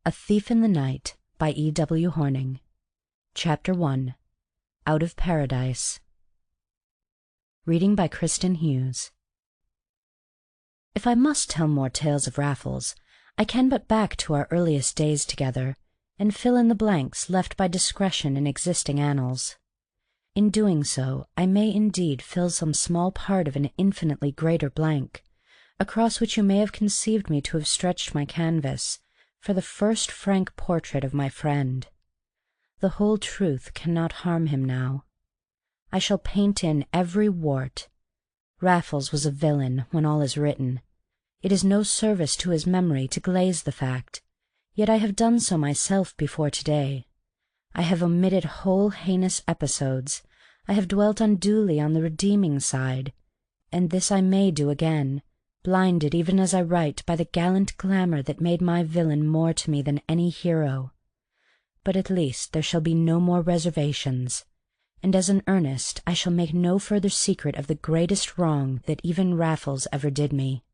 A Thief in the Night by E.W. Hornung. Chapter 1. Out of Paradise. Reading by Kristen Hughes. If I must tell more tales of Raffles, I can but back to our earliest days together, and fill in the blanks left by discretion in existing annals. In doing so, I may indeed fill some small part of an infinitely greater blank, across which you may have conceived me to have stretched my canvas, for the first frank portrait of my friend. The whole truth cannot harm him now. I shall paint in every wart. Raffles was a villain, when all is written. It is no service to his memory to glaze the fact, yet I have done so myself before to-day. I have omitted whole heinous episodes, I have dwelt unduly on the redeeming side, and this I may do again, blinded even as I write by the gallant glamour that made my villain more to me than any hero. But at least there shall be no more reservations, and as an earnest I shall make no further secret of the greatest wrong that even Raffles ever did me.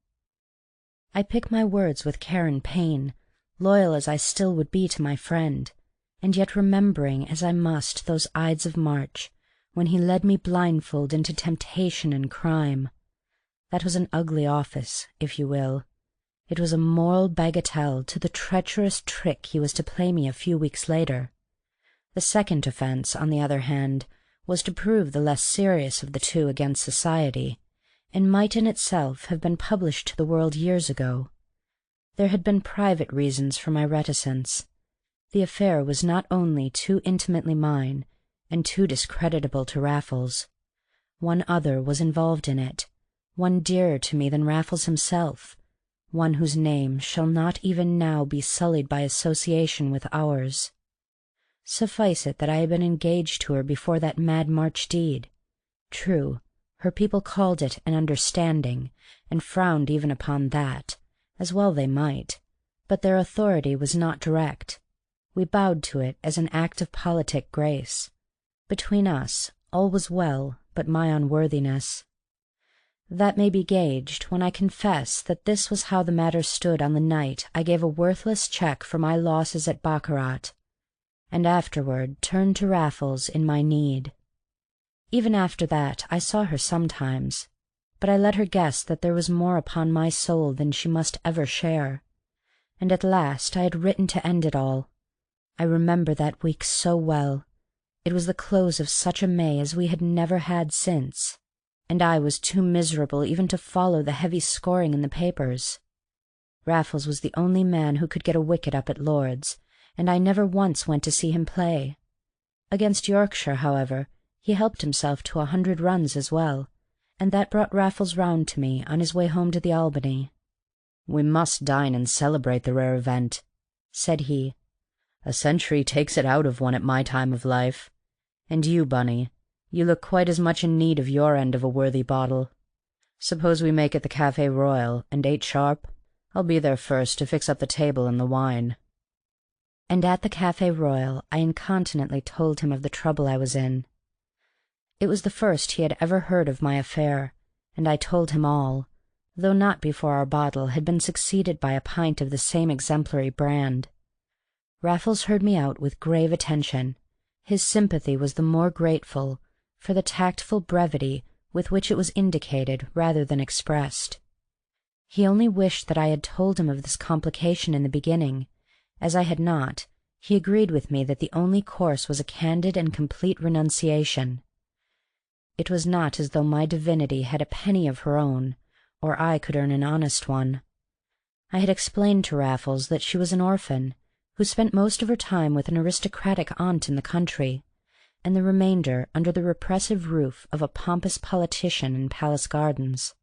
I pick my words with care and pain, loyal as I still would be to my friend, and yet remembering as I must those Ides of March, when he led me blindfold into temptation and crime. That was an ugly office, if you will. It was a moral bagatelle to the treacherous trick he was to play me a few weeks later. The second offence, on the other hand, was to prove the less serious of the two against society, and might in itself have been published to the world years ago. There had been private reasons for my reticence. The affair was not only too intimately mine, and too discreditable to Raffles. One other was involved in it, one dearer to me than Raffles himself, one whose name shall not even now be sullied by association with ours. Suffice it that I had been engaged to her before that mad March deed. True, her people called it an understanding, and frowned even upon that, as well they might, but their authority was not direct. We bowed to it as an act of politic grace. Between us all was well but my unworthiness. That may be gauged when I confess that this was how the matter stood on the night I gave a worthless cheque for my losses at baccarat, and afterward turned to Raffles in my need. Even after that I saw her sometimes, but I let her guess that there was more upon my soul than she must ever share, and at last I had written to end it all. I remember that week so well. It was the close of such a May as we had never had since, and I was too miserable even to follow the heavy scoring in the papers. Raffles was the only man who could get a wicket up at Lord's, and I never once went to see him play. Against Yorkshire, however, he helped himself to 100 runs as well, and that brought Raffles round to me on his way home to the Albany. "We must dine and celebrate the rare event," said he. "A century takes it out of one at my time of life. And you, Bunny, you look quite as much in need of your end of a worthy bottle. Suppose we make it the Café Royal, and 8 sharp? I'll be there first to fix up the table and the wine." And at the Café Royal I incontinently told him of the trouble I was in. It was the first he had ever heard of my affair, and I told him all, though not before our bottle had been succeeded by a pint of the same exemplary brand. Raffles heard me out with grave attention. His sympathy was the more grateful for the tactful brevity with which it was indicated rather than expressed. He only wished that I had told him of this complication in the beginning. As I had not, he agreed with me that the only course was a candid and complete renunciation. It was not as though my divinity had a penny of her own, or I could earn an honest one. I had explained to Raffles that she was an orphan, who spent most of her time with an aristocratic aunt in the country, and the remainder under the repressive roof of a pompous politician in Palace Gardens.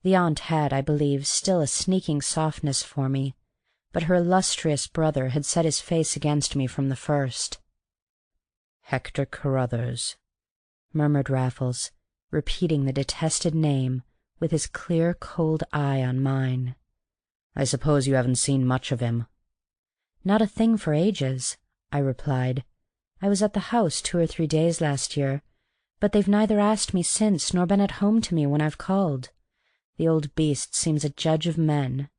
The aunt had, I believe, still a sneaking softness for me, but her illustrious brother had set his face against me from the first. "Hector Carruthers," murmured Raffles, repeating the detested name with his clear, cold eye on mine. "I suppose you haven't seen much of him?" "Not a thing for ages," I replied. "I was at the house 2 or 3 days last year, but they've neither asked me since nor been at home to me when I've called. The old beast seems a judge of men."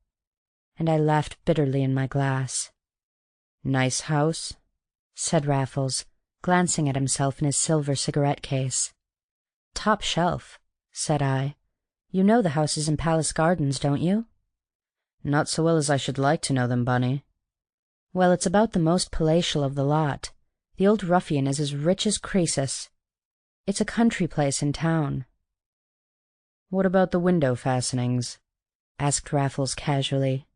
And I laughed bitterly in my glass. "Nice house?" said Raffles, glancing at himself in his silver cigarette-case. "Top shelf," said I. "You know the house is in Palace Gardens, don't you?" "Not so well as I should like to know them, Bunny." "Well, it's about the most palatial of the lot. The old ruffian is as rich as Croesus. It's a country place in town." "What about the window fastenings?" asked Raffles casually.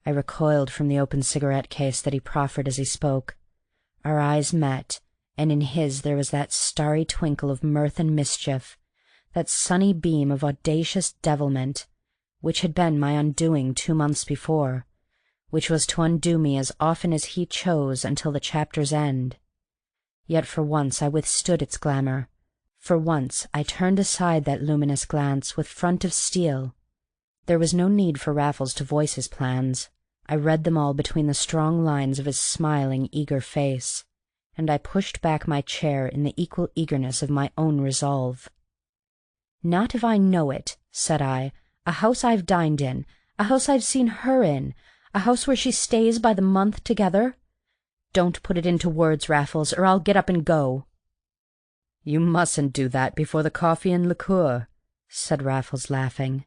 I recoiled from the open cigarette-case that he proffered as he spoke. Our eyes met, and in his there was that starry twinkle of mirth and mischief, that sunny beam of audacious devilment, which had been my undoing 2 months before, which was to undo me as often as he chose until the chapter's end. Yet for once I withstood its glamour. For once I turned aside that luminous glance with front of steel. There was no need for Raffles to voice his plans. I read them all between the strong lines of his smiling, eager face, and I pushed back my chair in the equal eagerness of my own resolve. "Not if I know it," said I. "A house I've dined in, a house I've seen her in, a house where she stays by the month together. Don't put it into words, Raffles, or I'll get up and go." "You mustn't do that before the coffee and liqueur," said Raffles, laughing.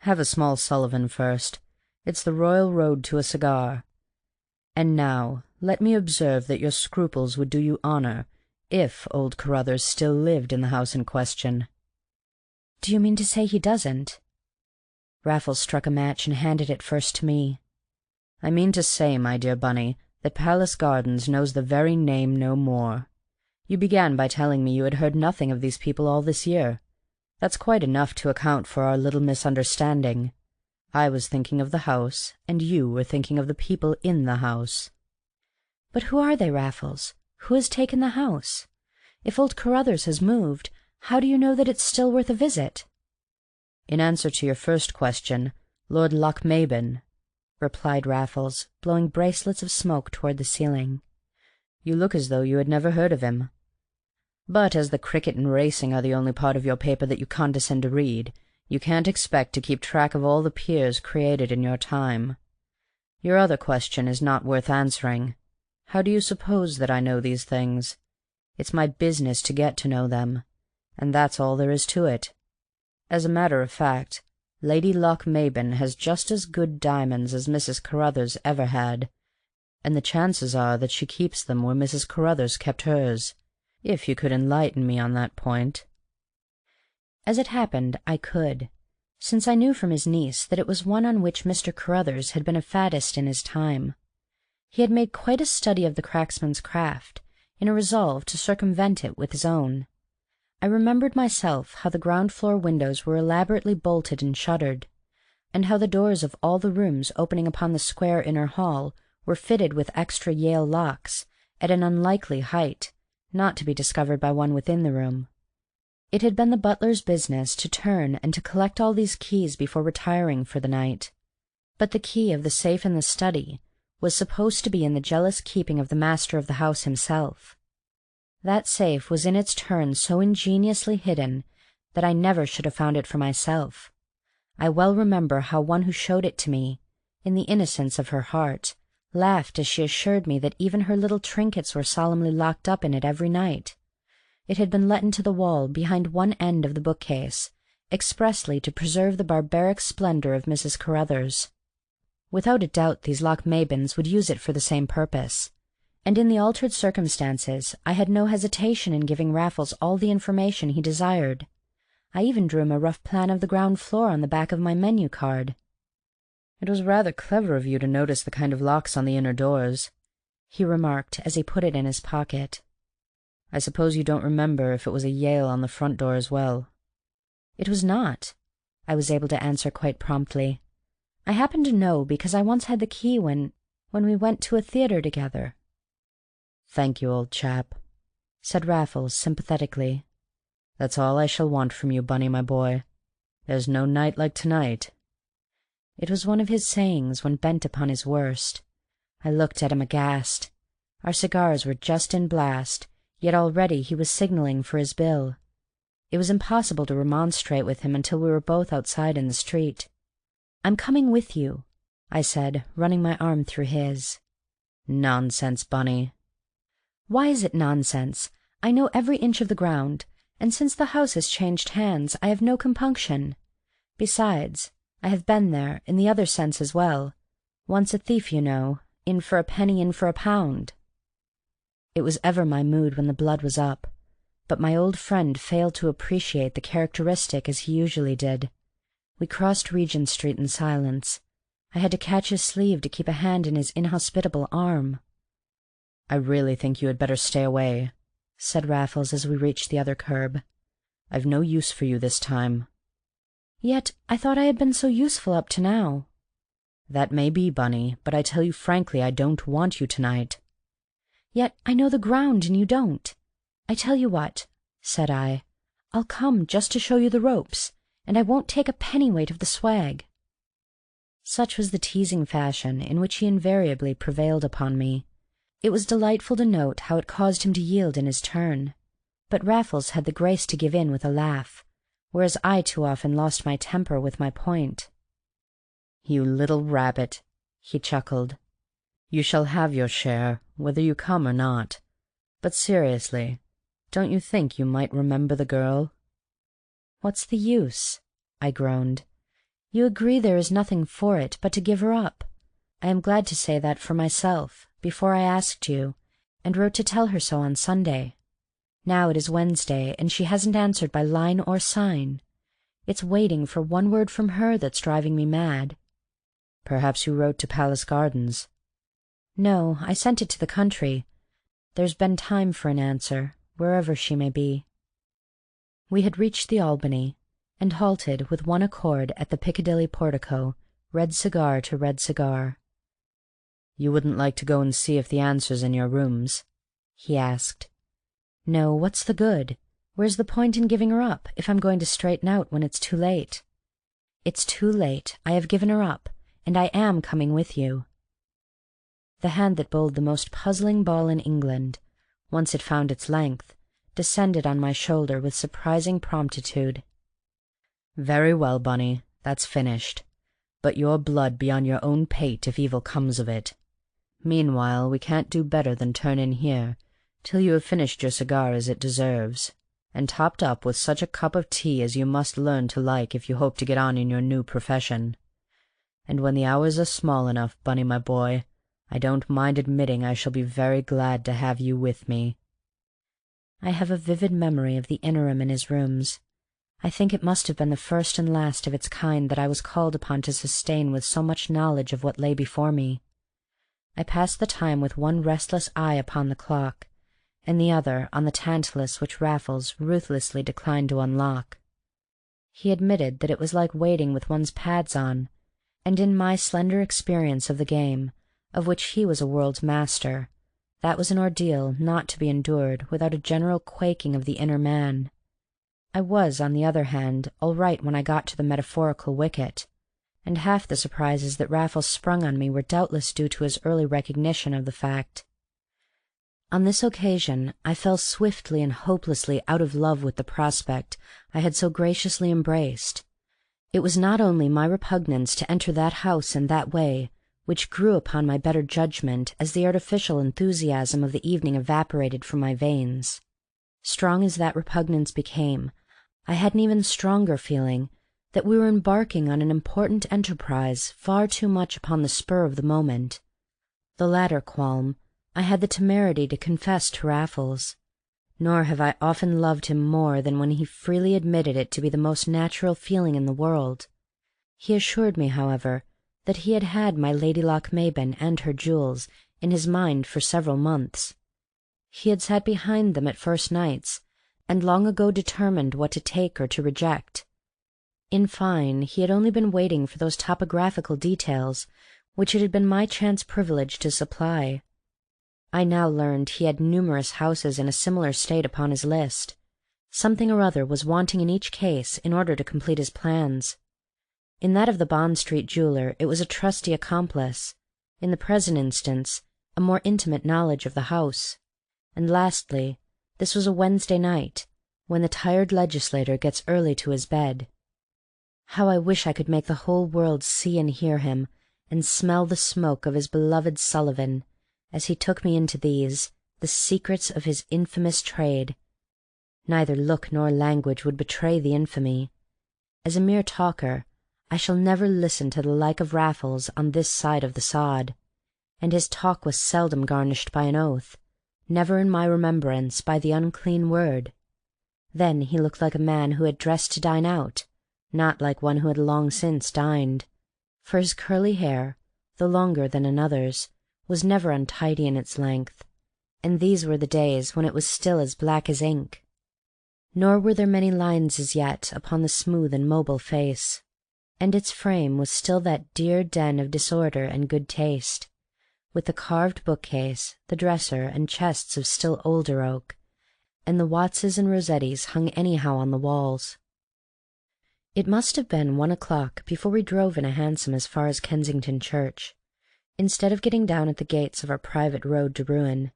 "Have a small Sullivan first. It's the royal road to a cigar. And now let me observe that your scruples would do you honor if old Carruthers still lived in the house in question." "Do you mean to say he doesn't?" Raffles struck a match and handed it first to me. "I mean to say, my dear Bunny, that Palace Gardens knows the very name no more. You began by telling me you had heard nothing of these people all this year. That's quite enough to account for our little misunderstanding. I was thinking of the house, and you were thinking of the people in the house." "But who are they, Raffles? Who has taken the house? If old Carruthers has moved, how do you know that it's still worth a visit?" "In answer to your first question, Lord Lochmaben," replied Raffles, blowing bracelets of smoke toward the ceiling. "You look as though you had never heard of him. But as the cricket and racing are the only part of your paper that you condescend to read, you can't expect to keep track of all the peers created in your time. Your other question is not worth answering. How do you suppose that I know these things? It's my business to get to know them, and that's all there is to it. As a matter of fact, Lady Lochmaben has just as good diamonds as Mrs. Carruthers ever had, and the chances are that she keeps them where Mrs. Carruthers kept hers, if you could enlighten me on that point." As it happened, I could, since I knew from his niece that it was one on which Mr. Carruthers had been a faddist in his time. He had made quite a study of the cracksman's craft, in a resolve to circumvent it with his own. I remembered myself how the ground-floor windows were elaborately bolted and shuttered, and how the doors of all the rooms opening upon the square inner hall were fitted with extra Yale locks, at an unlikely height, not to be discovered by one within the room. It had been the butler's business to turn and to collect all these keys before retiring for the night, but the key of the safe in the study was supposed to be in the jealous keeping of the master of the house himself. That safe was in its turn so ingeniously hidden that I never should have found it for myself. I well remember how one who showed it to me, in the innocence of her heart, laughed as she assured me that even her little trinkets were solemnly locked up in it every night. It had been let into the wall behind one end of the bookcase, expressly to preserve the barbaric splendor of Mrs. Carruthers. Without a doubt these Lochmabens would use it for the same purpose, and in the altered circumstances I had no hesitation in giving Raffles all the information he desired. I even drew him a rough plan of the ground floor on the back of my menu card. "It was rather clever of you to notice the kind of locks on the inner doors," he remarked as he put it in his pocket. "I suppose you don't remember if it was a Yale on the front door as well?" "It was not," I was able to answer quite promptly. "I happen to know because I once had the key when we went to a theatre together." "Thank you, old chap," said Raffles sympathetically. "That's all I shall want from you, Bunny, my boy. There's no night like to-night." It was one of his sayings when bent upon his worst. I looked at him aghast. Our cigars were just in blast, yet already he was signalling for his bill. It was impossible to remonstrate with him until we were both outside in the street. "I'm coming with you," I said, running my arm through his. Nonsense, Bunny. Why is it nonsense? I know every inch of the ground, and since the house has changed hands, I have no compunction. Besides, I have been there, in the other sense as well. Once a thief, you know, in for a penny, in for a pound. It was ever my mood when the blood was up, but my old friend failed to appreciate the characteristic as he usually did. We crossed Regent Street in silence. I had to catch his sleeve to keep a hand in his inhospitable arm. "I really think you had better stay away," said Raffles as we reached the other curb. "I've no use for you this time." "Yet I thought I had been so useful up to now." "That may be, Bunny, but I tell you frankly I don't want you tonight." "Yet I know the ground and you don't. I tell you what," said I, "I'll come just to show you the ropes, and I won't take a pennyweight of the swag." Such was the teasing fashion in which he invariably prevailed upon me. It was delightful to note how it caused him to yield in his turn, but Raffles had the grace to give in with a laugh, whereas I too often lost my temper with my point. "You little rabbit," he chuckled. "You shall have your share, whether you come or not. But seriously, don't you think you might remember the girl?" "What's the use?" I groaned. "You agree there is nothing for it but to give her up. I am glad to say that for myself, before I asked you, and wrote to tell her so on Sunday. Now it is Wednesday, and she hasn't answered by line or sign. It's waiting for one word from her that's driving me mad." "Perhaps you wrote to Palace Gardens?" "No, I sent it to the country. There's been time for an answer, wherever she may be." We had reached the Albany, and halted with one accord at the Piccadilly portico, red cigar to red cigar. "You wouldn't like to go and see if the answer's in your rooms?" he asked. "No, what's the good? Where's the point in giving her up, if I'm going to straighten out when it's too late?" "It's too late. I have given her up, and I am coming with you." The hand that bowled the most puzzling ball in England, once it found its length, descended on my shoulder with surprising promptitude. "Very well, Bunny, that's finished. But your blood be on your own pate if evil comes of it. Meanwhile, we can't do better than turn in here till you have finished your cigar as it deserves, and topped up with such a cup of tea as you must learn to like if you hope to get on in your new profession. And when the hours are small enough, Bunny, my boy, I don't mind admitting I shall be very glad to have you with me." I have a vivid memory of the interim in his rooms. I think it must have been the first and last of its kind that I was called upon to sustain with so much knowledge of what lay before me. I passed the time with one restless eye upon the clock, and the other on the tantalus which Raffles ruthlessly declined to unlock. He admitted that it was like waiting with one's pads on, and in my slender experience of the game, of which he was a world's master, that was an ordeal not to be endured without a general quaking of the inner man. I was, on the other hand, all right when I got to the metaphorical wicket, and half the surprises that Raffles sprung on me were doubtless due to his early recognition of the fact. On this occasion I fell swiftly and hopelessly out of love with the prospect I had so graciously embraced. It was not only my repugnance to enter that house in that way which grew upon my better judgment as the artificial enthusiasm of the evening evaporated from my veins. Strong as that repugnance became, I had an even stronger feeling that we were embarking on an important enterprise far too much upon the spur of the moment. The latter qualm I had the temerity to confess to Raffles, nor have I often loved him more than when he freely admitted it to be the most natural feeling in the world. He assured me, however, that he had had my Lady Lochmaben and her jewels in his mind for several months. He had sat behind them at first nights, and long ago determined what to take or to reject. In fine, he had only been waiting for those topographical details which it had been my chance privilege to supply. I now learned he had numerous houses in a similar state upon his list. Something or other was wanting in each case in order to complete his plans. In that of the Bond Street jeweller it was a trusty accomplice, in the present instance a more intimate knowledge of the house, and lastly, this was a Wednesday night, when the tired legislator gets early to his bed. How I wish I could make the whole world see and hear him, and smell the smoke of his beloved Sullivan, as he took me into these, the secrets of his infamous trade. Neither look nor language would betray the infamy. As a mere talker, I shall never listen to the like of Raffles on this side of the sod, and his talk was seldom garnished by an oath, never in my remembrance by the unclean word. Then he looked like a man who had dressed to dine out, not like one who had long since dined, for his curly hair, though longer than another's, was never untidy in its length, and these were the days when it was still as black as ink. Nor were there many lines as yet upon the smooth and mobile face, and its frame was still that dear den of disorder and good taste, with the carved bookcase, the dresser and chests of still older oak, and the Wattses and Rossettis hung anyhow on the walls. It must have been 1 o'clock before we drove in a hansom as far as Kensington Church, instead of getting down at the gates of our private road to ruin.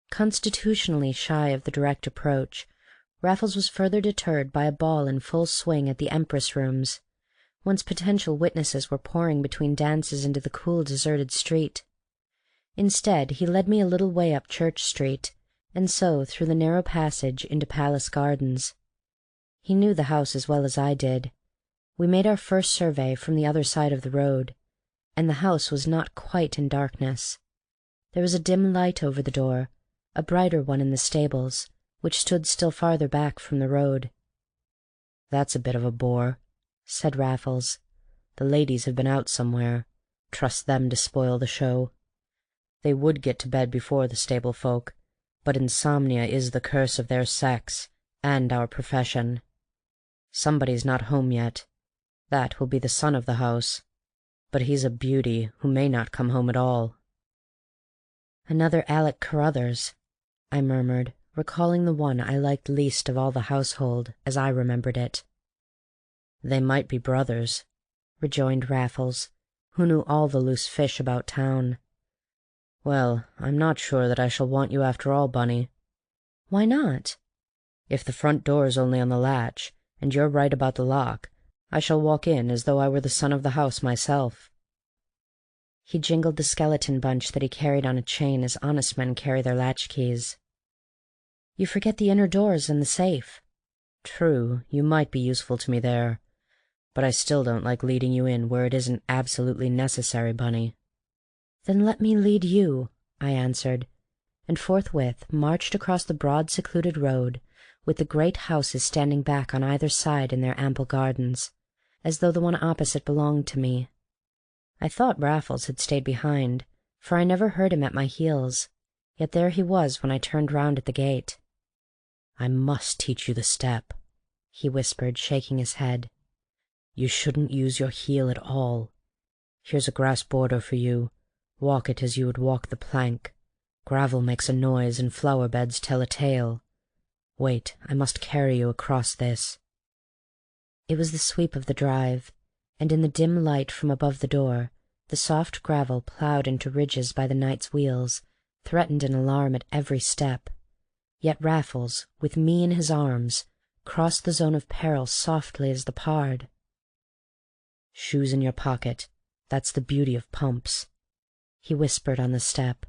Constitutionally shy of the direct approach, Raffles was further deterred by a ball in full swing at the Empress Rooms, whence potential witnesses were pouring between dances into the cool deserted street. Instead, he led me a little way up Church Street, and so through the narrow passage into Palace Gardens. He knew the house as well as I did. We made our first survey from the other side of the road, and the house was not quite in darkness. There was a dim light over the door, a brighter one in the stables, which stood still farther back from the road. "That's a bit of a bore," said Raffles. "The ladies have been out somewhere. Trust them to spoil the show. They would get to bed before the stable folk, but insomnia is the curse of their sex and our profession. Somebody's not home yet. That will be the son of the house, but he's a beauty who may not come home at all." "Another Alec Carruthers," I murmured, recalling the one I liked least of all the household, as I remembered it. "They might be brothers," rejoined Raffles, who knew all the loose fish about town. "Well, I'm not sure that I shall want you after all, Bunny." "Why not?" "If the front door's only on the latch, and you're right about the lock, I shall walk in as though I were the son of the house myself." He jingled the skeleton bunch that he carried on a chain as honest men carry their latchkeys. "You forget the inner doors and the safe." "True, you might be useful to me there, but I still don't like leading you in where it isn't absolutely necessary, Bunny." "Then let me lead you," I answered, and forthwith marched across the broad secluded road, with the great houses standing back on either side in their ample gardens, as though the one opposite belonged to me. I thought Raffles had stayed behind, for I never heard him at my heels, yet there he was when I turned round at the gate. "I must teach you the step," he whispered, shaking his head. "You shouldn't use your heel at all. Here's a grass border for you. Walk it as you would walk the plank. Gravel makes a noise and flower beds tell a tale. Wait, I must carry you across this." It was the sweep of the drive, and in the dim light from above the door, the soft gravel ploughed into ridges by the night's wheels threatened an alarm at every step. Yet Raffles, with me in his arms, crossed the zone of peril softly as the pard. "Shoes in your pocket. That's the beauty of pumps," he whispered on the step.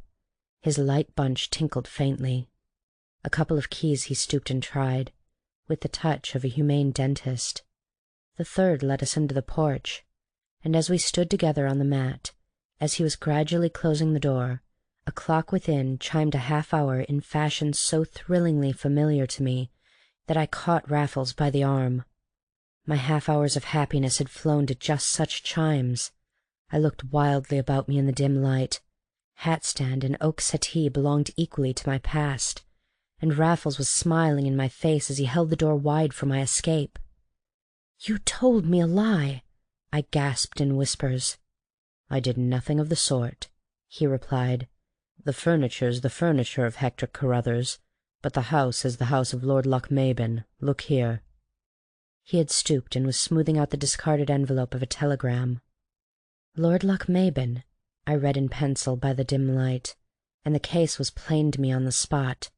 His light bunch tinkled faintly. A couple of keys he stooped and tried, with the touch of a humane dentist. The third let us into the porch, and as we stood together on the mat, as he was gradually closing the door, a clock within chimed a half-hour in fashion so thrillingly familiar to me that I caught Raffles by the arm. My half-hours of happiness had flown to just such chimes. I looked wildly about me in the dim light. Hat-stand and oak settee belonged equally to my past, and Raffles was smiling in my face as he held the door wide for my escape. "You told me a lie," I gasped in whispers. "I did nothing of the sort," he replied. "The furniture's the furniture of Hector Carruthers, but the house is the house of Lord Lochmaben. Look here." He had stooped and was smoothing out the discarded envelope of a telegram. "Lord Lochmaben," I read in pencil by the dim light, and the case was plain to me on the spot.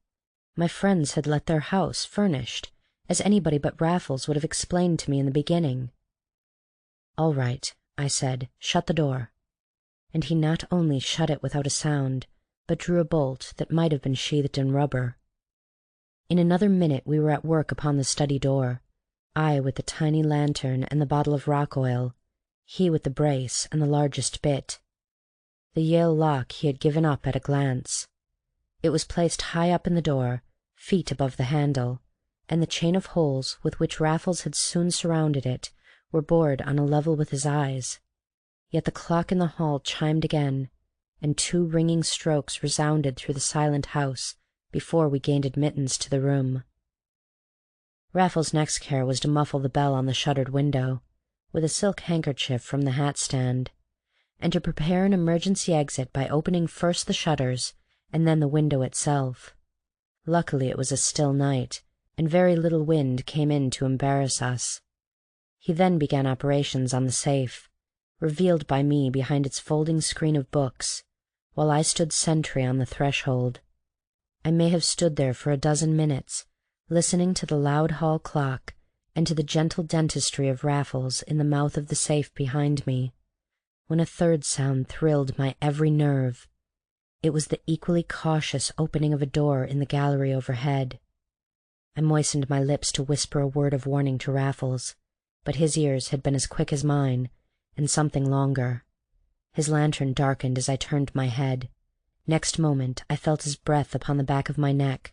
My friends had let their house furnished, as anybody but Raffles would have explained to me in the beginning. "All right," I said, "shut the door." And he not only shut it without a sound, but drew a bolt that might have been sheathed in rubber. In another minute we were at work upon the study door, I with the tiny lantern and the bottle of rock oil, he with the brace and the largest bit. The Yale lock he had given up at a glance. It was placed high up in the door, feet above the handle, and the chain of holes with which Raffles had soon surrounded it were bored on a level with his eyes. Yet the clock in the hall chimed again, and 2 ringing strokes resounded through the silent house before we gained admittance to the room. Raffles' next care was to muffle the bell on the shuttered window with a silk handkerchief from the hat-stand, and to prepare an emergency exit by opening first the shutters and then the window itself. Luckily it was a still night, and very little wind came in to embarrass us. He then began operations on the safe, revealed by me behind its folding screen of books, while I stood sentry on the threshold. I may have stood there for a dozen minutes, listening to the loud hall clock and to the gentle dentistry of Raffles in the mouth of the safe behind me, when a third sound thrilled my every nerve. It was the equally cautious opening of a door in the gallery overhead. I moistened my lips to whisper a word of warning to Raffles, but his ears had been as quick as mine, and something longer. His lantern darkened as I turned my head. Next moment I felt his breath upon the back of my neck.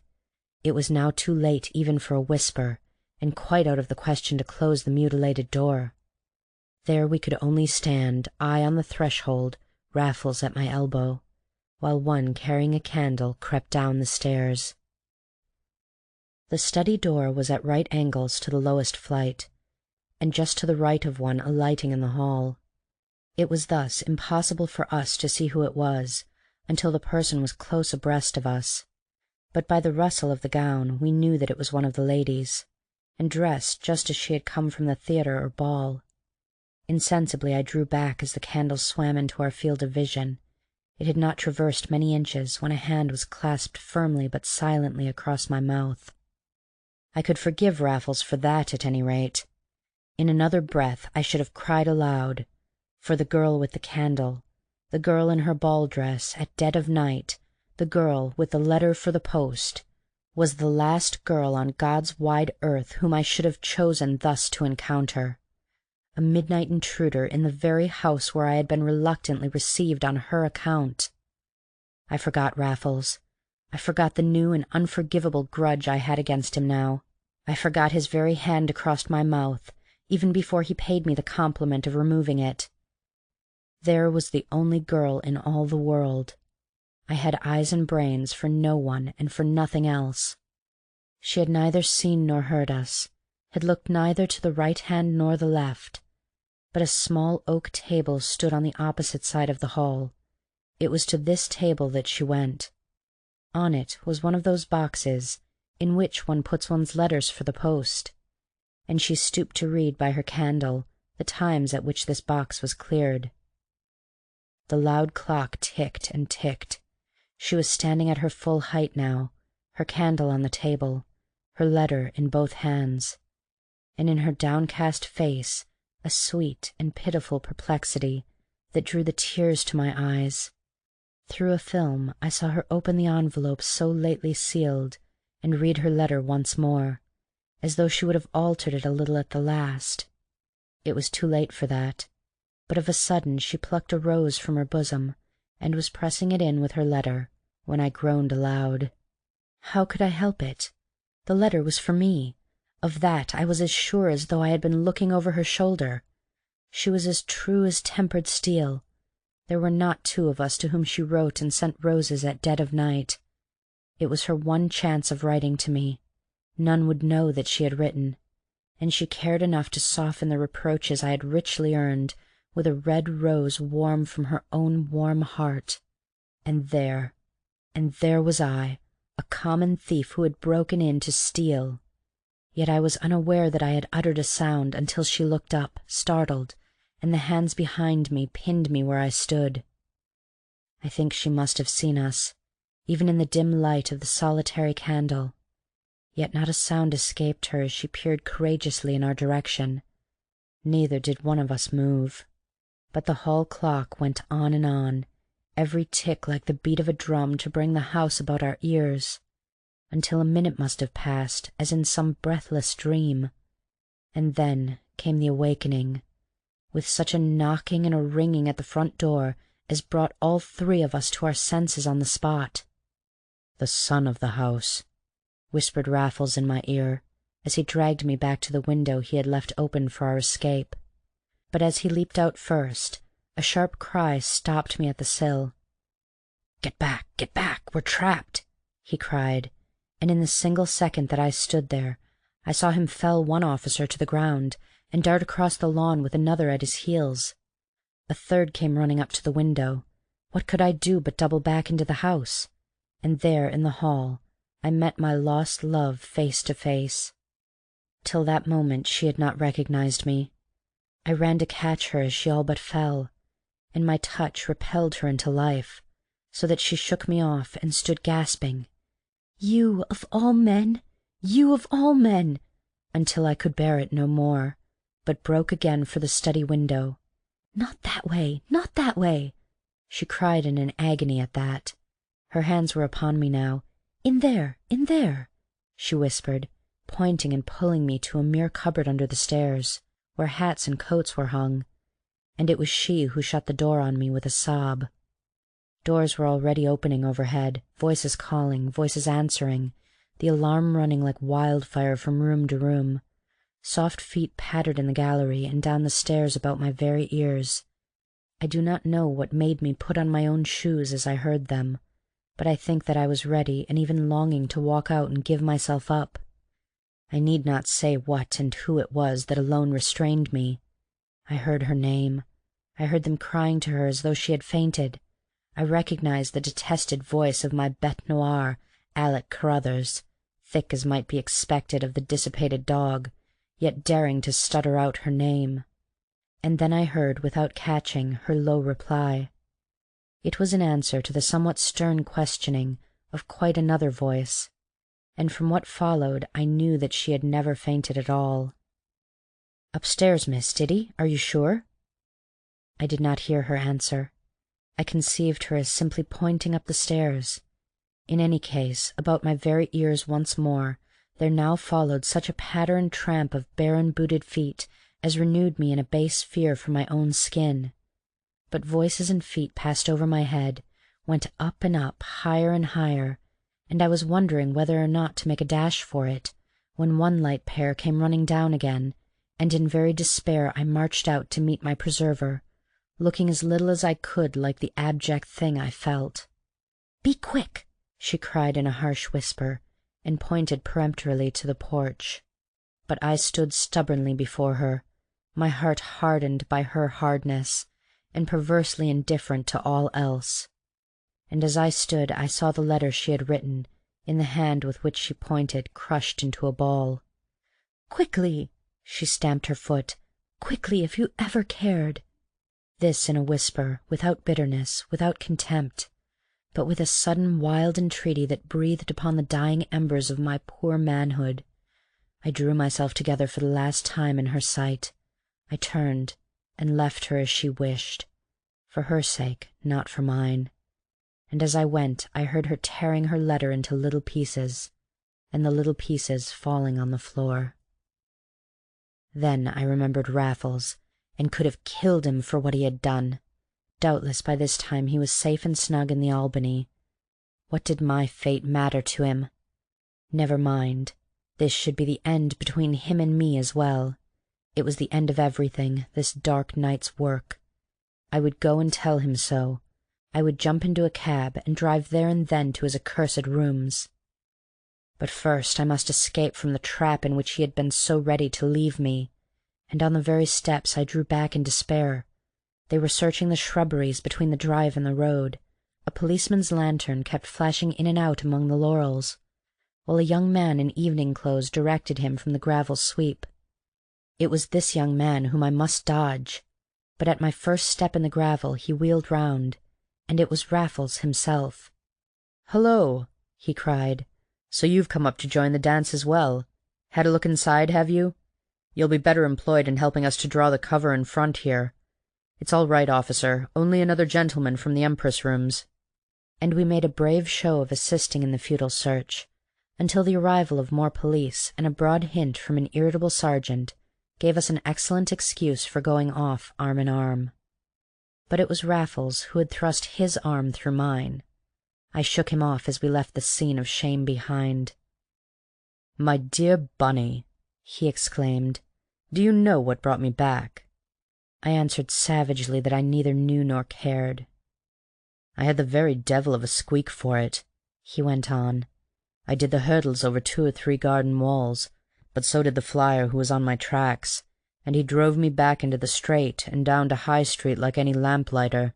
It was now too late even for a whisper, and quite out of the question to close the mutilated door. There we could only stand, I on the threshold, Raffles at my elbow, while one carrying a candle crept down the stairs. The study door was at right angles to the lowest flight, and just to the right of one alighting in the hall. It was thus impossible for us to see who it was until the person was close abreast of us, but by the rustle of the gown we knew that it was one of the ladies, and dressed just as she had come from the theatre or ball. Insensibly I drew back as the candle swam into our field of vision. It had not traversed many inches when a hand was clasped firmly but silently across my mouth. I could forgive Raffles for that, at any rate. In another breath I should have cried aloud, for the girl with the candle, the girl in her ball dress at dead of night, the girl with the letter for the post, was the last girl on God's wide earth whom I should have chosen thus to encounter. A midnight intruder in the very house where I had been reluctantly received on her account. I forgot Raffles. I forgot the new and unforgivable grudge I had against him now. I forgot his very hand across my mouth, even before he paid me the compliment of removing it. There was the only girl in all the world. I had eyes and brains for no one and for nothing else. She had neither seen nor heard us, had looked neither to the right hand nor the left, but a small oak table stood on the opposite side of the hall. It was to this table that she went. On it was one of those boxes in which one puts one's letters for the post, and she stooped to read by her candle the times at which this box was cleared. The loud clock ticked and ticked. She was standing at her full height now, her candle on the table, her letter in both hands, and in her downcast face a sweet and pitiful perplexity that drew the tears to my eyes. Through a film I saw her open the envelope so lately sealed and read her letter once more, as though she would have altered it a little at the last. It was too late for that, but of a sudden she plucked a rose from her bosom and was pressing it in with her letter, when I groaned aloud. How could I help it? The letter was for me. Of that I was as sure as though I had been looking over her shoulder. She was as true as tempered steel. There were not 2 of us to whom she wrote and sent roses at dead of night. It was her one chance of writing to me. None would know that she had written, and she cared enough to soften the reproaches I had richly earned with a red rose warm from her own warm heart. And there was I, a common thief who had broken in to steal. Yet I was unaware that I had uttered a sound until she looked up, startled, and the hands behind me pinned me where I stood. I think she must have seen us, even in the dim light of the solitary candle. Yet not a sound escaped her as she peered courageously in our direction. Neither did one of us move. But the hall clock went on and on, every tick like the beat of a drum to bring the house about our ears, until a minute must have passed, as in some breathless dream, and then came the awakening, with such a knocking and a ringing at the front door as brought all three of us to our senses on the spot. "The son of the house," whispered Raffles in my ear, as he dragged me back to the window he had left open for our escape. But as he leaped out first, a sharp cry stopped me at the sill. Get back! We're trapped!" he cried, and in the single second that I stood there, I saw him fell one officer to the ground and dart across the lawn with another at his heels. A third came running up to the window. What could I do but double back into the house? And there in the hall I met my lost love face to face. Till that moment she had not recognized me. I ran to catch her as she all but fell, and my touch repelled her into life, so that she shook me off and stood gasping, "You of all men! You of all men!" until I could bear it no more, but broke again for the study window. "Not that way! Not that way!" she cried in an agony at that. Her hands were upon me now. In there!" she whispered, pointing and pulling me to a mere cupboard under the stairs, where hats and coats were hung, and it was she who shut the door on me with a sob. Doors were already opening overhead, voices calling, voices answering, the alarm running like wildfire from room to room. Soft feet pattered in the gallery and down the stairs about my very ears. I do not know what made me put on my own shoes as I heard them, but I think that I was ready and even longing to walk out and give myself up. I need not say what and who it was that alone restrained me. I heard her name. I heard them crying to her as though she had fainted. I recognized the detested voice of my bête noire, Alec Carruthers, thick as might be expected of the dissipated dog, yet daring to stutter out her name. And then I heard, without catching, her low reply. It was an answer to the somewhat stern questioning of quite another voice, and from what followed I knew that she had never fainted at all. "Upstairs, miss, did he? Are you sure?" I did not hear her answer. I conceived her as simply pointing up the stairs. In any case, about my very ears once more there now followed such a patter and tramp of bare-booted feet as renewed me in a base fear for my own skin. But voices and feet passed over my head, went up and up, higher and higher, and I was wondering whether or not to make a dash for it, when one light pair came running down again, and in very despair I marched out to meet my preserver, looking as little as I could like the abject thing I felt. "Be quick!" she cried in a harsh whisper, and pointed peremptorily to the porch. But I stood stubbornly before her, my heart hardened by her hardness, and perversely indifferent to all else. And as I stood I saw the letter she had written, in the hand with which she pointed, crushed into a ball. "Quickly!" she stamped her foot. "Quickly, if you ever cared!" This in a whisper, without bitterness, without contempt, but with a sudden wild entreaty that breathed upon the dying embers of my poor manhood. I drew myself together for the last time in her sight. I turned and left her as she wished, for her sake, not for mine. And as I went I heard her tearing her letter into little pieces, and the little pieces falling on the floor. Then I remembered Raffles, and could have killed him for what he had done. Doubtless by this time he was safe and snug in the Albany. What did my fate matter to him? Never mind. This should be the end between him and me as well. It was the end of everything, this dark night's work. I would go and tell him so. I would jump into a cab and drive there and then to his accursed rooms. But first I must escape from the trap in which he had been so ready to leave me, and on the very steps I drew back in despair. They were searching the shrubberies between the drive and the road. A policeman's lantern kept flashing in and out among the laurels, while a young man in evening clothes directed him from the gravel sweep. It was this young man whom I must dodge, but at my first step in the gravel he wheeled round, and it was Raffles himself. "Hullo!" he cried. "So you've come up to join the dance as well. Had a look inside, have you? You'll be better employed in helping us to draw the cover in front here. "It's all right, officer. Only another gentleman from the Empress rooms." And we made a brave show of assisting in the futile search, until the arrival of more police and a broad hint from an irritable sergeant gave us an excellent excuse for going off arm in arm. But it was Raffles who had thrust his arm through mine. I shook him off as we left the scene of shame behind. "My dear Bunny," he exclaimed, "do you know what brought me back?" I answered savagely that I neither knew nor cared. "I had the very devil of a squeak for it," he went on. "I did the hurdles over 2 or 3 garden walls, but so did the flyer who was on my tracks, and he drove me back into the straight and down to High Street like any lamplighter.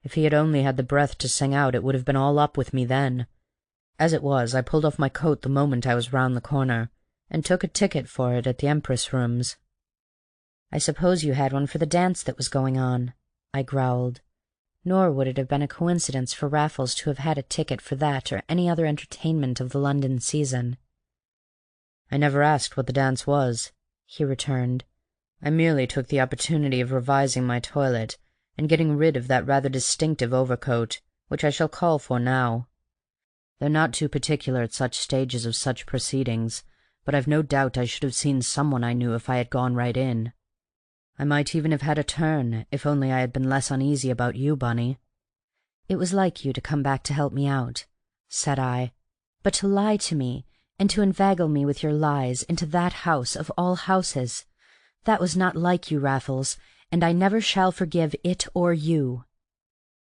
If he had only had the breath to sing out, it would have been all up with me then. As it was, I pulled off my coat the moment I was round the corner, and took a ticket for it at the Empress rooms." "I suppose you had one for the dance that was going on," I growled. Nor would it have been a coincidence for Raffles to have had a ticket for that or any other entertainment of the London season. "I never asked what the dance was," he returned. "I merely took the opportunity of revising my toilet and getting rid of that rather distinctive overcoat, which I shall call for now. They're not too particular at such stages of such proceedings, but I've no doubt I should have seen someone I knew if I had gone right in. I might even have had a turn, if only I had been less uneasy about you, Bunny." "It was like you to come back to help me out," said I. "But to lie to me, and to inveigle me with your lies into that house of all houses, that was not like you, Raffles, and I never shall forgive it or you."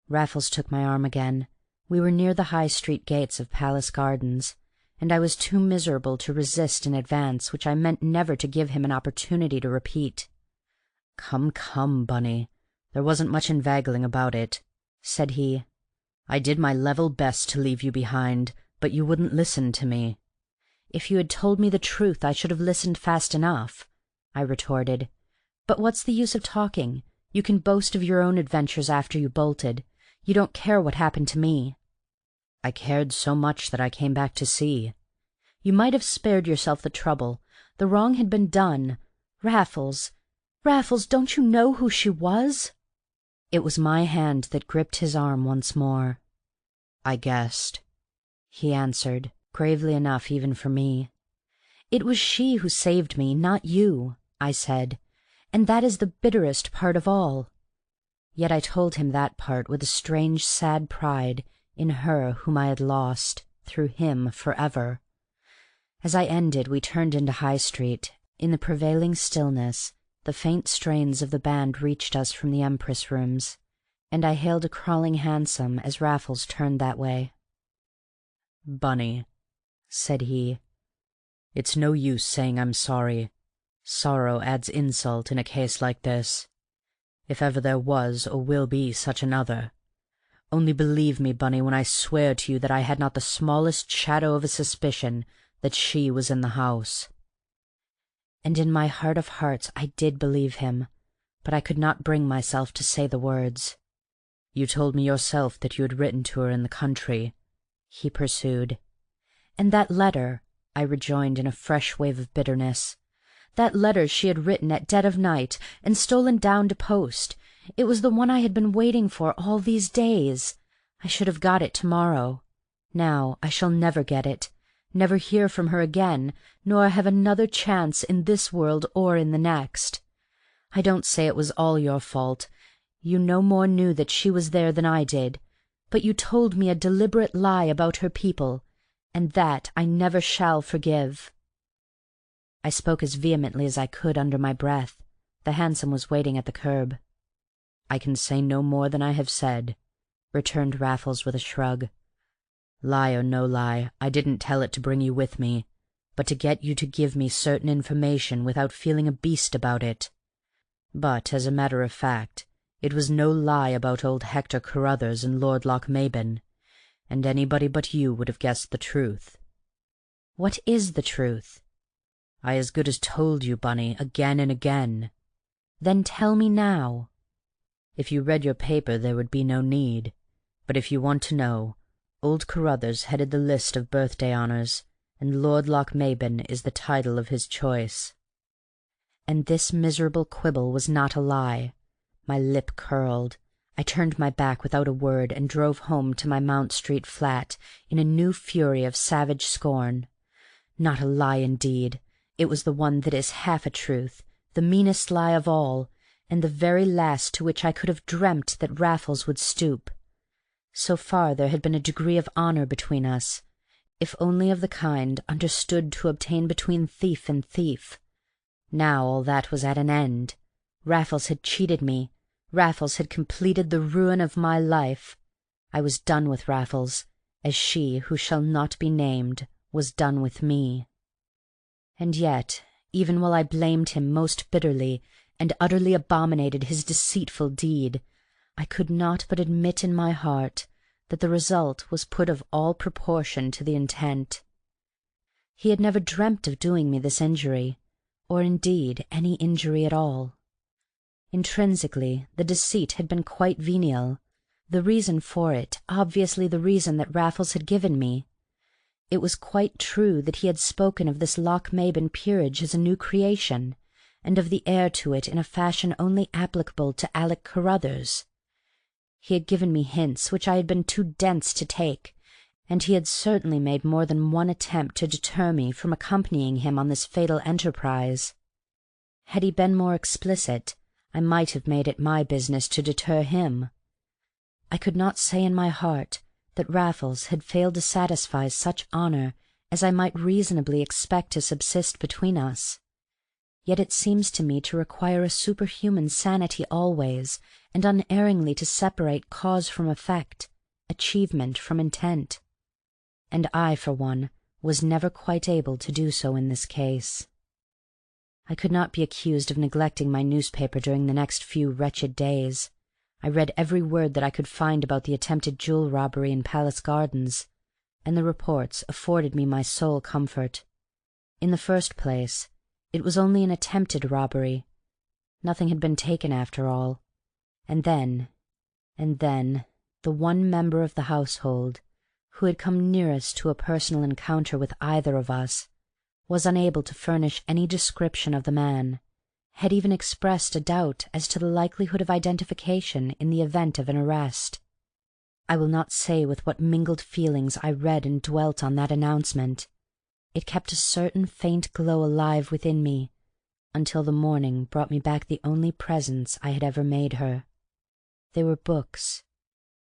Raffles took my arm again. We were near the High Street gates of Palace Gardens, and I was too miserable to resist an advance which I meant never to give him an opportunity to repeat. "Come, come, Bunny, there wasn't much inveigling about it," said he. "I did my level best to leave you behind, but you wouldn't listen to me." "If you had told me the truth, I should have listened fast enough," I retorted. "But what's the use of talking? You can boast of your own adventures after you bolted. You don't care what happened to me." "I cared so much that I came back to see." "You might have spared yourself the trouble. The wrong had been done. Raffles, Raffles, don't you know who she was?" It was my hand that gripped his arm once more. "I guessed," he answered, gravely enough even for me. "It was she who saved me, not you," I said, "and that is the bitterest part of all." Yet I told him that part with a strange sad pride in her whom I had lost, through him, forever. As I ended we turned into High Street. In the prevailing stillness the faint strains of the band reached us from the Empress rooms, and I hailed a crawling hansom as Raffles turned that way. "Bunny," said he, "it's no use saying I'm sorry. Sorrow adds insult in a case like this, if ever there was or will be such another. Only believe me, Bunny, when I swear to you that I had not the smallest shadow of a suspicion that she was in the house." And in my heart of hearts I did believe him, but I could not bring myself to say the words. "You told me yourself that you had written to her in the country," he pursued. "And that letter," I rejoined in a fresh wave of bitterness, "that letter she had written at dead of night and stolen down to post, it was the one I had been waiting for all these days. I should have got it to-morrow. Now I shall never get it, never hear from her again, nor have another chance in this world or in the next. I don't say it was all your fault. You no more knew that she was there than I did, but you told me a deliberate lie about her people, and that I never shall forgive." I spoke as vehemently as I could under my breath. The hansom was waiting at the curb. "I can say no more than I have said," returned Raffles with a shrug. "Lie or no lie, I didn't tell it to bring you with me, but to get you to give me certain information without feeling a beast about it. But, as a matter of fact, it was no lie about old Hector Carruthers and Lord Lochmaben, and anybody but you would have guessed the truth." "What is the truth?" "I as good as told you, Bunny, again and again." "Then tell me now." "If you read your paper there would be no need, but if you want to know, old Carruthers headed the list of birthday honours, and Lord Lochmaben is the title of his choice." And this miserable quibble was not a lie. My lip curled. I turned my back without a word and drove home to my Mount Street flat in a new fury of savage scorn. Not a lie, indeed. It was the one that is half a truth, the meanest lie of all, and the very last to which I could have dreamt that Raffles would stoop. So far there had been a degree of honour between us, if only of the kind understood to obtain between thief and thief. Now all that was at an end. Raffles had cheated me. Raffles had completed the ruin of my life. I was done with Raffles, as she who shall not be named was done with me. And yet, even while I blamed him most bitterly and utterly abominated his deceitful deed, I could not but admit in my heart that the result was put of all proportion to the intent. He had never dreamt of doing me this injury, or indeed any injury at all. Intrinsically, the deceit had been quite venial, the reason for it obviously the reason that Raffles had given me. It was quite true that he had spoken of this Lochmaben peerage as a new creation, and of the heir to it in a fashion only applicable to Alec Carruthers. He had given me hints which I had been too dense to take, and he had certainly made more than one attempt to deter me from accompanying him on this fatal enterprise. Had he been more explicit, I might have made it my business to deter him. I could not say in my heart that Raffles had failed to satisfy such honour as I might reasonably expect to subsist between us. Yet it seems to me to require a superhuman sanity always and unerringly to separate cause from effect, achievement from intent. And I, for one, was never quite able to do so in this case. I could not be accused of neglecting my newspaper during the next few wretched days. I read every word that I could find about the attempted jewel robbery in Palace Gardens, and the reports afforded me my sole comfort. In the first place, it was only an attempted robbery. Nothing had been taken after all. And then, the one member of the household who had come nearest to a personal encounter with either of us was unable to furnish any description of the man, had even expressed a doubt as to the likelihood of identification in the event of an arrest. I will not say with what mingled feelings I read and dwelt on that announcement. It kept a certain faint glow alive within me, until the morning brought me back the only presents I had ever made her. They were books.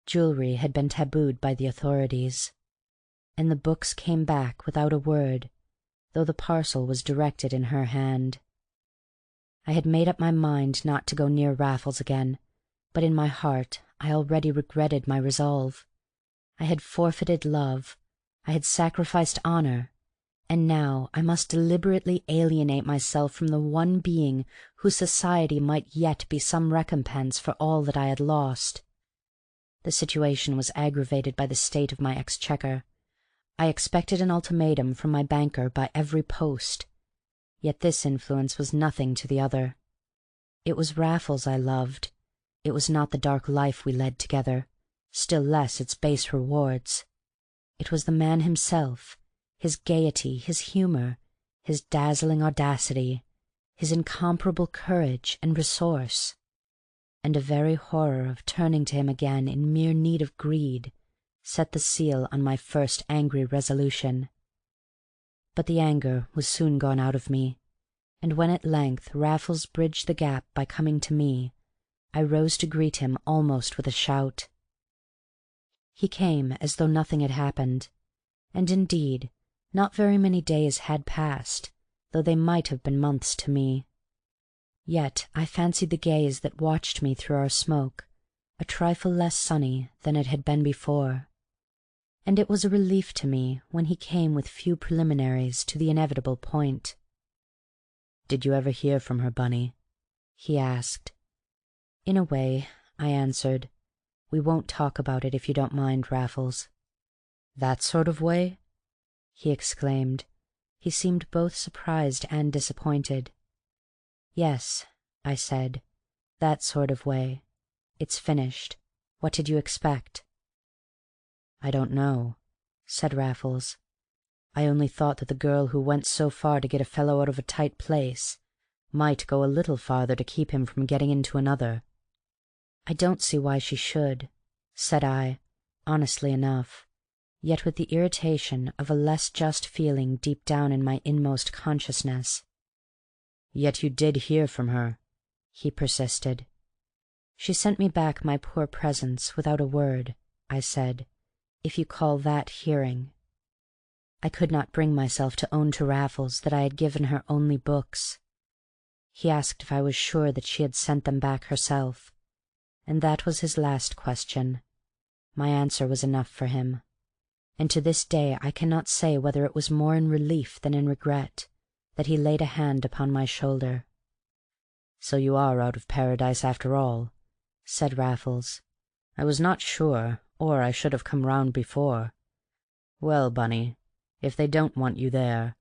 Jewelry had been tabooed by the authorities. And the books came back without a word, though the parcel was directed in her hand. I had made up my mind not to go near Raffles again, but in my heart I already regretted my resolve. I had forfeited love, I had sacrificed honour, and now I must deliberately alienate myself from the one being whose society might yet be some recompense for all that I had lost. The situation was aggravated by the state of my exchequer. I expected an ultimatum from my banker by every post, yet this influence was nothing to the other. It was Raffles I loved. It was not the dark life we led together, still less its base rewards. It was the man himself, his gaiety, his humour, his dazzling audacity, his incomparable courage and resource, and a very horror of turning to him again in mere need of greed set the seal on my first angry resolution. But the anger was soon gone out of me, and when at length Raffles bridged the gap by coming to me, I rose to greet him almost with a shout. He came as though nothing had happened, and indeed not very many days had passed, though they might have been months to me. Yet I fancied the gaze that watched me through our smoke a trifle less sunny than it had been before, and it was a relief to me when he came with few preliminaries to the inevitable point. "Did you ever hear from her, Bunny?" he asked. "In a way," I answered. "We won't talk about it if you don't mind, Raffles." "That sort of way?" he exclaimed. He seemed both surprised and disappointed. "Yes," I said, "that sort of way. It's finished. What did you expect?" "I don't know," said Raffles. "I only thought that the girl who went so far to get a fellow out of a tight place might go a little farther to keep him from getting into another. "I don't see why she should," said I, honestly enough, yet with the irritation of a less just feeling deep down in my inmost consciousness. "Yet you did hear from her," he persisted. "She sent me back my poor presents without a word," I said, "if you call that hearing." I could not bring myself to own to Raffles that I had given her only books. He asked if I was sure that she had sent them back herself, and that was his last question. My answer was enough for him, and to this day I cannot say whether it was more in relief than in regret that he laid a hand upon my shoulder. "So you are out of Paradise after all," said Raffles. "I was not sure, or I should have come round before. Well, Bunny, if they don't want you there,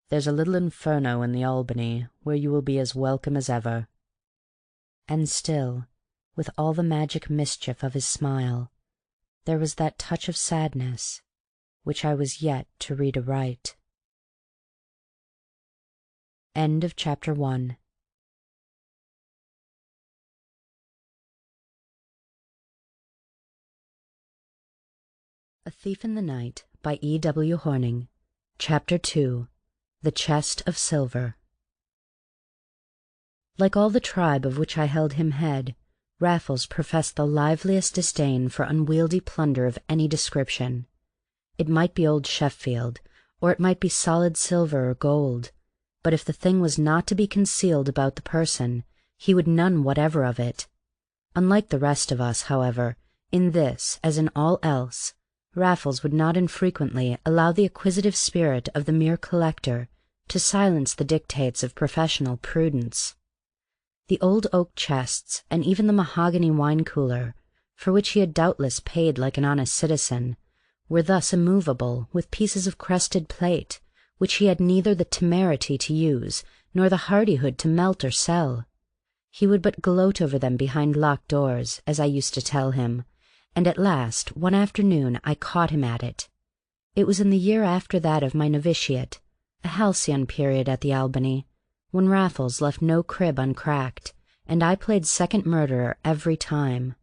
there's a little inferno in the Albany where you will be as welcome as ever." And still, with all the magic mischief of his smile, there was that touch of sadness which I was yet to read aright. End of Chapter 1. A Thief in the Night by E.W. Hornung. Chapter 2. The Chest of Silver. Like all the tribe of which I held him head, Raffles professed the liveliest disdain for unwieldy plunder of any description. It might be old Sheffield, or it might be solid silver or gold, but if the thing was not to be concealed about the person, he would none whatever of it. Unlike the rest of us, however, in this, as in all else, Raffles would not infrequently allow the acquisitive spirit of the mere collector to silence the dictates of professional prudence. The old oak chests, and even the mahogany wine-cooler, for which he had doubtless paid like an honest citizen, were thus immovable with pieces of crested plate, which he had neither the temerity to use nor the hardihood to melt or sell. He would but gloat over them behind locked doors, as I used to tell him, and at last one afternoon I caught him at it. It was in the year after that of my novitiate, a halcyon period at the Albany, when Raffles left no crib uncracked, and I played second murderer every time.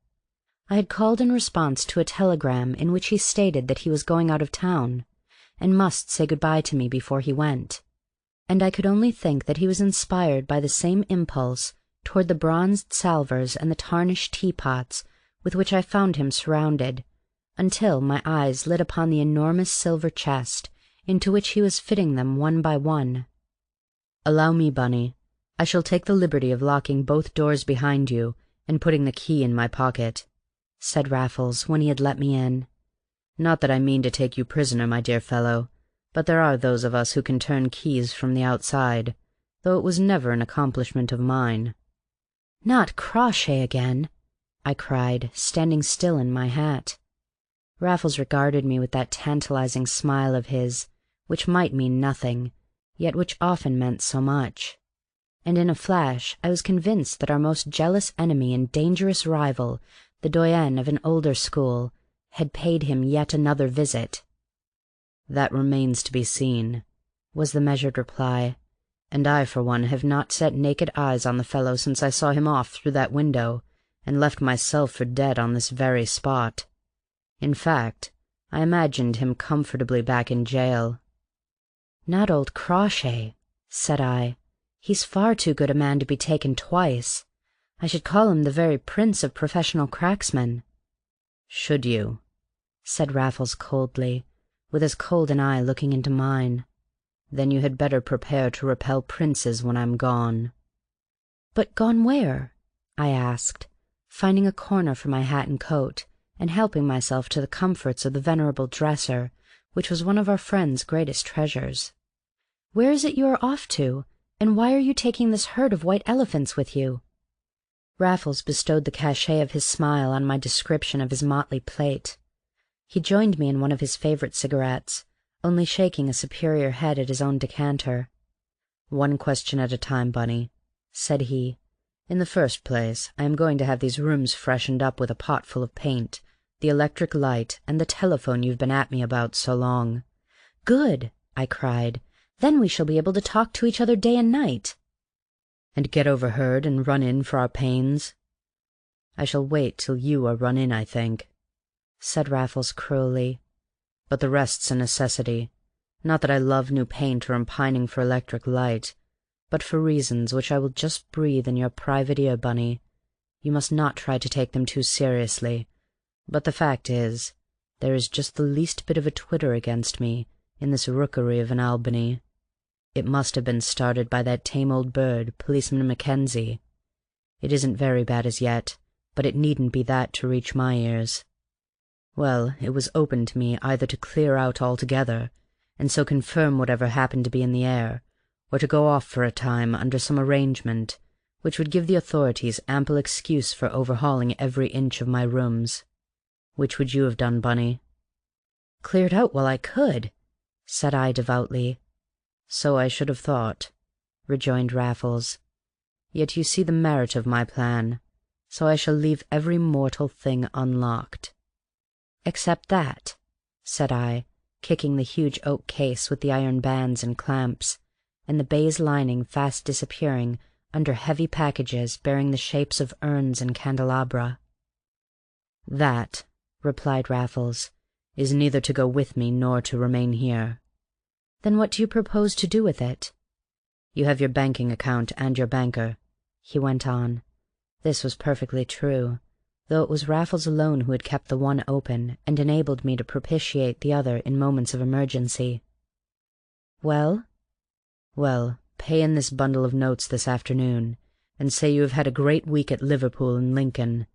I had called in response to a telegram in which he stated that he was going out of town, and must say good-bye to me before he went, and I could only think that he was inspired by the same impulse toward the bronzed salvers and the tarnished teapots with which I found him surrounded, until my eyes lit upon the enormous silver chest into which he was fitting them one by one. "Allow me, Bunny. I shall take the liberty of locking both doors behind you and putting the key in my pocket," said Raffles when he had let me in. "Not that I mean to take you prisoner, my dear fellow, but there are those of us who can turn keys from the outside, though it was never an accomplishment of mine." "Not Crawshay again!" I cried, standing still in my hat. Raffles regarded me with that tantalizing smile of his, which might mean nothing, yet which often meant so much. And in a flash I was convinced that our most jealous enemy and dangerous rival, the doyen of an older school, had paid him yet another visit. "That remains to be seen," was the measured reply, "and I for one have not set naked eyes on the fellow since I saw him off through that window, and left myself for dead on this very spot. In fact, I imagined him comfortably back in jail." "Not old Crawshay," said I. "He's far too good a man to be taken twice. I should call him the very prince of professional cracksmen." "Should you?" said Raffles coldly, with as cold an eye looking into mine. "Then you had better prepare to repel princes when I'm gone." "But gone where?" I asked, finding a corner for my hat and coat, and helping myself to the comforts of the venerable dresser, which was one of our friend's greatest treasures. "Where is it you are off to, and why are you taking this herd of white elephants with you?" Raffles bestowed the cachet of his smile on my description of his motley plate. He joined me in one of his favorite cigarettes, only shaking a superior head at his own decanter. "One question at a time, Bunny," said he. "In the first place, I am going to have these rooms freshened up with a pot full of paint, the electric light, and the telephone you've been at me about so long." "Good!" I cried. "Then we shall be able to talk to each other day and night." "And get overheard and run in for our pains?" I shall wait till you are run in, I think," said Raffles cruelly. "But the rest's a necessity. Not that I love new paint or am pining for electric light, but for reasons which I will just breathe in your private ear, Bunny. You must not try to take them too seriously, but the fact is, there is just the least bit of a twitter against me in this rookery of an Albany. It must have been started by that tame old bird, Policeman Mackenzie. It isn't very bad as yet, but it needn't be that to reach my ears. Well, it was open to me either to clear out altogether, and so confirm whatever happened to be in the air, or to go off for a time under some arrangement which would give the authorities ample excuse for overhauling every inch of my rooms. Which would you have done, Bunny?" "Cleared out while I could," said I devoutly. "So I should have thought," rejoined Raffles. "Yet you see the merit of my plan, so I shall leave every mortal thing unlocked." "Except that," said I, kicking the huge oak case with the iron bands and clamps, and the baize lining fast disappearing under heavy packages bearing the shapes of urns and candelabra. "That," replied Raffles, "is neither to go with me nor to remain here." "Then what do you propose to do with it?" "You have your banking account and your banker," he went on. This was perfectly true, though it was Raffles alone who had kept the one open and enabled me to propitiate the other in moments of emergency. "Well?" "Well, pay in this bundle of notes this afternoon, and say you have had a great week at Liverpool and Lincoln.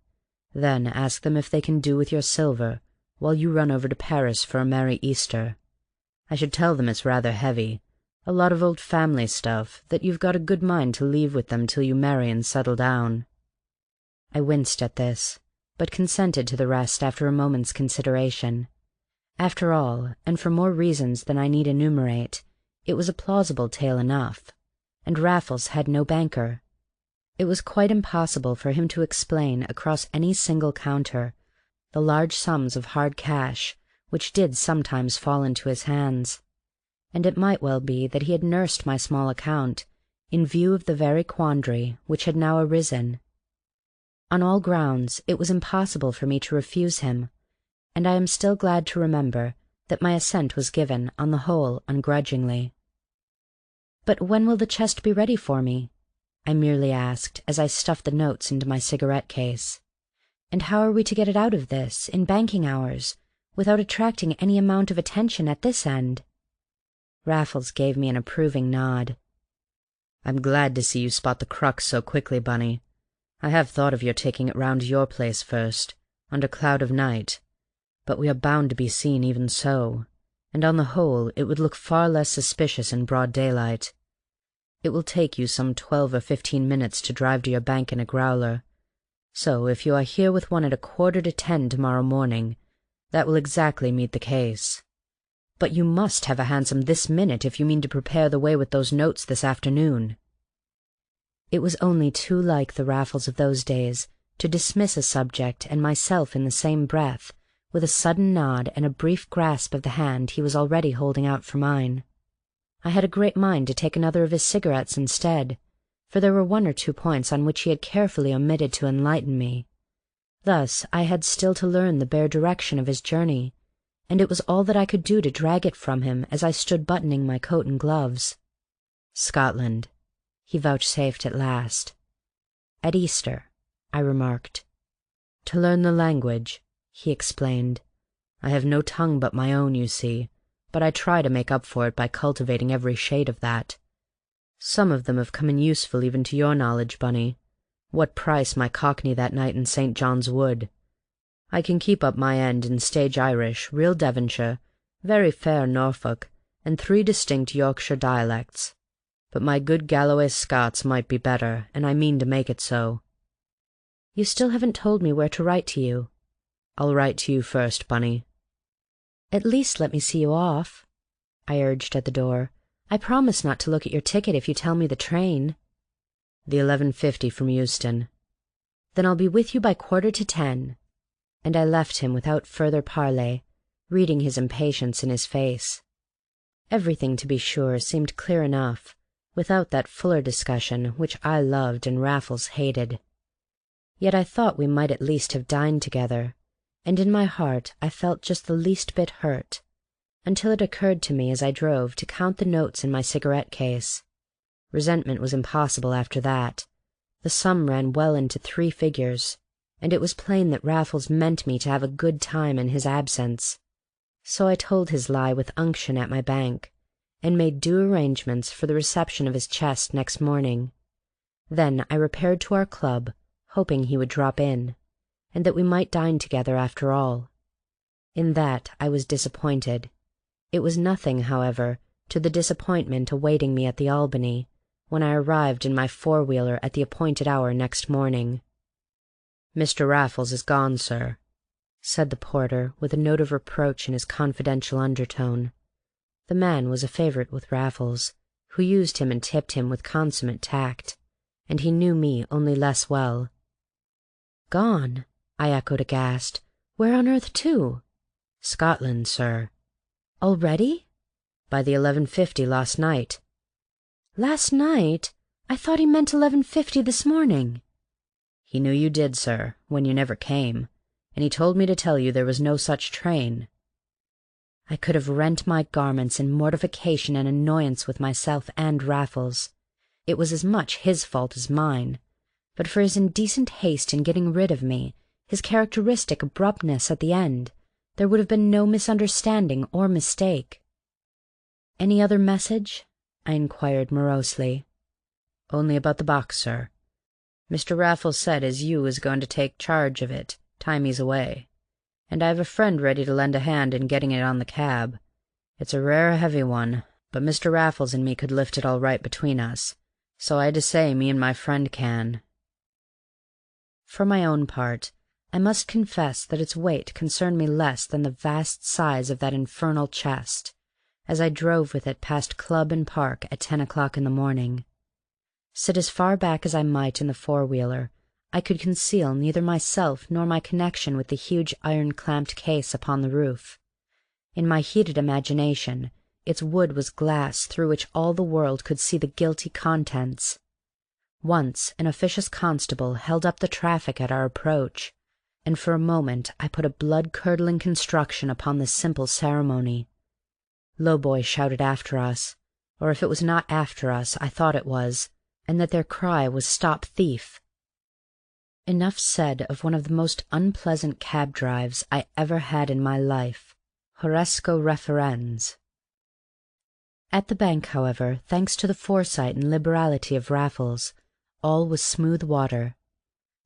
Then ask them if they can do with your silver while you run over to Paris for a merry Easter. I should tell them it's rather heavy, a lot of old family stuff that you've got a good mind to leave with them till you marry and settle down." I winced at this, but consented to the rest after a moment's consideration. After all, and for more reasons than I need enumerate, it was a plausible tale enough, and Raffles had no banker. It was quite impossible for him to explain across any single counter the large sums of hard cash which did sometimes fall into his hands, and it might well be that he had nursed my small account in view of the very quandary which had now arisen. On all grounds it was impossible for me to refuse him, and I am still glad to remember that my assent was given, on the whole, ungrudgingly. "But when will the chest be ready for me?" I merely asked as I stuffed the notes into my cigarette case. "And how are we to get it out of this, in banking hours, without attracting any amount of attention at this end?" Raffles gave me an approving nod. "I'm glad to see you spot the crux so quickly, Bunny. I have thought of your taking it round to your place first, under cloud of night, but we are bound to be seen even so, and on the whole it would look far less suspicious in broad daylight. It will take you some 12 or 15 minutes to drive to your bank in a growler, so if you are here with one at 9:45 to-morrow morning, that will exactly meet the case. But you must have a hansom this minute if you mean to prepare the way with those notes this afternoon." It was only too like the Raffles of those days to dismiss a subject and myself in the same breath, with a sudden nod and a brief grasp of the hand he was already holding out for mine. I had a great mind to take another of his cigarettes instead, for there were one or two points on which he had carefully omitted to enlighten me. Thus I had still to learn the bare direction of his journey, and it was all that I could do to drag it from him as I stood buttoning my coat and gloves. "Scotland," he vouchsafed at last. "At Easter," I remarked. "To learn the language," he explained. "I have no tongue but my own, you see, but I try to make up for it by cultivating every shade of that. Some of them have come in useful even to your knowledge, Bunny. What price my Cockney that night in St. John's Wood? I can keep up my end in stage Irish, real Devonshire, very fair Norfolk, and 3 distinct Yorkshire dialects. But my good Galloway Scots might be better, and I mean to make it so." "You still haven't told me where to write to you." "I'll write to you first, Bunny." "At least let me see you off," I urged at the door. "I promise not to look at your ticket if you tell me the train." "The 11:50 from Euston." "Then I'll be with you by 9:45." And I left him without further parley, reading his impatience in his face. Everything, to be sure, seemed clear enough, without that fuller discussion which I loved and Raffles hated. Yet I thought we might at least have dined together, and in my heart I felt just the least bit hurt, until it occurred to me as I drove to count the notes in my cigarette case. Resentment was impossible after that. The sum ran well into 3 figures, and it was plain that Raffles meant me to have a good time in his absence. So I told his lie with unction at my bank, and made due arrangements for the reception of his chest next morning. Then I repaired to our club, hoping he would drop in, and that we might dine together after all. In that I was disappointed. It was nothing, however, to the disappointment awaiting me at the Albany, when I arrived in my four-wheeler at the appointed hour next morning. "Mr. Raffles is gone, sir," said the porter, with a note of reproach in his confidential undertone. The man was a favourite with Raffles, who used him and tipped him with consummate tact, and he knew me only less well. "Gone?" I echoed aghast. "Where on earth to?" "Scotland, sir." "Already?" "By the 11:50 last night." "Last night? I thought he meant 11:50 this morning." "He knew you did, sir, when you never came, and he told me to tell you there was no such train." I could have rent my garments in mortification and annoyance with myself and Raffles. It was as much his fault as mine. But for his indecent haste in getting rid of me, his characteristic abruptness at the end, there would have been no misunderstanding or mistake. "Any other message?" I inquired morosely. "Only about the box, sir. Mr. Raffles said as you was going to take charge of it time he's away, and I have a friend ready to lend a hand in getting it on the cab. It's a rare heavy one, but Mr. Raffles and me could lift it all right between us, so I say me and my friend can." For my own part, I must confess that its weight concerned me less than the vast size of that infernal chest, as I drove with it past club and park at 10 o'clock in the morning. Sit as far back as I might in the four-wheeler, I could conceal neither myself nor my connection with the huge iron-clamped case upon the roof. In my heated imagination, its wood was glass through which all the world could see the guilty contents. Once an officious constable held up the traffic at our approach, and for a moment I put a blood-curdling construction upon this simple ceremony. Lowboy shouted after us, or if it was not after us, I thought it was, and that their cry was "Stop thief!" Enough said of one of the most unpleasant cab drives I ever had in my life. Horresco referens. At the bank, however, thanks to the foresight and liberality of Raffles, all was smooth water.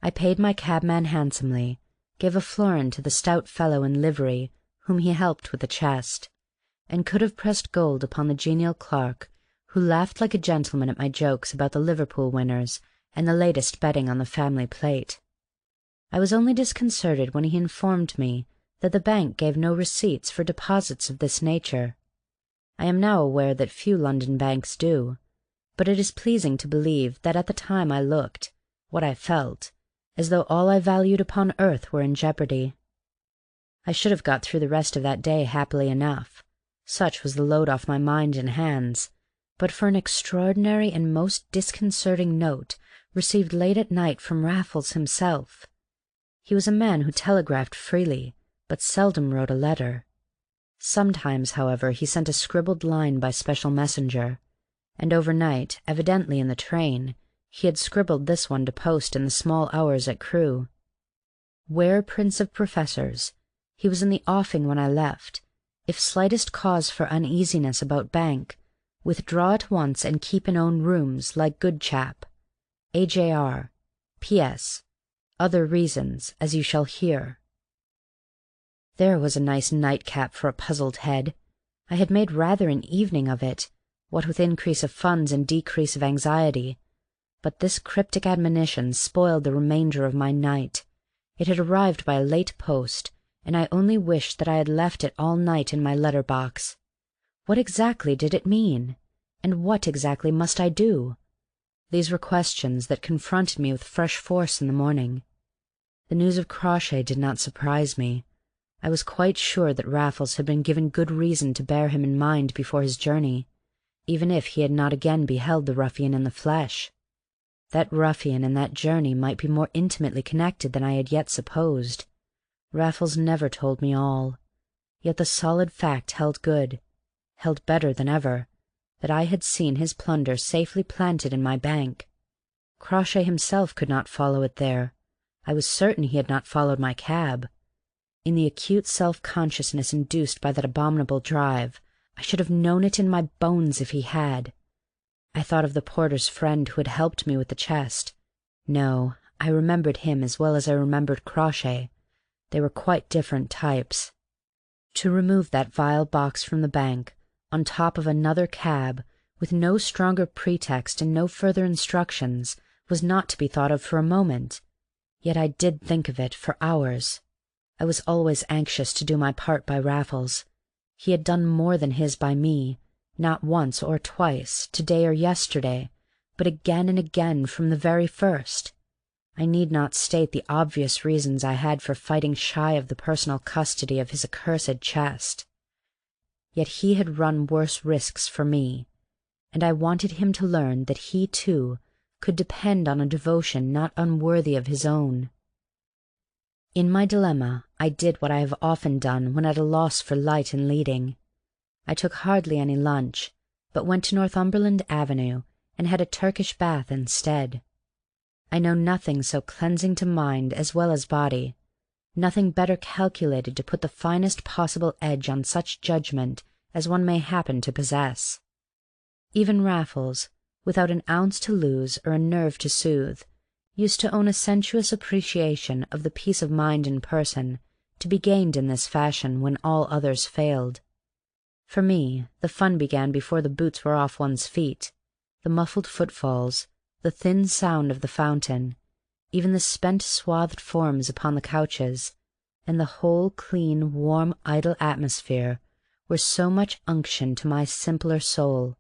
I paid my cabman handsomely, gave a florin to the stout fellow in livery whom he helped with the chest, and could have pressed gold upon the genial clerk who laughed like a gentleman at my jokes about the Liverpool winners and the latest betting on the family plate. I was only disconcerted when he informed me that the bank gave no receipts for deposits of this nature. I am now aware that few London banks do, but it is pleasing to believe that at the time I looked, what I felt, as though all I valued upon earth were in jeopardy. I should have got through the rest of that day happily enough, such was the load off my mind and hands, but for an extraordinary and most disconcerting note received late at night from Raffles himself. He was a man who telegraphed freely, but seldom wrote a letter. Sometimes, however, he sent a scribbled line by special messenger, and overnight, evidently in the train, he had scribbled this one to post in the small hours at Crewe. "Where, Prince of Professors, he was in the offing when I left. If slightest cause for uneasiness about bank, withdraw at once and keep in own rooms, like good chap. AJR. P.S. Other reasons, as you shall hear." There was a nice nightcap for a puzzled head. I had made rather an evening of it, what with increase of funds and decrease of anxiety. But this cryptic admonition spoiled the remainder of my night. It had arrived by a late post, and I only wished that I had left it all night in my letter-box. What exactly did it mean? And what exactly must I do? These were questions that confronted me with fresh force in the morning. The news of Crawshay did not surprise me. I was quite sure that Raffles had been given good reason to bear him in mind before his journey, even if he had not again beheld the ruffian in the flesh. That ruffian and that journey might be more intimately connected than I had yet supposed. Raffles never told me all. Yet the solid fact held good, held better than ever, that I had seen his plunder safely planted in my bank. Crawshay himself could not follow it there. I was certain he had not followed my cab. In the acute self-consciousness induced by that abominable drive, I should have known it in my bones if he had. I thought of the porter's friend who had helped me with the chest. No, I remembered him as well as I remembered Crawshay. They were quite different types. To remove that vile box from the bank, on top of another cab, with no stronger pretext and no further instructions, was not to be thought of for a moment. Yet I did think of it for hours. I was always anxious to do my part by Raffles. He had done more than his by me, not once or twice, to-day or yesterday, but again and again from the very first. I need not state the obvious reasons I had for fighting shy of the personal custody of his accursed chest. Yet he had run worse risks for me, and I wanted him to learn that he, too, could depend on a devotion not unworthy of his own. In my dilemma, I did what I have often done when at a loss for light and leading. I took hardly any lunch, but went to Northumberland Avenue and had a Turkish bath instead. I know nothing so cleansing to mind as well as body, nothing better calculated to put the finest possible edge on such judgment as one may happen to possess. Even Raffles, without an ounce to lose or a nerve to soothe, used to own a sensuous appreciation of the peace of mind and person to be gained in this fashion when all others failed. For me, the fun began before the boots were off one's feet, the muffled footfalls, the thin sound of the fountain, even the spent swathed forms upon the couches, and the whole clean, warm, idle atmosphere were so much unction to my simpler soul.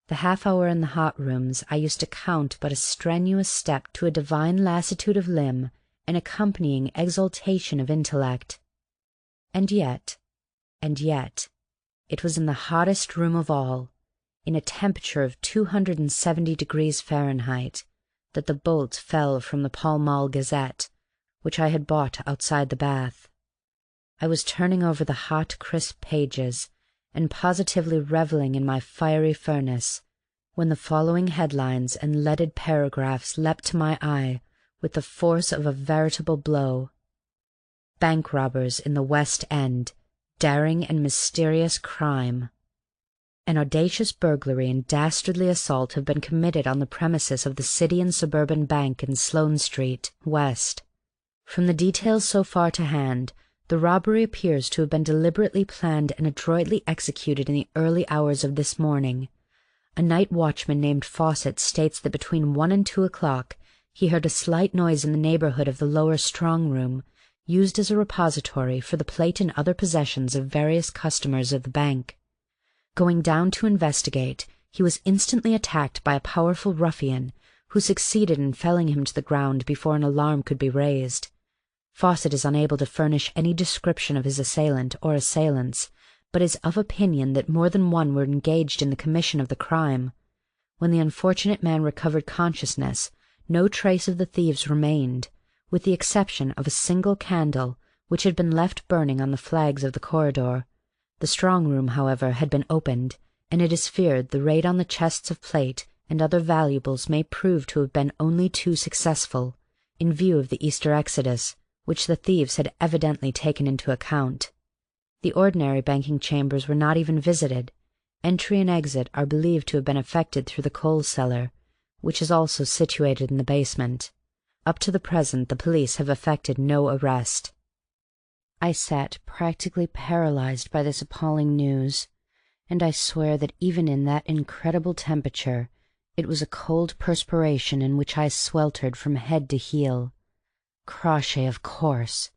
The half-hour in the hot rooms I used to count but a strenuous step to a divine lassitude of limb and accompanying exaltation of intellect. And yet, it was in the hottest room of all, in a temperature of 270 degrees Fahrenheit, that the bolt fell from the Pall Mall Gazette, which I had bought outside the bath. I was turning over the hot, crisp pages, and positively revelling in my fiery furnace, when the following headlines and leaded paragraphs leapt to my eye with the force of a veritable blow. Bank robbers in the West End, daring and mysterious crime. An audacious burglary and dastardly assault have been committed on the premises of the City and Suburban Bank in Sloane Street, West. From the details so far to hand, the robbery appears to have been deliberately planned and adroitly executed in the early hours of this morning. A night watchman named Fawcett states that between 1 and 2 o'clock he heard a slight noise in the neighbourhood of the lower strong-room, used as a repository for the plate and other possessions of various customers of the bank. Going down to investigate, he was instantly attacked by a powerful ruffian, who succeeded in felling him to the ground before an alarm could be raised. Fawcett is unable to furnish any description of his assailant or assailants, but is of opinion that more than one were engaged in the commission of the crime. When the unfortunate man recovered consciousness, no trace of the thieves remained, with the exception of a single candle which had been left burning on the flags of the corridor. The strong-room, however, had been opened, and it is feared the raid on the chests of plate and other valuables may prove to have been only too successful, in view of the Easter exodus, which the thieves had evidently taken into account. The ordinary banking chambers were not even visited. Entry and exit are believed to have been effected through the coal cellar, which is also situated in the basement. Up to the present the police have effected no arrest. I sat practically paralyzed by this appalling news, and I swear that even in that incredible temperature it was a cold perspiration in which I sweltered from head to heel. Crawshay, of course.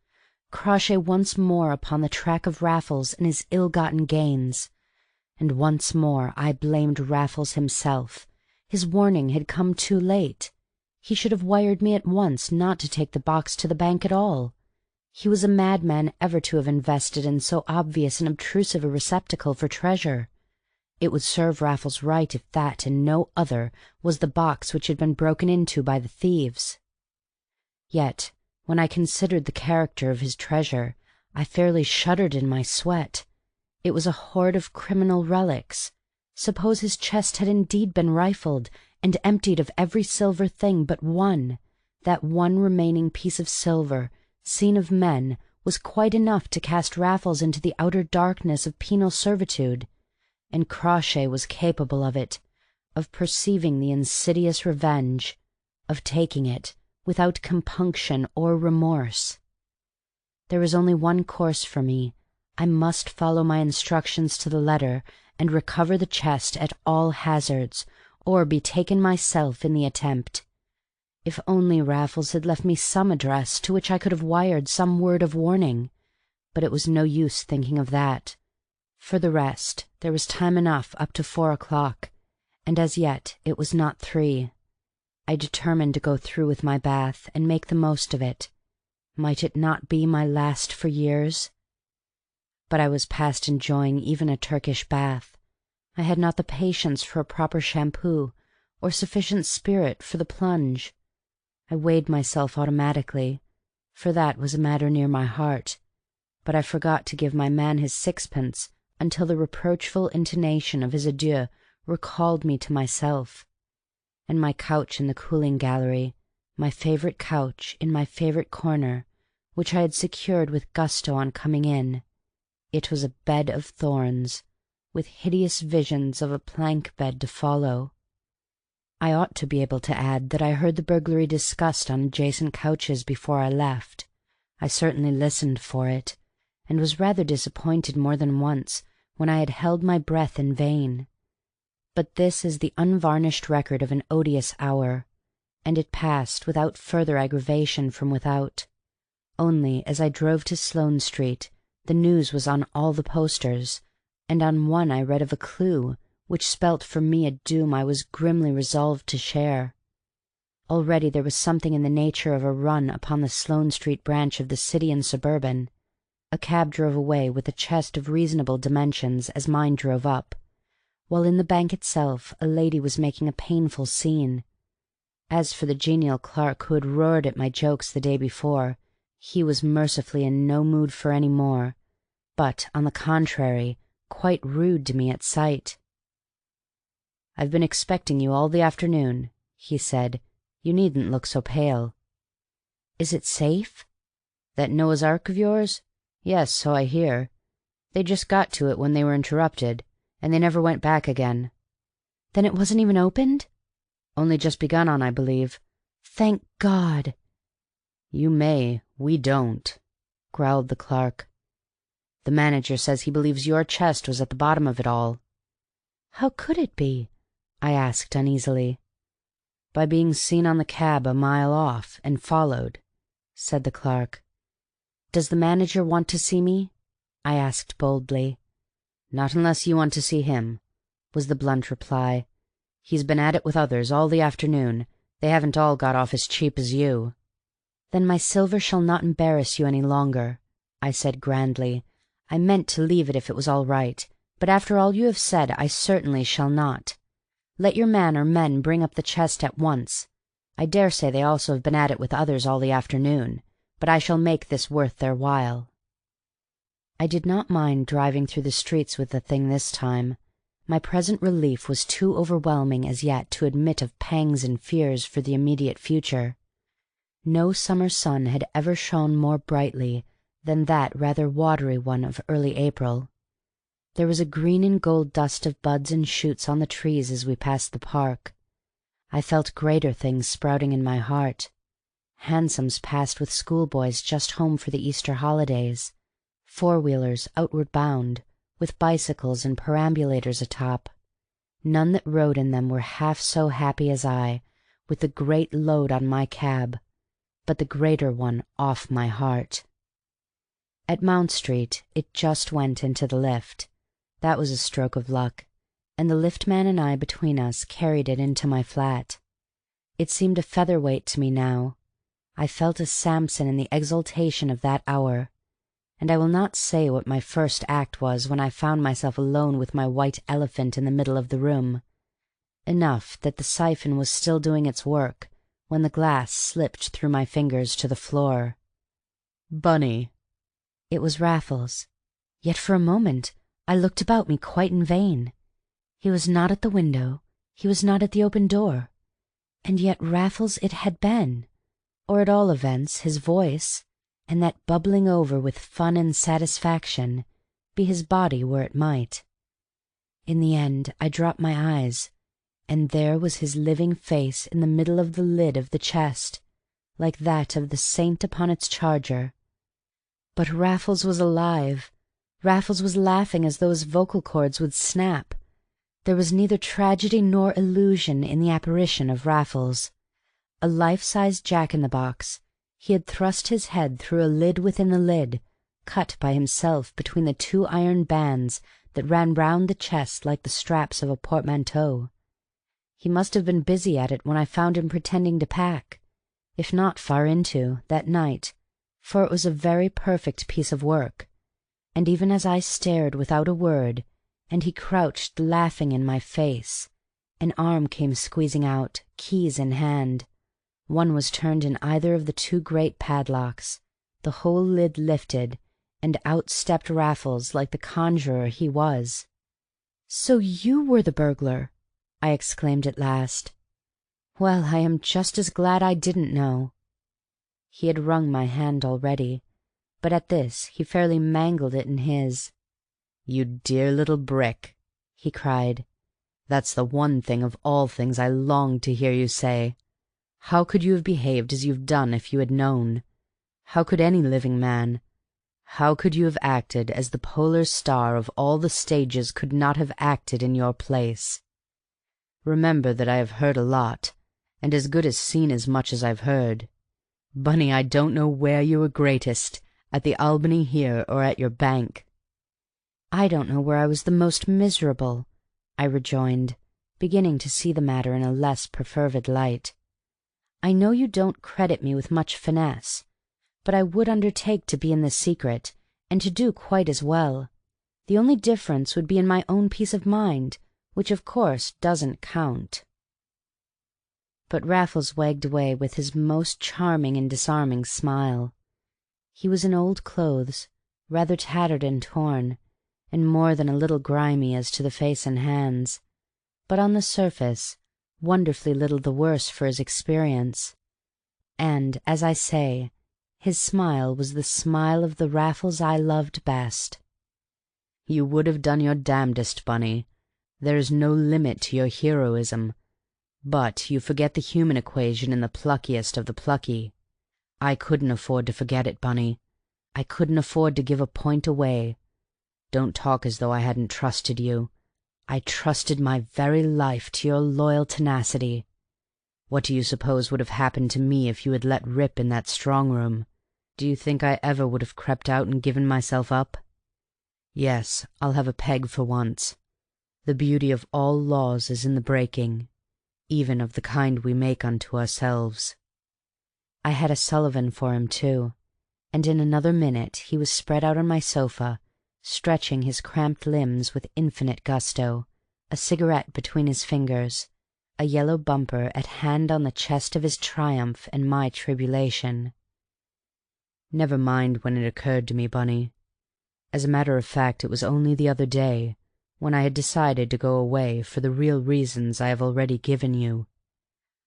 Crawshay once more upon the track of Raffles and his ill-gotten gains. And once more I blamed Raffles himself. His warning had come too late. He should have wired me at once not to take the box to the bank at all. He was a madman ever to have invested in so obvious and obtrusive a receptacle for treasure. It would serve Raffles right if that and no other was the box which had been broken into by the thieves. Yet, when I considered the character of his treasure, I fairly shuddered in my sweat. It was a hoard of criminal relics. Suppose his chest had indeed been rifled and emptied of every silver thing but one. That one remaining piece of silver, seen of men, was quite enough to cast Raffles into the outer darkness of penal servitude, and Crawshay was capable of it, of perceiving the insidious revenge, of taking it without compunction or remorse. There was only one course for me. I must follow my instructions to the letter and recover the chest at all hazards, or be taken myself in the attempt. If only Raffles had left me some address to which I could have wired some word of warning! But it was no use thinking of that. For the rest, there was time enough up to 4 o'clock, and as yet it was not 3. I determined to go through with my bath and make the most of it. Might it not be my last for years? But I was past enjoying even a Turkish bath. I had not the patience for a proper shampoo, or sufficient spirit for the plunge. I weighed myself automatically, for that was a matter near my heart, but I forgot to give my man his sixpence until the reproachful intonation of his adieu recalled me to myself. And my couch in the cooling gallery, my favorite couch in my favorite corner, which I had secured with gusto on coming in, it was a bed of thorns, with hideous visions of a plank bed to follow. I ought to be able to add that I heard the burglary discussed on adjacent couches before I left. I certainly listened for it, and was rather disappointed more than once when I had held my breath in vain. But this is the unvarnished record of an odious hour, and it passed without further aggravation from without. Only as I drove to Sloane Street, the news was on all the posters, and on one I read of a clue which spelt for me a doom I was grimly resolved to share. Already there was something in the nature of a run upon the Sloane Street branch of the City and Suburban. A cab drove away with a chest of reasonable dimensions as mine drove up, while in the bank itself a lady was making a painful scene. As for the genial clerk who had roared at my jokes the day before, he was mercifully in no mood for any more, but, on the contrary, quite rude to me at sight. "I've been expecting you all the afternoon," he said. "You needn't look so pale." "Is it safe?" "That Noah's Ark of yours? Yes, so I hear. They just got to it when they were interrupted, and they never went back again." "Then it wasn't even opened?" "Only just begun on, I believe." "Thank God!" "You may. We don't," growled the clerk. "The manager says he believes your chest was at the bottom of it all." "How could it be?" I asked uneasily. "By being seen on the cab a mile off, and followed," said the clerk. "Does the manager want to see me?" I asked boldly. "Not unless you want to see him," was the blunt reply. "He's been at it with others all the afternoon. They haven't all got off as cheap as you." "Then my silver shall not embarrass you any longer," I said grandly. "I meant to leave it if it was all right, but after all you have said I certainly shall not. Let your man or men bring up the chest at once. I dare say they also have been at it with others all the afternoon, but I shall make this worth their while." I did not mind driving through the streets with the thing this time. My present relief was too overwhelming as yet to admit of pangs and fears for the immediate future. No summer sun had ever shone more brightly than that rather watery one of early April. There was a green and gold dust of buds and shoots on the trees as we passed the park. I felt greater things sprouting in my heart. Hansoms passed with schoolboys just home for the Easter holidays, four-wheelers outward bound, with bicycles and perambulators atop. None that rode in them were half so happy as I, with the great load on my cab, but the greater one off my heart. At Mount Street it just went into the lift. That was a stroke of luck, and the liftman and I between us carried it into my flat. It seemed a featherweight to me now. I felt a Samson in the exultation of that hour, and I will not say what my first act was when I found myself alone with my white elephant in the middle of the room. Enough that the siphon was still doing its work when the glass slipped through my fingers to the floor. "Bunny!" It was Raffles. Yet for a moment I looked about me quite in vain. He was not at the window, he was not at the open door, and yet Raffles it had been, or at all events his voice, and that bubbling over with fun and satisfaction, be his body where it might. In the end I dropped my eyes, and there was his living face in the middle of the lid of the chest, like that of the saint upon its charger. But Raffles was alive. Raffles was laughing as though his vocal cords would snap. There was neither tragedy nor illusion in the apparition of Raffles. A life-sized jack-in-the-box, he had thrust his head through a lid within the lid, cut by himself between the two iron bands that ran round the chest like the straps of a portmanteau. He must have been busy at it when I found him pretending to pack, if not far into, that night, for it was a very perfect piece of work. And even as I stared without a word, and he crouched laughing in my face, an arm came squeezing out, keys in hand. One was turned in either of the two great padlocks, the whole lid lifted, and out stepped Raffles like the conjurer he was. "So you were the burglar!" I exclaimed at last. "Well, I am just as glad I didn't know." He had wrung my hand already, but at this he fairly mangled it in his. "You dear little brick!" he cried. "That's the one thing of all things I longed to hear you say. How could you have behaved as you've done if you had known? How could any living man? How could you have acted as the polar star of all the stages could not have acted in your place? Remember that I have heard a lot, and as good as seen as much as I've heard. Bunny, I don't know where you were greatest, at the Albany here or at your bank." "I don't know where I was the most miserable," I rejoined, beginning to see the matter in a less perfervid light. "I know you don't credit me with much finesse, but I would undertake to be in the secret, and to do quite as well. The only difference would be in my own peace of mind, which of course doesn't count." But Raffles wagged away with his most charming and disarming smile. He was in old clothes, rather tattered and torn, and more than a little grimy as to the face and hands, but on the surface wonderfully little the worse for his experience. And, as I say, his smile was the smile of the Raffles I loved best. "You would have done your damnedest, Bunny. There is no limit to your heroism. But you forget the human equation in the pluckiest of the plucky. I couldn't afford to forget it, Bunny. I couldn't afford to give a point away. Don't talk as though I hadn't trusted you. I trusted my very life to your loyal tenacity. What do you suppose would have happened to me if you had let rip in that strong room? Do you think I ever would have crept out and given myself up? Yes, I'll have a peg for once. The beauty of all laws is in the breaking, even of the kind we make unto ourselves." I had a Sullivan for him, too, and in another minute he was spread out on my sofa, stretching his cramped limbs with infinite gusto, a cigarette between his fingers, a yellow bumper at hand on the chest of his triumph and my tribulation. Never mind when it occurred to me, Bunny. As a matter of fact, it was only the other day, when I had decided to go away for the real reasons I have already given you.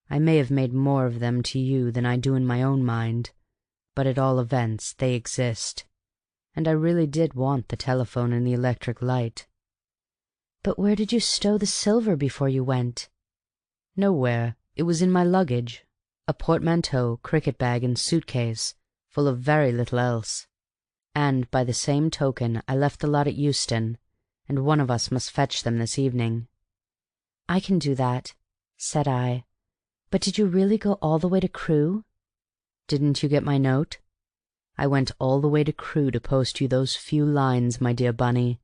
I may have made more of them to you than I do in my own mind, but at all events they exist. And I really did want the telephone and the electric light. "But where did you stow the silver before you went?" "Nowhere. It was in my luggage, a portmanteau, cricket bag, and suit-case, full of very little else. And by the same token I left the lot at Euston, and one of us must fetch them this evening." "I can do that," said I. "But did you really go all the way to Crewe?" "Didn't you get my note? I went all the way to Crewe to post you those few lines, my dear Bunny.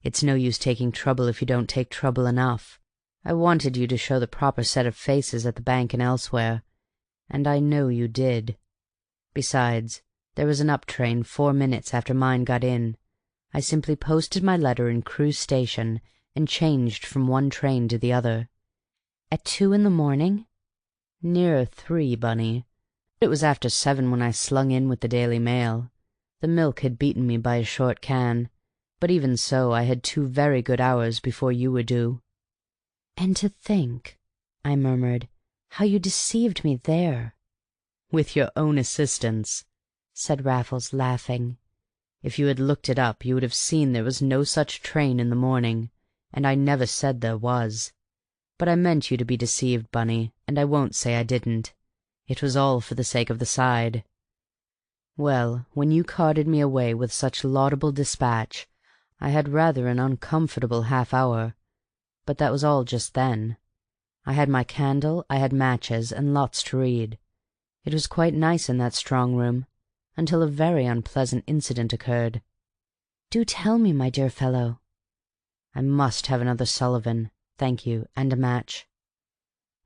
It's no use taking trouble if you don't take trouble enough. I wanted you to show the proper set of faces at the bank and elsewhere, and I know you did. Besides, There was an up train 4 minutes after mine got in. I simply posted my letter in Crewe station and changed from one train to the other." "At 2 in the morning?" "Nearer 3, Bunny. It was after 7 when I slung in with the Daily Mail. The milk had beaten me by a short can, but even so I had 2 very good hours before you were due." "And to think," I murmured, "how you deceived me there." "With your own assistance," said Raffles, laughing. "If you had looked it up, you would have seen there was no such train in the morning, and I never said there was. But I meant you to be deceived, Bunny, and I won't say I didn't. It was all for the sake of the side. Well, when you carted me away with such laudable dispatch, I had rather an uncomfortable half-hour, but that was all just then. I had my candle, I had matches, and lots to read. It was quite nice in that strong room, until a very unpleasant incident occurred." "Do tell me, my dear fellow." "I must have another Sullivan, thank you, and a match."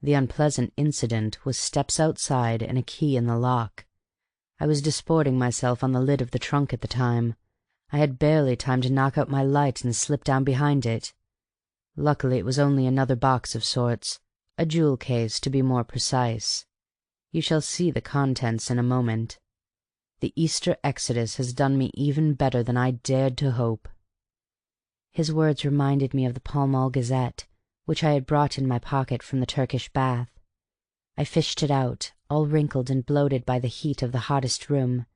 "The unpleasant incident was steps outside and a key in the lock. I was disporting myself on the lid of the trunk at the time. I had barely time to knock out my light and slip down behind it. Luckily it was only another box of sorts, a jewel case to be more precise. You shall see the contents in a moment. The Easter exodus has done me even better than I dared to hope." His words reminded me of the Pall Mall Gazette, which I had brought in my pocket from the Turkish bath. I fished it out, all wrinkled and bloated by the heat of the hottest room,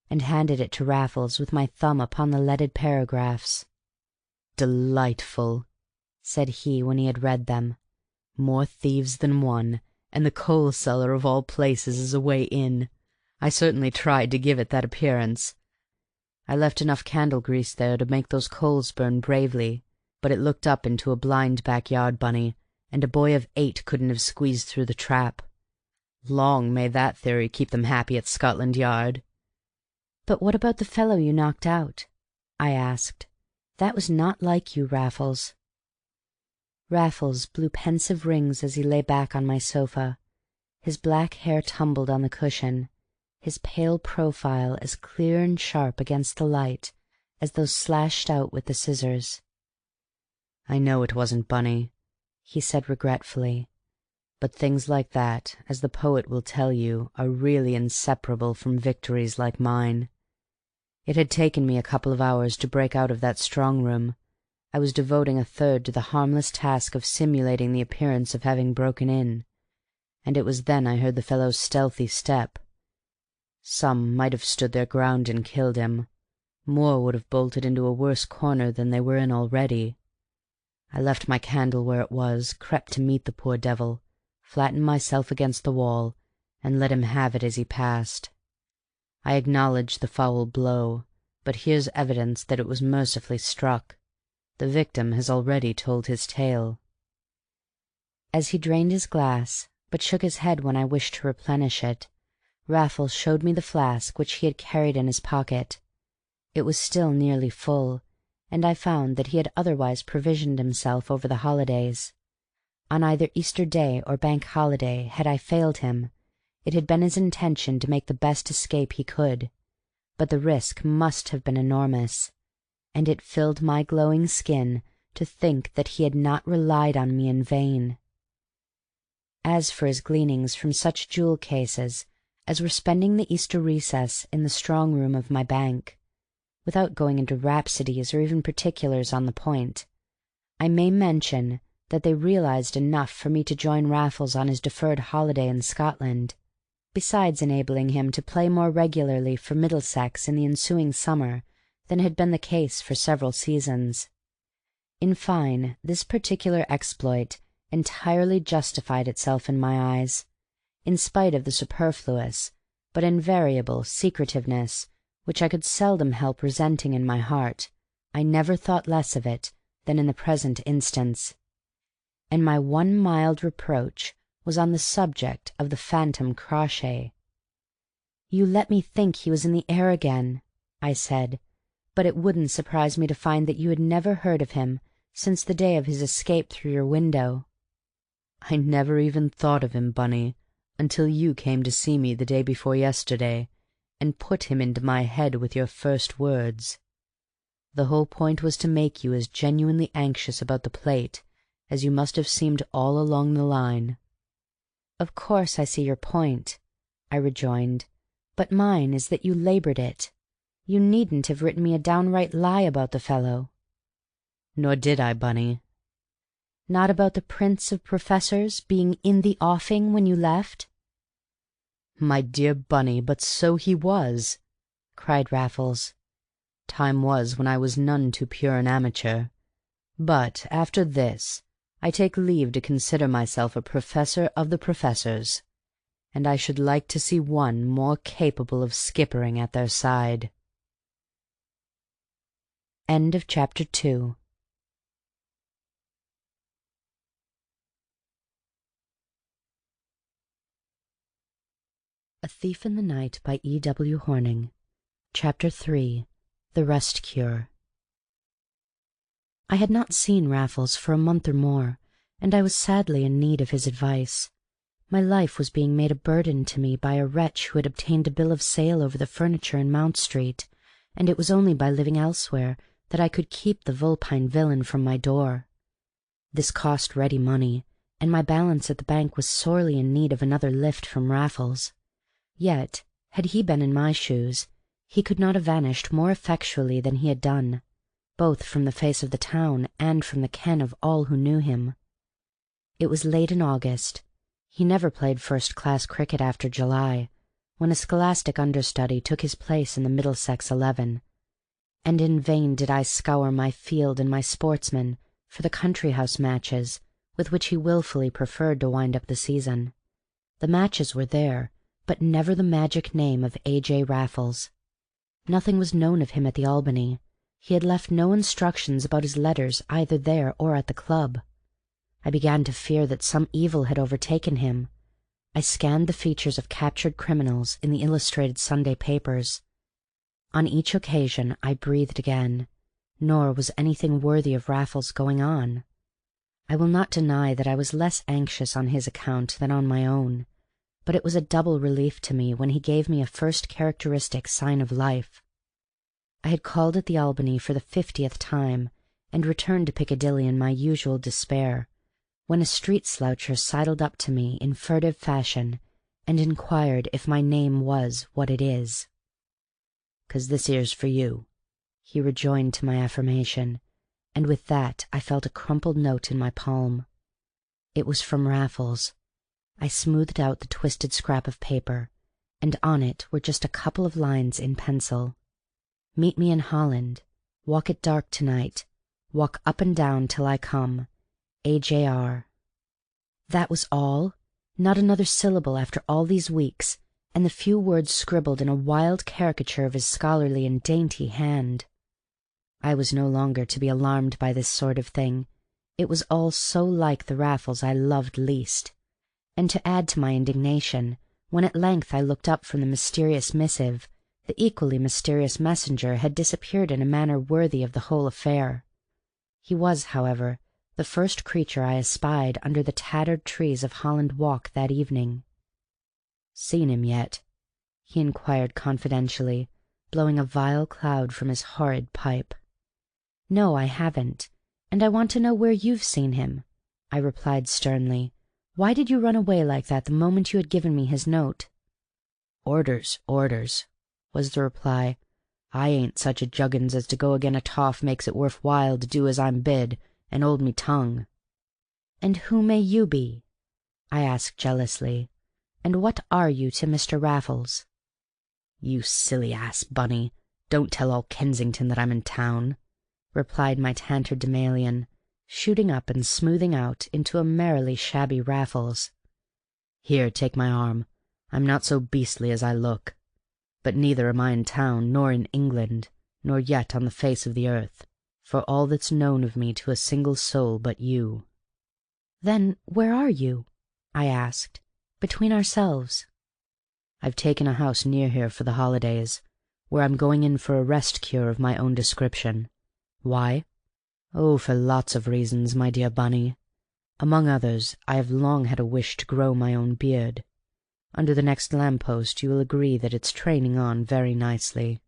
and handed it to Raffles with my thumb upon the leaded paragraphs. "Delightful," said he when he had read them. "More thieves than one, and the coal cellar of all places is a way in. I certainly tried to give it that appearance. I left enough candle grease there to make those coals burn bravely, but it looked up into a blind backyard, Bunny, and a boy of 8 couldn't have squeezed through the trap. Long may that theory keep them happy at Scotland Yard." "But what about the fellow you knocked out?" I asked. "That was not like you, Raffles." Raffles blew pensive rings as he lay back on my sofa, his black hair tumbled on the cushion, his pale profile as clear and sharp against the light as though slashed out with the scissors. "I know it wasn't Bunny," he said regretfully, "but things like that, as the poet will tell you, are really inseparable from victories like mine. It had taken me a couple of hours to break out of that strong room. I was devoting a third to the harmless task of simulating the appearance of having broken in, and it was then I heard the fellow's stealthy step. Some might have stood their ground and killed him. More would have bolted into a worse corner than they were in already. I left my candle where it was, crept to meet the poor devil, flattened myself against the wall, and let him have it as he passed. I acknowledge the foul blow, but here's evidence that it was mercifully struck. The victim has already told his tale." As he drained his glass, but shook his head when I wished to replenish it, Raffles showed me the flask which he had carried in his pocket. It was still nearly full, and I found that he had otherwise provisioned himself over the holidays. On either Easter Day or Bank Holiday, had I failed him, it had been his intention to make the best escape he could, but the risk must have been enormous, and it filled my glowing skin to think that he had not relied on me in vain. As for his gleanings from such jewel cases as were spending the Easter recess in the strong room of my bank, without going into rhapsodies or even particulars on the point, I may mention that they realized enough for me to join Raffles on his deferred holiday in Scotland, besides enabling him to play more regularly for Middlesex in the ensuing summer than had been the case for several seasons. In fine, this particular exploit entirely justified itself in my eyes, in spite of the superfluous but invariable secretiveness which I could seldom help resenting in my heart. I never thought less of it than in the present instance, and my one mild reproach was on the subject of the phantom Crawshay. "You let me think he was in the air again," I said, "but it wouldn't surprise me to find that you had never heard of him since the day of his escape through your window." "I never even thought of him, Bunny, until you came to see me the day before yesterday, and put him into my head with your first words. The whole point was to make you as genuinely anxious about the plate as you must have seemed all along the line." "Of course I see your point," I rejoined, "but mine is that you labored it. You needn't have written me a downright lie about the fellow." "Nor did I, Bunny." "Not about the Prince of Professors being in the offing when you left?" "My dear Bunny, but so he was!" cried Raffles. "Time was when I was none too pure an amateur. But after this I take leave to consider myself a professor of the professors, and I should like to see one more capable of skippering at their side." End of Chapter 2. A Thief in the Night by E.W. Hornung. Chapter 3. The Rest Cure. I had not seen Raffles for a month or more, and I was sadly in need of his advice. My life was being made a burden to me by a wretch who had obtained a bill of sale over the furniture in Mount Street, and it was only by living elsewhere that I could keep the vulpine villain from my door. This cost ready money, and my balance at the bank was sorely in need of another lift from Raffles. Yet, had he been in my shoes, he could not have vanished more effectually than he had done, both from the face of the town and from the ken of all who knew him. It was late in August. He never played first-class cricket after July, when a scholastic understudy took his place in the Middlesex 11, and in vain did I scour my field and my sportsmen for the country-house matches with which he wilfully preferred to wind up the season. The matches were there, but never the magic name of A.J. Raffles. Nothing was known of him at the Albany. He had left no instructions about his letters either there or at the club. I began to fear that some evil had overtaken him. I scanned the features of captured criminals in the illustrated Sunday papers. On each occasion I breathed again, nor was anything worthy of Raffles going on. I will not deny that I was less anxious on his account than on my own, but it was a double relief to me when he gave me a first characteristic sign of life. I had called at the Albany for the 50th time, and returned to Piccadilly in my usual despair, when a street sloucher sidled up to me in furtive fashion and inquired if my name was what it is. "'Cause this 'ere's for you," he rejoined to my affirmation, and with that I felt a crumpled note in my palm. It was from Raffles. I smoothed out the twisted scrap of paper, and on it were just a couple of lines in pencil. "Meet me in Holland. Walk at dark tonight. Walk up and down till I come. A.J.R." That was all? Not another syllable after all these weeks, and the few words scribbled in a wild caricature of his scholarly and dainty hand. I was no longer to be alarmed by this sort of thing. It was all so like the Raffles I loved least. And to add to my indignation, when at length I looked up from the mysterious missive, the equally mysterious messenger had disappeared in a manner worthy of the whole affair. He was, however, the first creature I espied under the tattered trees of Holland Walk that evening. "Seen him yet?" he inquired confidentially, blowing a vile cloud from his horrid pipe. "No, I haven't, and I want to know where you've seen him," I replied sternly. "Why did you run away like that the moment you had given me his note?" Orders, orders," was the reply. "I ain't such a juggins as to go again a toff makes it worth while to do as I'm bid, and 'old me tongue." "And who may you be?" I asked jealously. "And what are you to Mr. Raffles?" "You silly ass, Bunny, don't tell all Kensington that I'm in town," replied my tatterdemalion, shooting up and smoothing out into a merrily shabby Raffles. "Here, take my arm. I'm not so beastly as I look. But neither am I in town, nor in England, nor yet on the face of the earth, for all that's known of me to a single soul but you." "Then where are you?" I asked. "Between ourselves." "I've taken a house near here for the holidays, where I'm going in for a rest cure of my own description. Why? Oh, for lots of reasons, my dear Bunny. Among others, I have long had a wish to grow my own beard. Under the next lamp-post you will agree that it's training on very nicely.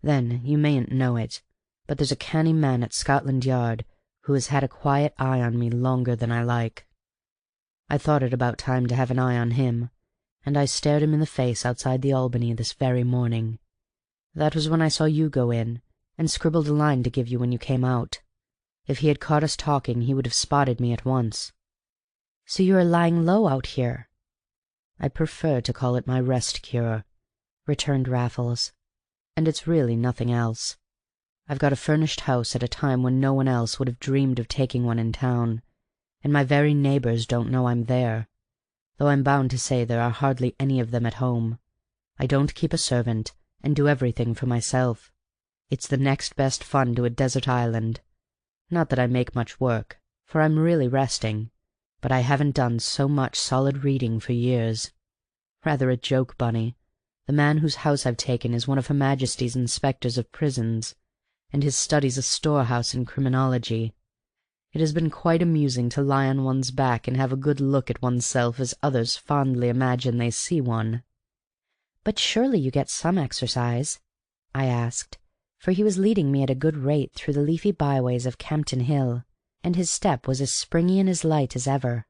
Then, you mayn't know it, but there's a canny man at Scotland Yard who has had a quiet eye on me longer than I like. I thought it about time to have an eye on him, and I stared him in the face outside the Albany this very morning. That was when I saw you go in, and scribbled a line to give you when you came out. If he had caught us talking, he would have spotted me at once. So you are lying low out here? I prefer to call it my rest cure, returned Raffles, and it's really nothing else. I've got a furnished house at a time when no one else would have dreamed of taking one in town, and my very neighbours don't know I'm there, though I'm bound to say there are hardly any of them at home. I don't keep a servant, and do everything for myself. It's the next best fun to a desert island. Not that I make much work, for I'm really resting, but I haven't done so much solid reading for years. Rather a joke, Bunny. The man whose house I've taken is one of Her Majesty's inspectors of prisons, and his study's a storehouse in criminology. It has been quite amusing to lie on one's back and have a good look at oneself as others fondly imagine they see one. But surely you get some exercise? I asked, for he was leading me at a good rate through the leafy byways of Campden Hill, and his step was as springy and as light as ever.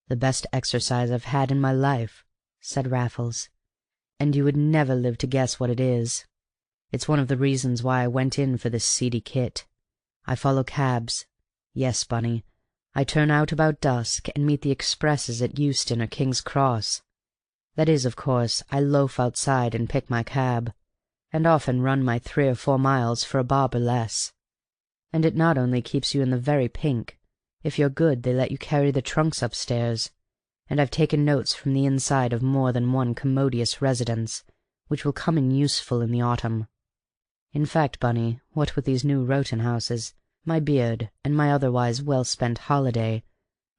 The best exercise I've had in my life, said Raffles, and you would never live to guess what it is. It's one of the reasons why I went in for this seedy kit. I follow cabs. Yes, Bunny, I turn out about dusk and meet the expresses at Euston or King's Cross. That is, of course, I loaf outside and pick my cab, and often run my 3 or 4 miles for a bob or less. And it not only keeps you in the very pink. If you're good, they let you carry the trunks upstairs, and I've taken notes from the inside of more than one commodious residence, which will come in useful in the autumn. In fact, Bunny, what with these new Rowton houses, my beard, and my otherwise well-spent holiday,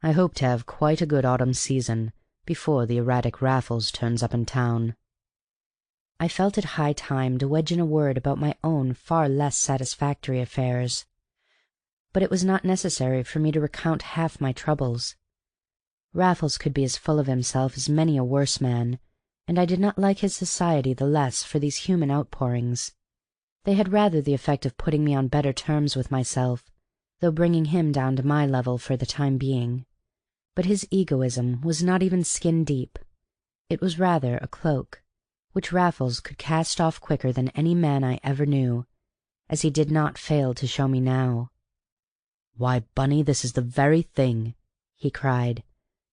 I hope to have quite a good autumn season before the erratic Raffles turns up in town. I felt it high time to wedge in a word about my own far less satisfactory affairs, but it was not necessary for me to recount half my troubles. Raffles could be as full of himself as many a worse man, and I did not like his society the less for these human outpourings. They had rather the effect of putting me on better terms with myself, though bringing him down to my level for the time being. But his egoism was not even skin deep. It was rather a cloak, which Raffles could cast off quicker than any man I ever knew, as he did not fail to show me now. "Why, Bunny, this is the very thing!" he cried.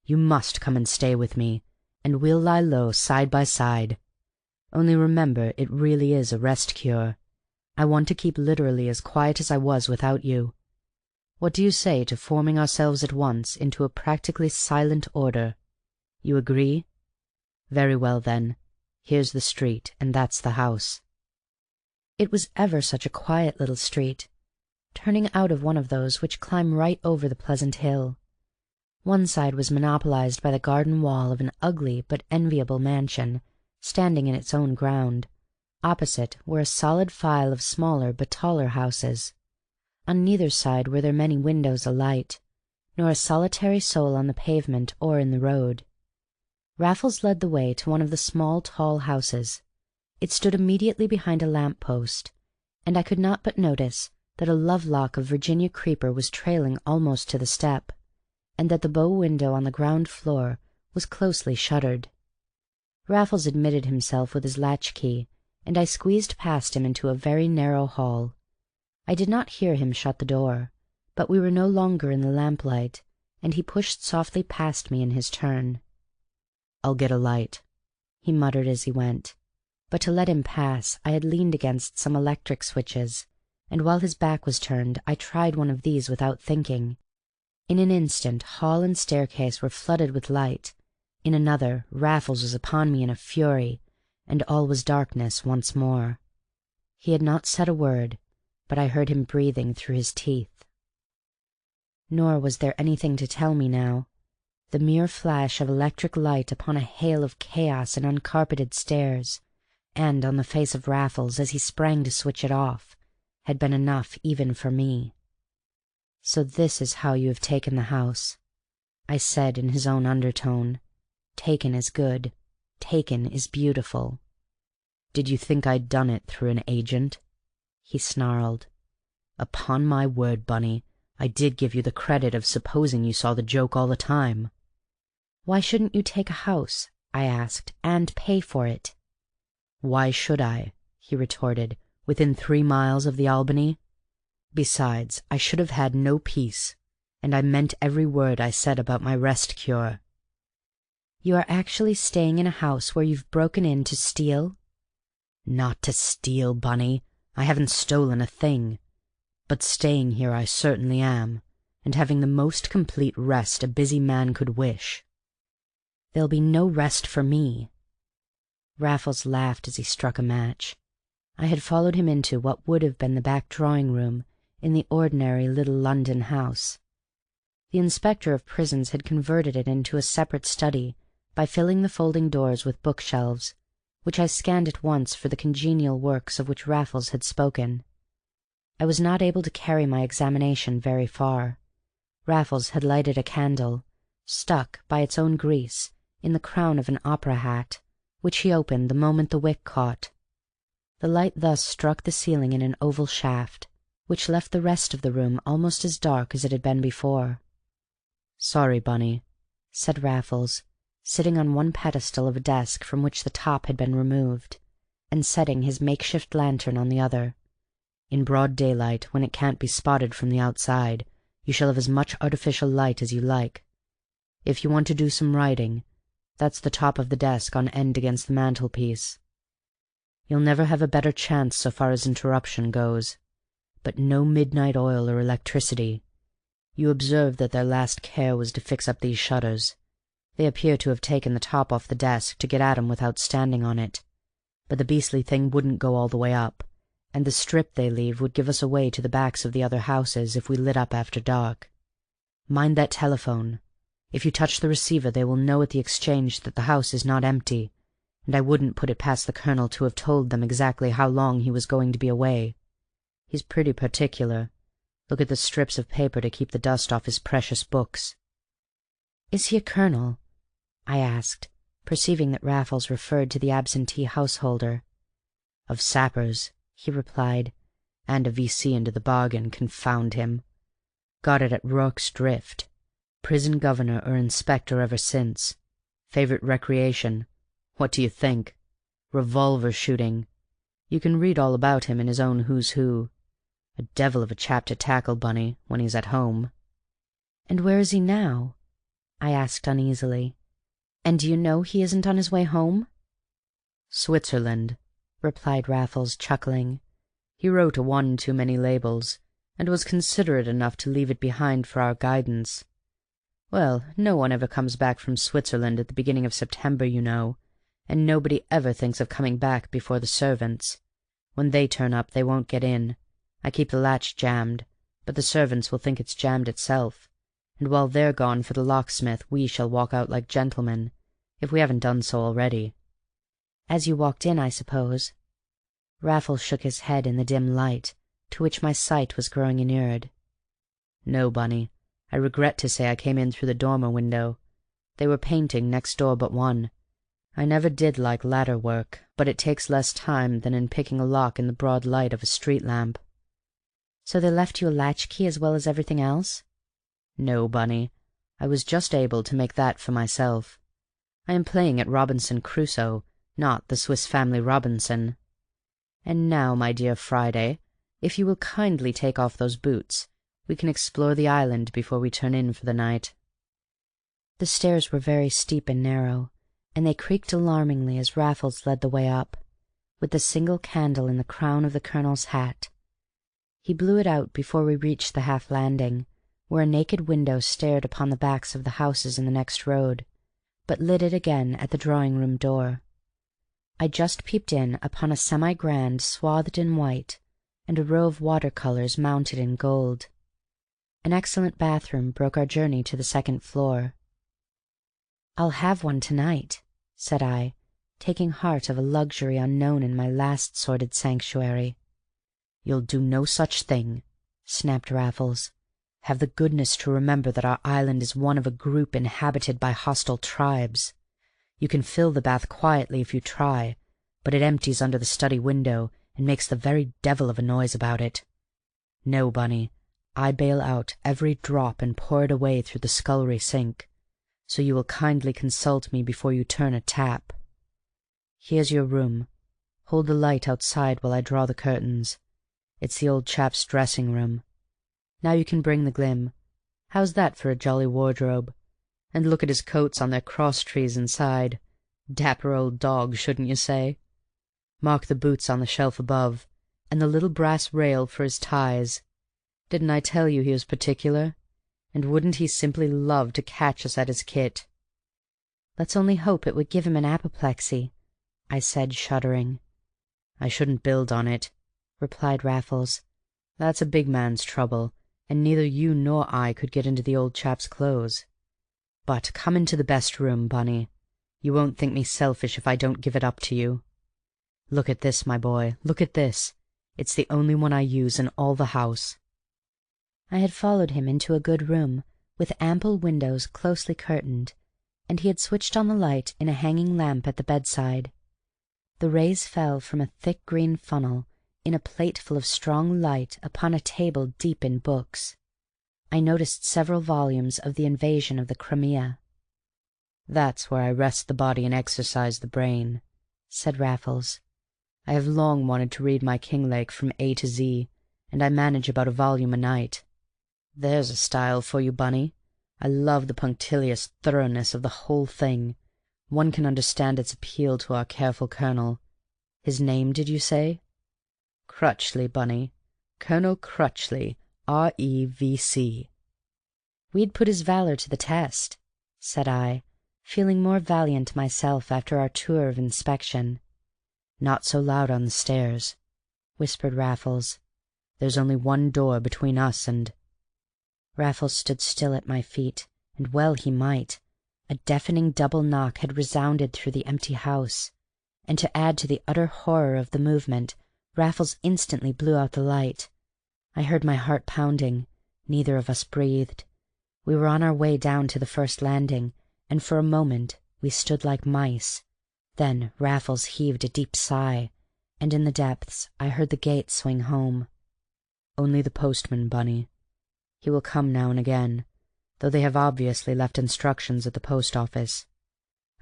"You must come and stay with me, and we'll lie low side by side. Only remember it really is a rest cure. I want to keep literally as quiet as I was without you. What do you say to forming ourselves at once into a practically silent order? You agree? Very well, then. Here's the street, and that's the house." It was ever such a quiet little street, turning out of one of those which climb right over the pleasant hill. One side was monopolized by the garden wall of an ugly but enviable mansion, standing in its own ground. Opposite were a solid file of smaller but taller houses. On neither side were there many windows alight, nor a solitary soul on the pavement or in the road. Raffles led the way to one of the small tall houses. It stood immediately behind a lamp-post, and I could not but notice that a love-lock of Virginia creeper was trailing almost to the step, and that the bow window on the ground floor was closely shuttered. Raffles admitted himself with his latch-key, and I squeezed past him into a very narrow hall. I did not hear him shut the door, but we were no longer in the lamplight, and he pushed softly past me in his turn. "I'll get a light," he muttered as he went, but to let him pass I had leaned against some electric switches, and while his back was turned I tried one of these without thinking. In an instant hall and staircase were flooded with light. In another Raffles was upon me in a fury, and all was darkness once more. He had not said a word, but I heard him breathing through his teeth. Nor was there anything to tell me now. The mere flash of electric light upon a hail of chaos and uncarpeted stairs, and on the face of Raffles as he sprang to switch it off, had been enough even for me. "So this is how you have taken the house," I said in his own undertone. "Taken is good. Taken is beautiful." "Did you think I'd done it through an agent?" he snarled. "Upon my word, Bunny, I did give you the credit of supposing you saw the joke all the time." "Why shouldn't you take a house," I asked, "and pay for it?" "Why should I?" he retorted, "within 3 miles of the Albany? Besides, I should have had no peace, and I meant every word I said about my rest cure." "You are actually staying in a house where you've broken in to steal?" "Not to steal, Bunny. I haven't stolen a thing. But staying here I certainly am, and having the most complete rest a busy man could wish." "There'll be no rest for me." Raffles laughed as he struck a match. I had followed him into what would have been the back drawing-room in the ordinary little London house. The inspector of prisons had converted it into a separate study by filling the folding doors with bookshelves, which I scanned at once for the congenial works of which Raffles had spoken. I was not able to carry my examination very far. Raffles had lighted a candle, stuck, by its own grease, in the crown of an opera hat, which he opened the moment the wick caught. The light thus struck the ceiling in an oval shaft, which left the rest of the room almost as dark as it had been before. "Sorry, Bunny," said Raffles, sitting on one pedestal of a desk from which the top had been removed, and setting his makeshift lantern on the other. "In broad daylight, when it can't be spotted from the outside, you shall have as much artificial light as you like. If you want to do some writing, that's the top of the desk on end against the mantelpiece. You'll never have a better chance so far as interruption goes. But no midnight oil or electricity. You observe that their last care was to fix up these shutters. They appear to have taken the top off the desk to get at 'em without standing on it, but the beastly thing wouldn't go all the way up, and the strip they leave would give us away to the backs of the other houses if we lit up after dark. Mind that telephone. If you touch the receiver they will know at the Exchange that the house is not empty, and I wouldn't put it past the Colonel to have told them exactly how long he was going to be away. He's pretty particular. Look at the strips of paper to keep the dust off his precious books." "Is he a colonel?" I asked, perceiving that Raffles referred to the absentee householder. "Of sappers," he replied, "and a V.C. into the bargain, confound him. Got it at Rorke's Drift. Prison governor or inspector ever since. Favorite recreation? What do you think? Revolver shooting. You can read all about him in his own Who's Who. A devil of a chap to tackle, Bunny, when he's at home." "And where is he now?" I asked uneasily. "And do you know he isn't on his way home?" "Switzerland," replied Raffles, chuckling. "He wrote a one too many labels, and was considerate enough to leave it behind for our guidance. Well, no one ever comes back from Switzerland at the beginning of September, you know, and nobody ever thinks of coming back before the servants. When they turn up they won't get in. I keep the latch jammed, but the servants will think it's jammed itself, and while they're gone for the locksmith we shall walk out like gentlemen, if we haven't done so already." "As you walked in, I suppose?" Raffles shook his head in the dim light, to which my sight was growing inured. "No, Bunny. I regret to say I came in through the dormer window. They were painting next door but one. I never did like ladder work, but it takes less time than in picking a lock in the broad light of a street lamp." "So they left you a latchkey as well as everything else?" "No, Bunny. I was just able to make that for myself. I am playing at Robinson Crusoe, not the Swiss Family Robinson. And now, my dear Friday, if you will kindly take off those boots, we can explore the island before we turn in for the night." The stairs were very steep and narrow, and they creaked alarmingly as Raffles led the way up, with the single candle in the crown of the colonel's hat. He blew it out before we reached the half landing, where a naked window stared upon the backs of the houses in the next road, but lit it again at the drawing-room door. I just peeped in upon a semi-grand swathed in white, and a row of water-colors mounted in gold. An excellent bathroom broke our journey to the second floor. "I'll have one to-night," said I, taking heart of a luxury unknown in my last sordid sanctuary. "You'll do no such thing," snapped Raffles. "Have the goodness to remember that our island is one of a group inhabited by hostile tribes. You can fill the bath quietly if you try, but it empties under the study window and makes the very devil of a noise about it. No, Bunny, I bail out every drop and pour it away through the scullery sink, so you will kindly consult me before you turn a tap. Here's your room. Hold the light outside while I draw the curtains. It's the old chap's dressing room. Now you can bring the glim. How's that for a jolly wardrobe? And look at his coats on their cross-trees inside. Dapper old dog, shouldn't you say? Mark the boots on the shelf above, and the little brass rail for his ties. Didn't I tell you he was particular? And wouldn't he simply love to catch us at his kit? Let's only hope it would give him an apoplexy, I said, shuddering. I shouldn't build on it, replied Raffles. That's a big man's trouble, and neither you nor I could get into the old chap's clothes. But come into the best room, Bunny. You won't think me selfish if I don't give it up to you. Look at this, my boy, look at this. It's the only one I use in all the house. I had followed him into a good room, with ample windows closely curtained, and he had switched on the light in a hanging lamp at the bedside. The rays fell from a thick green funnel in a plateful of strong light upon a table deep in books. I noticed several volumes of the Invasion of the Crimea. That's where I rest the body and exercise the brain, said Raffles. I have long wanted to read my Kinglake from A to Z, and I manage about a volume a night. There's a style for you, Bunny. I love the punctilious thoroughness of the whole thing. One can understand its appeal to our careful colonel. His name, did you say? Crutchley, Bunny. Colonel Crutchley, R.E.V.C. We'd put his valor to the test, said I, feeling more valiant myself after our tour of inspection. Not so loud on the stairs, whispered Raffles. There's only one door between us and... Raffles stood still at my feet, and well he might. A deafening double knock had resounded through the empty house, and to add to the utter horror of the movement, Raffles instantly blew out the light. I heard my heart pounding. Neither of us breathed. We were on our way down to the first landing, and for a moment we stood like mice. Then Raffles heaved a deep sigh, and in the depths I heard the gate swing home. Only the postman, Bunny. He will come now and again, though they have obviously left instructions at the post office.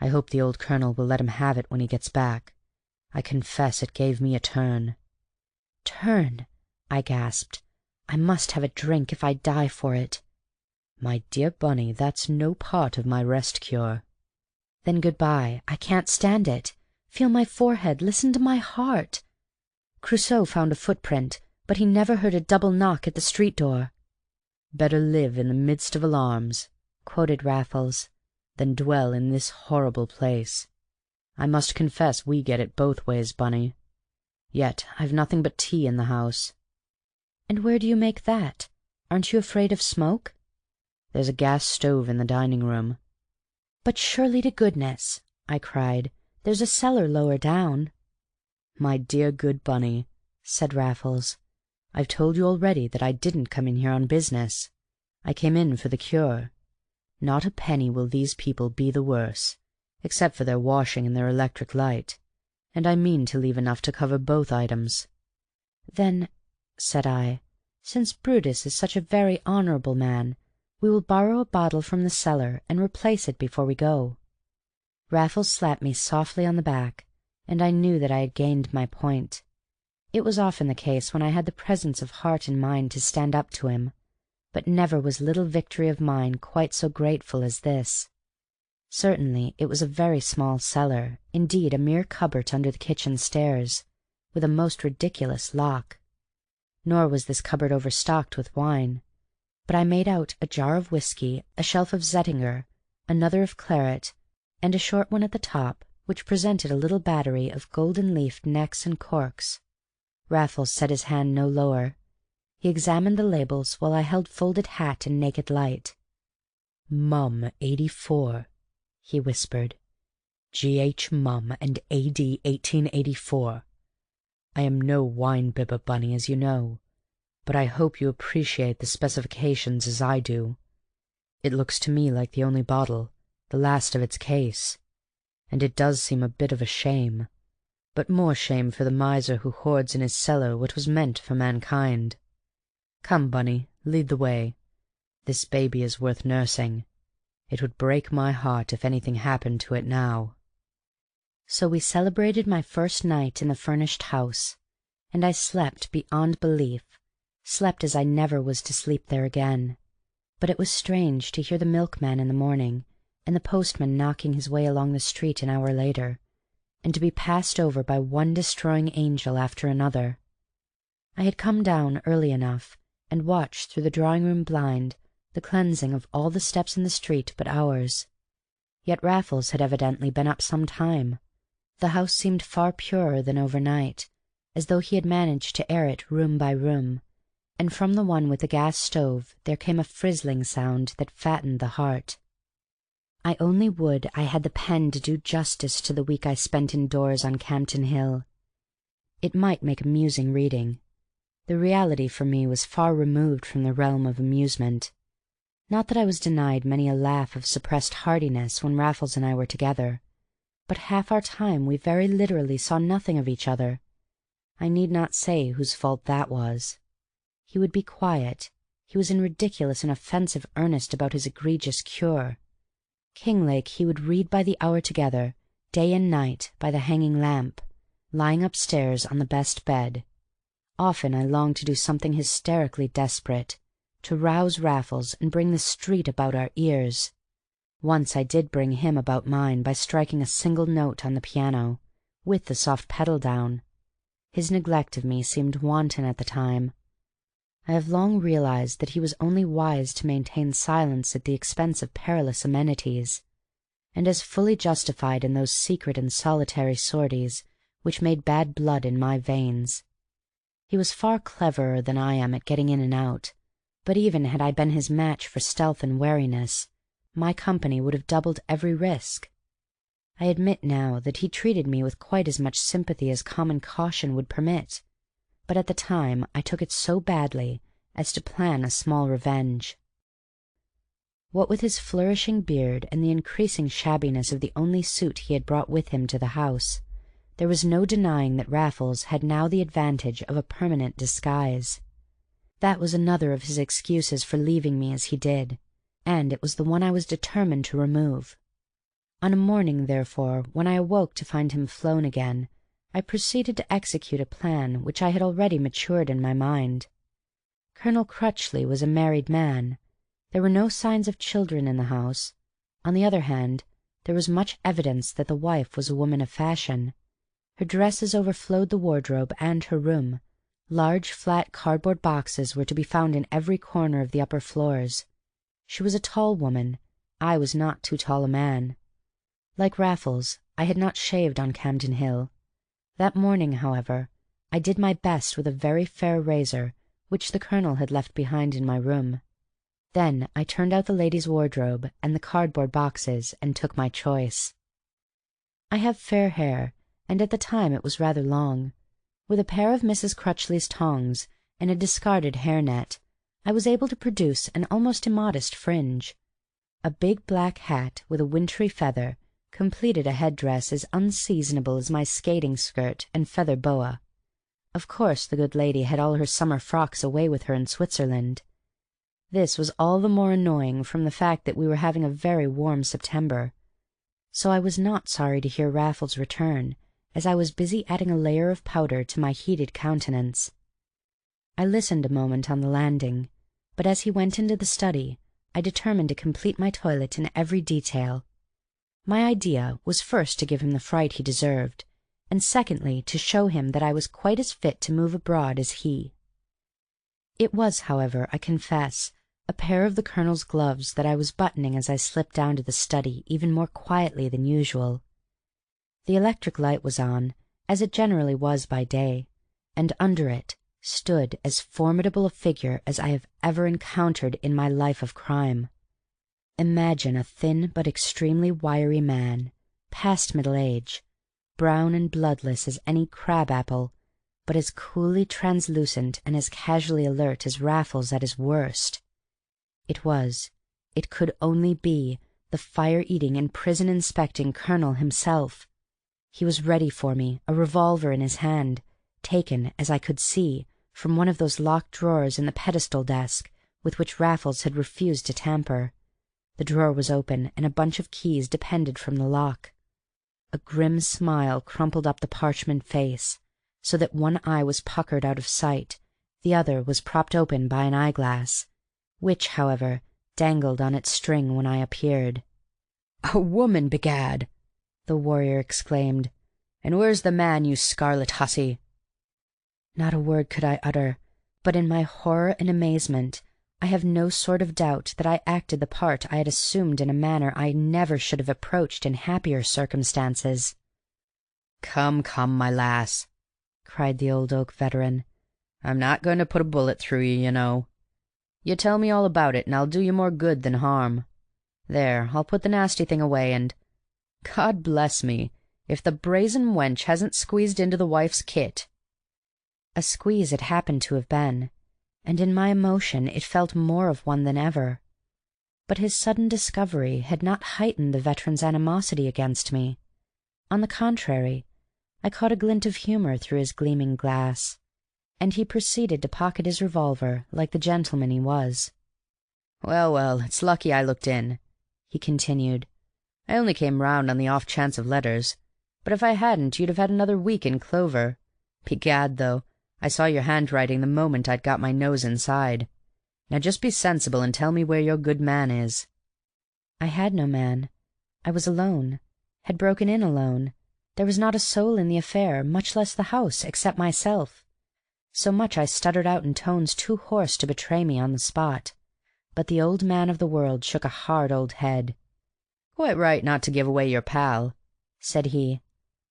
I hope the old colonel will let him have it when he gets back. I confess it gave me a turn. Turn? I gasped. I must have a drink if I die for it. My dear Bunny, that's no part of my rest cure. Then good-bye. I can't stand it. Feel my forehead. Listen to my heart. Crusoe found a footprint, but he never heard a double knock at the street door. Better live in the midst of alarms, quoted Raffles, than dwell in this horrible place. I must confess we get it both ways, Bunny. Yet I've nothing but tea in the house. And where do you make that? Aren't you afraid of smoke? There's a gas stove in the dining room. But surely to goodness, I cried, there's a cellar lower down. My dear good Bunny, said Raffles, I've told you already that I didn't come in here on business. I came in for the cure. Not a penny will these people be the worse, except for their washing and their electric light, and I mean to leave enough to cover both items. Then, said I, since Brutus is such a very honourable man, we will borrow a bottle from the cellar and replace it before we go. Raffles slapped me softly on the back, and I knew that I had gained my point. It was often the case when I had the presence of heart and mind to stand up to him, but never was little victory of mine quite so grateful as this. Certainly it was a very small cellar, indeed a mere cupboard under the kitchen stairs, with a most ridiculous lock. Nor was this cupboard overstocked with wine, but I made out a jar of whisky, a shelf of Zettinger, another of claret, and a short one at the top, which presented a little battery of golden-leafed necks and corks. Raffles set his hand no lower. He examined the labels while I held folded hat and naked light. Mum 84, he whispered. G.H. Mum and A.D. 1884. I am no wine-bibber, Bunny, as you know, but I hope you appreciate the specifications as I do. It looks to me like the only bottle, the last of its case. and it does seem a bit of a shame, but more shame for the miser who hoards in his cellar what was meant for mankind. Come, Bunny, lead the way. This baby is worth nursing. It would break my heart if anything happened to it now." So we celebrated my first night in the furnished house, and I slept beyond belief, slept as I never was to sleep there again. But it was strange to hear the milkman in the morning, and the postman knocking his way along the street an hour later, and to be passed over by one destroying angel after another. I had come down early enough, and watched through the drawing-room blind the cleansing of all the steps in the street but ours. Yet Raffles had evidently been up some time. The house seemed far purer than overnight, as though he had managed to air it room by room, and from the one with the gas stove there came a frizzling sound that fattened the heart. I only would I had the pen to do justice to the week I spent indoors on Campden Hill. It might make amusing reading. The reality for me was far removed from the realm of amusement. Not that I was denied many a laugh of suppressed heartiness when Raffles and I were together, but half our time we very literally saw nothing of each other. I need not say whose fault that was. He would be quiet. He was in ridiculous and offensive earnest about his egregious cure. Kinglake he would read by the hour together, day and night, by the hanging lamp, lying upstairs on the best bed. Often I longed to do something hysterically desperate, to rouse Raffles and bring the street about our ears. Once I did bring him about mine by striking a single note on the piano, with the soft pedal down. His neglect of me seemed wanton at the time. I have long realized that he was only wise to maintain silence at the expense of perilous amenities, and as fully justified in those secret and solitary sorties which made bad blood in my veins. He was far cleverer than I am at getting in and out, but even had I been his match for stealth and wariness, my company would have doubled every risk. I admit now that he treated me with quite as much sympathy as common caution would permit, but at the time I took it so badly as to plan a small revenge. What with his flourishing beard and the increasing shabbiness of the only suit he had brought with him to the house, there was no denying that Raffles had now the advantage of a permanent disguise. That was another of his excuses for leaving me as he did, and it was the one I was determined to remove. On a morning, therefore, when I awoke to find him flown again, I proceeded to execute a plan which I had already matured in my mind. Colonel Crutchley was a married man. There were no signs of children in the house. On the other hand, there was much evidence that the wife was a woman of fashion. Her dresses overflowed the wardrobe and her room. Large flat cardboard boxes were to be found in every corner of the upper floors. She was a tall woman. I was not too tall a man. Like Raffles, I had not shaved on Campden Hill. That morning, however, I did my best with a very fair razor which the Colonel had left behind in my room. Then I turned out the lady's wardrobe and the cardboard boxes and took my choice. I have fair hair, and at the time it was rather long. With a pair of Mrs. Crutchley's tongs and a discarded hair-net, I was able to produce an almost immodest fringe. A big black hat with a wintry feather completed a head-dress as unseasonable as my skating skirt and feather boa. Of course the good lady had all her summer frocks away with her in Switzerland. This was all the more annoying from the fact that we were having a very warm September. So I was not sorry to hear Raffles return, as I was busy adding a layer of powder to my heated countenance. I listened a moment on the landing, but as he went into the study, I determined to complete my toilet in every detail. My idea was first to give him the fright he deserved, and secondly to show him that I was quite as fit to move abroad as he. It was, however, I confess, a pair of the Colonel's gloves that I was buttoning as I slipped down to the study even more quietly than usual. The electric light was on, as it generally was by day, and under it stood as formidable a figure as I have ever encountered in my life of crime. Imagine a thin but extremely wiry man, past middle age, brown and bloodless as any crab-apple, but as coolly translucent and as casually alert as Raffles at his worst. It could only be, the the fire-eating and prison-inspecting colonel himself. He was ready for me, a revolver in his hand, taken, as I could see, from one of those locked drawers in the pedestal desk with which Raffles had refused to tamper. The drawer was open, and a bunch of keys depended from the lock. A grim smile crumpled up the parchment face, so that one eye was puckered out of sight, the other was propped open by an eyeglass, which, however, dangled on its string when I appeared. "A woman, begad!" the warrior exclaimed. "And where's the man, you scarlet hussy?" Not a word could I utter, but in my horror and amazement I have no sort of doubt that I acted the part I had assumed in a manner I never should have approached in happier circumstances. "Come, come, my lass," cried the old oak veteran. "I'm not going to put a bullet through you know. You tell me all about it, and I'll do you more good than harm. There, I'll put the nasty thing away, and God bless me, if the brazen wench hasn't squeezed into the wife's kit." A squeeze it happened to have been, and in my emotion it felt more of one than ever. But his sudden discovery had not heightened the veteran's animosity against me. On the contrary, I caught a glint of humor through his gleaming glass, and he proceeded to pocket his revolver like the gentleman he was. "Well, well, it's lucky I looked in," he continued. "I only came round on the off chance of letters, but if I hadn't you'd have had another week in clover. Begad, though, I saw your handwriting the moment I'd got my nose inside. Now just be sensible and tell me where your good man is." I had no man. I was alone, had broken in alone. There was not a soul in the affair, much less the house, except myself. So much I stuttered out in tones too hoarse to betray me on the spot. But the old man of the world shook a hard old head. "Quite right not to give away your pal," said he.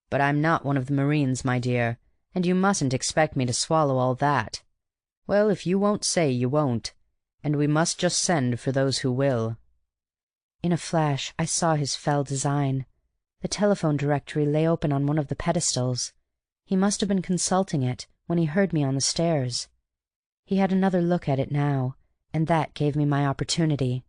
"But I'm not one of the Marines, my dear, and you mustn't expect me to swallow all that. Well, if you won't say, you won't, and we must just send for those who will." In a flash I saw his fell design. The telephone directory lay open on one of the pedestals. He must have been consulting it when he heard me on the stairs. He had another look at it now, and that gave me my opportunity.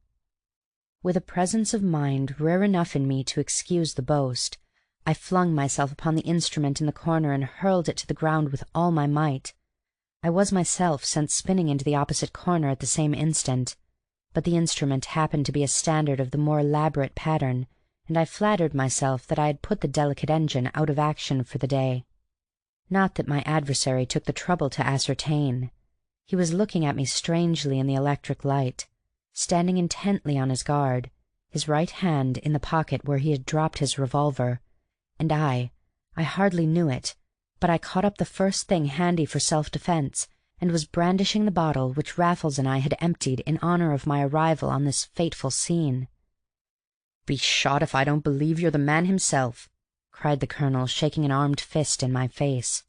With a presence of mind rare enough in me to excuse the boast, I flung myself upon the instrument in the corner and hurled it to the ground with all my might. I was myself sent spinning into the opposite corner at the same instant, but the instrument happened to be a standard of the more elaborate pattern, and I flattered myself that I had put the delicate engine out of action for the day. Not that my adversary took the trouble to ascertain. He was looking at me strangely in the electric light, standing intently on his guard, his right hand in the pocket where he had dropped his revolver, and I hardly knew it, but I caught up the first thing handy for self-defense, and was brandishing the bottle which Raffles and I had emptied in honor of my arrival on this fateful scene. "Be shot if I don't believe you're the man himself!" cried the colonel, shaking an armed fist in my face.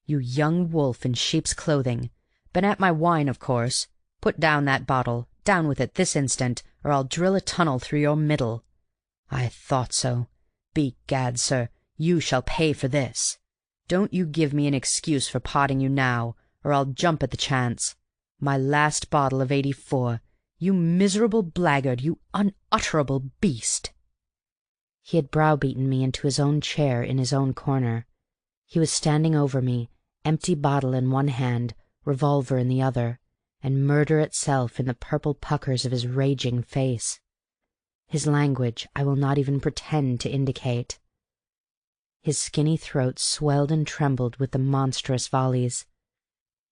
"You young wolf in sheep's clothing! Been at my wine, of course! Put down that bottle! Down with it this instant, or I'll drill a tunnel through your middle! I thought so! Begad, sir, you shall pay for this! Don't you give me an excuse for potting you now, or I'll jump at the chance! My last bottle of '84! You miserable blackguard! You unutterable beast!" He had browbeaten me into his own chair in his own corner. He was standing over me, empty bottle in one hand, revolver in the other, and murder itself in the purple puckers of his raging face. His language I will not even pretend to indicate. His skinny throat swelled and trembled with the monstrous volleys.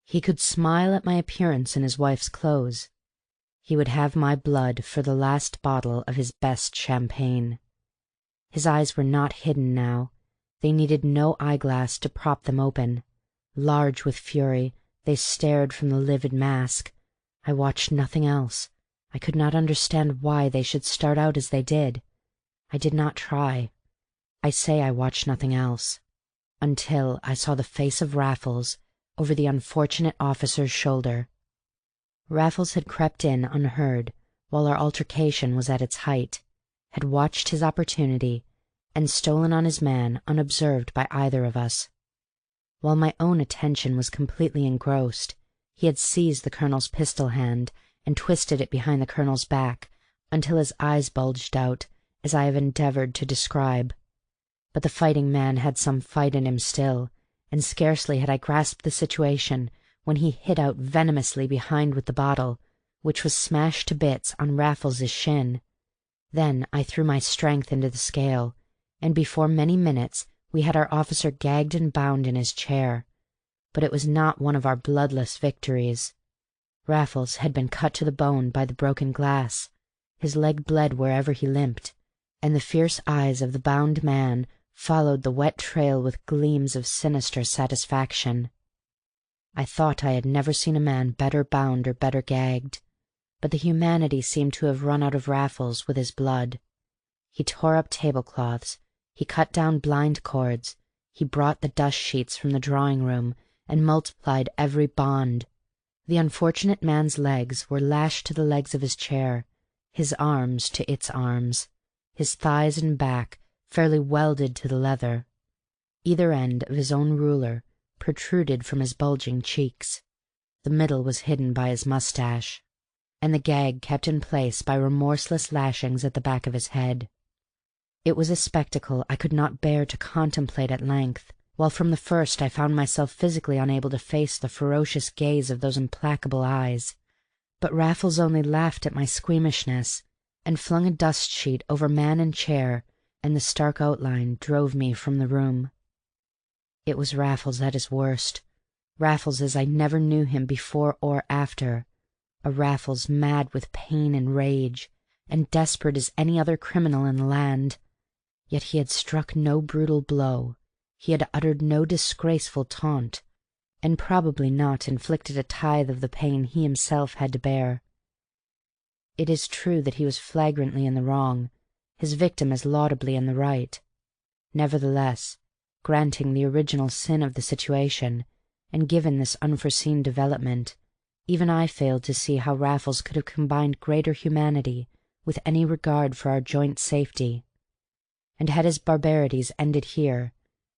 He could smile at my appearance in his wife's clothes. He would have my blood for the last bottle of his best champagne. His eyes were not hidden now. They needed no eyeglass to prop them open. Large with fury, they stared from the livid mask. I watched nothing else. I could not understand why they should start out as they did. I did not try. I say I watched nothing else, until I saw the face of Raffles over the unfortunate officer's shoulder. Raffles had crept in unheard while our altercation was at its height, had watched his opportunity, and stolen on his man unobserved by either of us. While my own attention was completely engrossed, he had seized the colonel's pistol hand and twisted it behind the colonel's back until his eyes bulged out as I have endeavored to describe. But the fighting man had some fight in him still, and scarcely had I grasped the situation when he hit out venomously behind with the bottle, which was smashed to bits on Raffles's shin. Then I threw my strength into the scale, and before many minutes we had our officer gagged and bound in his chair. But it was not one of our bloodless victories. Raffles had been cut to the bone by the broken glass, his leg bled wherever he limped, and the fierce eyes of the bound man followed the wet trail with gleams of sinister satisfaction. I thought I had never seen a man better bound or better gagged, but the humanity seemed to have run out of Raffles with his blood. He tore up tablecloths, he cut down blind cords, he brought the dust sheets from the drawing-room, and multiplied every bond. The unfortunate man's legs were lashed to the legs of his chair, his arms to its arms, his thighs and back fairly welded to the leather. Either end of his own ruler protruded from his bulging cheeks. The middle was hidden by his mustache, and the gag kept in place by remorseless lashings at the back of his head. It was a spectacle I could not bear to contemplate at length, while from the first I found myself physically unable to face the ferocious gaze of those implacable eyes. But Raffles only laughed at my squeamishness, and flung a dust sheet over man and chair, and the stark outline drove me from the room. It was Raffles at his worst, Raffles as I never knew him before or after, a Raffles mad with pain and rage, and desperate as any other criminal in the land. Yet he had struck no brutal blow, he had uttered no disgraceful taunt, and probably not inflicted a tithe of the pain he himself had to bear. It is true that he was flagrantly in the wrong, his victim as laudably in the right. Nevertheless, granting the original sin of the situation, and given this unforeseen development, even I failed to see how Raffles could have combined greater humanity with any regard for our joint safety. And had his barbarities ended here,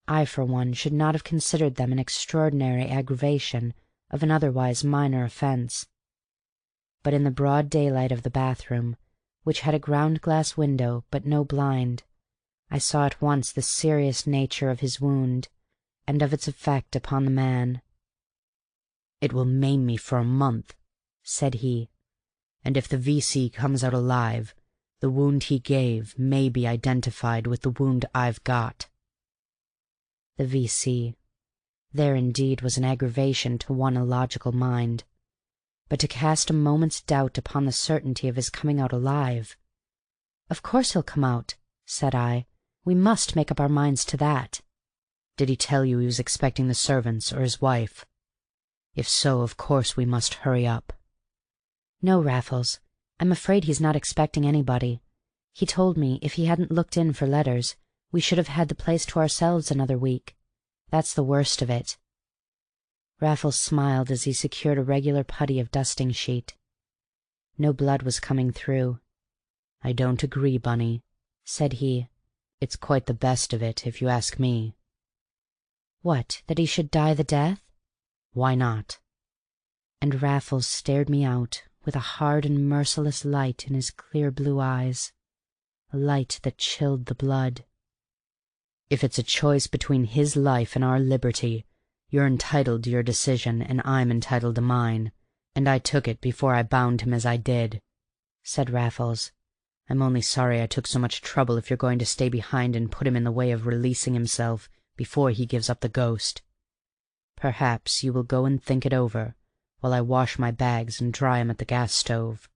I for one should not have considered them an extraordinary aggravation of an otherwise minor offence. But in the broad daylight of the bathroom, which had a ground-glass window but no blind, I saw at once the serious nature of his wound, and of its effect upon the man. "It will maim me for a month," said he, "and if the V.C. comes out alive, the wound he gave may be identified with the wound I've got." The V.C. There indeed was an aggravation to one illogical mind. But to cast a moment's doubt upon the certainty of his coming out alive! "Of course he'll come out," said I. "We must make up our minds to that." "Did he tell you he was expecting the servants or his wife? If so, of course we must hurry up." "No, Raffles, I'm afraid he's not expecting anybody. He told me if he hadn't looked in for letters, we should have had the place to ourselves another week. That's the worst of it." Raffles smiled as he secured a regular putty of dusting sheet. No blood was coming through. "I don't agree, Bunny," said he. "It's quite the best of it, if you ask me." "What, that he should die the death?" "Why not?" And Raffles stared me out with a hard and merciless light in his clear blue eyes, a light that chilled the blood. "If it's a choice between his life and our liberty, you're entitled to your decision and I'm entitled to mine, and I took it before I bound him as I did," said Raffles. "I'm only sorry I took so much trouble if you're going to stay behind and put him in the way of releasing himself before he gives up the ghost. Perhaps you will go and think it over, while I wash my bags and dry 'em at the gas stove.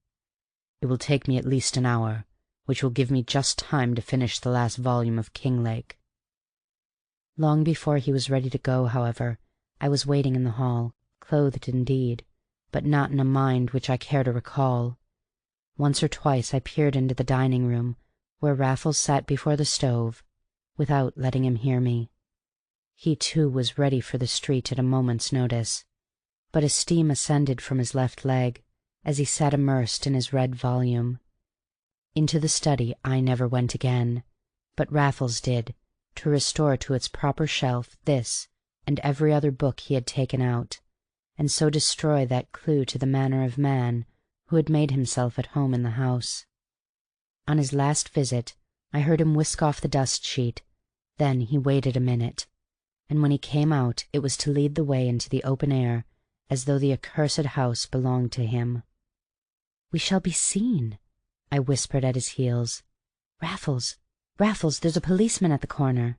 It will take me at least an hour, which will give me just time to finish the last volume of Kinglake." Long before he was ready to go, however, I was waiting in the hall, clothed indeed, but not in a mind which I care to recall. Once or twice I peered into the dining-room, where Raffles sat before the stove, without letting him hear me. He too was ready for the street at a moment's notice, but a steam ascended from his left leg as he sat immersed in his read volume. Into the study I never went again, but Raffles did, to restore to its proper shelf this and every other book he had taken out, and so destroy that clue to the manner of man who had made himself at home in the house. On his last visit, I heard him whisk off the dust sheet. Then he waited a minute, and when he came out it was to lead the way into the open air, as though the accursed house belonged to him. "We shall be seen," I whispered at his heels. "Raffles, Raffles, there's a policeman at the corner."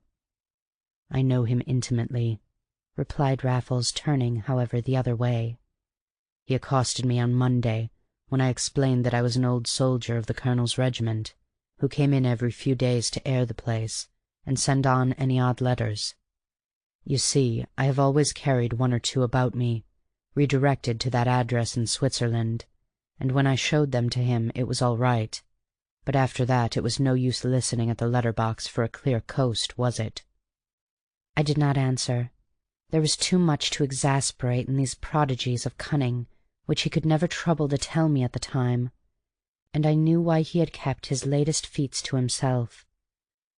"I know him intimately," replied Raffles, turning, however, the other way. "He accosted me on Monday, when I explained that I was an old soldier of the Colonel's regiment, who came in every few days to air the place and send on any odd letters. You see, I have always carried one or two about me, redirected to that address in Switzerland, and when I showed them to him it was all right. But after that it was no use listening at the letter box for a clear coast, was it?" I did not answer. There was too much to exasperate in these prodigies of cunning which he could never trouble to tell me at the time, and I knew why he had kept his latest feats to himself.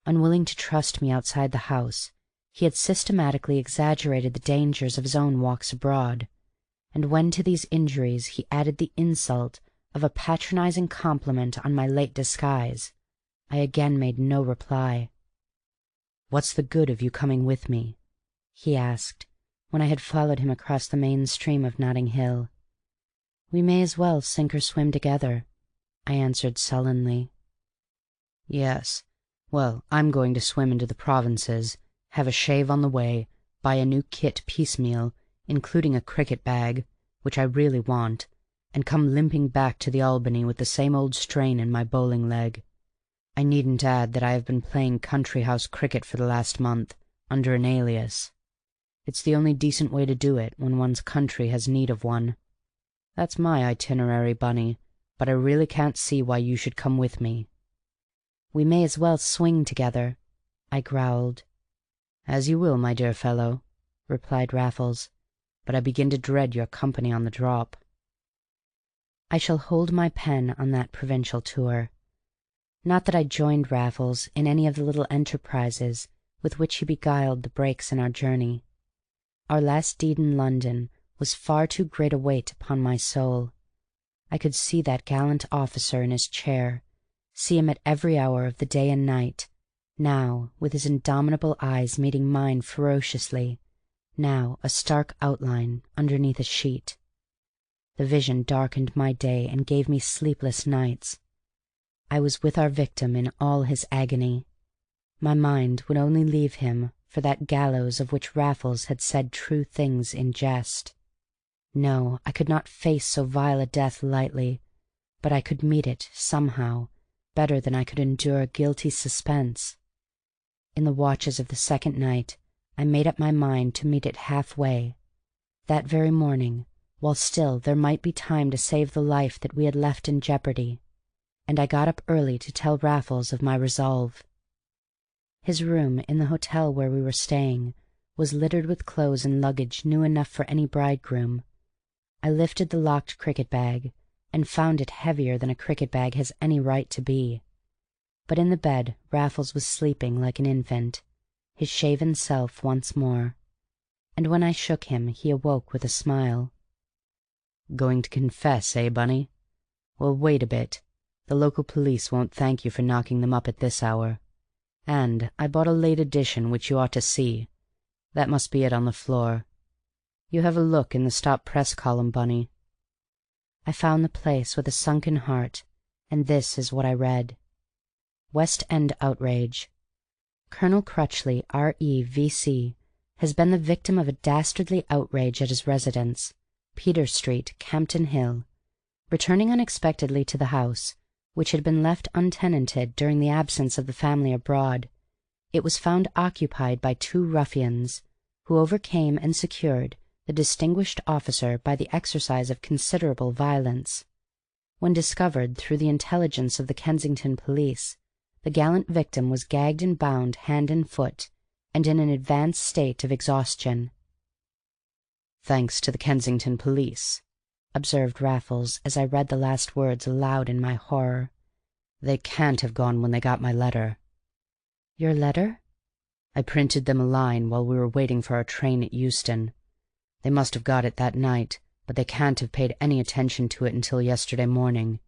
Unwilling to trust me outside the house, he had systematically exaggerated the dangers of his own walks abroad, and when to these injuries he added the insult of a patronizing compliment on my late disguise, I again made no reply. "What's the good of you coming with me?" he asked, when I had followed him across the main stream of Notting Hill. "We may as well sink or swim together," I answered sullenly. "Yes. Well, I'm going to swim into the provinces, have a shave on the way, buy a new kit piecemeal, including a cricket bag, which I really want, and come limping back to the Albany with the same old strain in my bowling leg. I needn't add that I have been playing country house cricket for the last month, under an alias. It's the only decent way to do it when one's country has need of one. That's my itinerary, Bunny, but I really can't see why you should come with me." "We may as well swing together," I growled. "As you will, my dear fellow," replied Raffles, "but I begin to dread your company on the drop." I shall hold my pen on that provincial tour. Not that I joined Raffles in any of the little enterprises with which he beguiled the breaks in our journey. Our last deed in London was far too great a weight upon my soul. I could see that gallant officer in his chair, see him at every hour of the day and night, now with his indomitable eyes meeting mine ferociously, now a stark outline underneath a sheet. The vision darkened my day and gave me sleepless nights. I was with our victim in all his agony. My mind would only leave him for that gallows of which Raffles had said true things in jest. No, I could not face so vile a death lightly, but I could meet it, somehow, better than I could endure guilty suspense. In the watches of the second night I made up my mind to meet it half-way, that very morning, while still there might be time to save the life that we had left in jeopardy, and I got up early to tell Raffles of my resolve. His room in the hotel where we were staying was littered with clothes and luggage new enough for any bridegroom. I lifted the locked cricket bag, and found it heavier than a cricket bag has any right to be. But in the bed Raffles was sleeping like an infant, his shaven self once more, and when I shook him he awoke with a smile. "Going to confess, eh, Bunny? Well, wait a bit. The local police won't thank you for knocking them up at this hour. And I bought a late edition which you ought to see. That must be it on the floor. You have a look in the stop press column, Bunny." I found the place with a sunken heart, and this is what I read. West End outrage. Colonel Crutchley, R.E., V.C., has been the victim of a dastardly outrage at his residence, Peter Street, Campden Hill. Returning unexpectedly to the house, which had been left untenanted during the absence of the family abroad, it was found occupied by two ruffians, who overcame and secured the distinguished officer by the exercise of considerable violence. When discovered through the intelligence of the Kensington police, the gallant victim was gagged and bound hand and foot, and in an advanced state of exhaustion. "Thanks to the Kensington police," observed Raffles as I read the last words aloud in my horror. "They can't have gone when they got my letter." "Your letter?" "I printed them a line while we were waiting for our train at Euston. They must have got it that night, but they can't have paid any attention to it until yesterday morning.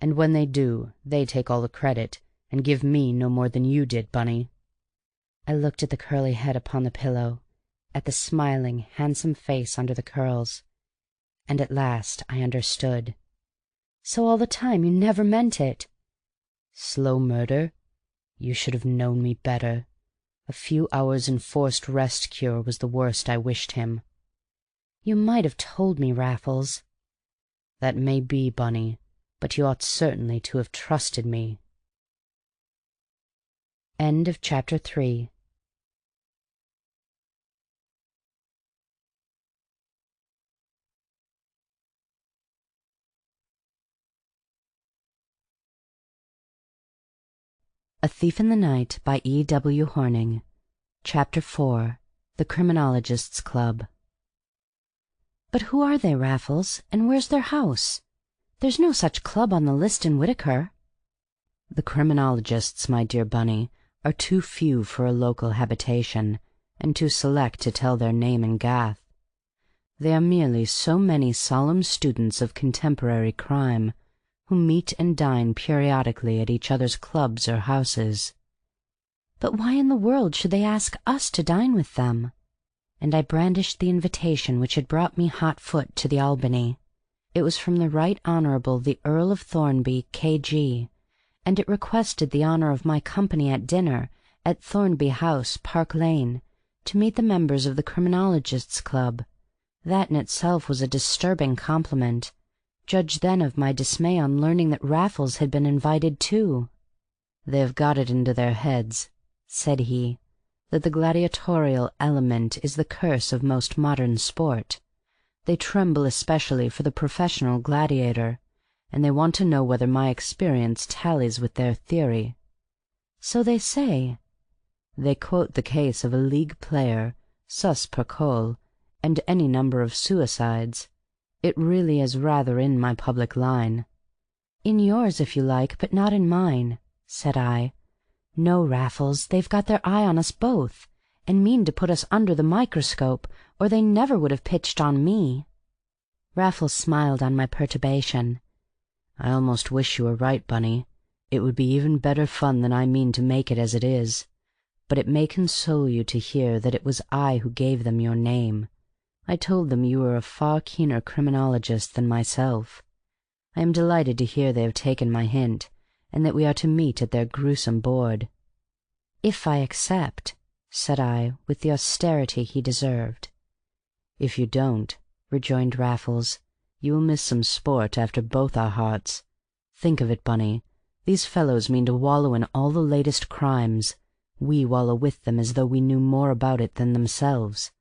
And when they do, they take all the credit, and give me no more than you did, Bunny." I looked at the curly head upon the pillow, at the smiling, handsome face under the curls, and at last I understood. So all the time you never meant it? Slow murder? You should have known me better. A few hours' enforced rest cure was the worst I wished him. You might have told me, Raffles. That may be, Bunny, but you ought certainly to have trusted me. End of Chapter 3. A Thief in the Night by E.W. Hornung. Chapter 4. The Criminologists' Club. But who are they, Raffles, and where's their house? There's no such club on the list in Whitaker. The criminologists, my dear Bunny, are too few for a local habitation, and too select to tell their name in Gath. They are merely so many solemn students of contemporary crime, who meet and dine periodically at each other's clubs or houses. But why in the world should they ask us to dine with them? And I brandished the invitation which had brought me hot-foot to the Albany. It was from the Right Honourable the Earl of Thornby, K.G., and it requested the honour of my company at dinner at Thornby House, Park Lane, to meet the members of the Criminologists' Club. That in itself was a disturbing compliment. Judge then of my dismay on learning that Raffles had been invited too. "They have got it into their heads," said he, "that the gladiatorial element is the curse of most modern sport. They tremble especially for the professional gladiator, and they want to know whether my experience tallies with their theory." "So they say." "They quote the case of a league player, sus per col, and any number of suicides. It really is rather in my public line." "In yours, if you like, but not in mine," said I. "No, Raffles, they've got their eye on us both, and mean to put us under the microscope, or they never would have pitched on me." Raffles smiled on my perturbation. "I almost wish you were right, Bunny. It would be even better fun than I mean to make it as it is. But it may console you to hear that it was I who gave them your name. I told them you were a far keener criminologist than myself. I am delighted to hear they have taken my hint, and that we are to meet at their gruesome board." "If I accept," said I, with the austerity he deserved. "If you don't," rejoined Raffles, "you will miss some sport after both our hearts. Think of it, Bunny. These fellows mean to wallow in all the latest crimes. We wallow with them as though we knew more about it than themselves.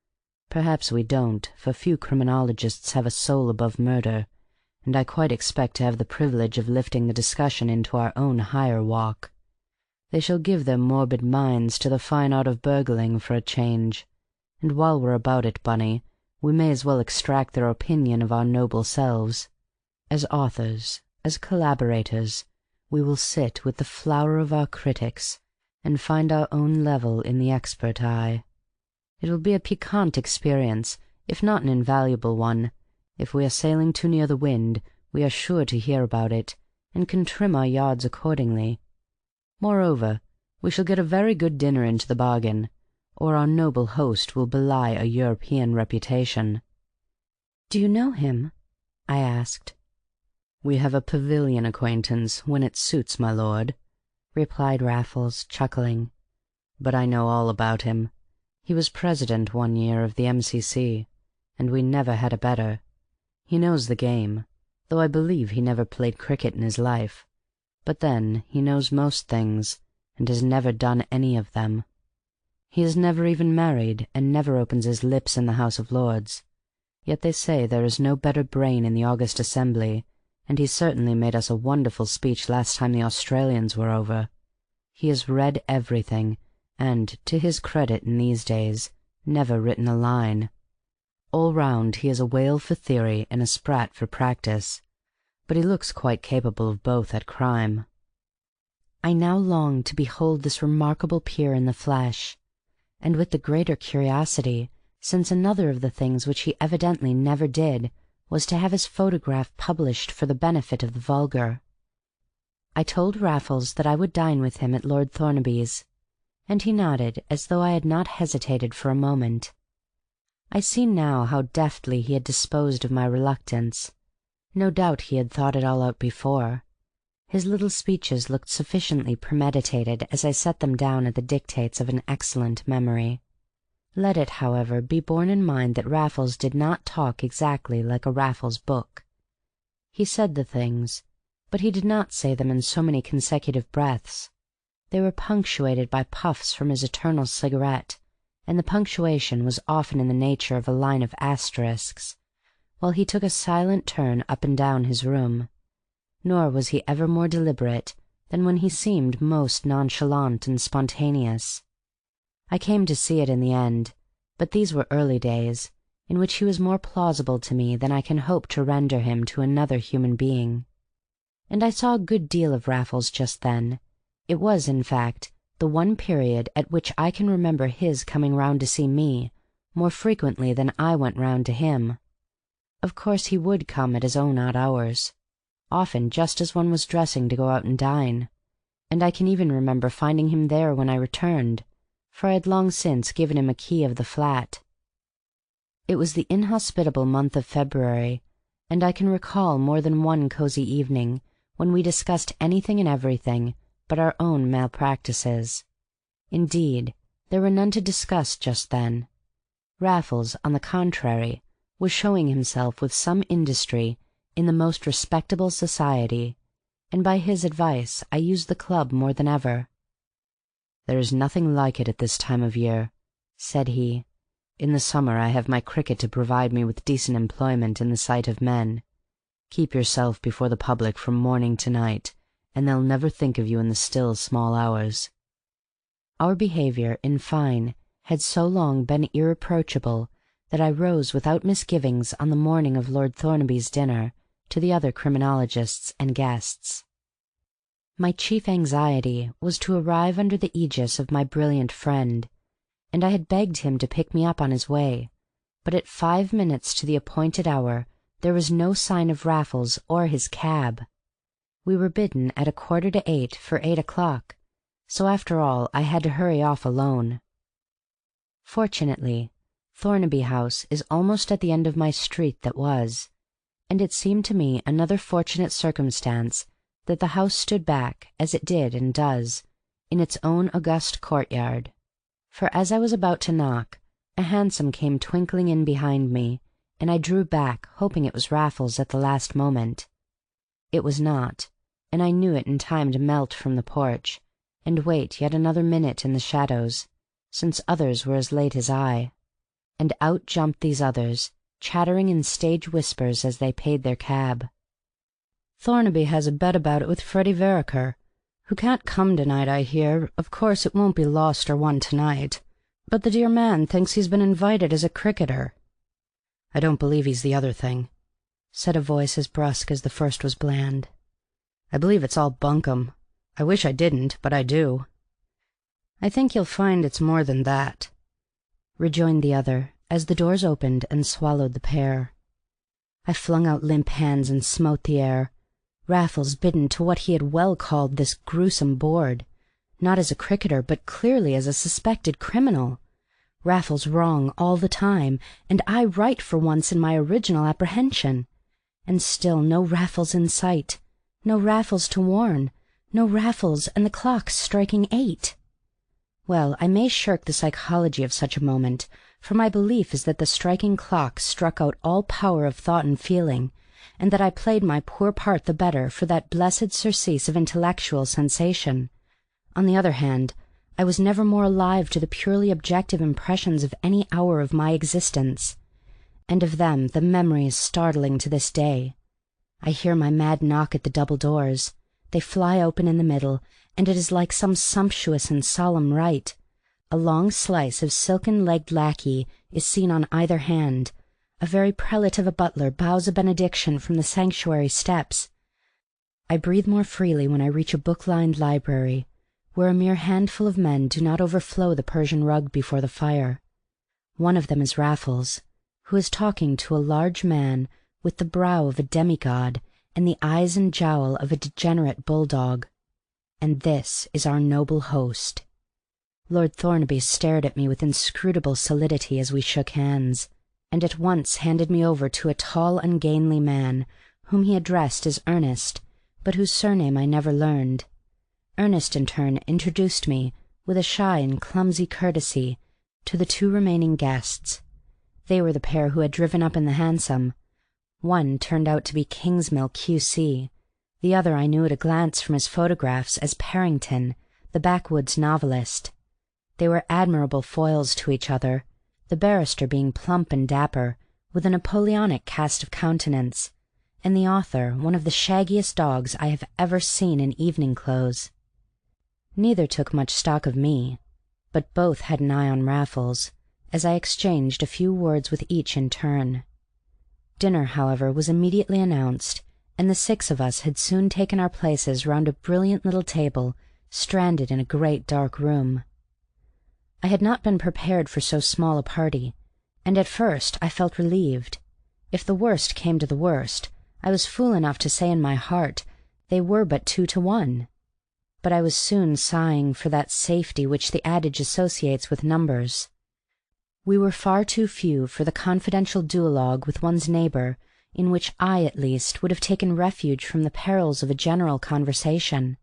Perhaps we don't, for few criminologists have a soul above murder, and I quite expect to have the privilege of lifting the discussion into our own higher walk. They shall give their morbid minds to the fine art of burgling for a change, and while we're about it, Bunny, we may as well extract their opinion of our noble selves. As authors, as collaborators, we will sit with the flower of our critics, and find our own level in the expert eye. It will be a piquant experience, if not an invaluable one. If we are sailing too near the wind, we are sure to hear about it, and can trim our yards accordingly. Moreover, we shall get a very good dinner into the bargain, or our noble host will belie a European reputation." "Do you know him?" I asked. "We have a pavilion acquaintance when it suits my lord," replied Raffles, chuckling. "But I know all about him. He was president one year of the M.C.C., and we never had a better. He knows the game, though I believe he never played cricket in his life. But then he knows most things, and has never done any of them. He is never even married, and never opens his lips in the House of Lords. Yet they say there is no better brain in the august assembly, and he certainly made us a wonderful speech last time the Australians were over. He has read everything, and, to his credit in these days, never written a line. All round he is a whale for theory and a sprat for practice, but he looks quite capable of both at crime." I now longed to behold this remarkable peer in the flesh, and with the greater curiosity, since another of the things which he evidently never did was to have his photograph published for the benefit of the vulgar. I told Raffles that I would dine with him at Lord Thornaby's, and he nodded as though I had not hesitated for a moment. I see now how deftly he had disposed of my reluctance. No doubt he had thought it all out before. His little speeches looked sufficiently premeditated as I set them down at the dictates of an excellent memory. Let it, however, be borne in mind that Raffles did not talk exactly like a Raffles book. He said the things, but he did not say them in so many consecutive breaths. They were punctuated by puffs from his eternal cigarette, and the punctuation was often in the nature of a line of asterisks, while he took a silent turn up and down his room. Nor was he ever more deliberate than when he seemed most nonchalant and spontaneous. I came to see it in the end, but these were early days, in which he was more plausible to me than I can hope to render him to another human being. And I saw a good deal of Raffles just then. It was, in fact, the one period at which I can remember his coming round to see me more frequently than I went round to him. Of course he would come at his own odd hours, often just as one was dressing to go out and dine, and I can even remember finding him there when I returned, for I had long since given him a key of the flat. It was the inhospitable month of February, and I can recall more than one cosy evening when we discussed anything and everything but our own malpractices. Indeed, there were none to discuss just then. Raffles, on the contrary, was showing himself with some industry in the most respectable society, and by his advice I used the club more than ever. "There is nothing like it at this time of year," said he. "In the summer I have my cricket to provide me with decent employment in the sight of men. Keep yourself before the public from morning to night, and they'll never think of you in the still small hours." Our behavior, in fine, had so long been irreproachable that I rose without misgivings on the morning of Lord Thornaby's dinner to the other criminologists and guests. My chief anxiety was to arrive under the aegis of my brilliant friend, and I had begged him to pick me up on his way, but at 5 minutes to the appointed hour there was no sign of Raffles or his cab. We were bidden at 7:45 for 8 o'clock, so after all I had to hurry off alone. Fortunately, Thornaby House is almost at the end of my street that was, and it seemed to me another fortunate circumstance that the house stood back, as it did and does, in its own august courtyard. For as I was about to knock, a hansom came twinkling in behind me, and I drew back, hoping it was Raffles at the last moment. It was not, and I knew it in time to melt from the porch, and wait yet another minute in the shadows, since others were as late as I. And out jumped these others, chattering in stage whispers as they paid their cab. "Thornaby has a bet about it with Freddie Vereker, who can't come tonight, I hear. Of course it won't be lost or won tonight, but the dear man thinks he's been invited as a cricketer." "I don't believe he's the other thing," said a voice as brusque as the first was bland. "I believe it's all bunkum. I wish I didn't, but I do." "I think you'll find it's more than that," rejoined the other, as the doors opened and swallowed the pair. I flung out limp hands and smote the air. Raffles bidden to what he had well called this gruesome board, not as a cricketer, but clearly as a suspected criminal. Raffles wrong all the time, and I right for once in my original apprehension. And still no Raffles in sight, no Raffles to warn, no Raffles, and the clock striking 8. Well, I may shirk the psychology of such a moment, for my belief is that the striking clock struck out all power of thought and feeling, and that I played my poor part the better for that blessed surcease of intellectual sensation. On the other hand, I was never more alive to the purely objective impressions of any hour of my existence, and of them the memory is startling to this day. I hear my mad knock at the double doors. They fly open in the middle, and it is like some sumptuous and solemn rite. A long slice of silken-legged lackey is seen on either hand. A very prelate of a butler bows a benediction from the sanctuary steps. I breathe more freely when I reach a book-lined library, where a mere handful of men do not overflow the Persian rug before the fire. One of them is Raffles, who is talking to a large man with the brow of a demigod and the eyes and jowl of a degenerate bulldog. And this is our noble host. Lord Thornaby stared at me with inscrutable solidity as we shook hands, and at once handed me over to a tall, ungainly man, whom he addressed as Ernest, but whose surname I never learned. Ernest, in turn, introduced me, with a shy and clumsy courtesy, to the two remaining guests. They were the pair who had driven up in the hansom. One turned out to be Kingsmill, Q.C. The other I knew at a glance from his photographs as Parrington, the backwoods novelist. They were admirable foils to each other, the barrister being plump and dapper, with a Napoleonic cast of countenance, and the author one of the shaggiest dogs I have ever seen in evening clothes. Neither took much stock of me, but both had an eye on Raffles, as I exchanged a few words with each in turn. Dinner, however, was immediately announced, and the six of us had soon taken our places round a brilliant little table stranded in a great dark room. I had not been prepared for so small a party, and at first I felt relieved. If the worst came to the worst, I was fool enough to say in my heart they were but 2 to 1. But I was soon sighing for that safety which the adage associates with numbers. We were far too few for the confidential duologue with one's neighbour, in which I, at least, would have taken refuge from the perils of a general conversation,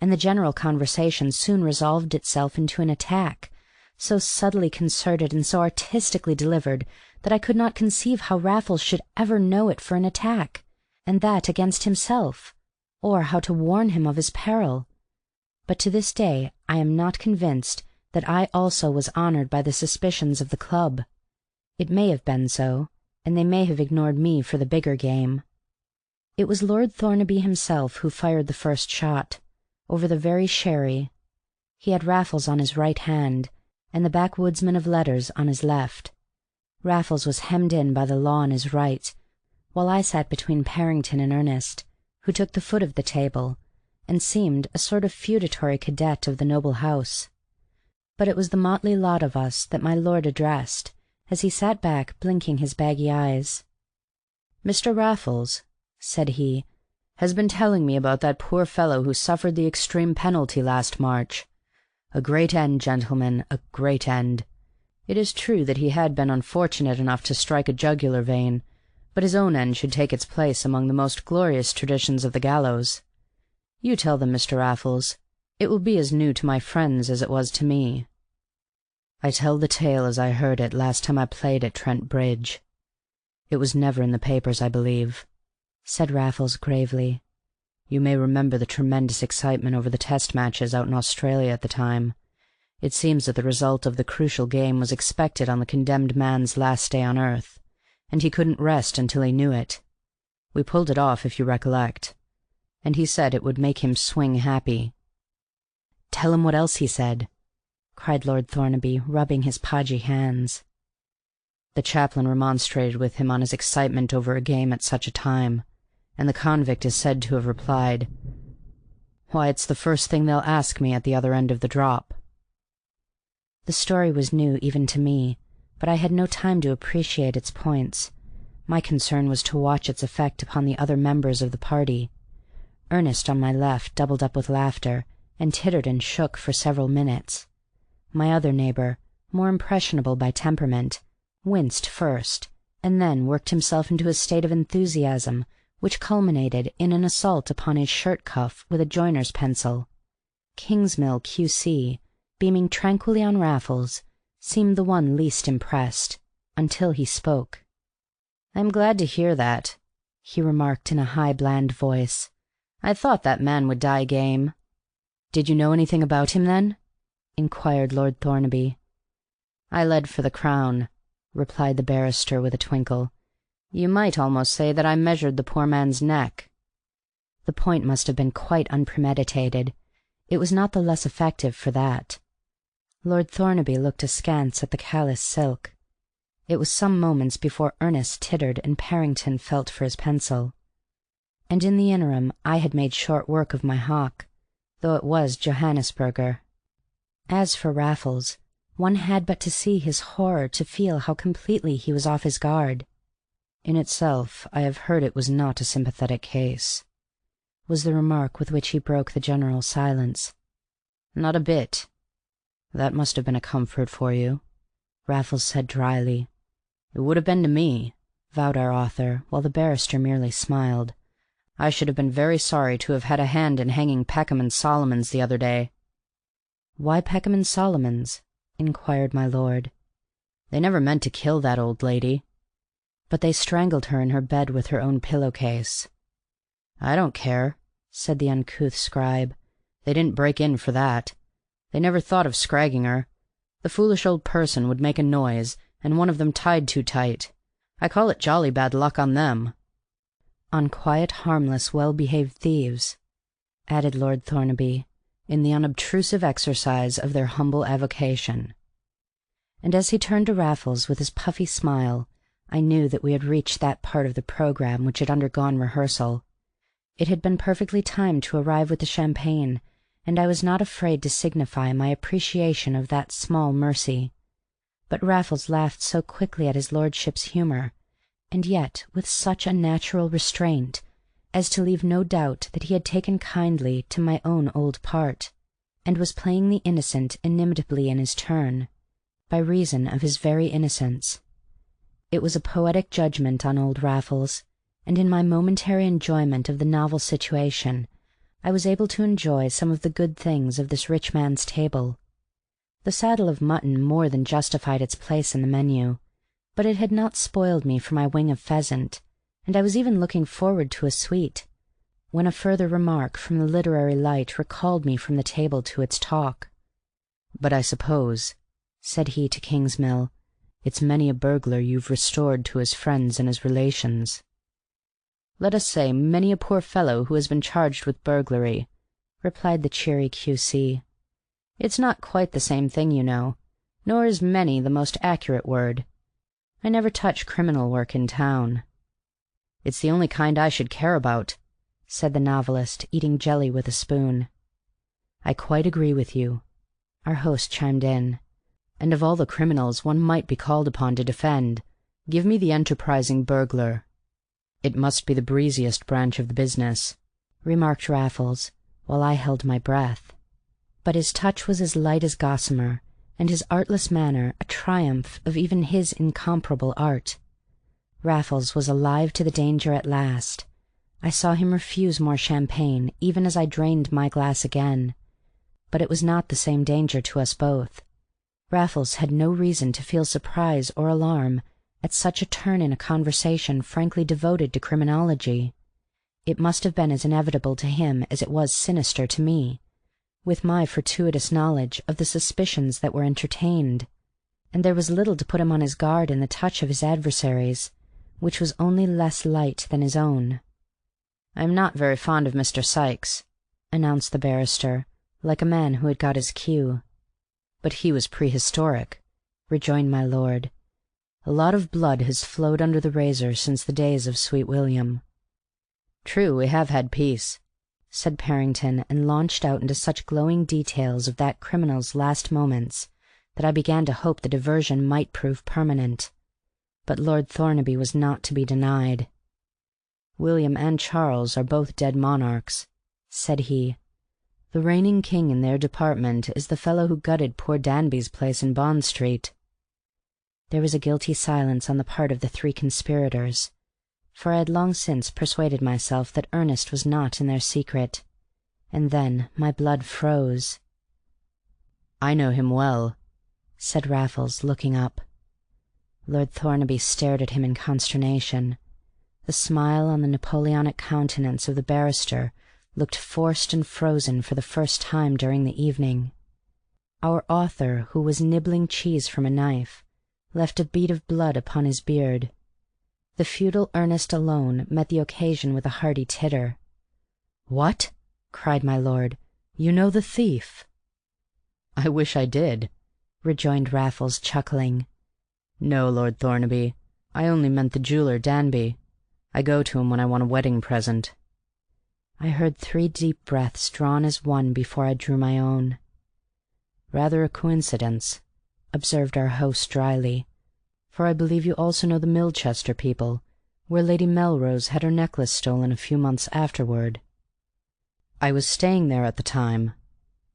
and the general conversation soon resolved itself into an attack, so subtly concerted and so artistically delivered that I could not conceive how Raffles should ever know it for an attack, and that against himself, or how to warn him of his peril. But to this day I am not convinced that I also was honoured by the suspicions of the club. It may have been so, and they may have ignored me for the bigger game. It was Lord Thornaby himself who fired the first shot, over the very sherry. He had Raffles on his right hand, and the backwoodsman of letters on his left. Raffles was hemmed in by the law on his right, while I sat between Parrington and Ernest, who took the foot of the table, and seemed a sort of feudatory cadet of the noble house. But it was the motley lot of us that my lord addressed, as he sat back blinking his baggy eyes. "Mr. Raffles," said he, "has been telling me about that poor fellow who suffered the extreme penalty last March. A great end, gentlemen, a great end. It is true that he had been unfortunate enough to strike a jugular vein, but his own end should take its place among the most glorious traditions of the gallows. You tell them, Mr. Raffles. It will be as new to my friends as it was to me." "I tell the tale as I heard it last time I played at Trent Bridge. It was never in the papers, I believe," said Raffles gravely. "You may remember the tremendous excitement over the Test matches out in Australia at the time. It seems that the result of the crucial game was expected on the condemned man's last day on earth, and he couldn't rest until he knew it. We pulled it off, if you recollect, and he said it would make him swing happy." "Tell him what else he said," cried Lord Thornaby, rubbing his podgy hands. "The chaplain remonstrated with him on his excitement over a game at such a time, and the convict is said to have replied, 'Why, it's the first thing they'll ask me at the other end of the drop.'" The story was new even to me, but I had no time to appreciate its points. My concern was to watch its effect upon the other members of the party. Ernest on my left doubled up with laughter, and tittered and shook for several minutes. My other neighbour, more impressionable by temperament, winced first, and then worked himself into a state of enthusiasm which culminated in an assault upon his shirt cuff with a joiner's pencil. Kingsmill, Q.C., beaming tranquilly on Raffles, seemed the one least impressed, until he spoke. "I am glad to hear that," he remarked in a high, bland voice. "I thought that man would die game." "Did you know anything about him, then?" inquired Lord Thornaby. "I led for the Crown," replied the barrister with a twinkle. "You might almost say that I measured the poor man's neck." The point must have been quite unpremeditated. It was not the less effective for that. Lord Thornaby looked askance at the callous silk. It was some moments before Ernest tittered and Parrington felt for his pencil. And in the interim I had made short work of my hock, though it was Johannisberger. As for Raffles, one had but to see his horror to feel how completely he was off his guard. In itself, I have heard it was not a sympathetic case," was the remark with which he broke the general silence. "Not a bit." "That must have been a comfort for you," Raffles said dryly. "It would have been to me," vowed our author, while the barrister merely smiled. "I should have been very sorry to have had a hand in hanging Peckham and Solomons the other day." "Why Peckham and Solomons?" inquired my lord. "They never meant to kill that old lady." "But they strangled her in her bed with her own pillow-case." "I don't care," said the uncouth scribe. "They didn't break in for that. They never thought of scragging her. The foolish old person would make a noise, and one of them tied too tight. I call it jolly bad luck on them." "On quiet, harmless, well-behaved thieves," added Lord Thornaby, in the unobtrusive exercise of their humble avocation. And as he turned to Raffles with his puffy smile, I knew that we had reached that part of the programme which had undergone rehearsal. It had been perfectly timed to arrive with the champagne, and I was not afraid to signify my appreciation of that small mercy. But Raffles laughed so quickly at his lordship's humour, and yet with such a natural restraint, as to leave no doubt that he had taken kindly to my own old part, and was playing the innocent inimitably in his turn, by reason of his very innocence. It was a poetic judgment on old Raffles, and in my momentary enjoyment of the novel situation, I was able to enjoy some of the good things of this rich man's table. The saddle of mutton more than justified its place in the menu, but it had not spoiled me for my wing of pheasant, and I was even looking forward to a sweet, when a further remark from the literary light recalled me from the table to its talk. "But I suppose," said he to Kingsmill, "it's many a burglar you've restored to his friends and his relations." "Let us say many a poor fellow who has been charged with burglary," replied the cheery Q.C. "It's not quite the same thing, you know, nor is many the most accurate word. I never touch criminal work in town." "It's the only kind I should care about," said the novelist, eating jelly with a spoon. "I quite agree with you," our host chimed in. "And of all the criminals one might be called upon to defend, give me the enterprising burglar." "It must be the breeziest branch of the business," remarked Raffles, while I held my breath. But his touch was as light as gossamer, and his artless manner a triumph of even his incomparable art. Raffles was alive to the danger at last. I saw him refuse more champagne even as I drained my glass again. But it was not the same danger to us both. Raffles had no reason to feel surprise or alarm at such a turn in a conversation frankly devoted to criminology. It must have been as inevitable to him as it was sinister to me, with my fortuitous knowledge of the suspicions that were entertained, and there was little to put him on his guard in the touch of his adversaries, which was only less light than his own. "I am not very fond of Mr. Sikes," announced the barrister, like a man who had got his cue. "But he was prehistoric," rejoined my lord. "A lot of blood has flowed under the razor since the days of Sweet William." "True, we have had peace," said Parrington, and launched out into such glowing details of that criminal's last moments that I began to hope the diversion might prove permanent. But Lord Thornaby was not to be denied. "William and Charles are both dead monarchs," said he. "The reigning king in their department is the fellow who gutted poor Danby's place in Bond Street." There was a guilty silence on the part of the three conspirators, for I had long since persuaded myself that Ernest was not in their secret. And then my blood froze. "I know him well," said Raffles, looking up. Lord Thornaby stared at him in consternation. The smile on the Napoleonic countenance of the barrister looked forced and frozen for the first time during the evening. Our author, who was nibbling cheese from a knife, left a bead of blood upon his beard. The feudal Ernest alone met the occasion with a hearty titter. "What?" cried my lord. "You know the thief?" "I wish I did," rejoined Raffles, chuckling. "No, Lord Thornaby, I only meant the jeweller Danby. I go to him when I want a wedding present." I heard 3 deep breaths drawn as one before I drew my own. "Rather a coincidence," observed our host dryly, "for I believe you also know the Milchester people, where Lady Melrose had her necklace stolen a few months afterward. I was staying there at the time,"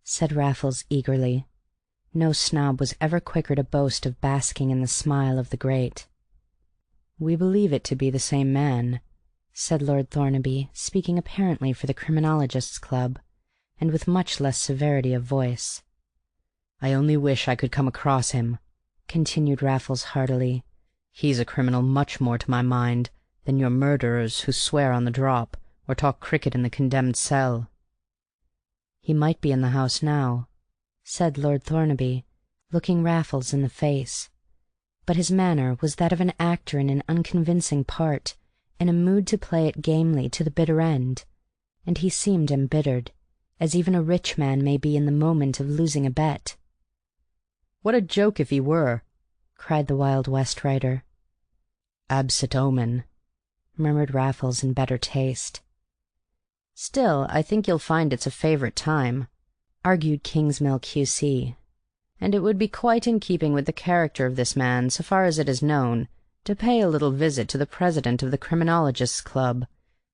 said Raffles eagerly. No snob was ever quicker to boast of basking in the smile of the great. "We believe it to be the same man," said Lord Thornaby, speaking apparently for the Criminologists' Club, and with much less severity of voice. "I only wish I could come across him," continued Raffles heartily. "He's a criminal much more to my mind than your murderers who swear on the drop or talk cricket in the condemned cell." "He might be in the house now," said Lord Thornaby, looking Raffles in the face. But his manner was that of an actor in an unconvincing part, in a mood to play it gamely to the bitter end, and he seemed embittered, as even a rich man may be in the moment of losing a bet. "What a joke if he were!" cried the Wild West writer. "Absit omen," murmured Raffles in better taste. "Still, I think you'll find it's a favorite time," argued Kingsmill, Q.C., "and it would be quite in keeping with the character of this man, so far as it is known, to pay a little visit to the president of the Criminologists' Club,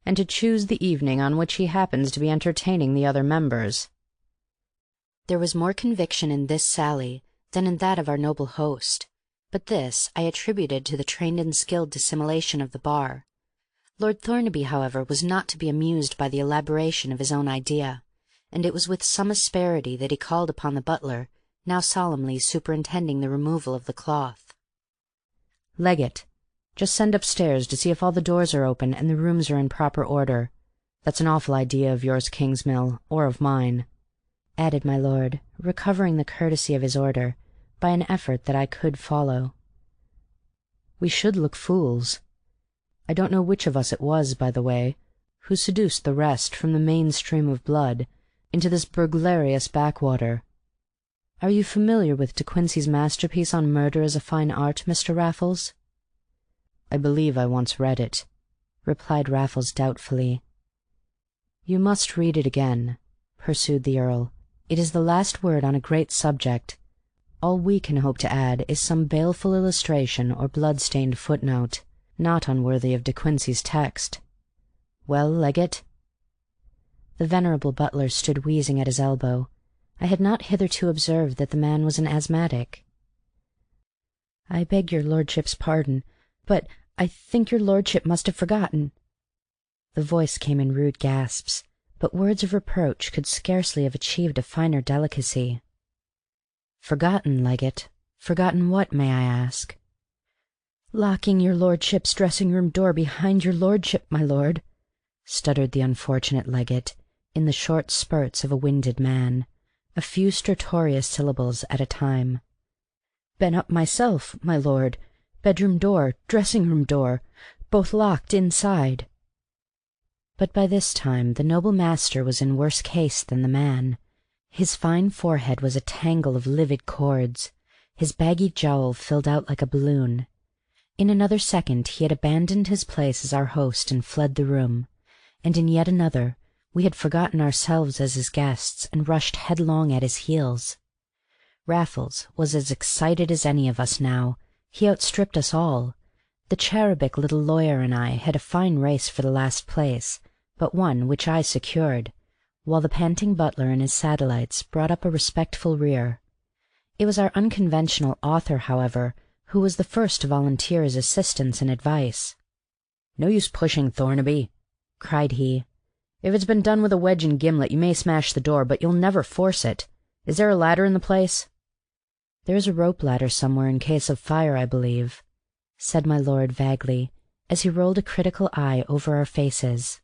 and to choose the evening on which he happens to be entertaining the other members." There was more conviction in this sally than in that of our noble host, but this I attributed to the trained and skilled dissimulation of the bar. Lord Thornaby, however, was not to be amused by the elaboration of his own idea, and it was with some asperity that he called upon the butler, now solemnly superintending the removal of the cloth. "Leggett, just send upstairs to see if all the doors are open and the rooms are in proper order. That's an awful idea of yours, Kingsmill, or of mine," added my lord, recovering the courtesy of his order by an effort that I could follow. "We should look fools. I don't know which of us it was, by the way, who seduced the rest from the main stream of blood into this burglarious backwater. Are you familiar with De Quincey's masterpiece on Murder as a Fine Art, Mr. Raffles?" "I believe I once read it," replied Raffles doubtfully. "You must read it again," pursued the Earl. "It is the last word on a great subject. All we can hope to add is some baleful illustration or blood-stained footnote, not unworthy of De Quincey's text. Well, Leggett?" The venerable butler stood wheezing at his elbow. I had not hitherto observed that the man was an asthmatic. "I beg your lordship's pardon, but I think your lordship must have forgotten." The voice came in rude gasps, but words of reproach could scarcely have achieved a finer delicacy. "Forgotten, Leggett? Forgotten what, may I ask?" "Locking your lordship's dressing-room door behind your lordship, my lord," stuttered the unfortunate Leggett, in the short spurts of a winded man, a few stertorous syllables at a time. "Been up myself, my lord. Bedroom door, dressing-room door, both locked inside." But by this time the noble master was in worse case than the man. His fine forehead was a tangle of livid cords. His baggy jowl filled out like a balloon. In another second he had abandoned his place as our host and fled the room, and in yet another we had forgotten ourselves as his guests and rushed headlong at his heels. Raffles was as excited as any of us now. He outstripped us all. The cherubic little lawyer and I had a fine race for the last place, but one which I secured, while the panting butler and his satellites brought up a respectful rear. It was our unconventional author, however, who was the first to volunteer his assistance and advice. "No use pushing, Thornaby," cried he. "If it's been done with a wedge and gimlet, you may smash the door, but you'll never force it. Is there a ladder in the place?" "There is a rope ladder somewhere in case of fire, I believe," said my lord vaguely, as he rolled a critical eye over our faces.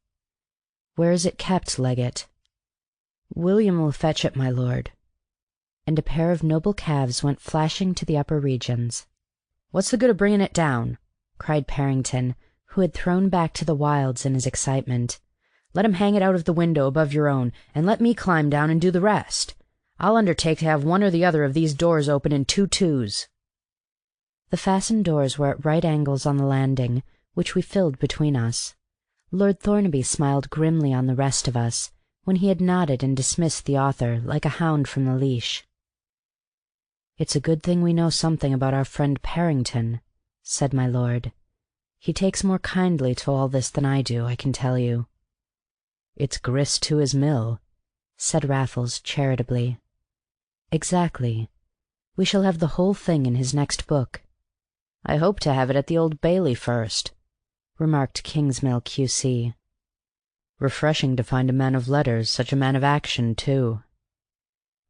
"Where is it kept, Leggett?" "William will fetch it, my lord." And a pair of noble calves went flashing to the upper regions. "What's the good of bringing it down?" cried Parrington, who had thrown back to the wilds in his excitement. "Let him hang it out of the window above your own, and let me climb down and do the rest. I'll undertake to have one or the other of these doors open in 2-2s." The fastened doors were at right angles on the landing, which we filled between us. Lord Thornaby smiled grimly on the rest of us, when he had nodded and dismissed the author like a hound from the leash. "It's a good thing we know something about our friend Parrington," said my lord. He takes more kindly to all this than I do, I can tell you." "It's grist to his mill," said Raffles charitably. "Exactly. We shall have the whole thing in his next book." "I hope to have it at the Old Bailey first," remarked Kingsmill, Q.C. "Refreshing to find a man of letters such a man of action, too."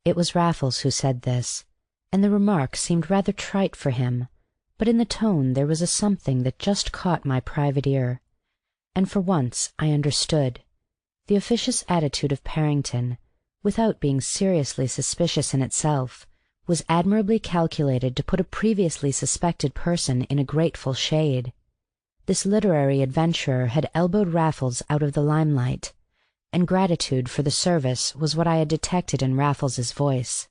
It was Raffles who said this, and the remark seemed rather trite for him, but in the tone there was a something that just caught my private ear, and for once I understood. The officious attitude of Parrington, without being seriously suspicious in itself, was admirably calculated to put a previously suspected person in a grateful shade. This literary adventurer had elbowed Raffles out of the limelight, and gratitude for the service was what I had detected in Raffles's voice.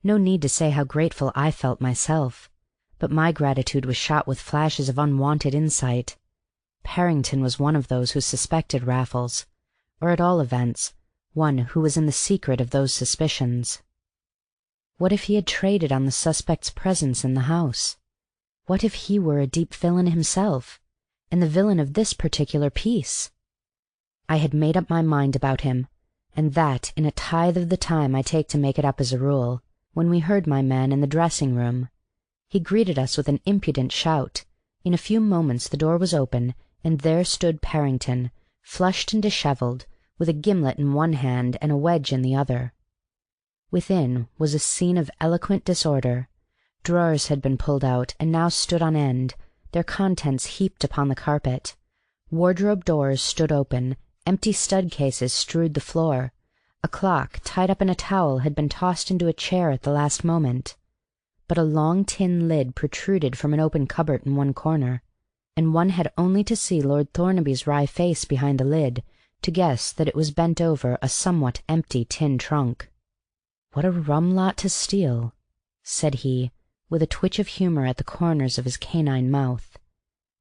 No need to say how grateful I felt myself, but my gratitude was shot with flashes of unwonted insight. Parrington was one of those who suspected Raffles, or at all events, one who was in the secret of those suspicions. What if he had traded on the suspect's presence in the house? What if he were a deep villain himself, and the villain of this particular piece? I had made up my mind about him, and that in a tithe of the time I take to make it up as a rule, when we heard my man in the dressing-room. He greeted us with an impudent shout. In a few moments the door was open, and there stood Parrington, flushed and dishevelled, with a gimlet in one hand and a wedge in the other. Within was a scene of eloquent disorder. Drawers had been pulled out and now stood on end, their contents heaped upon the carpet. Wardrobe doors stood open, empty stud cases strewed the floor. A clock tied up in a towel had been tossed into a chair at the last moment. But a long tin lid protruded from an open cupboard in one corner, and one had only to see Lord Thornaby's wry face behind the lid to guess that it was bent over a somewhat empty tin trunk. "What a rum lot to steal," said he, with a twitch of humour at the corners of his canine mouth.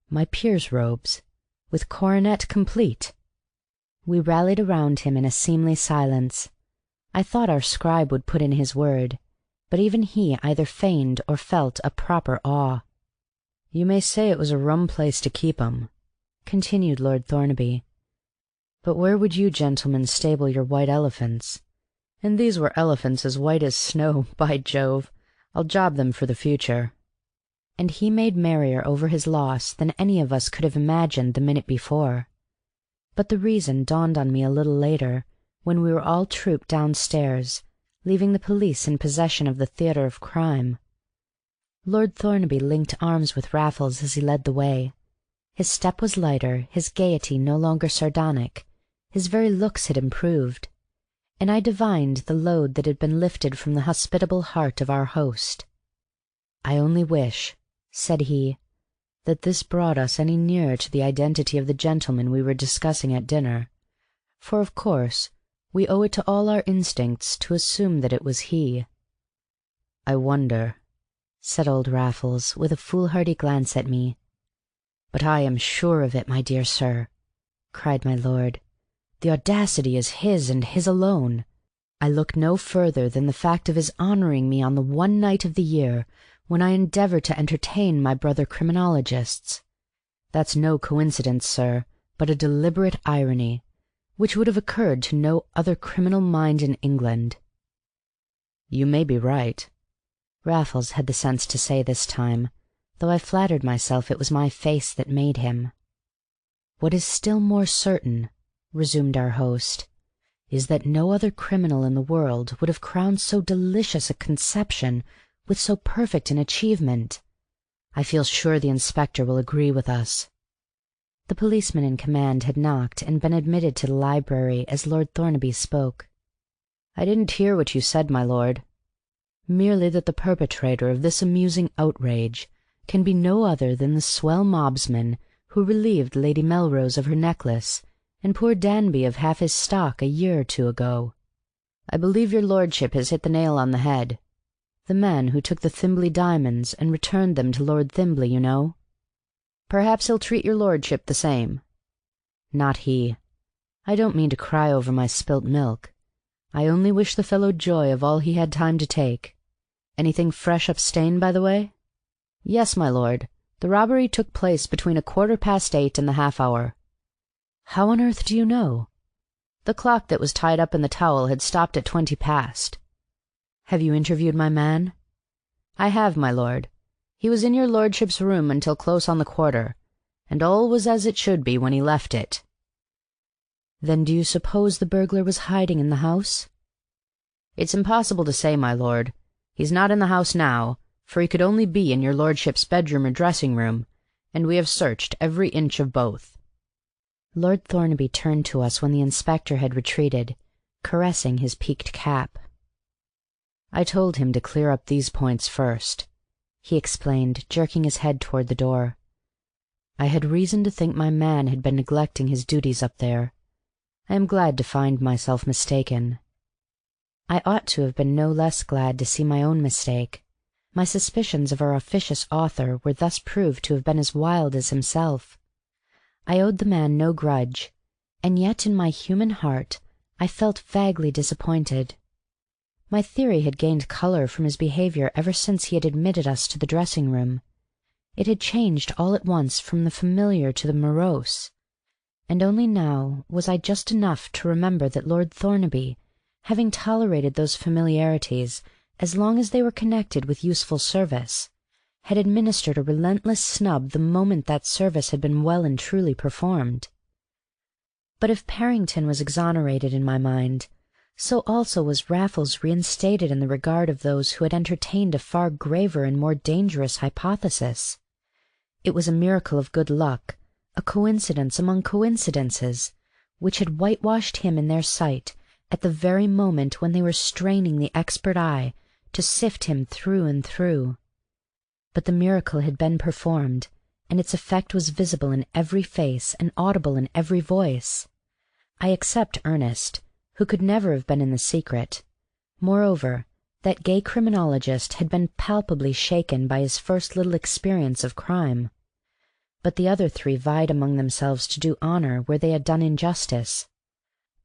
"My peer's robes, with coronet complete." We rallied around him in a seemly silence. I thought our scribe would put in his word, but even he either feigned or felt a proper awe. "You may say it was a rum place to keep 'em," continued Lord Thornaby. "But where would you gentlemen stable your white elephants? And these were elephants as white as snow, by Jove! I'll job them for the future." And he made merrier over his loss than any of us could have imagined the minute before. But the reason dawned on me a little later, when we were all trooped downstairs, leaving the police in possession of the theatre of crime. Lord Thornaby linked arms with Raffles as he led the way. His step was lighter, his gaiety no longer sardonic, his very looks had improved, and I divined the load that had been lifted from the hospitable heart of our host. "I only wish," said he, "that this brought us any nearer to the identity of the gentleman we were discussing at dinner, for of course we owe it to all our instincts to assume that it was he." "I wonder," said old Raffles, with a foolhardy glance at me. "But I am sure of it, my dear sir," cried my lord. "The audacity is his and his alone. I look no further than the fact of his honoring me on the one night of the year when I endeavor to entertain my brother criminologists. That's no coincidence, sir, but a deliberate irony, which would have occurred to no other criminal mind in England." "You may be right," Raffles had the sense to say this time, though I flattered myself it was my face that made him. "What is still more certain," resumed our host, "is that no other criminal in the world would have crowned so delicious a conception with so perfect an achievement. I feel sure the inspector will agree with us." The policeman in command had knocked and been admitted to the library as Lord Thornaby spoke. "I didn't hear what you said, my lord." "Merely that the perpetrator of this amusing outrage can be no other than the swell mobsman who relieved Lady Melrose of her necklace and poor Danby of half his stock a year or two ago." "I believe your lordship has hit the nail on the head." "The man who took the Thimbley diamonds and returned them to Lord Thimbley, you know." "Perhaps he'll treat your lordship the same." "Not he. I don't mean to cry over my spilt milk. I only wish the fellow joy of all he had time to take. Anything fresh up Steyne, by the way?" "Yes, my lord. The robbery took place between 8:15 and the half hour." "How on earth do you know?" "The clock that was tied up in the towel had stopped at 20 past." "Have you interviewed my man?" "I have, my lord. He was in your lordship's room until close on the quarter, and all was as it should be when he left it." "Then do you suppose the burglar was hiding in the house?" "It's impossible to say, my lord. He's not in the house now, for he could only be in your lordship's bedroom or dressing room, and we have searched every inch of both." Lord Thornaby turned to us when the inspector had retreated, caressing his peaked cap. "I told him to clear up these points first," he explained, jerking his head toward the door. "I had reason to think my man had been neglecting his duties up there. I am glad to find myself mistaken." I ought to have been no less glad to see my own mistake. My suspicions of our officious author were thus proved to have been as wild as himself. I owed the man no grudge, and yet in my human heart I felt vaguely disappointed. My theory had gained color from his behavior ever since he had admitted us to the dressing-room. It had changed all at once from the familiar to the morose, and only now was I just enough to remember that Lord Thornaby, having tolerated those familiarities as long as they were connected with useful service, had administered a relentless snub the moment that service had been well and truly performed. But if Parrington was exonerated in my mind, so also was Raffles reinstated in the regard of those who had entertained a far graver and more dangerous hypothesis. It was a miracle of good luck, a coincidence among coincidences, which had whitewashed him in their sight at the very moment when they were straining the expert eye to sift him through and through. But the miracle had been performed, and its effect was visible in every face and audible in every voice. I except Ernest, who could never have been in the secret. Moreover, that gay criminologist had been palpably shaken by his first little experience of crime. But the other three vied among themselves to do honor where they had done injustice.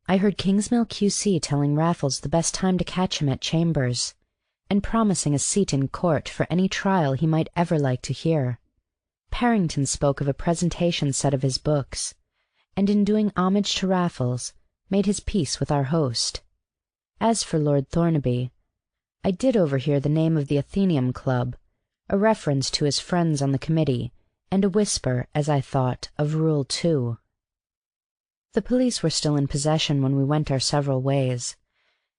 I heard Kingsmill, Q.C., telling Raffles the best time to catch him at chambers, and promising a seat in court for any trial he might ever like to hear. Parrington spoke of a presentation set of his books, and in doing homage to Raffles, made his peace with our host. As for Lord Thornaby, I did overhear the name of the Athenaeum Club, a reference to his friends on the committee, and a whisper, as I thought, of Rule 2. The police were still in possession when we went our several ways,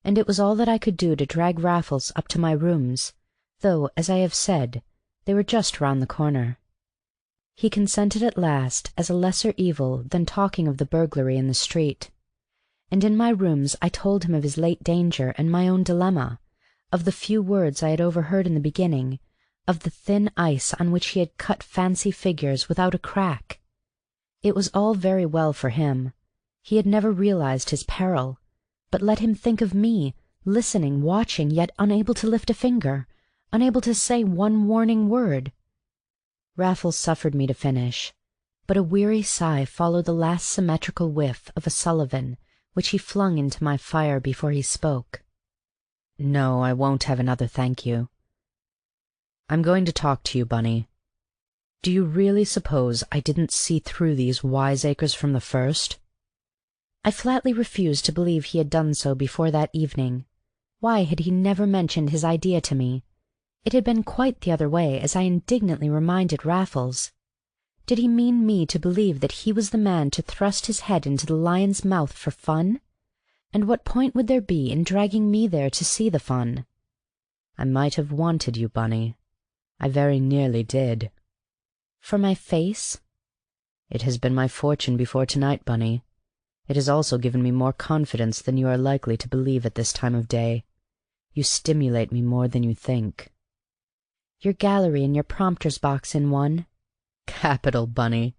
and it was all that I could do to drag Raffles up to my rooms, though, as I have said, they were just round the corner. He consented at last as a lesser evil than talking of the burglary in the street, and in my rooms I told him of his late danger and my own dilemma, of the few words I had overheard in the beginning, of the thin ice on which he had cut fancy figures without a crack. It was all very well for him. He had never realized his peril, but let him think of me, listening, watching, yet unable to lift a finger, unable to say one warning word. Raffles suffered me to finish, but a weary sigh followed the last symmetrical whiff of a Sullivan which he flung into my fire before he spoke. "No, I won't have another, thank you. I'm going to talk to you, Bunny. Do you really suppose I didn't see through these wiseacres from the first?" I flatly refused to believe he had done so before that evening. Why had he never mentioned his idea to me? It had been quite the other way, as I indignantly reminded Raffles. Did he mean me to believe that he was the man to thrust his head into the lion's mouth for fun? And what point would there be in dragging me there to see the fun? I might have wanted you, Bunny. I very nearly did. For my face? It has been my fortune before tonight, Bunny. It has also given me more confidence than you are likely to believe at this time of day. You stimulate me more than you think. Your gallery and your prompter's box in one? Capital, Bunny.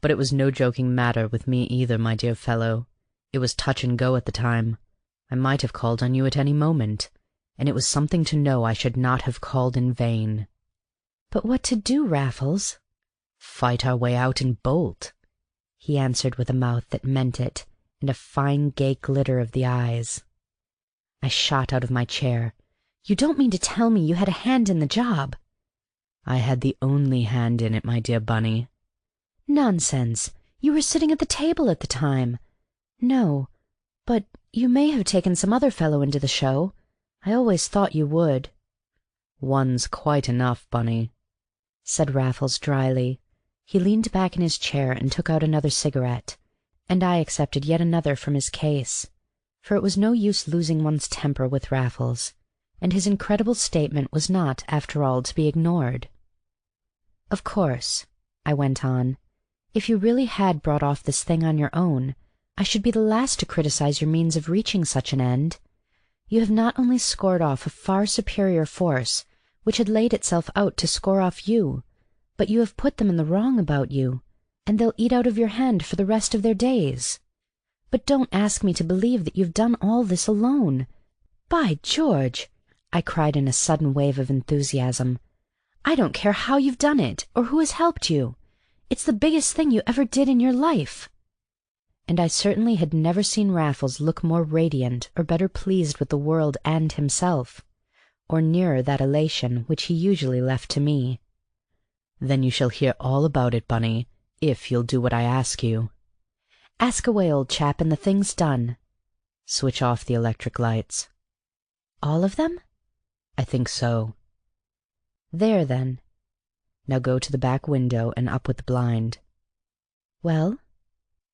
But it was no joking matter with me either, my dear fellow. It was touch and go at the time. I might have called on you at any moment, and it was something to know I should not have called in vain. But what to do, Raffles? Fight our way out and bolt, he answered with a mouth that meant it, and a fine gay glitter of the eyes. I shot out of my chair. You don't mean to tell me you had a hand in the job? I had the only hand in it, my dear Bunny. Nonsense! You were sitting at the table at the time. No, but you may have taken some other fellow into the show. I always thought you would. One's quite enough, Bunny, said Raffles dryly. He leaned back in his chair and took out another cigarette, and I accepted yet another from his case, for it was no use losing one's temper with Raffles, and his incredible statement was not, after all, to be ignored. Of course, I went on, if you really had brought off this thing on your own, I should be the last to criticize your means of reaching such an end. You have not only scored off a far superior force, which had laid itself out to score off you, but you have put them in the wrong about you, and they'll eat out of your hand for the rest of their days. But don't ask me to believe that you've done all this alone. By George! I cried in a sudden wave of enthusiasm. I don't care how you've done it, or who has helped you. It's the biggest thing you ever did in your life. And I certainly had never seen Raffles look more radiant or better pleased with the world and himself, or nearer that elation which he usually left to me. Then you shall hear all about it, Bunny, if you'll do what I ask you. Ask away, old chap, and the thing's done. Switch off the electric lights. All of them? I think so. There, then. Now go to the back window and up with the blind. Well?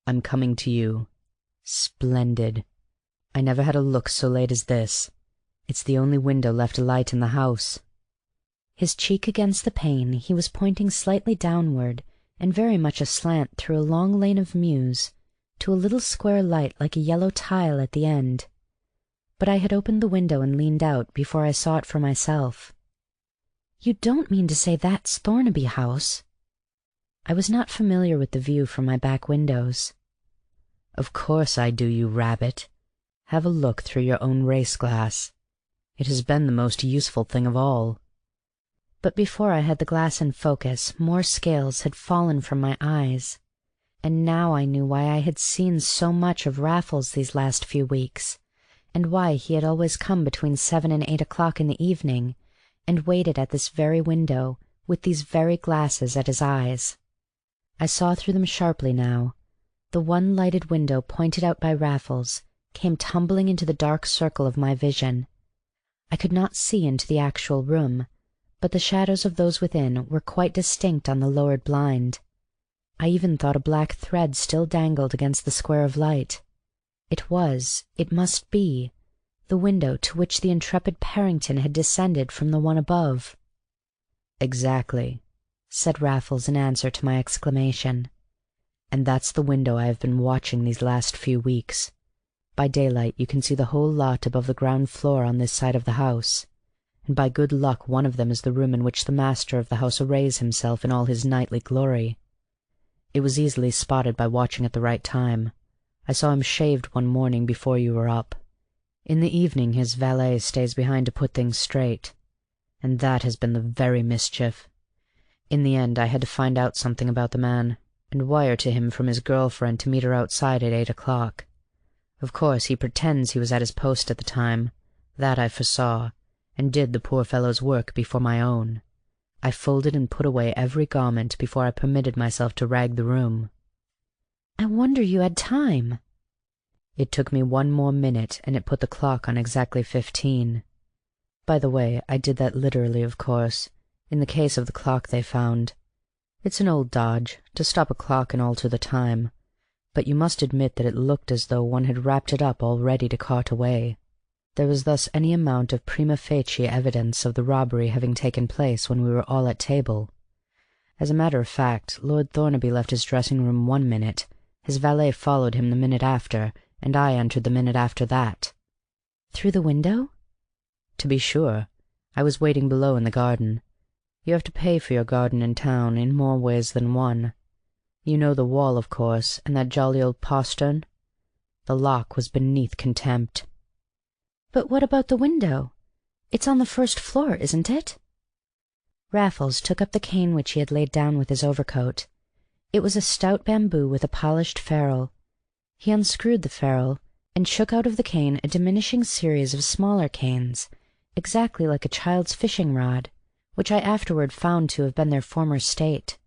I'm coming to you. Splendid. I never had a look so late as this. It's the only window left alight in the house. His cheek against the pane, he was pointing slightly downward and very much aslant through a long lane of mews to a little square light like a yellow tile at the end. But I had opened the window and leaned out before I saw it for myself. You don't mean to say that's Thornaby House? I was not familiar with the view from my back windows. Of course I do, you rabbit. Have a look through your own race-glass. It has been the most useful thing of all. But before I had the glass in focus, more scales had fallen from my eyes, and now I knew why I had seen so much of Raffles these last few weeks, and why he had always come between 7 and 8 o'clock in the evening, and waited at this very window, with these very glasses at his eyes. I saw through them sharply now. The one lighted window pointed out by Raffles came tumbling into the dark circle of my vision. I could not see into the actual room, but the shadows of those within were quite distinct on the lowered blind. I even thought a black thread still dangled against the square of light. It must be, the window to which the intrepid Parrington had descended from the one above. Exactly, said Raffles in answer to my exclamation. And that's the window I have been watching these last few weeks. By daylight you can see the whole lot above the ground floor on this side of the house, and by good luck one of them is the room in which the master of the house arrays himself in all his nightly glory. It was easily spotted by watching at the right time. I saw him shaved one morning before you were up. In the evening his valet stays behind to put things straight, and that has been the very mischief. In the end I had to find out something about the man, and wire to him from his girl-friend to meet her outside at 8 o'clock. Of course he pretends he was at his post at the time. That I foresaw, and did the poor fellow's work before my own. I folded and put away every garment before I permitted myself to rag the room. I wonder you had time. It took me one more minute, and it put the clock on exactly 15. By the way, I did that literally, of course, in the case of the clock they found. It's an old dodge, to stop a clock and alter the time, but you must admit that it looked as though one had wrapped it up all ready to cart away. There was thus any amount of prima facie evidence of the robbery having taken place when we were all at table. As a matter of fact, Lord Thornaby left his dressing-room 1 minute, his valet followed him the minute after, and I entered the minute after that. Through the window? To be sure. I was waiting below in the garden. You have to pay for your garden in town in more ways than one. You know the wall, of course, and that jolly old postern? The lock was beneath contempt. But what about the window? It's on the first floor, isn't it? Raffles took up the cane which he had laid down with his overcoat. It was a stout bamboo with a polished ferrule. He unscrewed the ferrule, and shook out of the cane a diminishing series of smaller canes, exactly like a child's fishing rod, which I afterward found to have been their former state.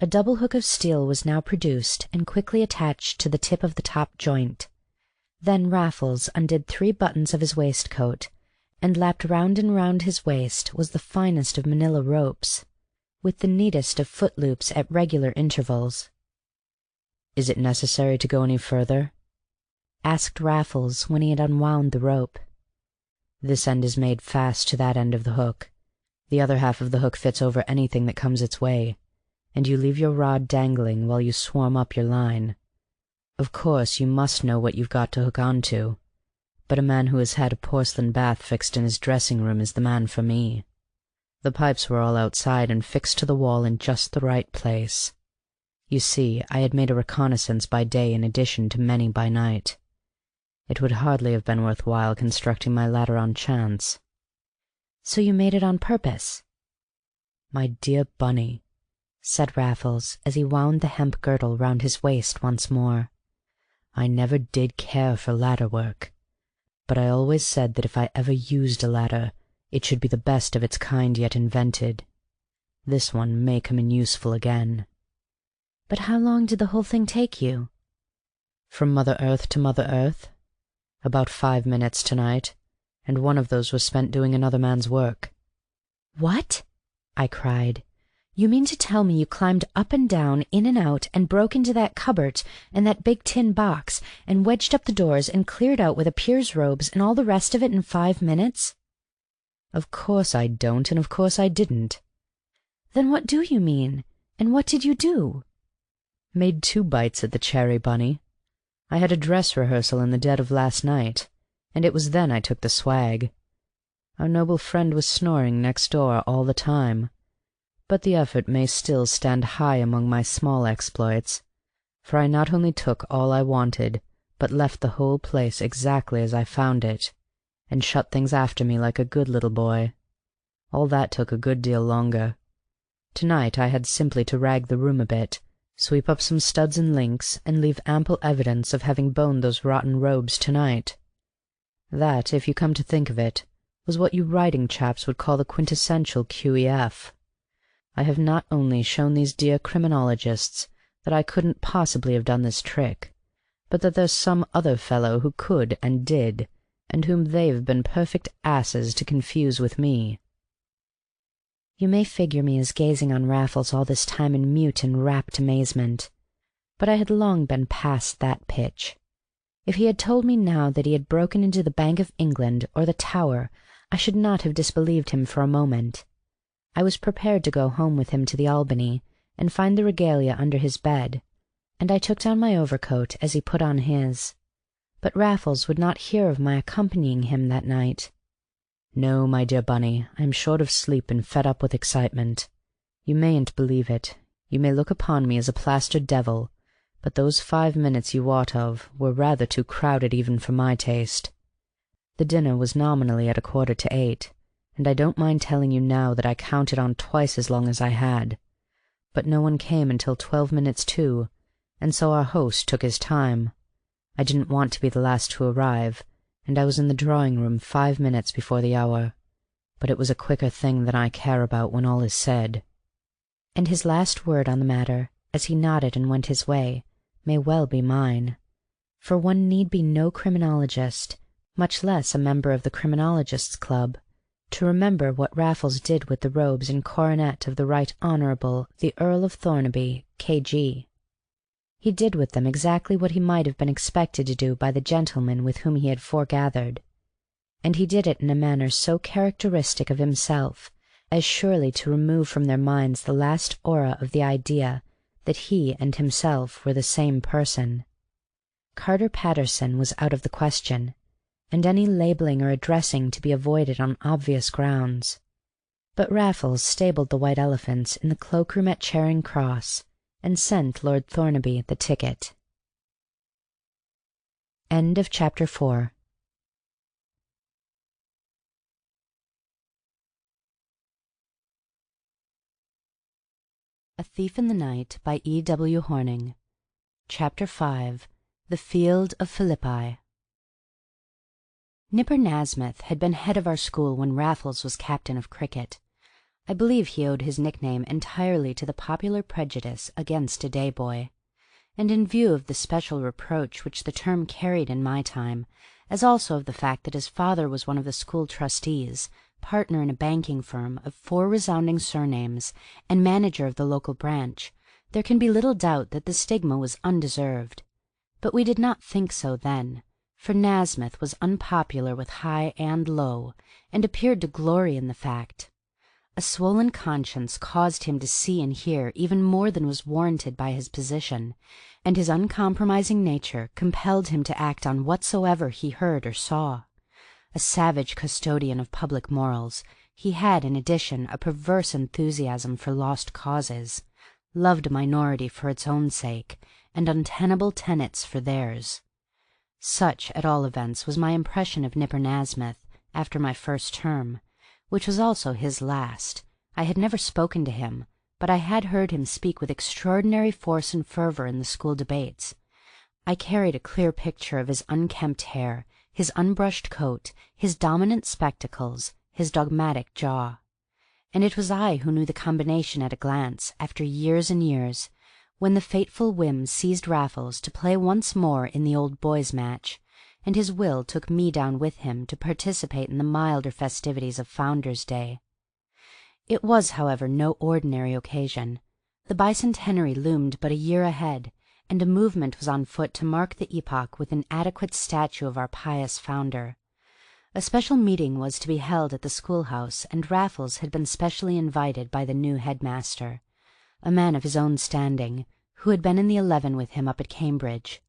A double hook of steel was now produced and quickly attached to the tip of the top joint. Then Raffles undid 3 buttons of his waistcoat, and lapped round and round his waist was the finest of manila ropes, with the neatest of foot loops at regular intervals. "Is it necessary to go any further?" asked Raffles when he had unwound the rope. "This end is made fast to that end of the hook. The other half of the hook fits over anything that comes its way, and you leave your rod dangling while you swarm up your line. Of course, you must know what you've got to hook on to, but a man who has had a porcelain bath fixed in his dressing room is the man for me. The pipes were all outside and fixed to the wall in just the right place. You see, I had made a reconnaissance by day in addition to many by night. It would hardly have been worth while constructing my ladder on chance." "So you made it on purpose?" "My dear Bunny," said Raffles, as he wound the hemp girdle round his waist once more, "I never did care for ladder work, but I always said that if I ever used a ladder, it should be the best of its kind yet invented. This one may come in useful again." "But how long did the whole thing take you?" "From Mother Earth to Mother Earth? About 5 minutes to-night, and one of those was spent doing another man's work." "What?" I cried. "You mean to tell me you climbed up and down, in and out, and broke into that cupboard and that big tin box, and wedged up the doors, and cleared out with a peer's robes and all the rest of it in 5 minutes?" "Of course I don't, and of course I didn't." "Then what do you mean? And what did you do?" "Made 2 bites at the cherry, Bunny. I had a dress rehearsal in the dead of last night, and it was then I took the swag. Our noble friend was snoring next door all the time, but the effort may still stand high among my small exploits, for I not only took all I wanted, but left the whole place exactly as I found it, and shut things after me like a good little boy. All that took a good deal longer. To-night I had simply to rag the room a bit, sweep up some studs and links, and leave ample evidence of having boned those rotten robes to-night. That, if you come to think of it, was what you writing chaps would call the quintessential QEF. I have not only shown these dear criminologists that I couldn't possibly have done this trick, but that there's some other fellow who could and did, and whom they've been perfect asses to confuse with me. You may figure me as gazing on Raffles all this time in mute and rapt amazement, but I had long been past that pitch. If he had told me now that he had broken into the Bank of England or the Tower, I should not have disbelieved him for a moment. I was prepared to go home with him to the Albany and find the regalia under his bed, and I took down my overcoat as he put on his. But Raffles would not hear of my accompanying him that night. "No, my dear Bunny, I am short of sleep and fed up with excitement. You mayn't believe it. You may look upon me as a plastered devil, but those 5 minutes you wot of were rather too crowded even for my taste. The dinner was nominally at 7:45, and I don't mind telling you now that I counted on twice as long as I had. But no one came until 12 minutes to, and so our host took his time. I didn't want to be the last to arrive, and I was in the drawing-room 5 minutes before the hour. But it was a quicker thing than I care about when all is said." And his last word on the matter, as he nodded and went his way, may well be mine. For one need be no criminologist, much less a member of the Criminologists' Club, to remember what Raffles did with the robes and coronet of the Right Honourable the Earl of Thornaby, K.G. He did with them exactly what he might have been expected to do by the gentlemen with whom he had foregathered, and he did it in a manner so characteristic of himself as surely to remove from their minds the last aura of the idea that he and himself were the same person. Carter Paterson was out of the question, and any labelling or addressing to be avoided on obvious grounds. But Raffles stabled the white elephants in the cloakroom at Charing Cross, and sent Lord Thornaby the ticket. End of Chapter 4. A Thief in the Night by E.W. Hornung. Chapter 5. The Field of Philippi. Nipper Nasmyth had been head of our school when Raffles was captain of cricket. I believe he owed his nickname entirely to the popular prejudice against a day boy, and in view of the special reproach which the term carried in my time, as also of the fact that his father was one of the school trustees, partner in a banking firm of 4 resounding surnames, and manager of the local branch, there can be little doubt that the stigma was undeserved. But we did not think so then, for Nasmyth was unpopular with high and low, and appeared to glory in the fact. A swollen conscience caused him to see and hear even more than was warranted by his position, and his uncompromising nature compelled him to act on whatsoever he heard or saw. A savage custodian of public morals, he had in addition a perverse enthusiasm for lost causes, loved a minority for its own sake, and untenable tenets for theirs. Such, at all events, was my impression of Nipper Nasmyth after my first term, which was also his last. I had never spoken to him, but I had heard him speak with extraordinary force and fervour in the school debates. I carried a clear picture of his unkempt hair, his unbrushed coat, his dominant spectacles, his dogmatic jaw. And it was I who knew the combination at a glance, after years and years, when the fateful whim seized Raffles to play once more in the old boys' match, and his will took me down with him to participate in the milder festivities of Founder's Day. It was, however, no ordinary occasion. The bicentenary loomed but a year ahead, and a movement was on foot to mark the epoch with an adequate statue of our pious founder. A special meeting was to be held at the schoolhouse, and Raffles had been specially invited by the new headmaster, a man of his own standing, who had been in the 11 with him up at Cambridge.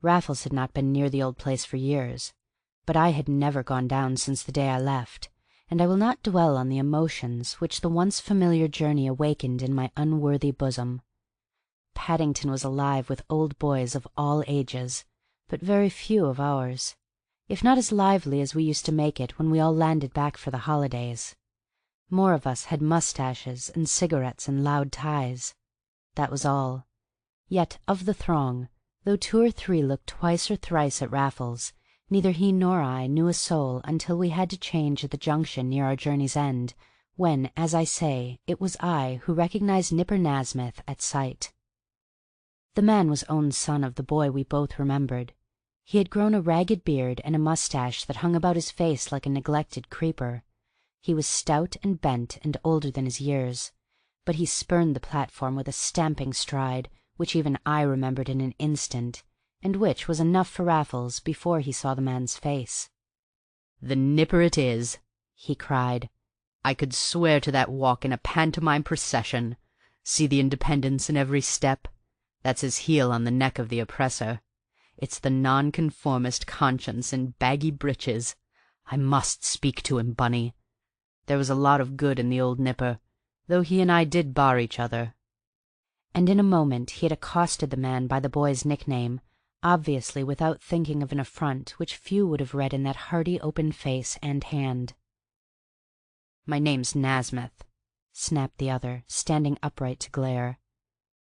Raffles had not been near the old place for years, but I had never gone down since the day I left, and I will not dwell on the emotions which the once familiar journey awakened in my unworthy bosom. Paddington was alive with old boys of all ages, but very few of ours, if not as lively as we used to make it when we all landed back for the holidays. More of us had moustaches and cigarettes and loud ties. That was all. Yet of the throng, though 2 or 3 looked twice or thrice at Raffles, neither he nor I knew a soul until we had to change at the junction near our journey's end, when, as I say, it was I who recognized Nipper Nasmyth at sight. The man was own son of the boy we both remembered. He had grown a ragged beard and a moustache that hung about his face like a neglected creeper. He was stout and bent and older than his years, but he spurned the platform with a stamping stride which even I remembered in an instant, and which was enough for Raffles before he saw the man's face. "The Nipper it is!" he cried. "I could swear to that walk in a pantomime procession. See the independence in every step. That's his heel on the neck of the oppressor. It's the nonconformist conscience in baggy breeches. I must speak to him, Bunny. There was a lot of good in the old Nipper, though he and I did bar each other." And in a moment he had accosted the man by the boy's nickname, obviously without thinking of an affront which few would have read in that hearty open face and hand. "My name's Nasmyth," snapped the other, standing upright to glare.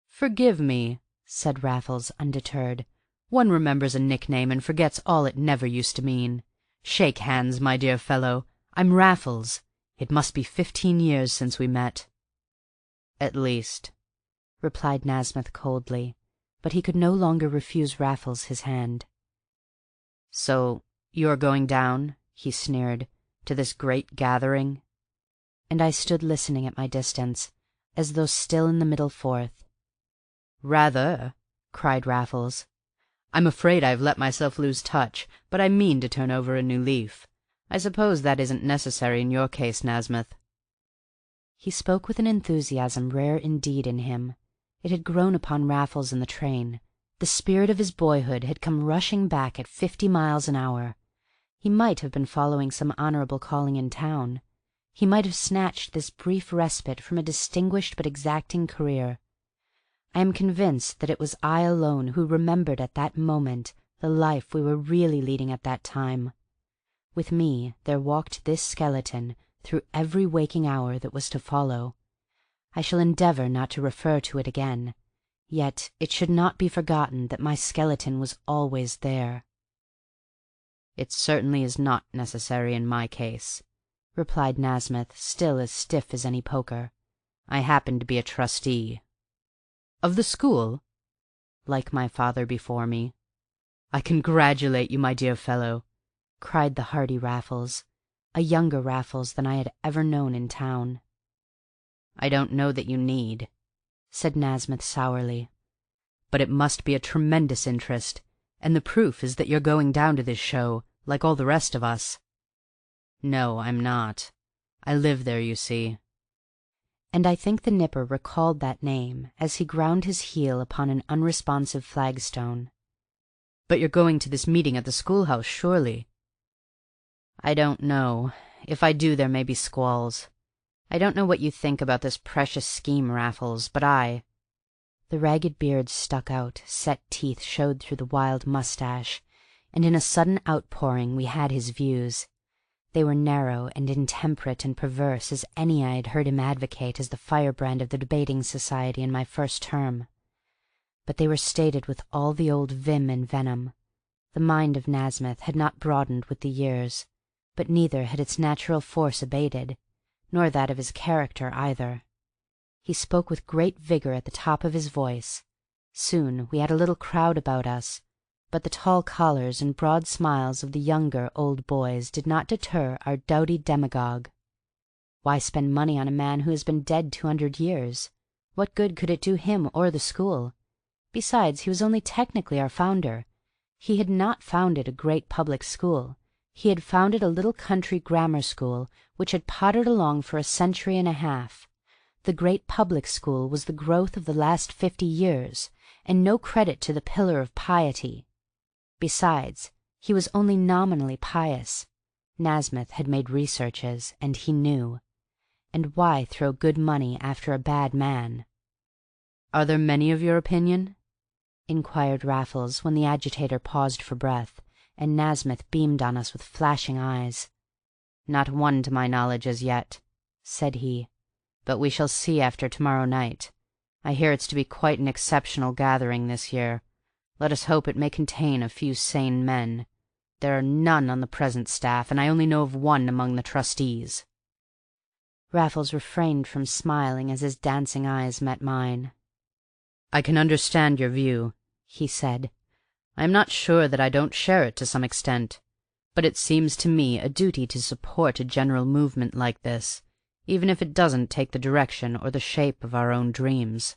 "Forgive me," said Raffles, undeterred. "One remembers a nickname and forgets all it never used to mean. Shake hands, my dear fellow. I'm Raffles. It must be 15 years since we met." "At least," replied Nasmyth coldly, but he could no longer refuse Raffles his hand. "So you are going down," he sneered, "to this great gathering?" And I stood listening at my distance, as though still in the middle fourth. "Rather!" cried Raffles. "I'm afraid I've let myself lose touch, but I mean to turn over a new leaf. I suppose that isn't necessary in your case, Nasmyth." He spoke with an enthusiasm rare indeed in him. It had grown upon Raffles in the train. The spirit of his boyhood had come rushing back at 50 miles an hour. He might have been following some honourable calling in town. He might have snatched this brief respite from a distinguished but exacting career. I am convinced that it was I alone who remembered at that moment the life we were really leading at that time. With me there walked this skeleton through every waking hour that was to follow. I shall endeavour not to refer to it again, yet it should not be forgotten that my skeleton was always there. "It certainly is not necessary in my case," replied Nasmyth, still as stiff as any poker. "I happen to be a trustee." "Of the school?" "Like my father before me." "I congratulate you, my dear fellow," cried the hearty Raffles, a younger Raffles than I had ever known in town. "I don't know that you need," said Nasmyth sourly. "But it must be a tremendous interest, and the proof is that you're going down to this show, like all the rest of us." "No, I'm not. I live there, you see." And I think the Nipper recalled that name as he ground his heel upon an unresponsive flagstone. "But you're going to this meeting at the schoolhouse, surely?" "I don't know. If I do, there may be squalls. I don't know what you think about this precious scheme, Raffles, but I—" The ragged beard stuck out, set teeth showed through the wild moustache, and in a sudden outpouring we had his views. They were narrow and intemperate and perverse as any I had heard him advocate as the firebrand of the debating society in my first term. But they were stated with all the old vim and venom. The mind of Nasmyth had not broadened with the years, but neither had its natural force abated, nor that of his character either. He spoke with great vigor at the top of his voice. Soon we had a little crowd about us, but the tall collars and broad smiles of the younger old boys did not deter our doughty demagogue. Why spend money on a man who has been dead 200 years? What good could it do him or the school? Besides, he was only technically our founder. He had not founded a great public school. He had founded a little country grammar school which had pottered along for a century and a half. The great public school was the growth of the last 50 years, and no credit to the pillar of piety. Besides, he was only nominally pious. Nasmyth had made researches, and he knew. And why throw good money after a bad man? "Are there many of your opinion?" inquired Raffles, when the agitator paused for breath, and Nasmyth beamed on us with flashing eyes. "Not one to my knowledge as yet," said he. "But we shall see after to-morrow night. I hear it's to be quite an exceptional gathering this year. Let us hope it may contain a few sane men. There are none on the present staff, and I only know of one among the trustees." Raffles refrained from smiling as his dancing eyes met mine. "I can understand your view," he said. "I am not sure that I don't share it to some extent, but it seems to me a duty to support a general movement like this, even if it doesn't take the direction or the shape of our own dreams.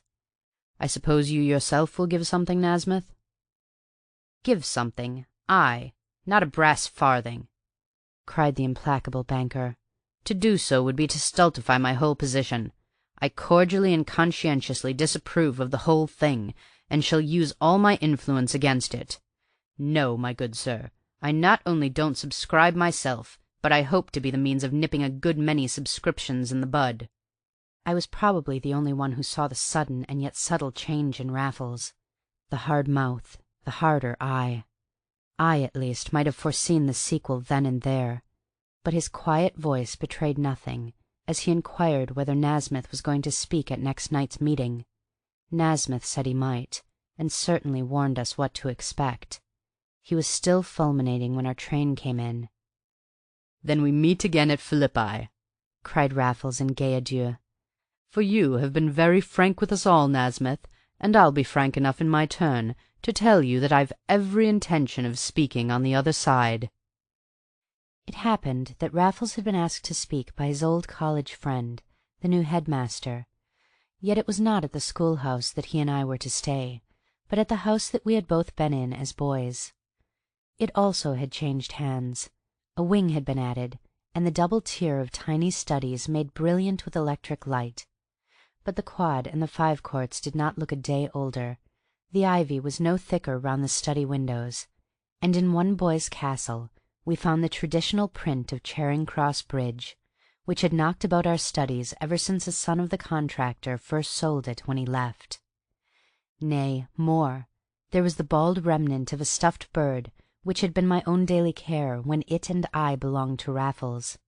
I suppose you yourself will give something, Nasmyth?" "Give something? I? Not a brass farthing!" cried the implacable banker. "To do so would be to stultify my whole position. I cordially and conscientiously disapprove of the whole thing, and shall use all my influence against it. No, my good sir, I not only don't subscribe myself, but I hope to be the means of nipping a good many subscriptions in the bud." I was probably the only one who saw the sudden and yet subtle change in Raffles. The hard mouth, the harder eye. I, at least, might have foreseen the sequel then and there, but his quiet voice betrayed nothing as he inquired whether Nasmyth was going to speak at next night's meeting. Nasmyth said he might, and certainly warned us what to expect. He was still fulminating when our train came in. "Then we meet again at Philippi," cried Raffles in gay adieu. "For you have been very frank with us all, Nasmyth, and I'll be frank enough in my turn to tell you that I've every intention of speaking on the other side." It happened that Raffles had been asked to speak by his old college friend, the new headmaster. Yet it was not at the schoolhouse that he and I were to stay, but at the house that we had both been in as boys. It also had changed hands. A wing had been added, and the double tier of tiny studies made brilliant with electric light. But the quad and the 5 courts did not look a day older. The ivy was no thicker round the study windows, and in one boy's castle we found the traditional print of Charing Cross Bridge, which had knocked about our studies ever since a son of the contractor first sold it when he left. Nay, more, there was the bald remnant of a stuffed bird which had been my own daily care when it and I belonged to Raffles.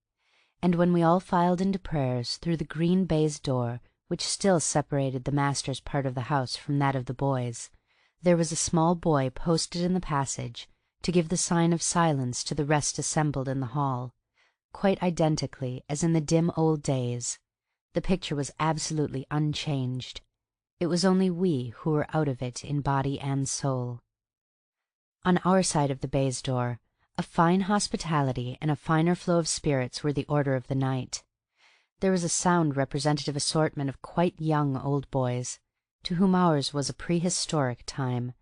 And when we all filed into prayers through the green baize door which still separated the master's part of the house from that of the boys, there was a small boy posted in the passage to give the sign of silence to the rest assembled in the hall, quite identically as in the dim old days. The picture was absolutely unchanged. It was only we who were out of it in body and soul. On our side of the baize door, a fine hospitality and a finer flow of spirits were the order of the night. There was a sound representative assortment of quite young old boys, to whom ours was a prehistoric time,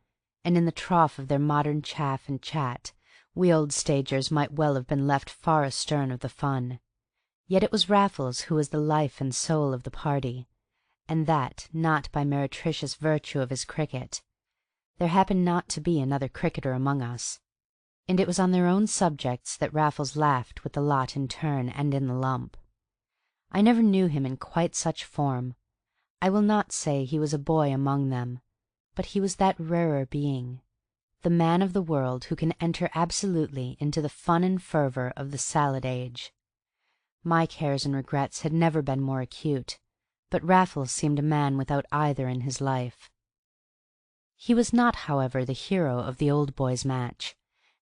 and in the trough of their modern chaff and chat we old stagers might well have been left far astern of the fun. Yet it was Raffles who was the life and soul of the party, and that not by meretricious virtue of his cricket. There happened not to be another cricketer among us, and it was on their own subjects that Raffles laughed with the lot in turn and in the lump. I never knew him in quite such form. I will not say he was a boy among them, but he was that rarer being, the man of the world who can enter absolutely into the fun and fervour of the salad age. My cares and regrets had never been more acute, but Raffles seemed a man without either in his life. He was not, however, the hero of the old boys' match,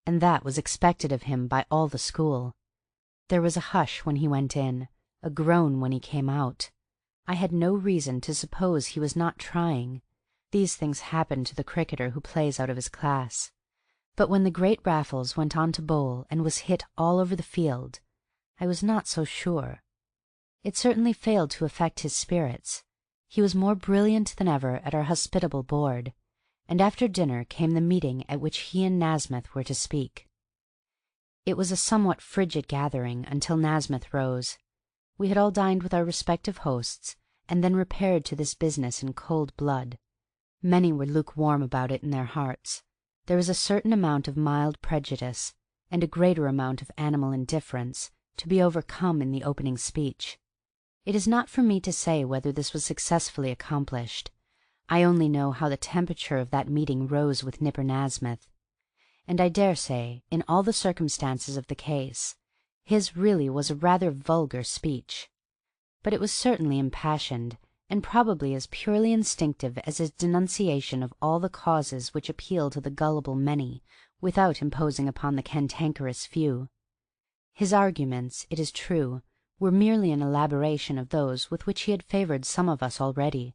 and that was expected of him by all the school. There was a hush when he went in, a groan when he came out. I had no reason to suppose he was not trying. These things happen to the cricketer who plays out of his class. But when the great Raffles went on to bowl and was hit all over the field, I was not so sure. It certainly failed to affect his spirits. He was more brilliant than ever at our hospitable board, and after dinner came the meeting at which he and Nasmyth were to speak. It was a somewhat frigid gathering until Nasmyth rose. We had all dined with our respective hosts, and then repaired to this business in cold blood. Many were lukewarm about it in their hearts. There was a certain amount of mild prejudice, and a greater amount of animal indifference, to be overcome in the opening speech. It is not for me to say whether this was successfully accomplished. I only know how the temperature of that meeting rose with Nipper Nasmyth, and I dare say, in all the circumstances of the case, his really was a rather vulgar speech. But it was certainly impassioned, and probably as purely instinctive as his denunciation of all the causes which appeal to the gullible many without imposing upon the cantankerous few. His arguments, it is true, were merely an elaboration of those with which he had favoured some of us already,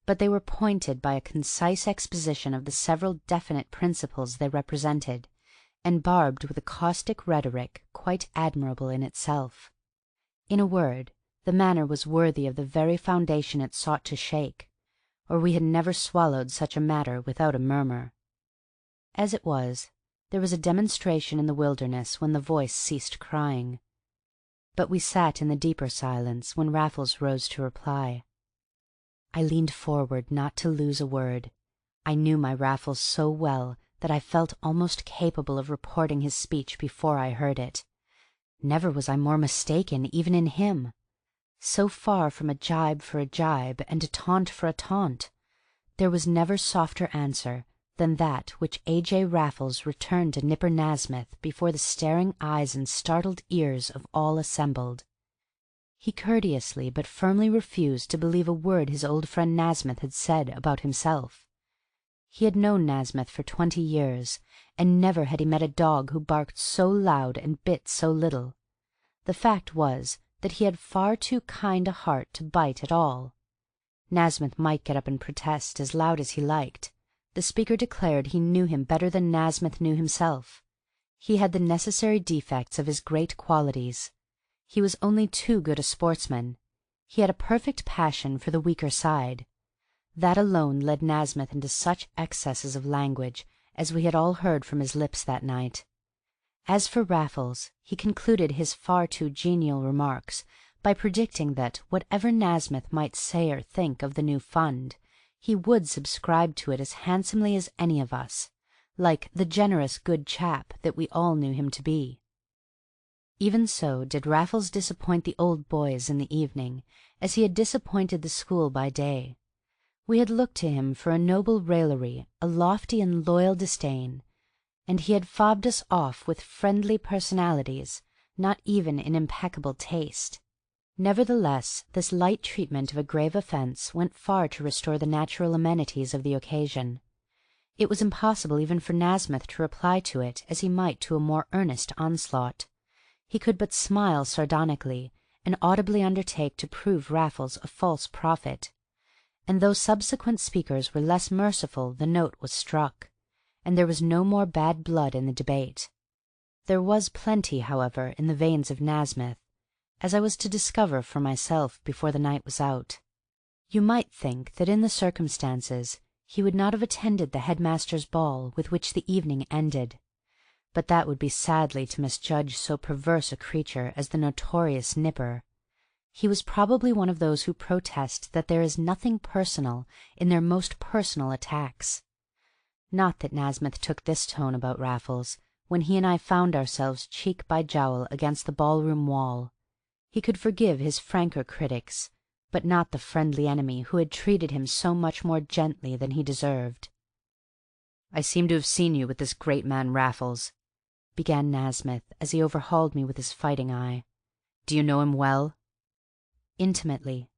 but they were pointed by a concise exposition of the several definite principles they represented, and barbed with a caustic rhetoric quite admirable in itself. In a word, the manner was worthy of the very foundation it sought to shake, or we had never swallowed such a matter without a murmur. As it was, there was a demonstration in the wilderness when the voice ceased crying, but we sat in the deeper silence when Raffles rose to reply. I leaned forward not to lose a word. I knew my Raffles so well that I felt almost capable of reporting his speech before I heard it. Never was I more mistaken even in him. So far from a gibe for a gibe and a taunt for a taunt, there was never softer answer than that which A.J. Raffles returned to Nipper Nasmyth before the staring eyes and startled ears of all assembled. He courteously but firmly refused to believe a word his old friend Nasmyth had said about himself. He had known Nasmyth for 20 years, and never had he met a dog who barked so loud and bit so little. The fact was that he had far too kind a heart to bite at all. Nasmyth might get up and protest as loud as he liked. The speaker declared he knew him better than Nasmyth knew himself. He had the necessary defects of his great qualities. He was only too good a sportsman. He had a perfect passion for the weaker side. That alone led Nasmyth into such excesses of language as we had all heard from his lips that night. As for Raffles, he concluded his far too genial remarks by predicting that, whatever Nasmyth might say or think of the new fund, he would subscribe to it as handsomely as any of us, like the generous good chap that we all knew him to be. Even so did Raffles disappoint the old boys in the evening, as he had disappointed the school by day. We had looked to him for a noble raillery, a lofty and loyal disdain, and he had fobbed us off with friendly personalities, not even in impeccable taste. Nevertheless, this light treatment of a grave offence went far to restore the natural amenities of the occasion. It was impossible even for Nasmyth to reply to it as he might to a more earnest onslaught. He could but smile sardonically, and audibly undertake to prove Raffles a false prophet. And though subsequent speakers were less merciful, the note was struck, and there was no more bad blood in the debate. There was plenty, however, in the veins of Nasmyth, as I was to discover for myself before the night was out. You might think that in the circumstances he would not have attended the headmaster's ball with which the evening ended, but that would be sadly to misjudge so perverse a creature as the notorious Nipper. He was probably one of those who protest that there is nothing personal in their most personal attacks. Not that Nasmyth took this tone about Raffles when he and I found ourselves cheek by jowl against the ballroom wall. He could forgive his franker critics, but not the friendly enemy who had treated him so much more gently than he deserved. "I seem to have seen you with this great man Raffles," began Nasmyth, as he overhauled me with his fighting eye. "Do you know him well?" "Intimately."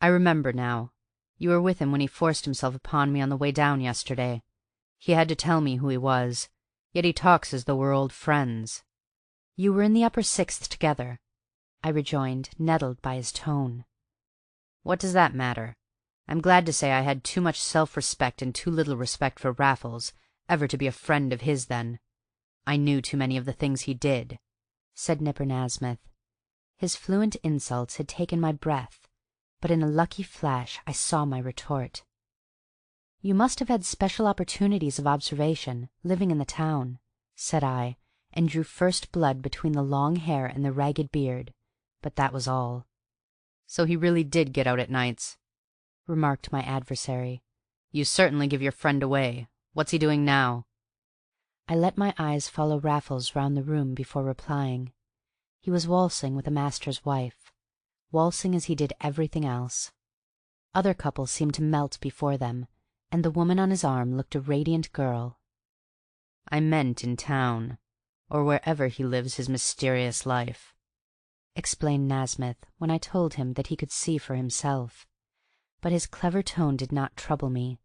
"I remember now. You were with him when he forced himself upon me on the way down yesterday. He had to tell me who he was, yet he talks as though we're old friends." "You were in the upper sixth together," I rejoined, nettled by his tone. "What does that matter? I'm glad to say I had too much self-respect and too little respect for Raffles ever to be a friend of his then. I knew too many of the things he did," said Nipper Nasmyth. His fluent insults had taken my breath, but in a lucky flash I saw my retort. "You must have had special opportunities of observation, living in the town," said I, and drew first blood between the long hair and the ragged beard, but that was all. "So he really did get out at nights," remarked my adversary. "You certainly give your friend away. What's he doing now?" I let my eyes follow Raffles round the room before replying. He was waltzing with a master's wife, waltzing as he did everything else. Other couples seemed to melt before them, and the woman on his arm looked a radiant girl. "I meant in town, or wherever he lives his mysterious life," explained Nasmyth, when I told him that he could see for himself. But his clever tone did not trouble me.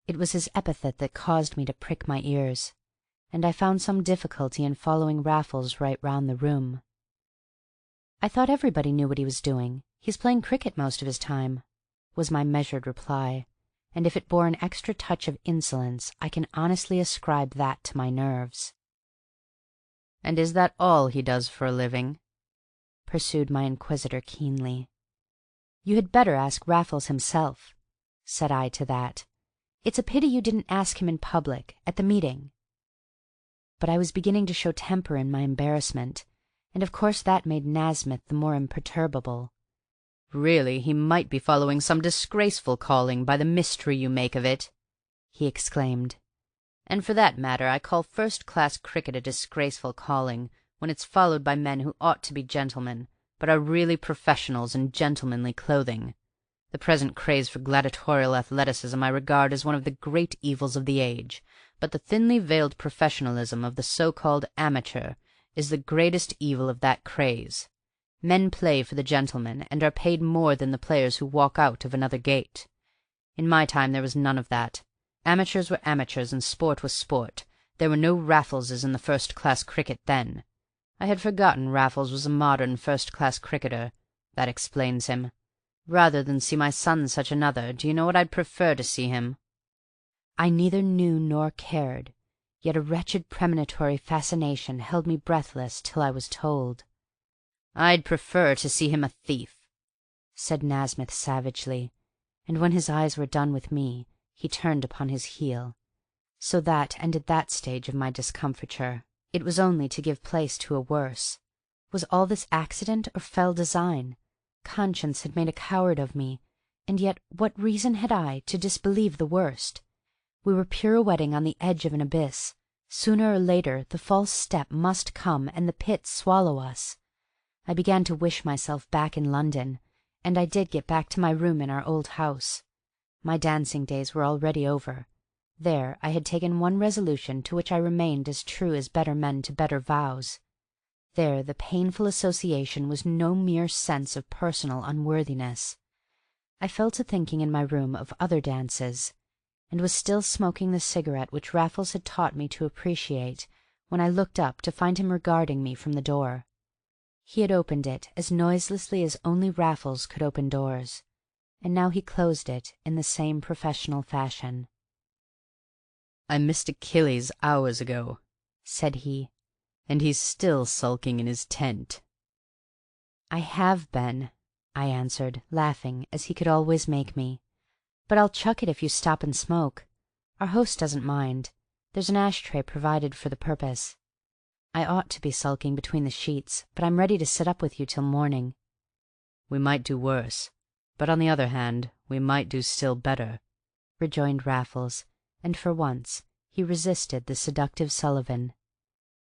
It was his epithet that caused me to prick my ears, and I found some difficulty in following Raffles right round the room. "I thought everybody knew what he was doing. He's playing cricket most of his time," was my measured reply, and if it bore an extra touch of insolence I can honestly ascribe that to my nerves. "And is that all he does for a living?" pursued my inquisitor keenly. "You had better ask Raffles himself," said I to that. "It's a pity you didn't ask him in public, at the meeting." But I was beginning to show temper in my embarrassment, and of course that made Nasmyth the more imperturbable. "Really, he might be following some disgraceful calling by the mystery you make of it," he exclaimed. "And for that matter, I call first-class cricket a disgraceful calling when it's followed by men who ought to be gentlemen, but are really professionals in gentlemanly clothing. The present craze for gladiatorial athleticism I regard as one of the great evils of the age, but the thinly veiled professionalism of the so-called amateur is the greatest evil of that craze. Men play for the gentlemen, and are paid more than the players who walk out of another gate. In my time there was none of that. Amateurs were amateurs, and sport was sport. There were no Raffleses in the first-class cricket then. I had forgotten Raffles was a modern first-class cricketer. That explains him. Rather than see my son such another, do you know what I'd prefer to see him?" I neither knew nor cared, yet a wretched premonitory fascination held me breathless till I was told. "I'd prefer to see him a thief," said Nasmyth savagely, and when his eyes were done with me, he turned upon his heel. So that ended that stage of my discomfiture. It was only to give place to a worse. Was all this accident or fell design? Conscience had made a coward of me, and yet what reason had I to disbelieve the worst? We were pirouetting on the edge of an abyss. Sooner or later the false step must come and the pit swallow us. I began to wish myself back in London, and I did get back to my room in our old house. My dancing days were already over. There I had taken one resolution to which I remained as true as better men to better vows. There the painful association was no mere sense of personal unworthiness. I fell to thinking in my room of other dances, and was still smoking the cigarette which Raffles had taught me to appreciate when I looked up to find him regarding me from the door. He had opened it as noiselessly as only Raffles could open doors, and now he closed it in the same professional fashion. "I missed Achilles hours ago," said he, "and he's still sulking in his tent." "I have been," I answered, laughing, as he could always make me. "But I'll chuck it if you stop and smoke. Our host doesn't mind. There's an ash-tray provided for the purpose. I ought to be sulking between the sheets, but I'm ready to sit up with you till morning." "We might do worse, but on the other hand, we might do still better," rejoined Raffles, and for once he resisted the seductive Sullivan.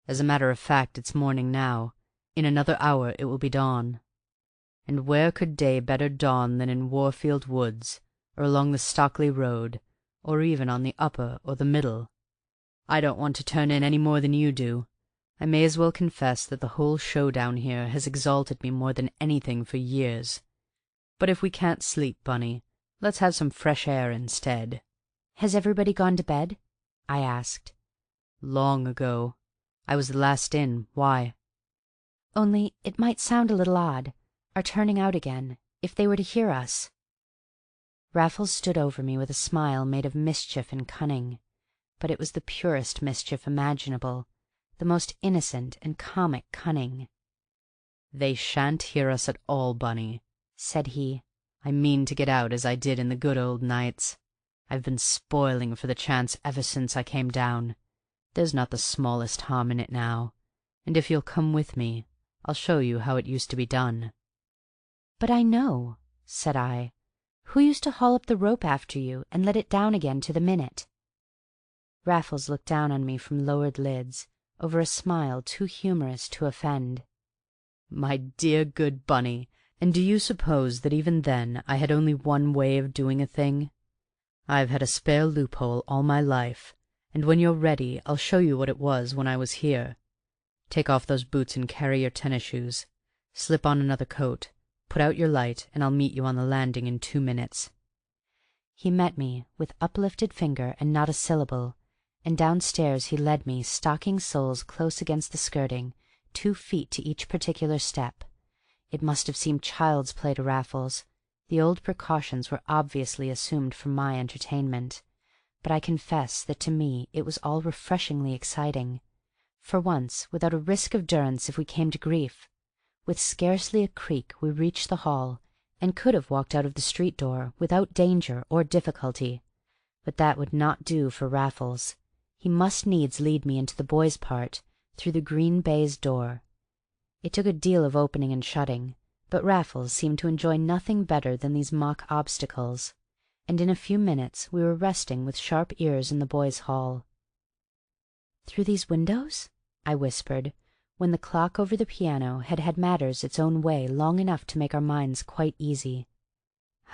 "As a matter of fact, it's morning now. In another hour it will be dawn. And where could day better dawn than in Warfield Woods, or along the Stockley Road, or even on the Upper or the Middle? I don't want to turn in any more than you do. I may as well confess that the whole show down here has exalted me more than anything for years. But if we can't sleep, Bunny, let's have some fresh air instead." "Has everybody gone to bed?" I asked. "Long ago. I was the last in. Why?" "Only it might sound a little odd, our turning out again, if they were to hear us." Raffles stood over me with a smile made of mischief and cunning, but it was the purest mischief imaginable, the most innocent and comic cunning. "They shan't hear us at all, Bunny," said he. "I mean to get out as I did in the good old nights. I've been spoiling for the chance ever since I came down. There's not the smallest harm in it now, and if you'll come with me, I'll show you how it used to be done." "But I know," said I. "Who used to haul up the rope after you and let it down again to the minute?" Raffles looked down on me from lowered lids, over a smile too humorous to offend. "My dear good Bunny, and do you suppose that even then I had only one way of doing a thing? I've had a spare loophole all my life, and when you're ready I'll show you what it was when I was here. Take off those boots and carry your tennis shoes. Slip on another coat. Put out your light, and I'll meet you on the landing in 2 minutes." He met me with uplifted finger and not a syllable, and downstairs he led me, stocking soles close against the skirting, 2 feet to each particular step. It must have seemed child's play to Raffles. The old precautions were obviously assumed for my entertainment, but I confess that to me it was all refreshingly exciting. For once, without a risk of durance if we came to grief. With scarcely a creak we reached the hall, and could have walked out of the street door without danger or difficulty. But that would not do for Raffles. He must needs lead me into the boys' part, through the green baize door. It took a deal of opening and shutting, but Raffles seemed to enjoy nothing better than these mock obstacles, and in a few minutes we were resting with sharp ears in the boys' hall. "Through these windows?" I whispered, when the clock over the piano had had matters its own way long enough to make our minds quite easy.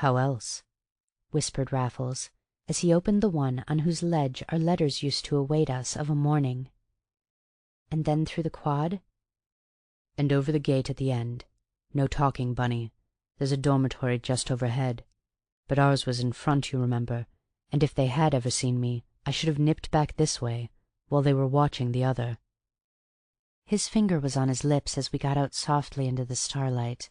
"How else?" whispered Raffles, as he opened the one on whose ledge our letters used to await us of a morning. "And then through the quad?" "And over the gate at the end. No talking, Bunny. There's a dormitory just overhead. But ours was in front, you remember, and if they had ever seen me, I should have nipped back this way, while they were watching the other." His finger was on his lips as we got out softly into the starlight.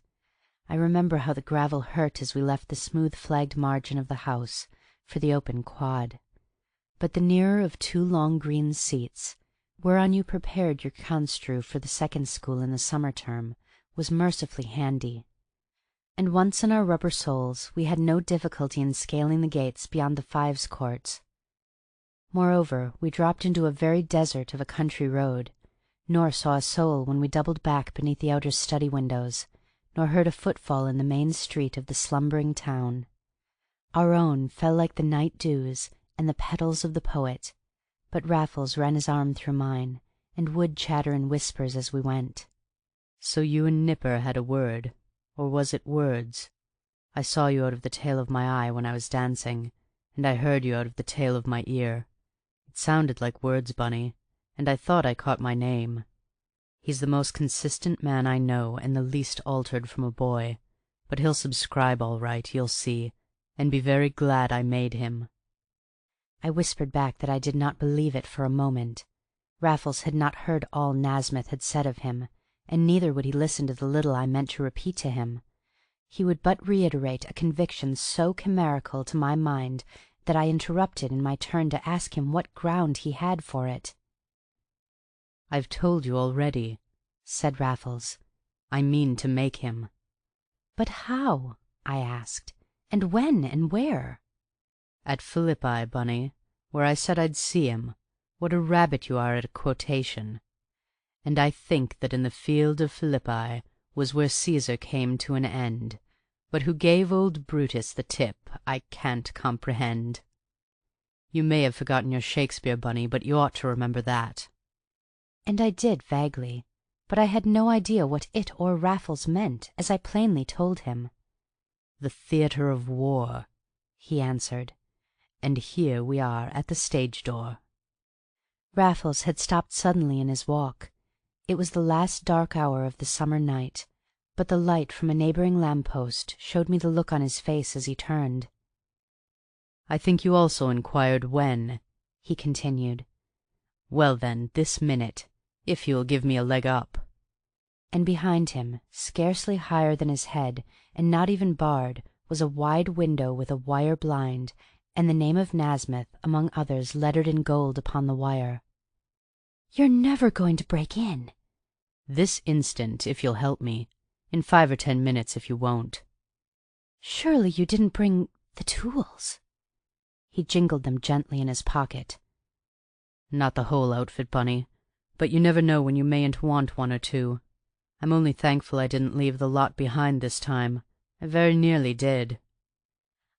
I remember how the gravel hurt as we left the smooth-flagged margin of the house for the open quad. But the nearer of 2 long green seats, whereon you prepared your construe for the second school in the summer term, was mercifully handy. And once on our rubber soles, we had no difficulty in scaling the gates beyond the Fives Courts. Moreover, we dropped into a very desert of a country road, nor saw a soul when we doubled back beneath the outer study windows, nor heard a footfall in the main street of the slumbering town. Our own fell like the night dews and the petals of the poet, but Raffles ran his arm through mine, and would chatter in whispers as we went. "So you and Nipper had a word, or was it words? I saw you out of the tail of my eye when I was dancing, and I heard you out of the tail of my ear. It sounded like words, Bunny, and I thought I caught my name. He's the most consistent man I know and the least altered from a boy, but he'll subscribe all right, you'll see, and be very glad I made him." I whispered back that I did not believe it for a moment. Raffles had not heard all Nasmyth had said of him, and neither would he listen to the little I meant to repeat to him. He would but reiterate a conviction so chimerical to my mind that I interrupted in my turn to ask him what ground he had for it. "I've told you already," said Raffles. "I mean to make him." "But how?" I asked. "And when and where?" "At Philippi, Bunny, where I said I'd see him. What a rabbit you are at a quotation! And I think that in the field of Philippi was where Caesar came to an end, but who gave old Brutus the tip I can't comprehend. You may have forgotten your Shakespeare, Bunny, but you ought to remember that." And I did vaguely, but I had no idea what it or Raffles meant, as I plainly told him. "The theatre of war," he answered, "and here we are at the stage door." Raffles had stopped suddenly in his walk. It was the last dark hour of the summer night, but the light from a neighbouring lamp-post showed me the look on his face as he turned. "I think you also inquired when," he continued. "Well, then, this minute, if you will give me a leg up." And behind him, scarcely higher than his head, and not even barred, was a wide window with a wire blind, and the name of Nasmyth, among others, lettered in gold upon the wire. "You're never going to break in?" "This instant, if you'll help me. In 5 or 10 minutes, if you won't." "Surely you didn't bring the tools?" He jingled them gently in his pocket. "Not the whole outfit, Bunny, but you never know when you mayn't want one or two. I'm only thankful I didn't leave the lot behind this time. I very nearly did."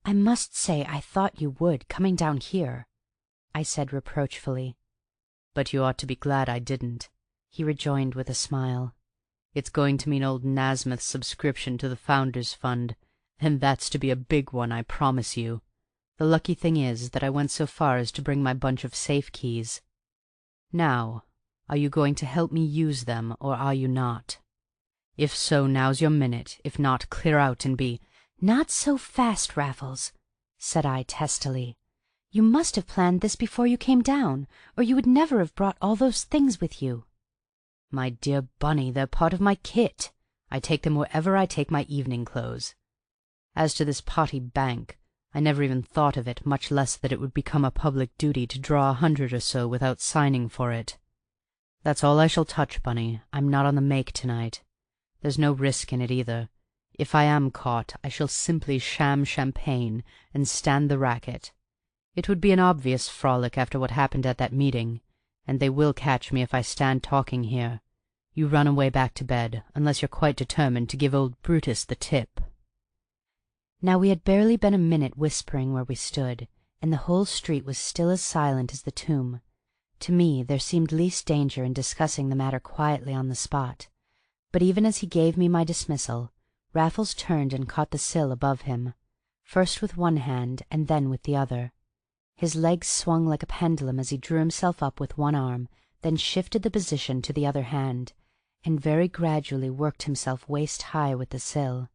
"I must say I thought you would, coming down here," I said reproachfully. "But you ought to be glad I didn't," he rejoined with a smile. "It's going to mean old Nasmyth's subscription to the Founders' Fund, and that's to be a big one, I promise you. The lucky thing is that I went so far as to bring my bunch of safe keys. Now, are you going to help me use them, or are you not? If so, now's your minute. If not, clear out and be—" "Not so fast, Raffles," said I testily. "You must have planned this before you came down, or you would never have brought all those things with you." "My dear Bunny, they're part of my kit. I take them wherever I take my evening clothes. As to this potty bank, I never even thought of it, much less that it would become a public duty to draw 100 or so without signing for it. That's all I shall touch, Bunny. I'm not on the make to-night. There's no risk in it either. If I am caught, I shall simply sham champagne and stand the racket. It would be an obvious frolic after what happened at that meeting, and they will catch me if I stand talking here. You run away back to bed, unless you're quite determined to give old Brutus the tip." Now we had barely been a minute whispering where we stood, and the whole street was still as silent as the tomb. To me there seemed least danger in discussing the matter quietly on the spot. But even as he gave me my dismissal, Raffles turned and caught the sill above him, first with one hand and then with the other. His legs swung like a pendulum as he drew himself up with one arm, then shifted the position to the other hand, and very gradually worked himself waist-high with the sill.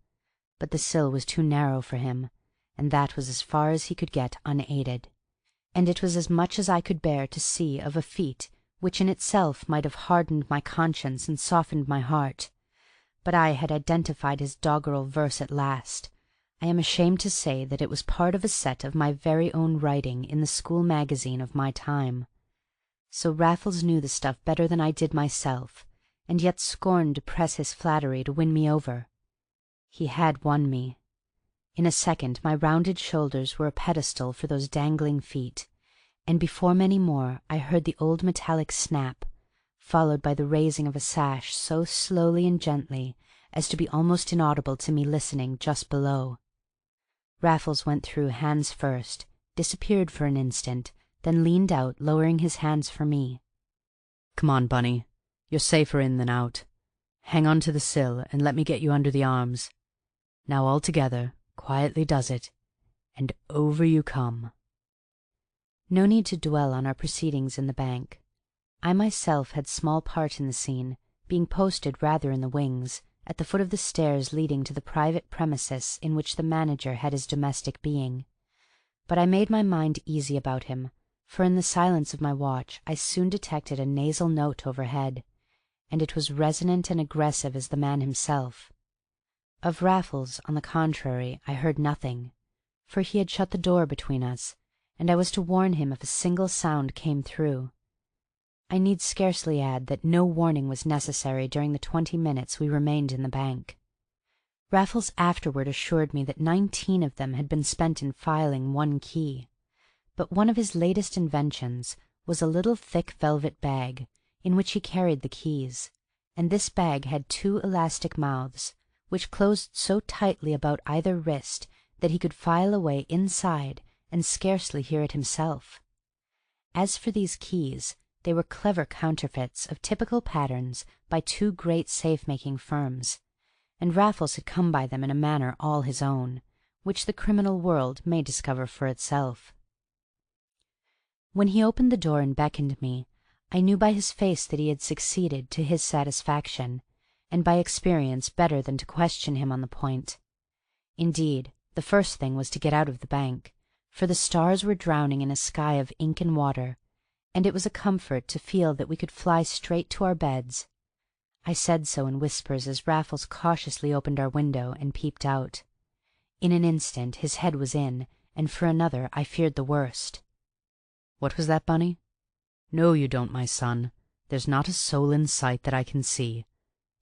But the sill was too narrow for him, and that was as far as he could get unaided. And it was as much as I could bear to see of a feat which in itself might have hardened my conscience and softened my heart. But I had identified his doggerel verse at last. I am ashamed to say that it was part of a set of my very own writing in the school magazine of my time. So Raffles knew the stuff better than I did myself, and yet scorned to press his flattery to win me over. He had won me. In a second my rounded shoulders were a pedestal for those dangling feet, and before many more I heard the old metallic snap, followed by the raising of a sash so slowly and gently as to be almost inaudible to me listening just below. Raffles went through hands first, disappeared for an instant, then leaned out, lowering his hands for me. "Come on, Bunny. You're safer in than out. Hang on to the sill, and let me get you under the arms. Now all together, quietly does it, and over you come." No need to dwell on our proceedings in the bank. I myself had small part in the scene, being posted rather in the wings, at the foot of the stairs leading to the private premises in which the manager had his domestic being. But I made my mind easy about him, for in the silence of my watch I soon detected a nasal note overhead, and it was resonant and aggressive as the man himself. Of Raffles, on the contrary, I heard nothing, for he had shut the door between us, and I was to warn him if a single sound came through. I need scarcely add that no warning was necessary during the 20 minutes we remained in the bank. Raffles afterward assured me that 19 of them had been spent in filing one key, but one of his latest inventions was a little thick velvet bag in which he carried the keys, and this bag had 2 elastic mouths, which closed so tightly about either wrist that he could file away inside and scarcely hear it himself. As for these keys, they were clever counterfeits of typical patterns by 2 great safe-making firms, and Raffles had come by them in a manner all his own, which the criminal world may discover for itself. When he opened the door and beckoned me, I knew by his face that he had succeeded to his satisfaction, and by experience better than to question him on the point. Indeed, the first thing was to get out of the bank, for the stars were drowning in a sky of ink and water, and it was a comfort to feel that we could fly straight to our beds. I said so in whispers as Raffles cautiously opened our window and peeped out. In an instant his head was in, and for another I feared the worst. "What was that, Bunny?" "No, you don't, my son. There's not a soul in sight that I can see.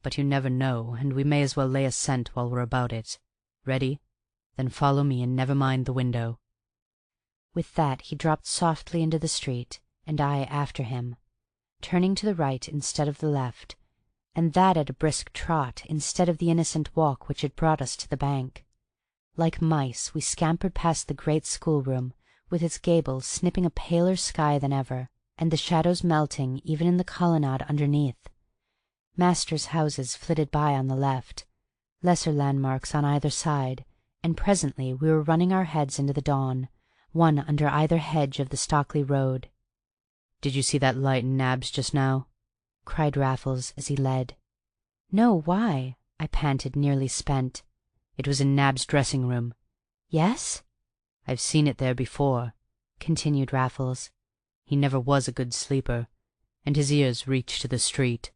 But you never know, and we may as well lay a scent while we're about it. Ready? Then follow me and never mind the window." With that he dropped softly into the street, and I after him, turning to the right instead of the left, and that at a brisk trot instead of the innocent walk which had brought us to the bank. Like mice we scampered past the great schoolroom, with its gables snipping a paler sky than ever, and the shadows melting even in the colonnade underneath. Masters' houses flitted by on the left, lesser landmarks on either side, and presently we were running our heads into the dawn, one under either hedge of the Stockley road. "Did you see that light in Nab's just now?" cried Raffles as he led. "No, why?" I panted, nearly spent. "It was in Nab's dressing-room." "Yes?" "I've seen it there before," continued Raffles. "He never was a good sleeper, and his ears reach to the street.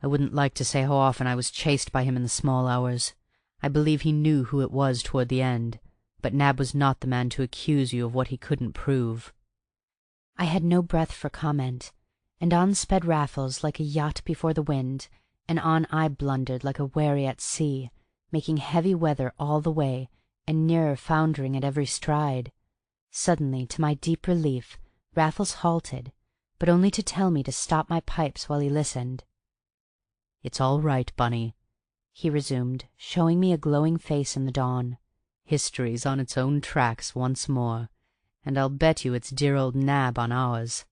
I wouldn't like to say how often I was chased by him in the small hours. I believe he knew who it was toward the end, but Nab was not the man to accuse you of what he couldn't prove." I had no breath for comment, and on sped Raffles like a yacht before the wind, and on I blundered like a wherry at sea, making heavy weather all the way, and nearer foundering at every stride. Suddenly, to my deep relief, Raffles halted, but only to tell me to stop my pipes while he listened. "It's all right, Bunny," he resumed, showing me a glowing face in the dawn. "History's on its own tracks once more, and I'll bet you it's dear old Nab on ours.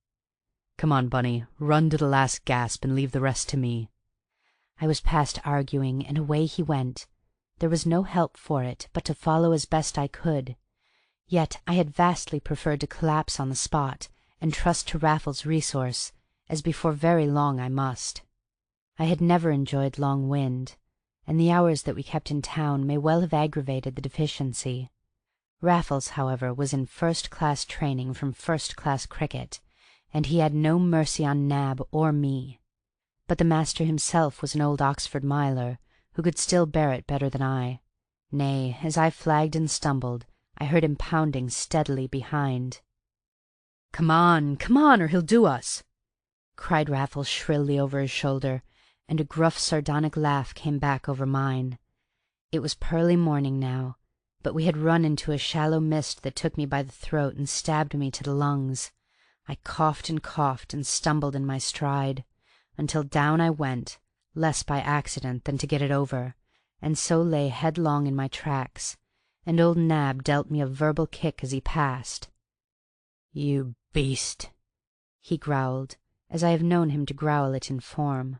Come on, Bunny, run to the last gasp and leave the rest to me." I was past arguing, and away he went. There was no help for it but to follow as best I could. Yet I had vastly preferred to collapse on the spot and trust to Raffles' resource, as before very long I must. I had never enjoyed long wind, and the hours that we kept in town may well have aggravated the deficiency. Raffles, however, was in first-class training from first-class cricket, and he had no mercy on Nab or me. But the master himself was an old Oxford miler, who could still bear it better than I. Nay, as I flagged and stumbled, I heard him pounding steadily behind. Come on, or he'll do us!" cried Raffles shrilly over his shoulder, and a gruff sardonic laugh came back over mine. It was pearly morning now, but we had run into a shallow mist that took me by the throat and stabbed me to the lungs. I coughed and stumbled in my stride, until down I went, less by accident than to get it over, and so lay headlong in my tracks, and old Nab dealt me a verbal kick as he passed. "You beast!" he growled, as I have known him to growl it in form.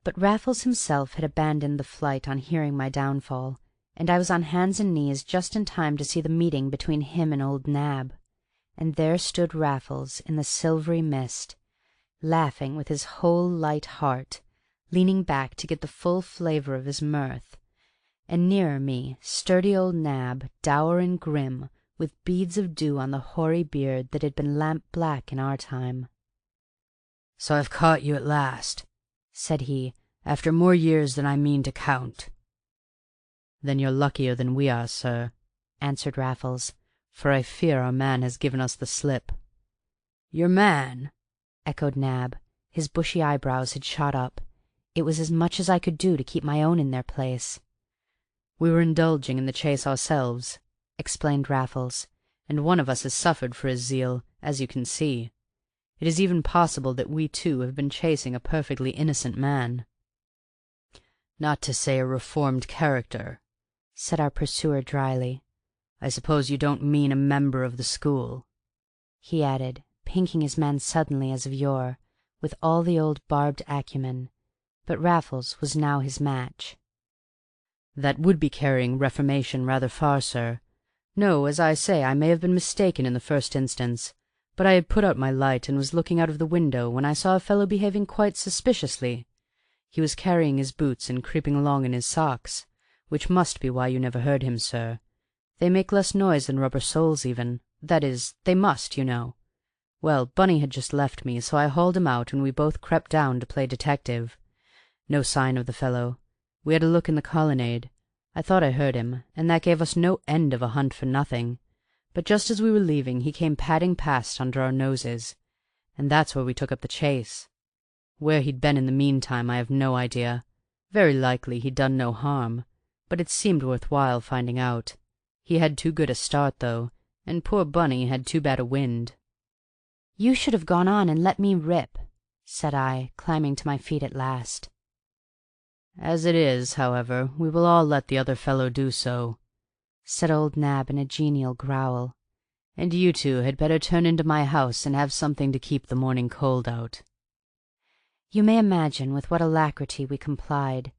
But Raffles himself had abandoned the flight on hearing my downfall, and I was on hands and knees just in time to see the meeting between him and old Nab. And there stood Raffles in the silvery mist, laughing with his whole light heart, leaning back to get the full flavour of his mirth, and nearer me sturdy old Nab, dour and grim, with beads of dew on the hoary beard that had been lamp-black in our time. "So I've caught you at last," said he, "after more years than I mean to count." "Then you're luckier than we are, sir," answered Raffles, "for I fear our man has given us the slip." "Your man?" echoed Nab. His bushy eyebrows had shot up. It was as much as I could do to keep my own in their place. "We were indulging in the chase ourselves," explained Raffles, "and one of us has suffered for his zeal, as you can see. It is even possible that we too have been chasing a perfectly innocent man." "Not to say a reformed character," said our pursuer dryly. "I suppose you don't mean a member of the school?" he added, pinking his man suddenly as of yore, with all the old barbed acumen. But Raffles was now his match. "That would be carrying reformation rather far, sir. No, as I say, I may have been mistaken in the first instance, but I had put out my light and was looking out of the window when I saw a fellow behaving quite suspiciously. He was carrying his boots and creeping along in his socks, which must be why you never heard him, sir. They make less noise than rubber soles even. That is, they must, you know. Well, Bunny had just left me, so I hauled him out and we both crept down to play detective. No sign of the fellow. We had a look in the colonnade. I thought I heard him, and that gave us no end of a hunt for nothing. But just as we were leaving he came padding past under our noses, and that's where we took up the chase. Where he'd been in the meantime I have no idea. Very likely he'd done no harm, but it seemed worth while finding out. He had too good a start, though, and poor Bunny had too bad a wind." "You should have gone on and let me rip," said I, climbing to my feet at last. "As it is, however, we will all let the other fellow do so," said old Nab in a genial growl. "And you two had better turn into my house and have something to keep the morning cold out." You may imagine with what alacrity we complied,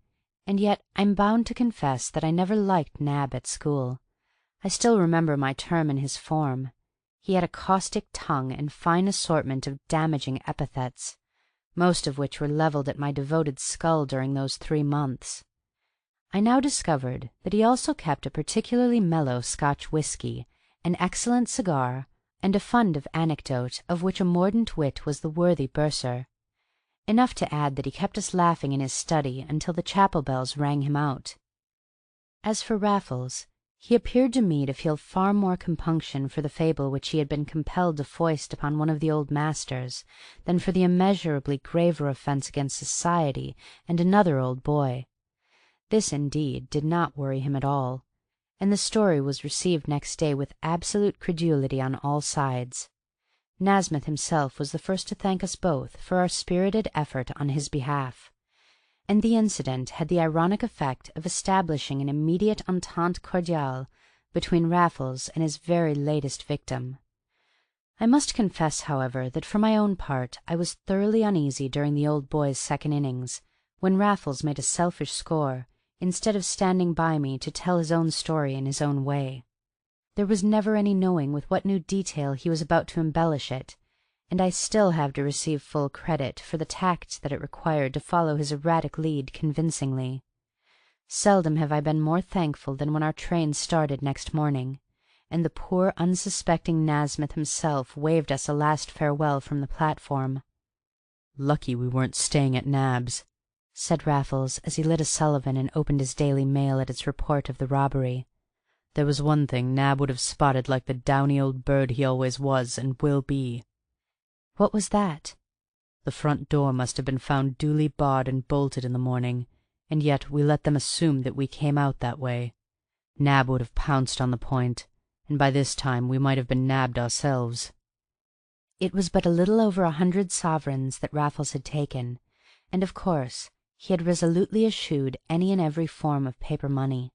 and yet I'm bound to confess that I never liked Nab at school. I still remember my term in his form. He had a caustic tongue and fine assortment of damaging epithets, most of which were levelled at my devoted skull during those 3 months. I now discovered that he also kept a particularly mellow Scotch whisky, an excellent cigar, and a fund of anecdote of which a mordant wit was the worthy bursar. Enough to add that he kept us laughing in his study until the chapel bells rang him out. As for Raffles, he appeared to me to feel far more compunction for the fable which he had been compelled to foist upon one of the old masters than for the immeasurably graver offence against society and another old boy. This, indeed, did not worry him at all, and the story was received next day with absolute credulity on all sides. Nasmyth himself was the first to thank us both for our spirited effort on his behalf, and the incident had the ironic effect of establishing an immediate entente cordiale between Raffles and his very latest victim. I must confess, however, that for my own part I was thoroughly uneasy during the old boy's second innings, when Raffles made a selfish score, instead of standing by me to tell his own story in his own way. There was never any knowing with what new detail he was about to embellish it, and I still have to receive full credit for the tact that it required to follow his erratic lead convincingly. Seldom have I been more thankful than when our train started next morning, and the poor unsuspecting Nasmyth himself waved us a last farewell from the platform. "Lucky we weren't staying at Nab's," said Raffles as he lit a Sullivan and opened his Daily Mail at its report of the robbery. "There was one thing Nab would have spotted like the downy old bird he always was and will be." "What was that?" "The front door must have been found duly barred and bolted in the morning, and yet we let them assume that we came out that way. Nab would have pounced on the point, and by this time we might have been nabbed ourselves." It was but a little over 100 sovereigns that Raffles had taken, and of course he had resolutely eschewed any and every form of paper money.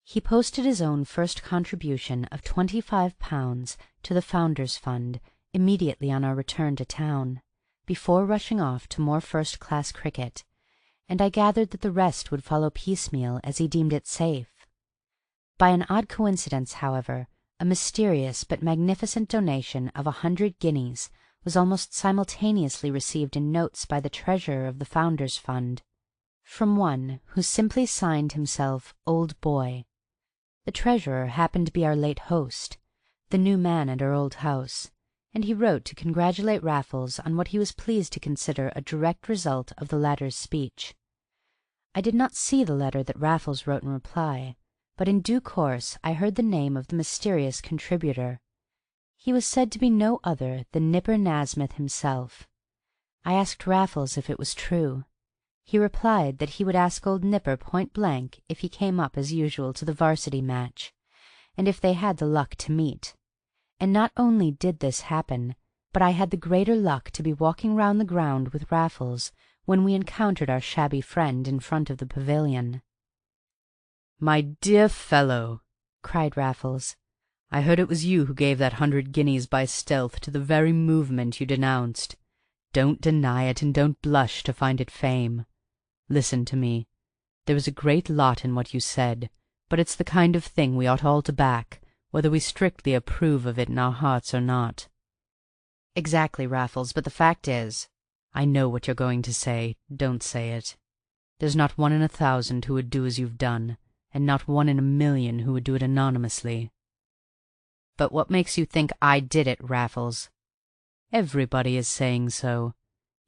He posted his own first contribution of £25 to the Founders' Fund immediately on our return to town, before rushing off to more first-class cricket, and I gathered that the rest would follow piecemeal as he deemed it safe. By an odd coincidence, however, a mysterious but magnificent donation of 100 guineas was almost simultaneously received in notes by the treasurer of the Founders' Fund, from one who simply signed himself Old Boy. The treasurer happened to be our late host, the new man at our old house, and he wrote to congratulate Raffles on what he was pleased to consider a direct result of the latter's speech. I did not see the letter that Raffles wrote in reply, but in due course I heard the name of the mysterious contributor. He was said to be no other than Nipper Nasmyth himself. I asked Raffles if it was true. He replied that he would ask old Nipper point blank if he came up as usual to the 'varsity match, and if they had the luck to meet. And not only did this happen, but I had the greater luck to be walking round the ground with Raffles when we encountered our shabby friend in front of the pavilion. "My dear fellow," cried Raffles, "I heard it was you who gave that 100 guineas by stealth to the very movement you denounced. Don't deny it, and don't blush to find it fame. Listen to me. There was a great lot in what you said, but it's the kind of thing we ought all to back, whether we strictly approve of it in our hearts or not." "Exactly, Raffles, but the fact is—" "I know what you're going to say. Don't say it. There's not 1 in 1,000 who would do as you've done, and not 1 in 1,000,000 who would do it anonymously." "But what makes you think I did it, Raffles?" "Everybody is saying so.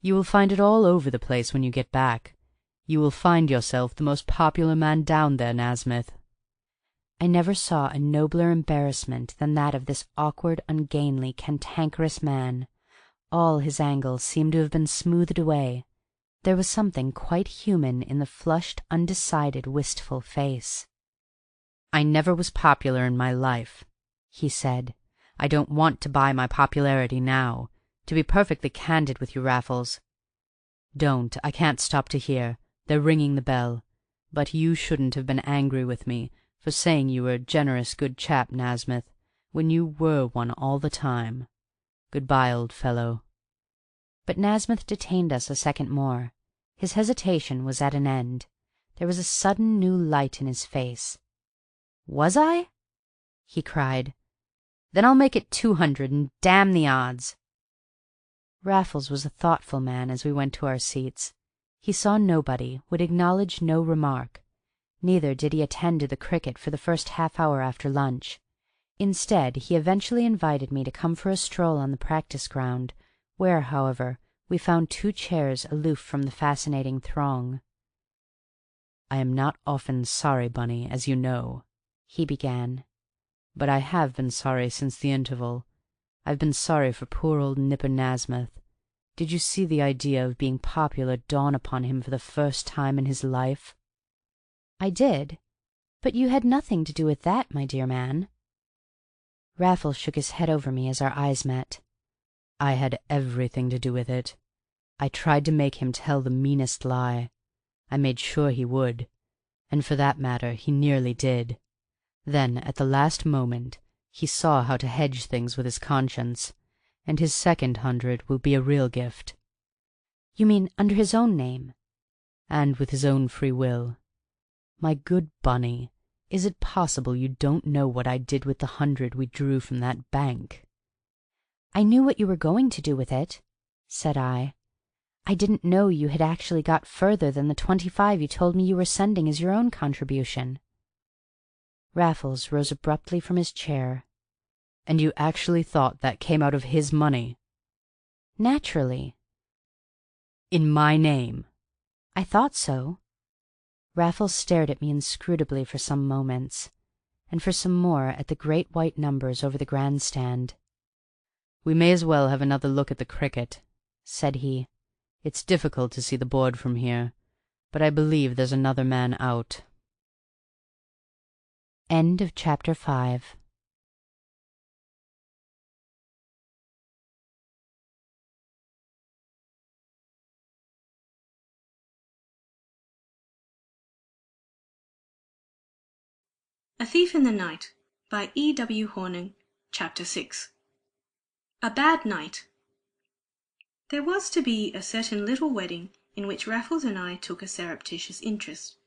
You will find it all over the place when you get back. You will find yourself the most popular man down there, Nasmyth." I never saw a nobler embarrassment than that of this awkward, ungainly, cantankerous man. All his angles seemed to have been smoothed away. There was something quite human in the flushed, undecided, wistful face. "I never was popular in my life," he said. "I don't want to buy my popularity now. To be perfectly candid with you, Raffles—" "Don't. I can't stop to hear. They're ringing the bell. But you shouldn't have been angry with me for saying you were a generous good chap, Nasmyth, when you were one all the time. Good-bye, old fellow." But Nasmyth detained us a second more. His hesitation was at an end. There was a sudden new light in his face. "Was I?" he cried. "Then I'll make it 200, and damn the odds." Raffles was a thoughtful man as we went to our seats. He saw nobody, would acknowledge no remark. Neither did he attend to the cricket for the first half-hour after lunch. Instead, he eventually invited me to come for a stroll on the practice ground, where, however, we found 2 chairs aloof from the fascinating throng. "I am not often sorry, Bunny, as you know," he began. "But I have been sorry since the interval. I've been sorry for poor old Nipper Nasmyth. Did you see the idea of being popular dawn upon him for the first time in his life?" "I did. But you had nothing to do with that, my dear man." Raffles shook his head over me as our eyes met. "I had everything to do with it. I tried to make him tell the meanest lie. I made sure he would, and for that matter he nearly did. Then, at the last moment, he saw how to hedge things with his conscience, and his second 100 will be a real gift." "You mean under his own name?" "And with his own free will. My good Bunny, is it possible you don't know what I did with the 100 we drew from that bank?" "I knew what you were going to do with it," said I. "I didn't know you had actually got further than the 25 you told me you were sending as your own contribution." Raffles rose abruptly from his chair. "And you actually thought that came out of his money?" "Naturally." "In my name?" "I thought so." Raffles stared at me inscrutably for some moments, and for some more at the great white numbers over the grand stand. "We may as well have another look at the cricket," said he. "It's difficult to see the board from here, but I believe there's another man out." End of chapter 5. A Thief in the Night by E.W. Hornung. Chapter 6. A Bad Night. There was to be a certain little wedding in which Raffles and I took a surreptitious interest.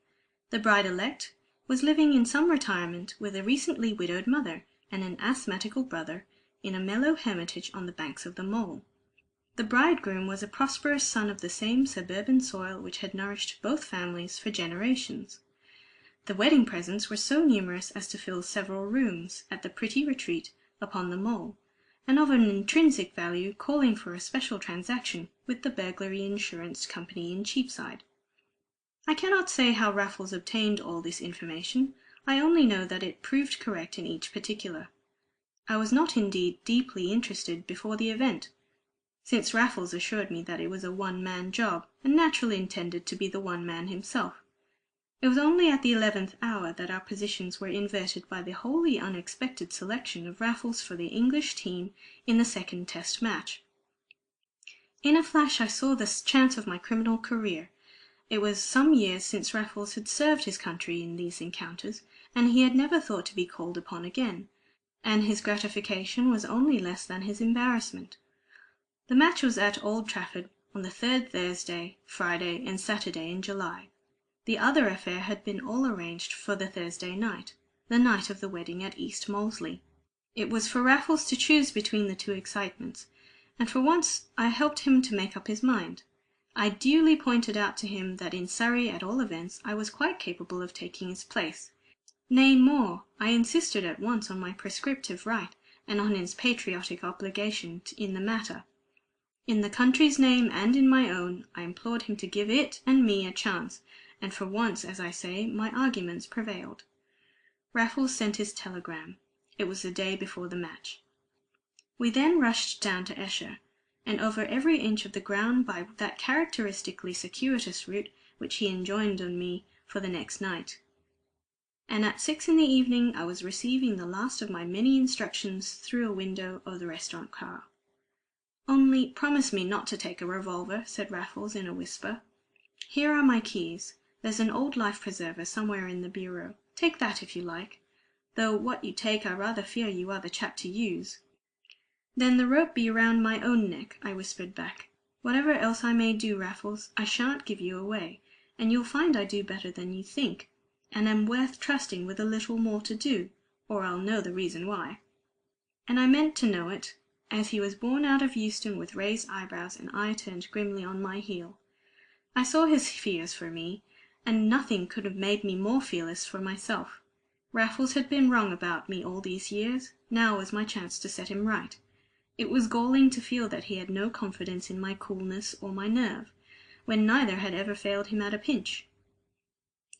The bride-elect was living in some retirement with a recently widowed mother and an asthmatical brother in a mellow hermitage on the banks of the Mole. The bridegroom was a prosperous son of the same suburban soil which had nourished both families for generations. The wedding presents were so numerous as to fill several rooms at the pretty retreat upon the Mole, and of an intrinsic value calling for a special transaction with the burglary insurance company in Cheapside. I cannot say how Raffles obtained all this information. I only know that it proved correct in each particular. I was not indeed deeply interested before the event, since Raffles assured me that it was a one-man job, and naturally intended to be the one man himself. It was only at the 11th hour that our positions were inverted by the wholly unexpected selection of Raffles for the English team in the second Test match. In a flash I saw the chance of my criminal career. It was some years since Raffles had served his country in these encounters, and he had never thought to be called upon again, and his gratification was only less than his embarrassment. The match was at Old Trafford on the third Thursday, Friday, and Saturday in July. The other affair had been all arranged for the Thursday night, the night of the wedding at East Molesey. It was for Raffles to choose between the two excitements, and for once I helped him to make up his mind. I duly pointed out to him that in Surrey, at all events, I was quite capable of taking his place. Nay, more, I insisted at once on my prescriptive right, and on his patriotic obligation in the matter. In the country's name and in my own, I implored him to give it and me a chance, and for once, as I say, my arguments prevailed. Raffles sent his telegram. It was the day before the match. We then rushed down to Esher, and over every inch of the ground by that characteristically circuitous route which he enjoined on me for the next night. And at 6 in the evening I was receiving the last of my many instructions through a window of the restaurant car. "Only promise me not to take a revolver," said Raffles in a whisper. "Here are my keys. There's an old life-preserver somewhere in the bureau. Take that if you like, though what you take I rather fear you are the chap to use." "Then the rope be round my own neck," I whispered back. "Whatever else I may do, Raffles, I shan't give you away, and you'll find I do better than you think, and am worth trusting with a little more to do, or I'll know the reason why." And I meant to know it, as he was borne out of Euston with raised eyebrows and I turned grimly on my heel. I saw his fears for me, and nothing could have made me more fearless for myself. Raffles had been wrong about me all these years. Now was my chance to set him right. It was galling to feel that he had no confidence in my coolness or my nerve, when neither had ever failed him at a pinch.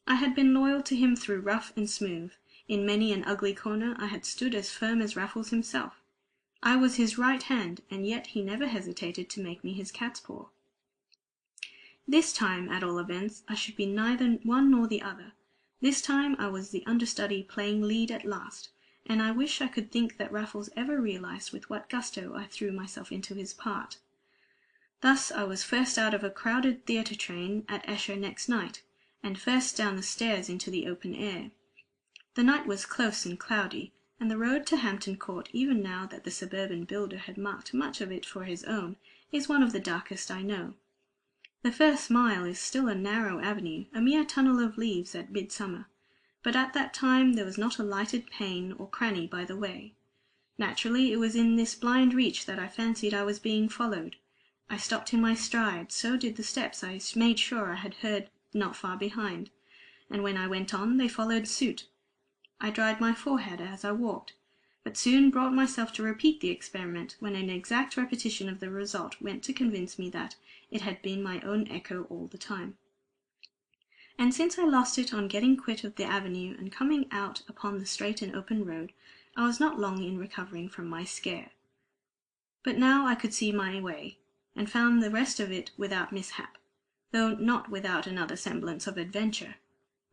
I had been loyal to him through rough and smooth. In many an ugly corner I had stood as firm as Raffles himself. I was his right hand, and yet he never hesitated to make me his cat's paw. This time, at all events, I should be neither one nor the other. This time I was the understudy playing lead at last, and I wish I could think that Raffles ever realized with what gusto I threw myself into his part. Thus I was first out of a crowded theatre train at Esher next night, and first down the stairs into the open air. The night was close and cloudy, and the road to Hampton Court, even now that the suburban builder had marked much of it for his own, is one of the darkest I know. The first mile is still a narrow avenue, a mere tunnel of leaves at midsummer, but at that time there was not a lighted pane or cranny by the way. Naturally, it was in this blind reach that I fancied I was being followed. I stopped in my stride, so did the steps I made sure I had heard not far behind, and when I went on they followed suit. I dried my forehead as I walked, but soon brought myself to repeat the experiment, when an exact repetition of the result went to convince me that it had been my own echo all the time. And since I lost it on getting quit of the avenue and coming out upon the straight and open road, I was not long in recovering from my scare. But now I could see my way, and found the rest of it without mishap, though not without another semblance of adventure.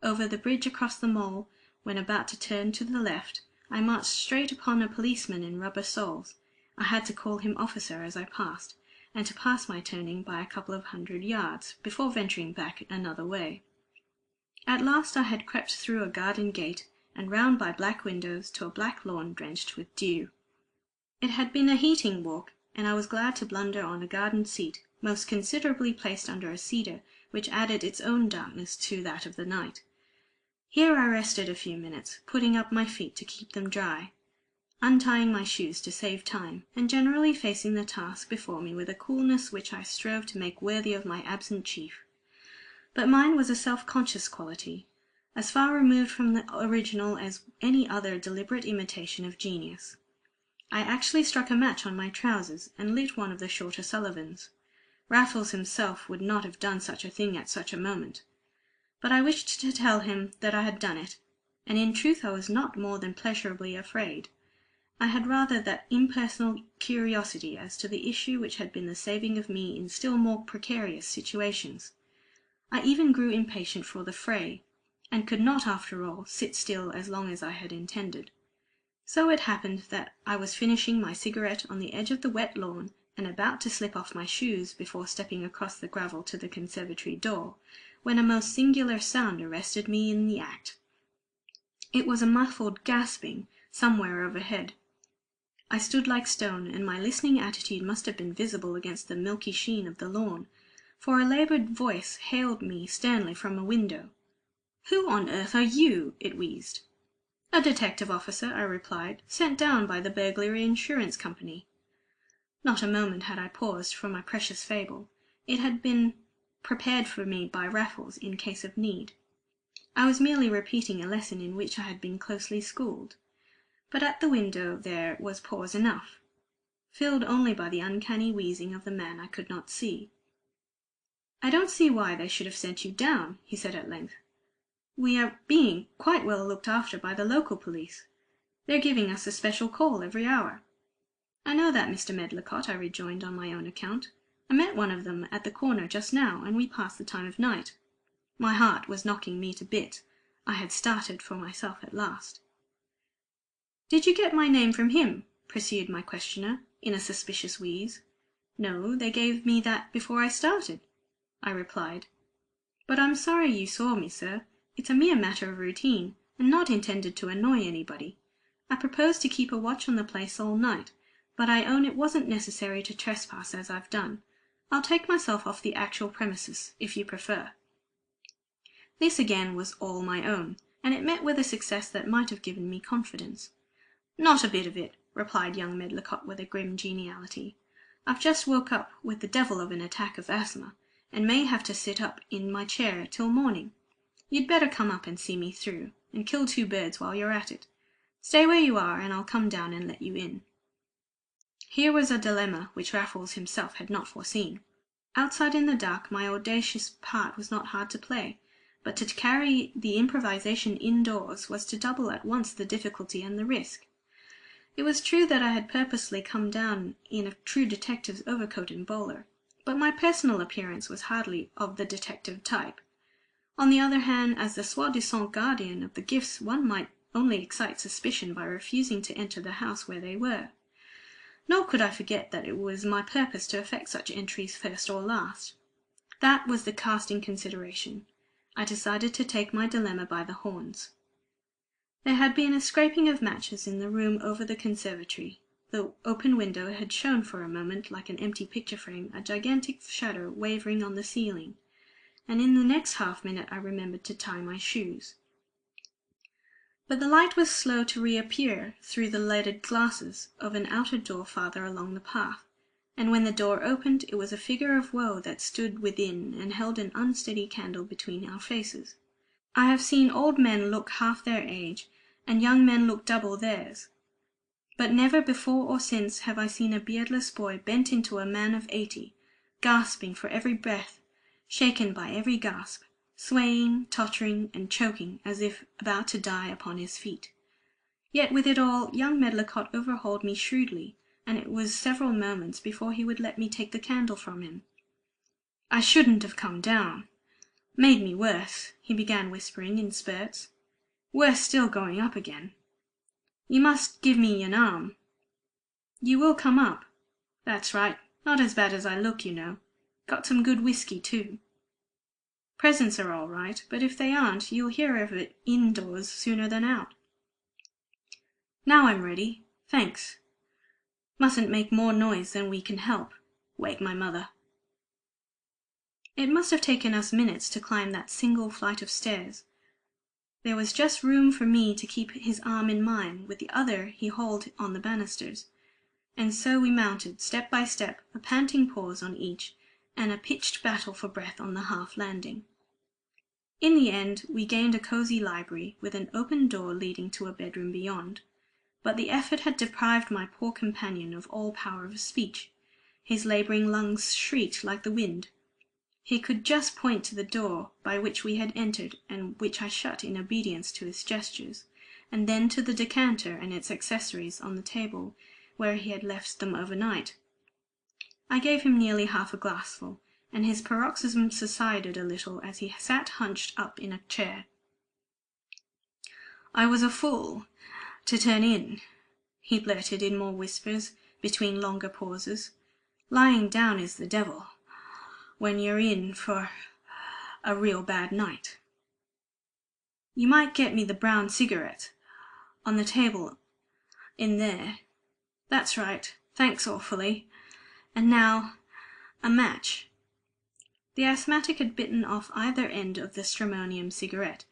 Over the bridge across the mole, when about to turn to the left, I marched straight upon a policeman in rubber soles. I had to call him officer as I passed, and to pass my turning by a couple of 100 yards, before venturing back another way. At last I had crept through a garden gate, and round by black windows to a black lawn drenched with dew. It had been a heating walk, and I was glad to blunder on a garden seat, most considerately placed under a cedar, which added its own darkness to that of the night. Here I rested a few minutes, putting up my feet to keep them dry, untying my shoes to save time, and generally facing the task before me with a coolness which I strove to make worthy of my absent chief. But mine was a self-conscious quality, as far removed from the original as any other deliberate imitation of genius. I actually struck a match on my trousers and lit one of the shorter Sullivans. Raffles himself would not have done such a thing at such a moment. But I wished to tell him that I had done it, and in truth I was not more than pleasurably afraid. I had rather that impersonal curiosity as to the issue which had been the saving of me in still more precarious situations. I even grew impatient for the fray, and could not, after all, sit still as long as I had intended. So it happened that I was finishing my cigarette on the edge of the wet lawn and about to slip off my shoes before stepping across the gravel to the conservatory door, when a most singular sound arrested me in the act. It was a muffled gasping somewhere overhead. I stood like stone, and my listening attitude must have been visible against the milky sheen of the lawn, for a laboured voice hailed me sternly from a window. "Who on earth are you?" it wheezed. "A detective officer," I replied, "sent down by the Burglary Insurance Company." Not a moment had I paused for my precious fable. It had been prepared for me by Raffles in case of need. I was merely repeating a lesson in which I had been closely schooled. But at the window there was pause enough, filled only by the uncanny wheezing of the man I could not see. "I don't see why they should have sent you down," he said at length. "We are being quite well looked after by the local police. They're giving us a special call every hour." "I know that, Mr. Medlicott," I rejoined on my own account. "I met one of them at the corner just now, and we passed the time of night." My heart was knocking me to bits. I had started for myself at last. "Did you get my name from him?" pursued my questioner, in a suspicious wheeze. "No, they gave me that before I started," I replied. "But I'm sorry you saw me, sir. It's a mere matter of routine, and not intended to annoy anybody. I propose to keep a watch on the place all night, but I own it wasn't necessary to trespass as I've done. I'll take myself off the actual premises, if you prefer." This again was all my own, and it met with a success that might have given me confidence. "Not a bit of it," replied young Medlicott with a grim geniality. "I've just woke up with the devil of an attack of asthma, and may have to sit up in my chair till morning. You'd better come up and see me through, and kill two birds while you're at it. Stay where you are, and I'll come down and let you in." Here was a dilemma which Raffles himself had not foreseen. Outside in the dark my audacious part was not hard to play, but to carry the improvisation indoors was to double at once the difficulty and the risk. It was true that I had purposely come down in a true detective's overcoat and bowler, but my personal appearance was hardly of the detective type. On the other hand, as the soi-disant guardian of the gifts, one might only excite suspicion by refusing to enter the house where they were. Nor could I forget that it was my purpose to effect such entries first or last. That was the casting consideration. I decided to take my dilemma by the horns. There had been a scraping of matches in the room over the conservatory. The open window had shown for a moment, like an empty picture frame, a gigantic shadow wavering on the ceiling, and in the next half-minute I remembered to tie my shoes. But the light was slow to reappear through the leaded glasses of an outer door farther along the path, and when the door opened it was a figure of woe that stood within and held an unsteady candle between our faces. I have seen old men look half their age, and young men look double theirs, but never before or since have I seen a beardless boy bent into a man of 80, gasping for every breath, shaken by every gasp, swaying, tottering, and choking as if about to die upon his feet. Yet with it all, young Medlicott overhauled me shrewdly, and it was several moments before he would let me take the candle from him. "I shouldn't have come down. Made me worse," he began whispering in spurts. "Worse still going up again. You must give me an arm. You will come up? That's right. Not as bad as I look, you know. Got some good whisky, too. Presents are all right, but if they aren't, you'll hear of it indoors sooner than out. Now I'm ready. Thanks. Mustn't make more noise than we can help. Wake my mother." It must have taken us minutes to climb that single flight of stairs. There was just room for me to keep his arm in mine, with the other he hauled on the banisters, and so we mounted, step by step, a panting pause on each, and a pitched battle for breath on the half landing. In the end we gained a cosy library, with an open door leading to a bedroom beyond. but the effort had deprived my poor companion of all power of speech. His labouring lungs shrieked like the wind. He could just point to the door by which we had entered, and which I shut in obedience to his gestures, and then to the decanter and its accessories on the table where he had left them overnight. I gave him nearly half a glassful, and his paroxysm subsided a little as he sat hunched up in a chair. "I was a fool to turn in," he blurted in more whispers between longer pauses. "Lying down is the devil when you're in for a real bad night. You might get me the brown cigarette on the table in there. That's right. Thanks awfully. And now a match." The asthmatic had bitten off either end of the stramonium cigarette,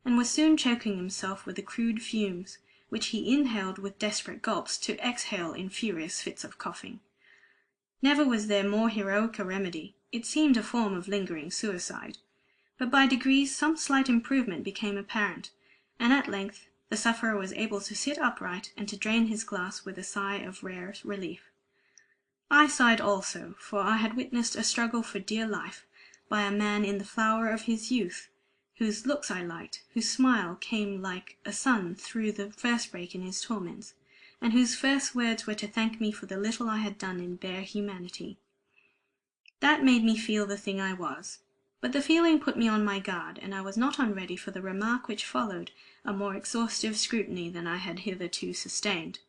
and was soon choking himself with the crude fumes, which he inhaled with desperate gulps to exhale in furious fits of coughing. Never was there more heroic a remedy. It seemed a form of lingering suicide. But by degrees some slight improvement became apparent, and at length the sufferer was able to sit upright and to drain his glass with a sigh of rare relief. I sighed also, for I had witnessed a struggle for dear life by a man in the flower of his youth, whose looks I liked, whose smile came like a sun through the first break in his torments, and whose first words were to thank me for the little I had done in bare humanity. That made me feel the thing I was. But the feeling put me on my guard, and I was not unready for the remark which followed a more exhaustive scrutiny than I had hitherto sustained.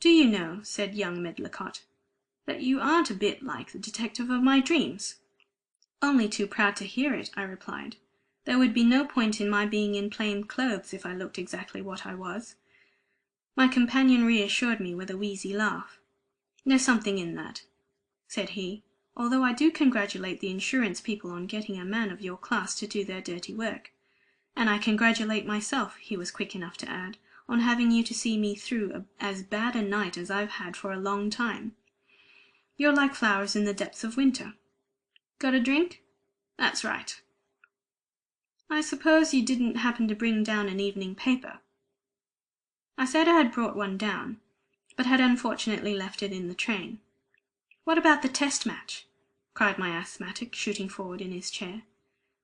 "Do you know," said young Medlicott, "that you aren't a bit like the detective of my dreams?" "Only too proud to hear it," I replied. "There would be no point in my being in plain clothes if I looked exactly what I was." My companion reassured me with a wheezy laugh. "There's something in that," said he, "although I do congratulate the insurance people on getting a man of your class to do their dirty work. And I congratulate myself," he was quick enough to add, "on having you to see me through as bad a night as I've had for a long time. You're like flowers in the depths of winter. Got a drink? That's right. I suppose you didn't happen to bring down an evening paper?" I said I had brought one down, but had unfortunately left it in the train. "What about the test match?" cried my asthmatic, shooting forward in his chair.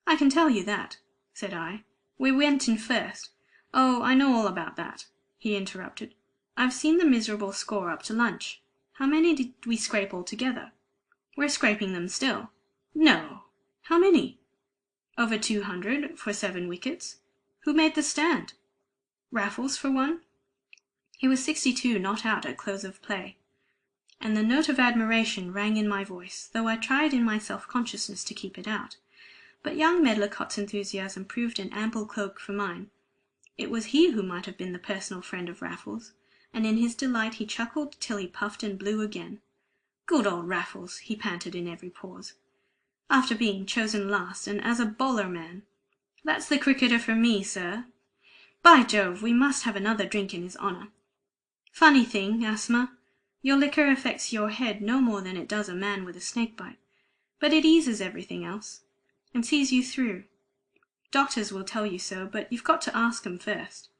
"I can tell you that," said I. "We went in first." "Oh, I know all about that," he interrupted. "I've seen the miserable score up to lunch. How many did we scrape altogether?" "We're scraping them still." "No! How many?" "Over 200 for 7 wickets." "Who made the stand?" "Raffles, for one. He was 62 not out at close of play." And the note of admiration rang in my voice, though I tried in my self-consciousness to keep it out. But young Medlicott's enthusiasm proved an ample cloak for mine. It was he who might have been the personal friend of Raffles, and in his delight he chuckled till he puffed and blew again. "Good old Raffles!" he panted in every pause. "After being chosen last, and as a bowler man! That's the cricketer for me, sir. By Jove, we must have another drink in his honour. Funny thing, asthma. Your liquor affects your head no more than it does a man with a snake bite, but it eases everything else, and sees you through. Doctors will tell you so, but you've got to ask 'em first.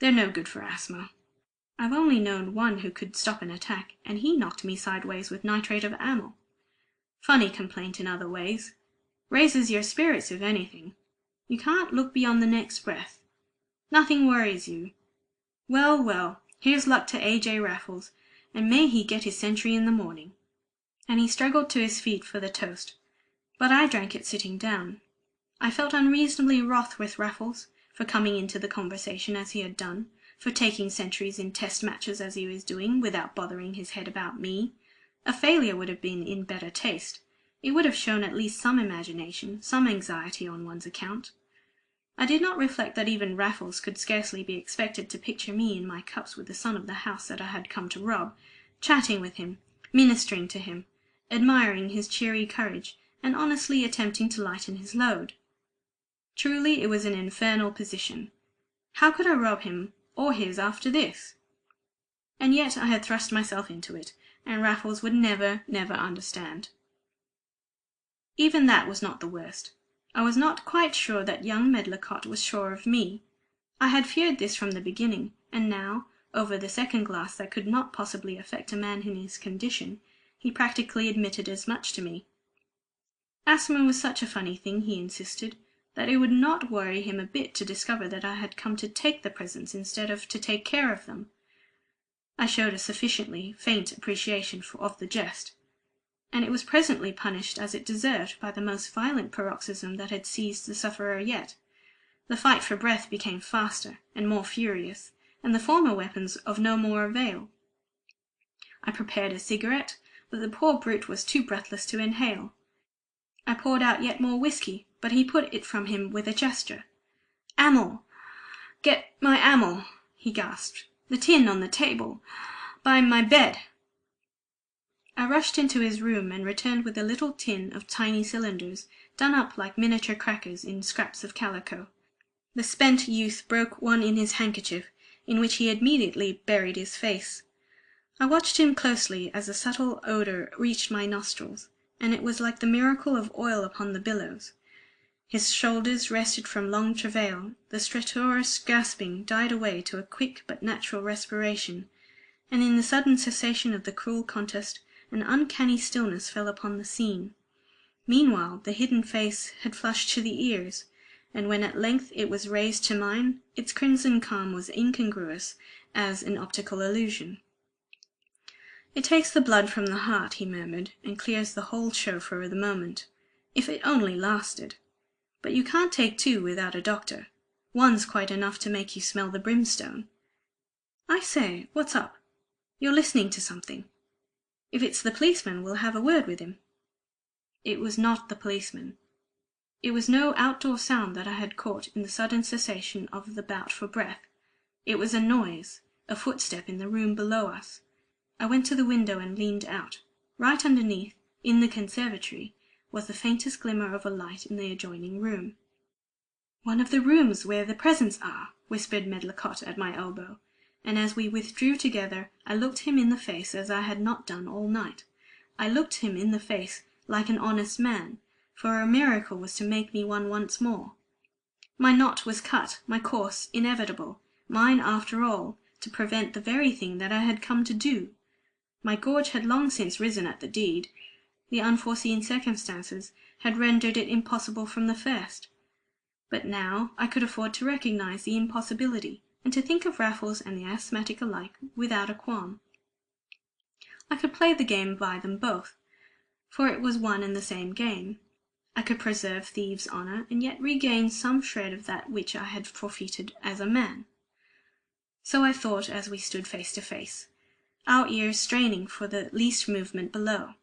They're no good for asthma. I've only known one who could stop an attack, and he knocked me sideways with nitrate of amyl. Funny complaint in other ways. Raises your spirits, if anything. You can't look beyond the next breath. Nothing worries you. Well, well, here's luck to A.J. Raffles, and may he get his century in the morning." And he struggled to his feet for the toast, but I drank it sitting down. I felt unreasonably wroth with Raffles for coming into the conversation as he had done, for taking centuries in test matches as he was doing, without bothering his head about me. A failure would have been in better taste. It would have shown at least some imagination, some anxiety on one's account. I did not reflect that even Raffles could scarcely be expected to picture me in my cups with the son of the house that I had come to rob, chatting with him, ministering to him, admiring his cheery courage, and honestly attempting to lighten his load. Truly it was an infernal position. How could I rob him or his after this? And yet I had thrust myself into it, and Raffles would never, never understand. Even that was not the worst. I was not quite sure that young Medlicott was sure of me. I had feared this from the beginning, and now, over the second glass that could not possibly affect a man in his condition, he practically admitted as much to me. Asthma was such a funny thing, he insisted, that it would not worry him a bit to discover that I had come to take the presents instead of to take care of them. I showed a sufficiently faint appreciation of the jest, and it was presently punished as it deserved by the most violent paroxysm that had seized the sufferer yet. The fight for breath became faster and more furious, and the former weapons of no more avail. I prepared a cigarette, but the poor brute was too breathless to inhale. I poured out yet more whisky, but he put it from him with a gesture. "Amyl! Get my amyl!" he gasped. "The tin on the table by my bed." I rushed into his room and returned with a little tin of tiny cylinders, done up like miniature crackers in scraps of calico. The spent youth broke one in his handkerchief, in which he immediately buried his face. I watched him closely as a subtle odour reached my nostrils, and it was like the miracle of oil upon the billows. His shoulders rested from long travail, the stertorous gasping died away to a quick but natural respiration, and in the sudden cessation of the cruel contest an uncanny stillness fell upon the scene. Meanwhile the hidden face had flushed to the ears, and when at length it was raised to mine, its crimson calm was incongruous as an optical illusion. "It takes the blood from the heart," he murmured, "and clears the whole show for the moment. If it only lasted! But you can't take two without a doctor. One's quite enough to make you smell the brimstone. I say, what's up? You're listening to something. If it's the policeman, we'll have a word with him." It was not the policeman. It was no outdoor sound that I had caught in the sudden cessation of the bout for breath. It was a noise, a footstep in the room below us. I went to the window and leaned out. Right underneath, in the conservatory, was the faintest glimmer of a light in the adjoining room. "One of the rooms where the presents are," whispered Medlicott at my elbow, and as we withdrew together I looked him in the face as I had not done all night. I looked him in the face like an honest man, for a miracle was to make me one once more. My knot was cut, my course inevitable, mine after all, to prevent the very thing that I had come to do. My gorge had long since risen at the deed. The unforeseen circumstances had rendered it impossible from the first. But now I could afford to recognize the impossibility, and to think of Raffles and the asthmatic alike without a qualm. I could play the game by them both, for it was one and the same game. I could preserve thieves' honour, and yet regain some shred of that which I had forfeited as a man. So I thought as we stood face to face, our ears straining for the least movement below,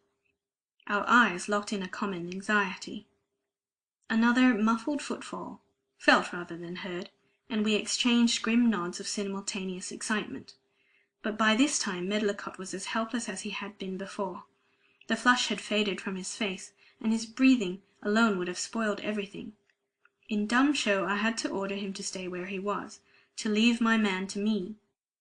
our eyes locked in a common anxiety. Another muffled footfall, felt rather than heard, and we exchanged grim nods of simultaneous excitement. But by this time Medlicott was as helpless as he had been before. The flush had faded from his face, and his breathing alone would have spoiled everything. In dumb show I had to order him to stay where he was, to leave my man to me.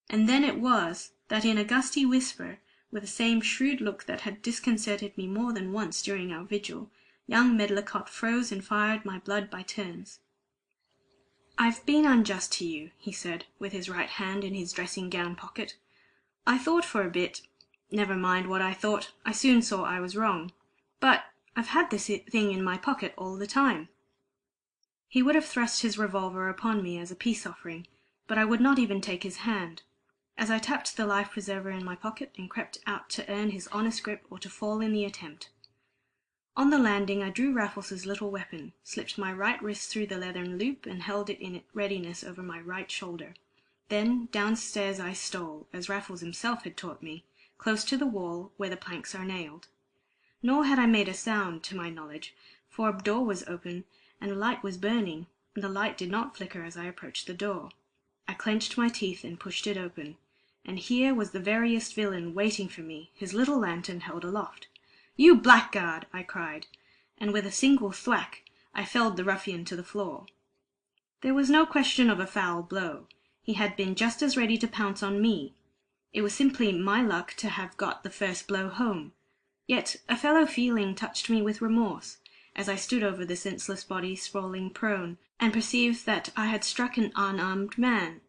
And then it was that in a gusty whisper, with the same shrewd look that had disconcerted me more than once during our vigil, young Medlicott froze and fired my blood by turns. "I've been unjust to you," he said, with his right hand in his dressing-gown pocket. "I thought for a bit. Never mind what I thought, I soon saw I was wrong. But I've had this thing in my pocket all the time." He would have thrust his revolver upon me as a peace offering, but I would not even take his hand. As I tapped the life-preserver in my pocket and crept out to earn his honest grip or to fall in the attempt. On the landing I drew Raffles's little weapon, slipped my right wrist through the leathern loop, and held it in readiness over my right shoulder. Then downstairs I stole, as Raffles himself had taught me, close to the wall where the planks are nailed. Nor had I made a sound, to my knowledge, for a door was open and a light was burning, and the light did not flicker as I approached the door. I clenched my teeth and pushed it open, and here was the veriest villain waiting for me, his little lantern held aloft. "You blackguard!" I cried, and with a single thwack I felled the ruffian to the floor. There was no question of a foul blow. He had been just as ready to pounce on me. It was simply my luck to have got the first blow home. Yet a fellow feeling touched me with remorse, as I stood over the senseless body sprawling prone, and perceived that I had struck an unarmed man.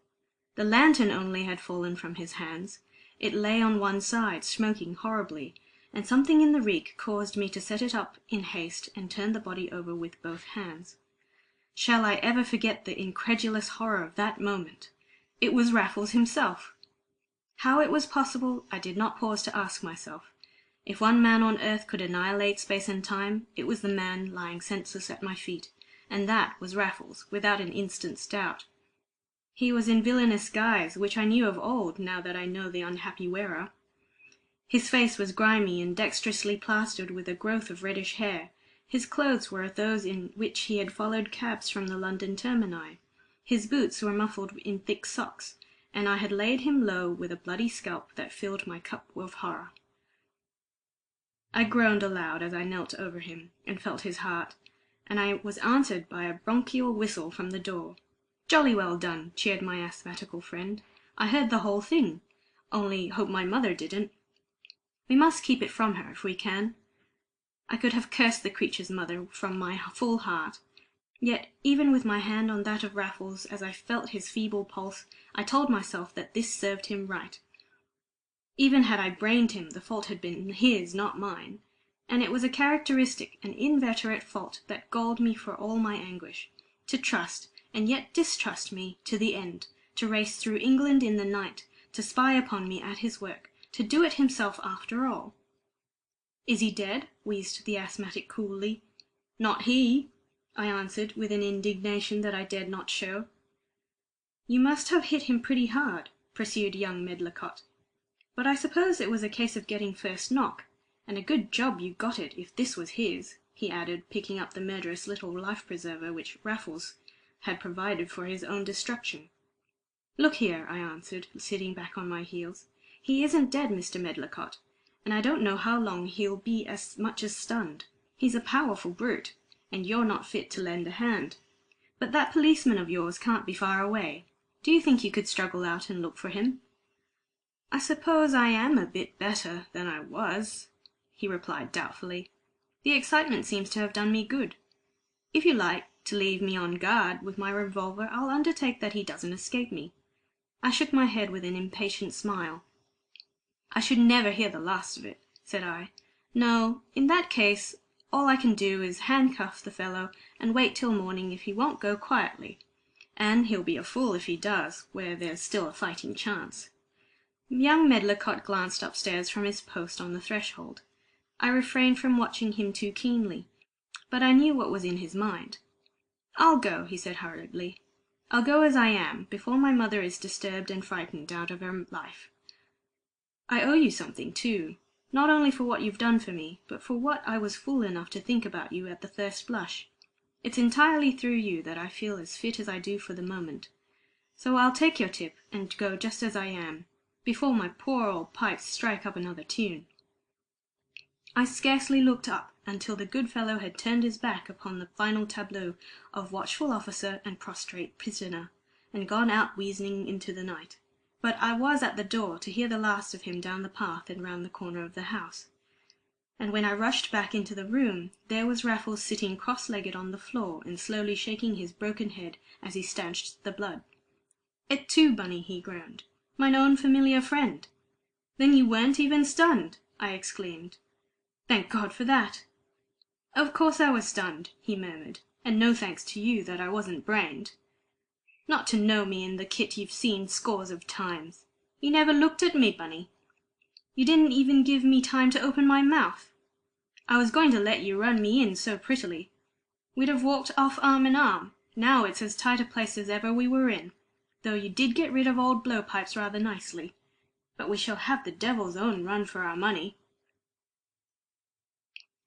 The lantern only had fallen from his hands. It lay on one side, smoking horribly, and something in the reek caused me to set it up in haste and turn the body over with both hands. Shall I ever forget the incredulous horror of that moment? It was Raffles himself! How it was possible, I did not pause to ask myself. If one man on earth could annihilate space and time, it was the man lying senseless at my feet, and that was Raffles, without an instant's doubt. He was in villainous guise, which I knew of old, now that I know the unhappy wearer. His face was grimy and dexterously plastered with a growth of reddish hair. His clothes were those in which he had followed cabs from the London termini. His boots were muffled in thick socks, and I had laid him low with a bloody scalp that filled my cup of horror. I groaned aloud as I knelt over him and felt his heart, and I was answered by a bronchial whistle from the door. "Jolly well done," cheered my asthmatical friend. "I heard the whole thing. Only hope my mother didn't. We must keep it from her if we can." I could have cursed the creature's mother from my full heart. Yet, even with my hand on that of Raffles, as I felt his feeble pulse, I told myself that this served him right. Even had I brained him, the fault had been his, not mine. And it was a characteristic, an inveterate fault that galled me for all my anguish. To trust, and yet distrust me, to the end, to race through England in the night, to spy upon me at his work, to do it himself after all. "Is he dead?" wheezed the asthmatic coolly. "Not he," I answered, with an indignation that I dared not show. "You must have hit him pretty hard," pursued young Medlicott. "But I suppose it was a case of getting first knock, and a good job you got it if this was his," he added, picking up the murderous little life-preserver which Raffles had provided for his own destruction. "Look here," I answered, sitting back on my heels. "He isn't dead, Mr. Medlicott, and I don't know how long he'll be as much as stunned. He's a powerful brute, and you're not fit to lend a hand. But that policeman of yours can't be far away. Do you think you could struggle out and look for him?" "I suppose I am a bit better than I was," he replied doubtfully. "The excitement seems to have done me good. If you like to leave me on guard with my revolver, I'll undertake that he doesn't escape me." I shook my head with an impatient smile. "I should never hear the last of it," said I. "No, in that case, all I can do is handcuff the fellow and wait till morning if he won't go quietly. And he'll be a fool if he does, where there's still a fighting chance." Young Medlicott glanced upstairs from his post on the threshold. I refrained from watching him too keenly, but I knew what was in his mind. "I'll go," he said hurriedly. "I'll go as I am, before my mother is disturbed and frightened out of her life. I owe you something, too, not only for what you've done for me, but for what I was fool enough to think about you at the first blush. It's entirely through you that I feel as fit as I do for the moment. So I'll take your tip and go just as I am, before my poor old pipes strike up another tune." I scarcely looked up until the good fellow had turned his back upon the final tableau of watchful officer and prostrate prisoner, and gone out wheezing into the night. But I was at the door to hear the last of him down the path and round the corner of the house. And when I rushed back into the room, there was Raffles sitting cross-legged on the floor and slowly shaking his broken head as he stanched the blood. "Et tu, Bunny," he groaned. "Mine own familiar friend." "Then you weren't even stunned!" I exclaimed. "Thank God for that!" "Of course I was stunned," he murmured, "and no thanks to you that I wasn't brained. Not to know me in the kit you've seen scores of times. You never looked at me, Bunny. You didn't even give me time to open my mouth. I was going to let you run me in so prettily. We'd have walked off arm in arm. Now it's as tight a place as ever we were in, though you did get rid of old blowpipes rather nicely. But we shall have the devil's own run for our money."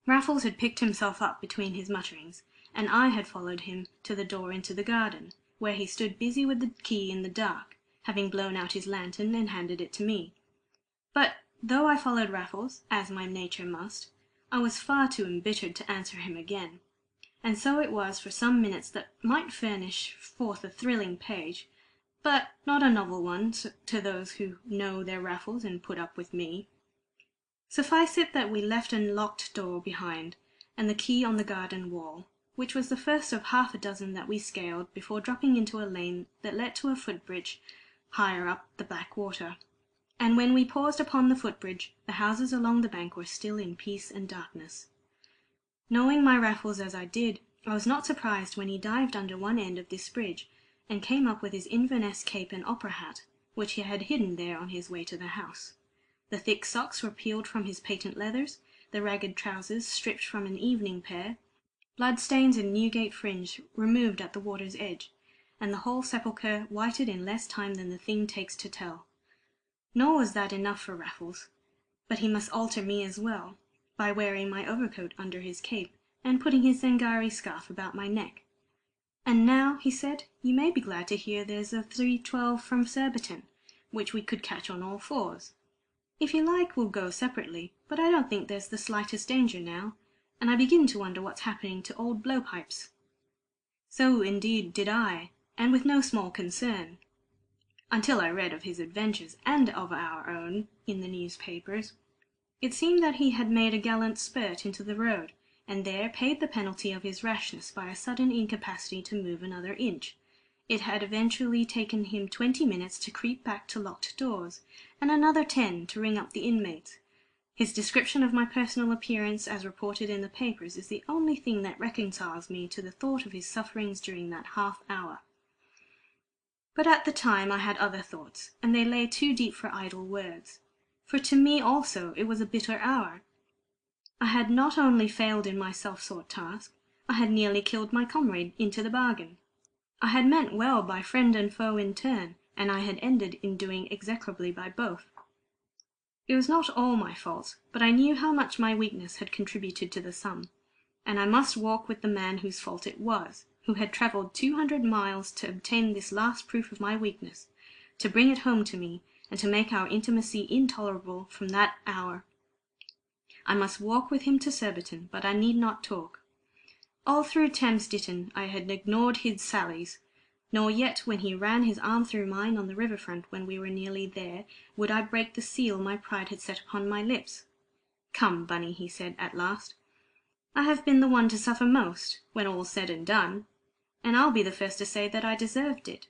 Raffles had picked himself up between his mutterings, and I had followed him to the door into the garden, where he stood busy with the key in the dark, having blown out his lantern and handed it to me. But, though I followed Raffles, as my nature must, I was far too embittered to answer him again, and so it was for some minutes that might furnish forth a thrilling page, but not a novel one to those who know their Raffles and put up with me. Suffice it that we left a locked door behind, and the key on the garden wall, which was the first of half a dozen that we scaled before dropping into a lane that led to a footbridge higher up the black water. And when we paused upon the footbridge, the houses along the bank were still in peace and darkness. Knowing my Raffles as I did, I was not surprised when he dived under one end of this bridge, and came up with his Inverness cape and opera hat, which he had hidden there on his way to the house. The thick socks were peeled from his patent leathers, the ragged trousers stripped from an evening pair, bloodstains and Newgate fringe removed at the water's edge, and the whole sepulchre whited in less time than the thing takes to tell. Nor was that enough for Raffles, but he must alter me as well, by wearing my overcoat under his cape, and putting his Zingari scarf about my neck. "And now," he said, "you may be glad to hear there's a 3:12 from Surbiton, which we could catch on all fours. If you like, we'll go separately, but I don't think there's the slightest danger now, and I begin to wonder what's happening to old Blowpipes." So indeed did I, and with no small concern, until I read of his adventures, and of our own, in the newspapers. It seemed that he had made a gallant spurt into the road, and there paid the penalty of his rashness by a sudden incapacity to move another inch. It had eventually taken him 20 minutes to creep back to locked doors, and another 10 to ring up the inmates. His description of my personal appearance, as reported in the papers, is the only thing that reconciles me to the thought of his sufferings during that half-hour. But at the time I had other thoughts, and they lay too deep for idle words. For to me also it was a bitter hour. I had not only failed in my self-sought task, I had nearly killed my comrade into the bargain. I had meant well by friend and foe in turn, and I had ended in doing execrably by both. It was not all my fault, but I knew how much my weakness had contributed to the sum, and I must walk with the man whose fault it was, who had travelled 200 miles to obtain this last proof of my weakness, to bring it home to me, and to make our intimacy intolerable from that hour. I must walk with him to Surbiton, but I need not talk. All through Thames Ditton I had ignored his sallies, nor yet when he ran his arm through mine on the river-front when we were nearly there, would I break the seal my pride had set upon my lips. "Come, Bunny," he said at last, "I have been the one to suffer most, when all's said and done, and I'll be the first to say that I deserved it.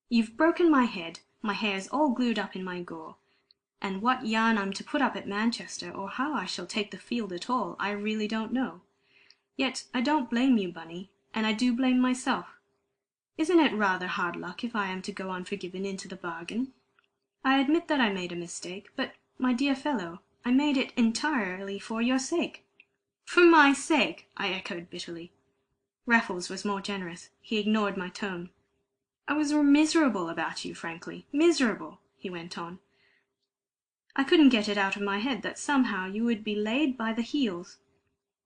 You've broken my head, my hair's all glued up in my gore, and what yarn I'm to put up at Manchester, or how I shall take the field at all, I really don't know. Yet I don't blame you, Bunny, and I do blame myself. Isn't it rather hard luck if I am to go unforgiven into the bargain? I admit that I made a mistake, but, my dear fellow, I made it entirely for your sake." "For my sake!" I echoed bitterly. Raffles was more generous. He ignored my tone. "I was miserable about you, frankly. Miserable," he went on. "I couldn't get it out of my head that somehow you would be laid by the heels.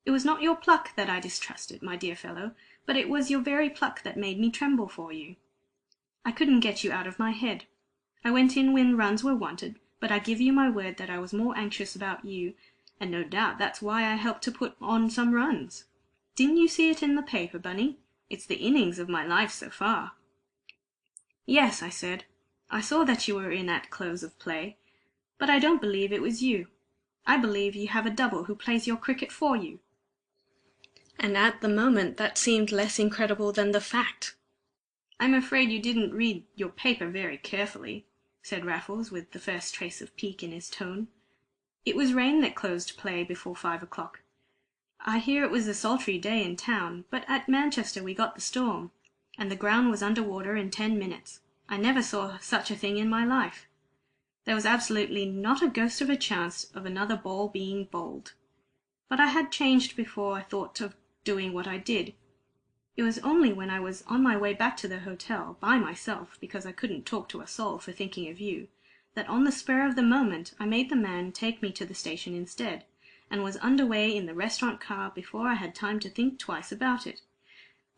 It was not your pluck that I distrusted, my dear fellow, but it was your very pluck that made me tremble for you. I couldn't get you out of my head. I went in when runs were wanted, but I give you my word that I was more anxious about you, and no doubt that's why I helped to put on some runs. Didn't you see it in the paper, Bunny? It's the innings of my life so far." "Yes," I said, "I saw that you were in at close of play, but I don't believe it was you. I believe you have a double who plays your cricket for you." And at the moment that seemed less incredible than the fact. "I'm afraid you didn't read your paper very carefully," said Raffles, with the first trace of pique in his tone. "It was rain that closed play before 5 o'clock. I hear it was a sultry day in town, but at Manchester we got the storm, and the ground was under water in 10 minutes. I never saw such a thing in my life. There was absolutely not a ghost of a chance of another ball being bowled. But I had changed before I thought of doing what I did. It was only when I was on my way back to the hotel, by myself, because I couldn't talk to a soul for thinking of you, that on the spur of the moment I made the man take me to the station instead, and was under way in the restaurant car before I had time to think twice about it.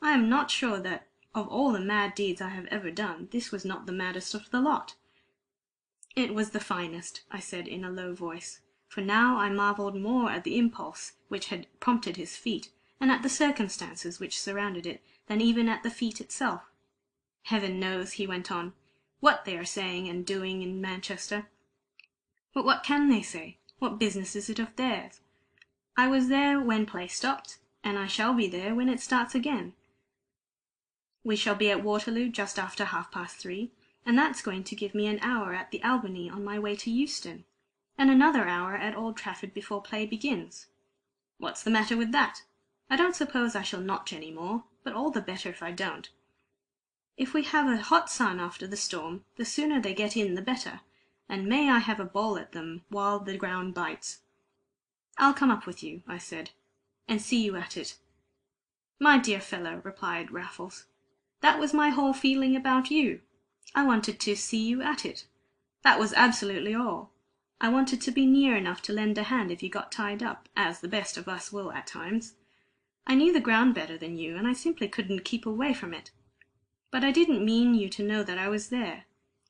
I am not sure that of all the mad deeds I have ever done, this was not the maddest of the lot." "It was the finest," I said in a low voice, for now I marvelled more at the impulse which had prompted his feat, and at the circumstances which surrounded it, than even at the feat itself. "Heaven knows," he went on, "what they are saying and doing in Manchester. But what can they say? What business is it of theirs? I was there when play stopped, and I shall be there when it starts again. We shall be at Waterloo just after 3:30, and that's going to give me an hour at the Albany on my way to Euston, and another hour at Old Trafford before play begins. What's the matter with that? I don't suppose I shall notch any more, but all the better if I don't. If we have a hot sun after the storm, the sooner they get in the better, and may I have a bowl at them while the ground bites. I'll come up with you, I said, and see you at it. My dear fellow, replied Raffles, that was my whole feeling about you. I wanted to see you at it. That was absolutely all. I wanted to be near enough to lend a hand if you got tied up, as the best of us will at times. I knew the ground better than you, and I simply couldn't keep away from it. But I didn't mean you to know that I was there.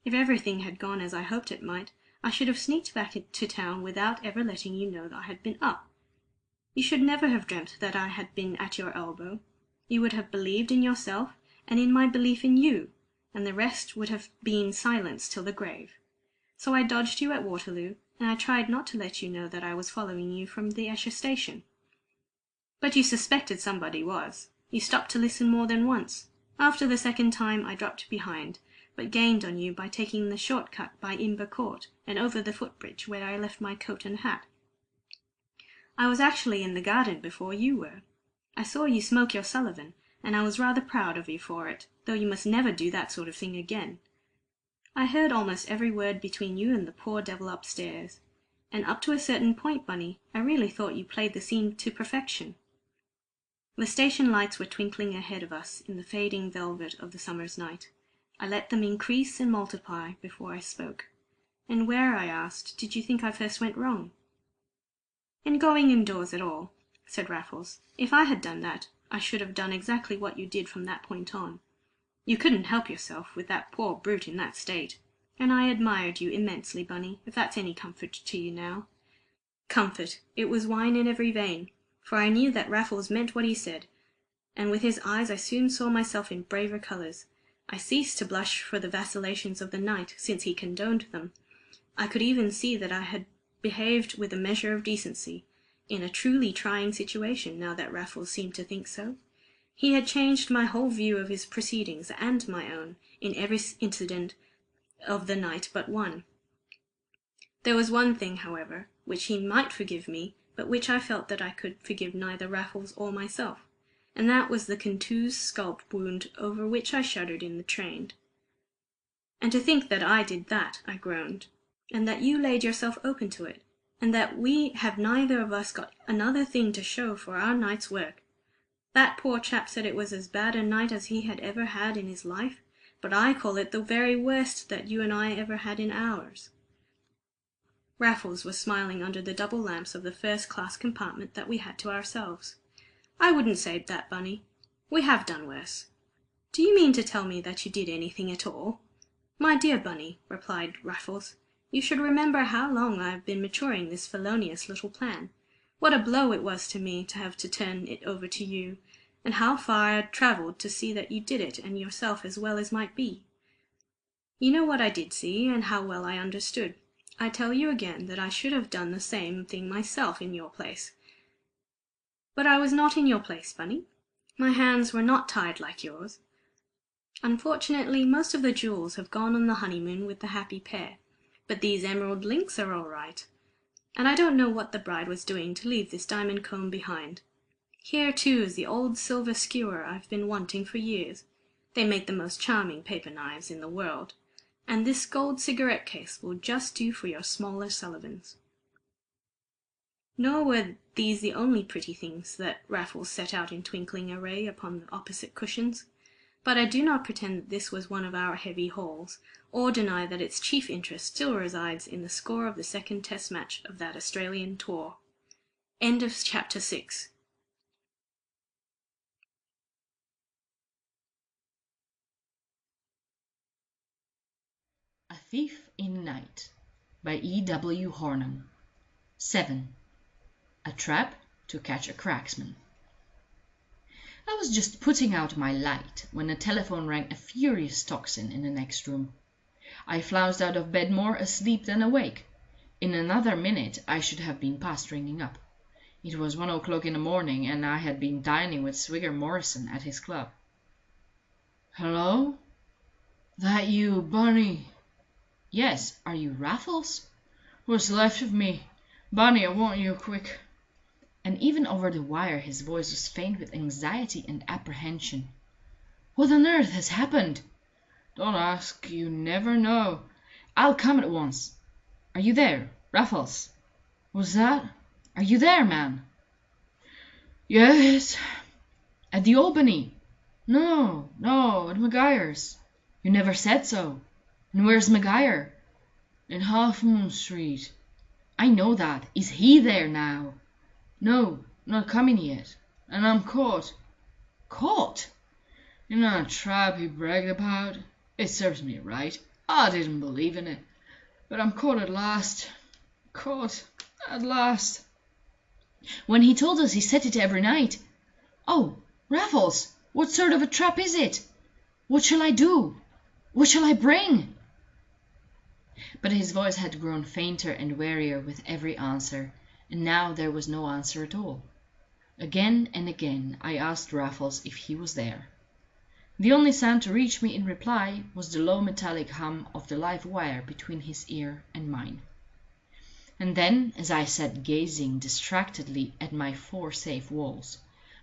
If everything had gone as I hoped it might, I should have sneaked back to town without ever letting you know that I had been up. You should never have dreamt that I had been at your elbow. You would have believed in yourself, and in my belief in you, and the rest would have been silence till the grave. So I dodged you at Waterloo, and I tried not to let you know that I was following you from the Esher station. But you suspected somebody was. You stopped to listen more than once. After the second time I dropped behind, but gained on you by taking the short cut by Imber Court and over the footbridge where I left my coat and hat. I was actually in the garden before you were. I saw you smoke your Sullivan, and I was rather proud of you for it, though you must never do that sort of thing again. I heard almost every word between you and the poor devil upstairs, and up to a certain point, Bunny, I really thought you played the scene to perfection. The station lights were twinkling ahead of us in the fading velvet of the summer's night. I let them increase and multiply before I spoke. And where, I asked, did you think I first went wrong? In going indoors at all, said Raffles. If I had done that, I should have done exactly what you did from that point on. You couldn't help yourself with that poor brute in that state, and I admired you immensely, Bunny, if that's any comfort to you now. Comfort! It was wine in every vein, for I knew that Raffles meant what he said, and with his eyes I soon saw myself in braver colours. I ceased to blush for the vacillations of the night, since he condoned them. I could even see that I had behaved with a measure of decency, in a truly trying situation, now that Raffles seemed to think so. He had changed my whole view of his proceedings, and my own, in every incident of the night but one. There was one thing, however, which he might forgive me, but which I felt that I could forgive neither Raffles or myself, and that was the contused scalp wound over which I shuddered in the train. And to think that I did that, I groaned, and that you laid yourself open to it, and that we have neither of us got another thing to show for our night's work. That poor chap said it was as bad a night as he had ever had in his life, but I call it the very worst that you and I ever had in ours. Raffles was smiling under the double lamps of the first-class compartment that we had to ourselves. I wouldn't say that, Bunny. We have done worse. Do you mean to tell me that you did anything at all? My dear Bunny, replied Raffles, you should remember how long I have been maturing this felonious little plan. What a blow it was to me to have to turn it over to you, and how far I had travelled to see that you did it and yourself as well as might be. You know what I did see, and how well I understood. I tell you again that I should have done the same thing myself in your place. But I was not in your place, Bunny. My hands were not tied like yours. Unfortunately, most of the jewels have gone on the honeymoon with the happy pair, but these emerald links are all right. And I don't know what the bride was doing to leave this diamond comb behind. Here, too, is the old silver skewer I've been wanting for years. They make the most charming paper knives in the world, and this gold cigarette case will just do for your smaller Sullivans. Nor were these the only pretty things that Raffles set out in twinkling array upon the opposite cushions, but I do not pretend that this was one of our heavy hauls, or deny that its chief interest still resides in the score of the second Test match of that Australian tour. End of Chapter 6. A Thief in Night by E.W. Hornung. 7. A Trap to Catch a Cracksman. I was just putting out my light when the telephone rang a furious tocsin in the next room. I flounced out of bed more asleep than awake. In another minute I should have been past ringing up. It was 1 o'clock in the morning, and I had been dining with Swigger Morrison at his club. "Hello?" "That you, Bunny?" "Yes. Are you Raffles?" "What's left of me? Bunny, I want you quick." And even over the wire his voice was faint with anxiety and apprehension. "What on earth has happened?" "Don't ask. You never know." "I'll come at once. Are you there, Raffles?" "What's that?" "Are you there, man?" "Yes." "At the Albany?" "No, at Maguire's." "You never said so. And where's Maguire?" "In Half Moon Street." "I know that. Is he there now?" "No, not coming yet. And I'm caught." "Caught?" "In that trap he bragged about. It serves me right. I didn't believe in it. But I'm caught at last. Caught at last." "When he told us he set it every night. Oh, Raffles, what sort of a trap is it? What shall I do? What shall I bring?" But his voice had grown fainter and wearier with every answer, and now there was no answer at all. Again and again I asked Raffles if he was there. The only sound to reach me in reply was the low metallic hum of the live wire between his ear and mine. And then, as I sat gazing distractedly at my 4 safe walls,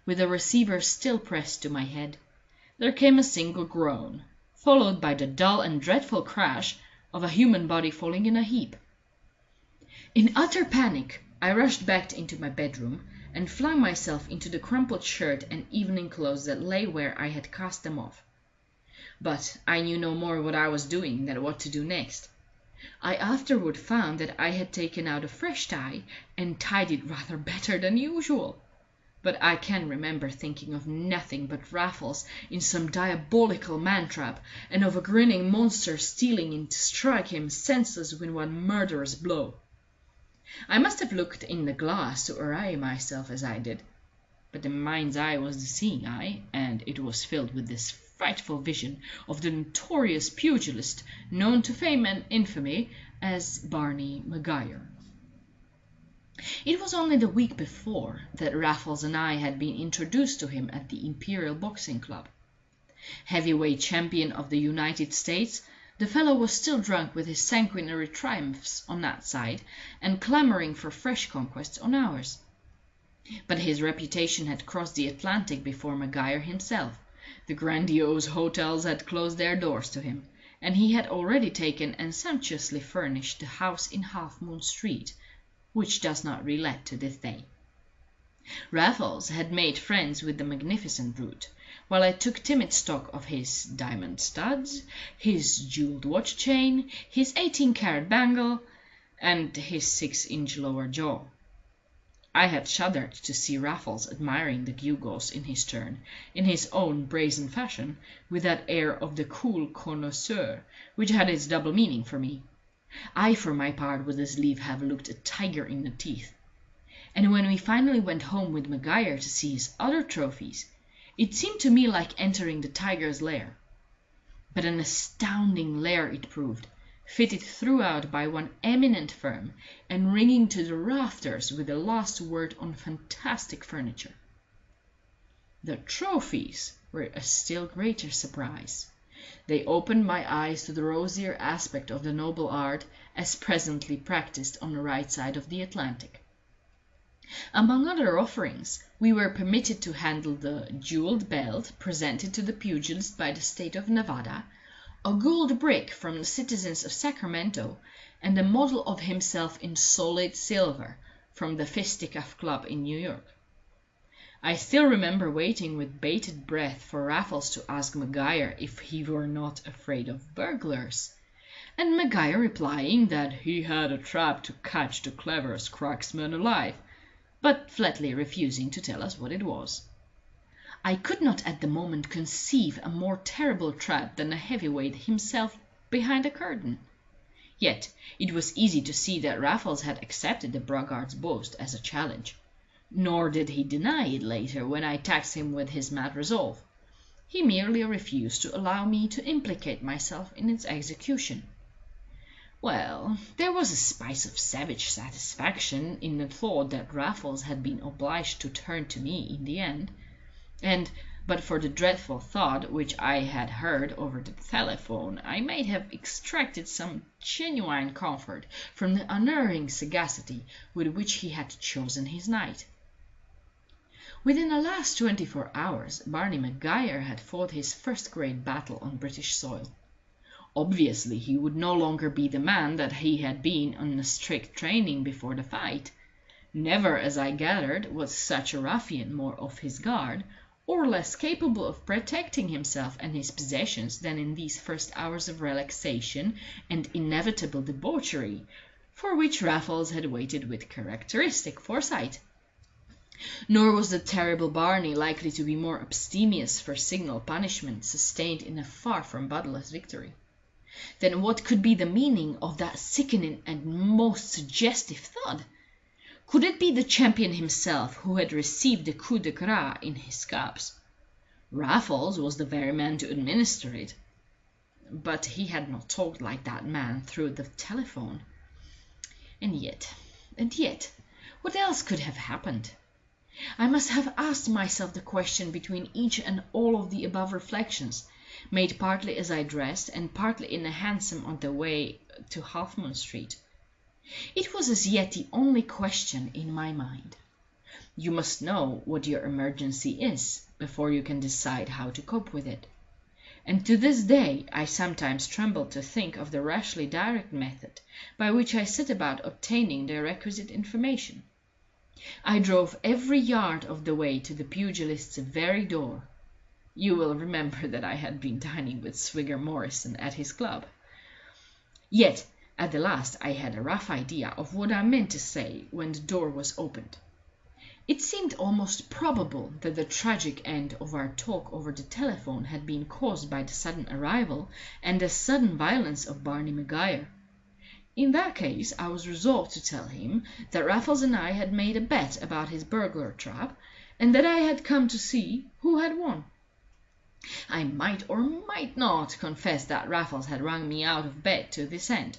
with the receiver still pressed to my head, there came a single groan, followed by the dull and dreadful crash of a human body falling in a heap. In utter panic I rushed back into my bedroom and flung myself into the crumpled shirt and evening clothes that lay where I had cast them off. But I knew no more what I was doing than what to do next. I afterward found that I had taken out a fresh tie and tied it rather better than usual. But I can remember thinking of nothing but Raffles in some diabolical man-trap, and of a grinning monster stealing in to strike him senseless with one murderous blow. I must have looked in the glass to array myself as I did, but the mind's eye was the seeing eye, and it was filled with this frightful vision of the notorious pugilist known to fame and infamy as Barney Maguire. It was only the week before that Raffles and I had been introduced to him at the Imperial Boxing Club. Heavyweight champion of the United States, the fellow was still drunk with his sanguinary triumphs on that side, and clamouring for fresh conquests on ours. But his reputation had crossed the Atlantic before Maguire himself. The grandiose hotels had closed their doors to him, and he had already taken and sumptuously furnished the house in Half Moon Street, which does not re-let to this day. Raffles had made friends with the magnificent brute, while I took timid stock of his diamond studs, his jewelled watch chain, his 18-carat bangle, and his 6-inch lower jaw. I had shuddered to see Raffles admiring the gewgaws in his turn, in his own brazen fashion, with that air of the cool connoisseur which had its double meaning for me. I, for my part, would as lief have looked a tiger in the teeth. And when we finally went home with Maguire to see his other trophies, it seemed to me like entering the tiger's lair. But an astounding lair it proved, fitted throughout by one eminent firm, and ringing to the rafters with the last word on fantastic furniture. The trophies were a still greater surprise. They opened my eyes to the rosier aspect of the noble art as presently practised on the right side of the Atlantic. Among other offerings, we were permitted to handle the jewelled belt presented to the pugilist by the state of Nevada, a gold brick from the citizens of Sacramento, and a model of himself in solid silver from the Fisticuff Club in New York. I still remember waiting with bated breath for Raffles to ask Maguire if he were not afraid of burglars, and Maguire replying that he had a trap to catch the cleverest cracksman alive, but flatly refusing to tell us what it was. I could not at the moment conceive a more terrible trap than a heavyweight himself behind a curtain. Yet it was easy to see that Raffles had accepted the braggart's boast as a challenge. Nor did he deny it later when I taxed him with his mad resolve. He merely refused to allow me to implicate myself in its execution. Well, there was a spice of savage satisfaction in the thought that Raffles had been obliged to turn to me in the end, and, But for the dreadful thought which I had heard over the telephone, I might have extracted some genuine comfort from the unerring sagacity with which he had chosen his night. Within the last 24 hours Barney Maguire had fought his first great battle on British soil. Obviously he would no longer be the man that he had been on a strict training before the fight. Never, as I gathered, was such a ruffian more off his guard, or less capable of protecting himself and his possessions than in these first hours of relaxation and inevitable debauchery, for which Raffles had waited with characteristic foresight. Nor was the terrible Barney likely to be more abstemious for signal punishment sustained in a far from bloodless victory. Then what could be the meaning of that sickening and most suggestive thud? Could it be the champion himself who had received the coup de grace in his cups? Raffles was the very man to administer it. But he had not talked like that man through the telephone. And yet, what else could have happened? I must have asked myself the question between each and all of the above reflections, made partly as I dressed and partly in a hansom on the way to Half Moon Street. It was as yet the only question in my mind. You must know what your emergency is before you can decide how to cope with it. And to this day I sometimes tremble to think of the rashly direct method by which I set about obtaining the requisite information. I drove every yard of the way to the pugilist's very door. You will remember that I had been dining with Swigger Morrison at his club. Yet at the last I had a rough idea of what I meant to say when the door was opened. It seemed almost probable that the tragic end of our talk over the telephone had been caused by the sudden arrival and the sudden violence of Barney Maguire. In that case I was resolved to tell him that Raffles and I had made a bet about his burglar trap, and that I had come to see who had won. I might or might not confess that Raffles had wrung me out of bed to this end.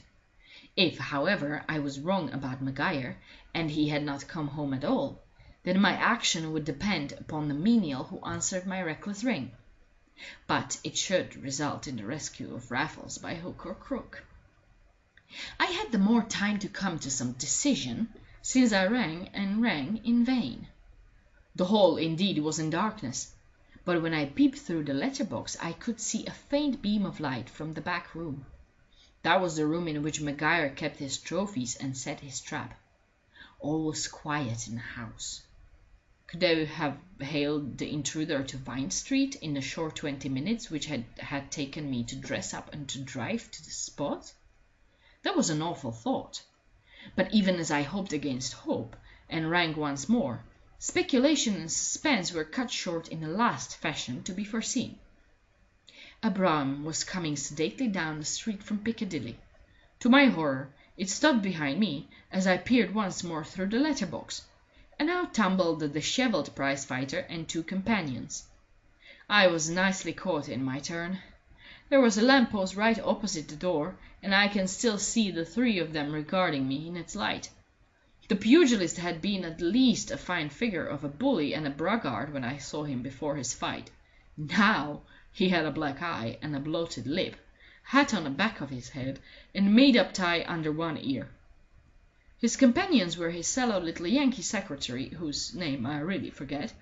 If, however, I was wrong about Maguire, and he had not come home at all, then my action would depend upon the menial who answered my reckless ring. But it should result in the rescue of Raffles by hook or crook. I had the more time to come to some decision, since I rang and rang in vain. The hall indeed was in darkness, but when I peeped through the letter-box I could see a faint beam of light from the back room. That was the room in which Maguire kept his trophies and set his trap. All was quiet in the house. Could I have hailed the intruder to Vine Street in the short 20 minutes which had taken me to dress up and to drive to the spot? That was an awful thought. But even as I hoped against hope, and rang once more, speculation and suspense were cut short in the last fashion to be foreseen. A brougham was coming sedately down the street from Piccadilly. To my horror, it stopped behind me as I peered once more through the letter-box, and out tumbled the dishevelled prize-fighter and 2 companions. I was nicely caught in my turn. There was a lamp-post right opposite the door, and I can still see the 3 of them regarding me in its light. The pugilist had been at least a fine figure of a bully and a braggart when I saw him before his fight. Now he had a black eye and a bloated lip, hat on the back of his head, and made-up tie under one ear. His companions were his sallow little Yankee secretary, whose name I really forget,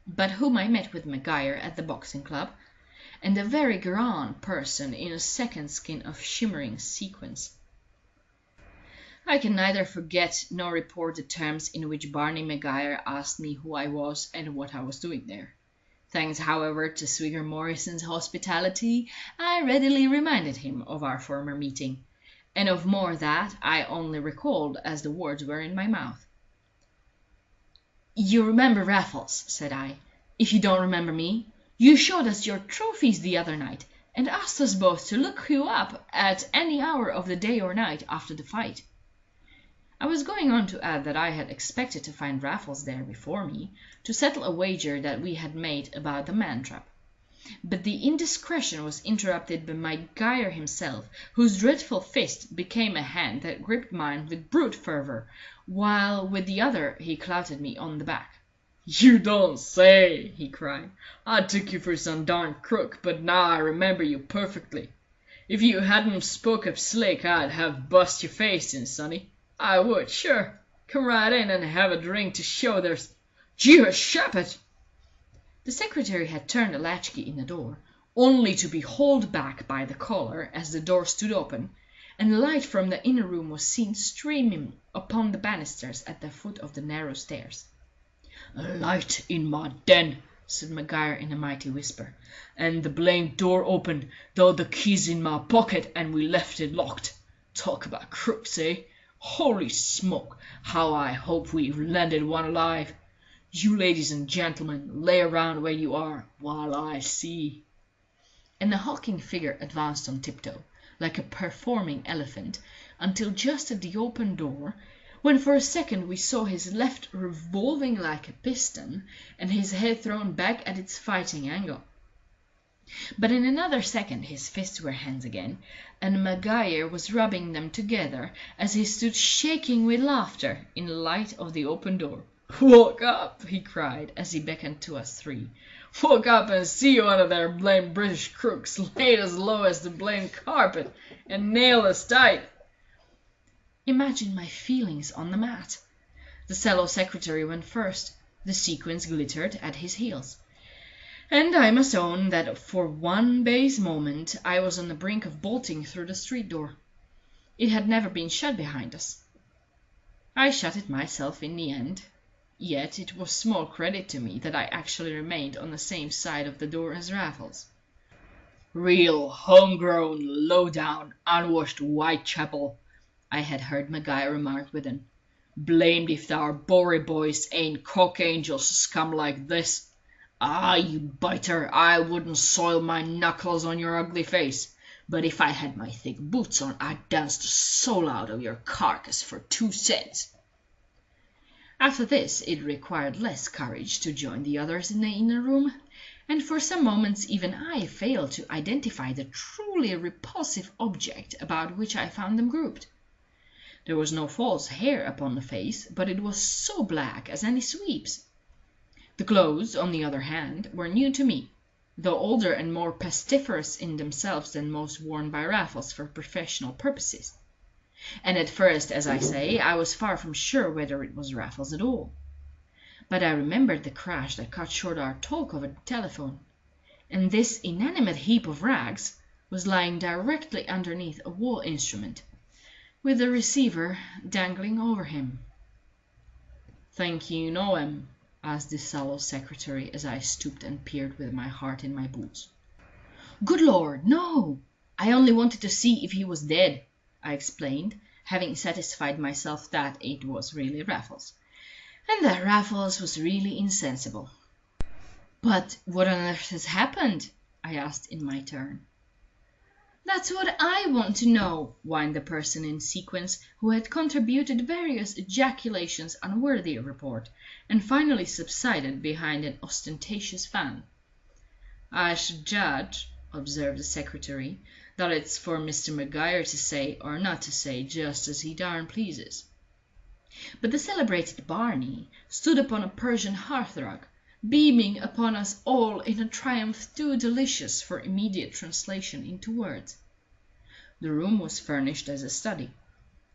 but whom I met with Maguire at the boxing club, and a very grand person in a second skin of shimmering sequins. I can neither forget nor report the terms in which Barney Maguire asked me who I was and what I was doing there. Thanks, however, to Swigger Morrison's hospitality, I readily reminded him of our former meeting, and of more that I only recalled as the words were in my mouth. "You remember Raffles," said I. "If you don't remember me, you showed us your trophies the other night, and asked us both to look you up at any hour of the day or night after the fight." I was going on to add that I had expected to find Raffles there before me, to settle a wager that we had made about the man-trap. But the indiscretion was interrupted by Maguire himself, whose dreadful fist became a hand that gripped mine with brute fervour, while with the other he clouted me on the back. "You don't say!" he cried. "I took you for some darn crook, but now I remember you perfectly. If you hadn't spoke up slick I'd have bust your face in, sonny. I would, sure. Come right in and have a drink to show there's Jehu Shepherd!" The secretary had turned the latchkey in the door, only to be hauled back by the collar as the door stood open, and the light from the inner room was seen streaming upon the banisters at the foot of the narrow stairs. "A light in my den," said Maguire in a mighty whisper, "and the blamed door open, though the key's in my pocket and we left it locked. Talk about crooks, eh? Holy smoke, how I hope we've landed one alive! You ladies and gentlemen, lay around where you are while I see." And the hulking figure advanced on tiptoe, like a performing elephant, until just at the open door, when for a second we saw his left revolving like a piston, and his head thrown back at its fighting angle. But in another second his fists were hands again, and Maguire was rubbing them together as he stood shaking with laughter in the light of the open door. "Walk up!" he cried, as he beckoned to us three. "Walk up and see one of their blamed British crooks laid as low as the blamed carpet and nailed as tight." Imagine my feelings on the mat. The sallow secretary went first. The sequins glittered at his heels. And I must own that for one base moment I was on the brink of bolting through the street door. It had never been shut behind us. I shut it myself in the end. Yet it was small credit to me that I actually remained on the same side of the door as Raffles. "Real, home-grown, low-down, unwashed Whitechapel," I had heard Maguire remark within. "Blamed if our Bory boys ain't cock angels scum like this. Ah, you biter, I wouldn't soil my knuckles on your ugly face, but if I had my thick boots on I'd dance the soul out of your carcass for 2 cents." After this it required less courage to join the others in the inner room, and for some moments even I failed to identify the truly repulsive object about which I found them grouped. There was no false hair upon the face, but it was so black as any sweep's. The clothes, on the other hand, were new to me, though older and more pestiferous in themselves than most worn by Raffles for professional purposes. And at first, as I say, I was far from sure whether it was Raffles at all. But I remembered the crash that cut short our talk over the telephone, and this inanimate heap of rags was lying directly underneath a wall instrument, with the receiver dangling over him. "Think you know him?" asked the sallow secretary as I stooped and peered with my heart in my boots. "Good Lord, no! I only wanted to see if he was dead," I explained, having satisfied myself that it was really Raffles, and that Raffles was really insensible. "But what on earth has happened?" I asked in my turn. "That's what I want to know," whined the person in sequins, who had contributed various ejaculations unworthy of report, and finally subsided behind an ostentatious fan. "I should judge," observed the secretary, "that it's for Mr. Maguire to say or not to say just as he darn pleases." But the celebrated Barney stood upon a Persian hearthrug, beaming upon us all in a triumph too delicious for immediate translation into words. The room was furnished as a study,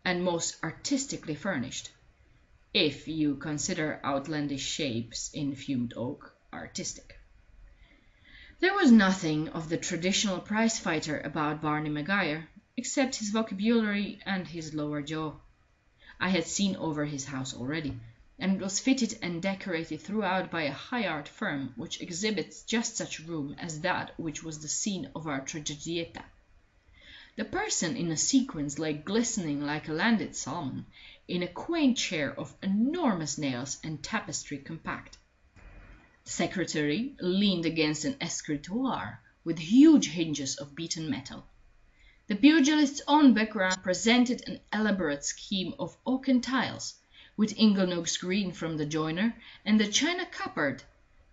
and most artistically furnished, if you consider outlandish shapes in fumed oak artistic. There was nothing of the traditional prize-fighter about Barney Maguire, except his vocabulary and his lower jaw. I had seen over his house already, and it was fitted and decorated throughout by a high art firm which exhibits just such a room as that which was the scene of our tragedietta. The person in the sequins lay glistening like a landed salmon in a quaint chair of enormous nails and tapestry compact. The secretary leaned against an escritoire with huge hinges of beaten metal. The pugilist's own background presented an elaborate scheme of oaken tiles, with inglenooks green from the joiner, and the china cupboard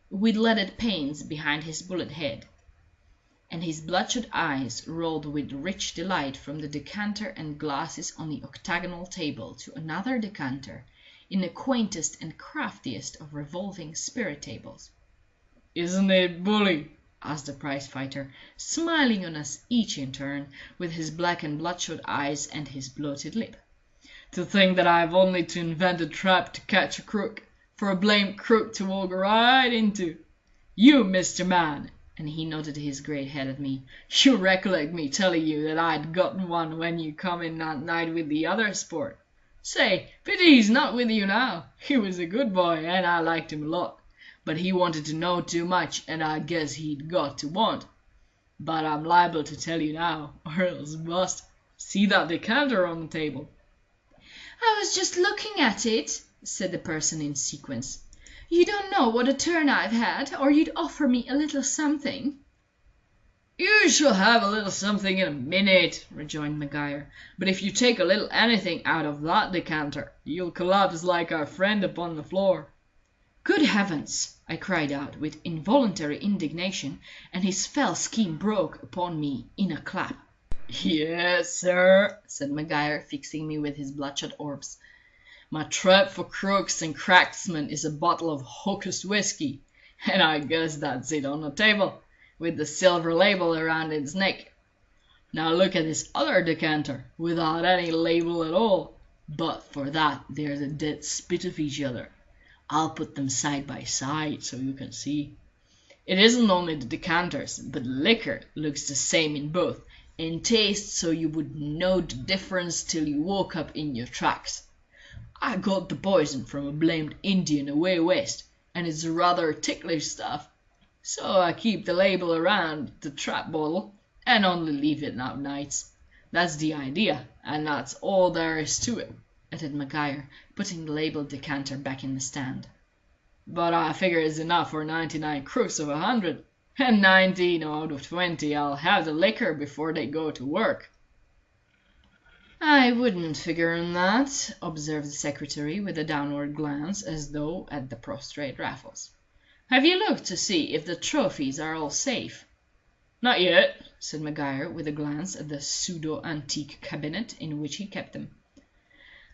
with leaded panes behind his bullet head. And his bloodshot eyes rolled with rich delight from the decanter and glasses on the octagonal table to another decanter, in the quaintest and craftiest of revolving spirit tables. "Isn't it bully?" asked the prize-fighter, smiling on us each in turn, with his black and bloodshot eyes and his bloated lip. "To think that I've only to invent a trap to catch a crook, for a blamed crook to walk right into. You, Mr. Man," and he nodded his great head at me, "you recollect me telling you that I'd gotten one when you come in that night with the other sport. Say, pity he's not with you now. He was a good boy, and I liked him a lot. But he wanted to know too much, and I guess he'd got to want. But I'm liable to tell you now, or else bust. See that decanter on the table?" "I was just looking at it," said the person in sequins. "You don't know what a turn I've had, or you'd offer me a little something." "You shall have a little something in a minute," rejoined Maguire. "But if you take a little anything out of that decanter, you'll collapse like our friend upon the floor." "Good heavens!" I cried out with involuntary indignation, and his fell scheme broke upon me in a clap. "Yes, sir," said Maguire, fixing me with his bloodshot orbs. "My trap for crooks and cracksmen is a bottle of Hocus whiskey, and I guess that's it on the table, with the silver label around its neck. Now look at this other decanter, without any label at all, but for that they're the dead spit of each other. I'll put them side by side so you can see. It isn't only the decanters, but the liquor looks the same in both, and tastes so you wouldn't know the difference till you woke up in your tracks. I got the poison from a blamed Indian away west, and it's rather ticklish stuff, so I keep the label around the trap bottle and only leave it out nights. That's the idea, and that's all there is to it," added Maguire, putting the labelled decanter back in the stand. "But I figure it's enough for 99 crooks of 100, and 19 out of 20 I'll have the liquor before they go to work." "I wouldn't figure on that," observed the secretary with a downward glance as though at the prostrate Raffles. "Have you looked to see if the trophies are all safe?" "Not yet," said Maguire with a glance at the pseudo-antique cabinet in which he kept them.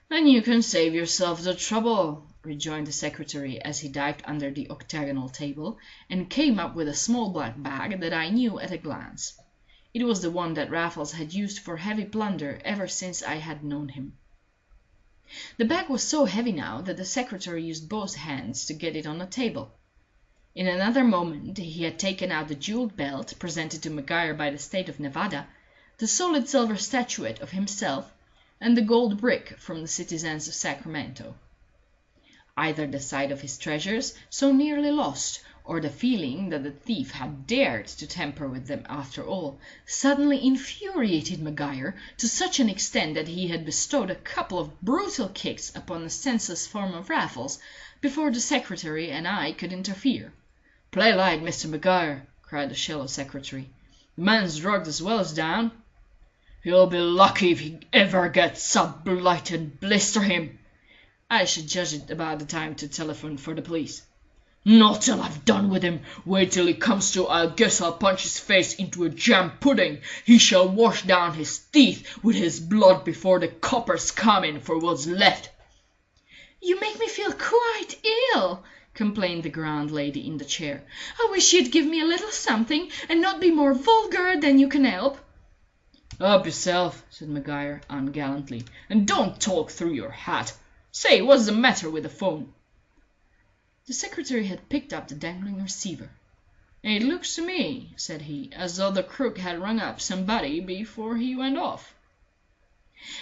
"Then you can save yourself the trouble," rejoined the secretary as he dived under the octagonal table and came up with a small black bag that I knew at a glance. It was the one that Raffles had used for heavy plunder ever since I had known him. The bag was so heavy now that the secretary used both hands to get it on the table. In another moment he had taken out the jewelled belt presented to Maguire by the state of Nevada, the solid silver statuette of himself, and the gold brick from the citizens of Sacramento. Either the sight of his treasures, so nearly lost, or the feeling that the thief had dared to tamper with them after all, suddenly infuriated Maguire to such an extent that he had bestowed a couple of brutal kicks upon the senseless form of Raffles before the secretary and I could interfere. "Play light, Mr. Maguire," cried the shallow secretary. "The man's drugged as well as down." "He'll be lucky if he ever gets up, blight and blister him. I should judge it about the time to telephone for the police." "Not till I've done with him. Wait till he comes to. I guess I'll punch his face into a jam pudding. He shall wash down his teeth with his blood before the coppers come in for what's left." "You make me feel quite ill," complained the grand lady in the chair. "I wish you'd give me a little something, and not be more vulgar than you can help." "Help yourself," said Maguire ungallantly, "and don't talk through your hat. Say, what's the matter with the phone?" The secretary had picked up the dangling receiver. "It looks to me," said he, "as though the crook had rung up somebody before he went off."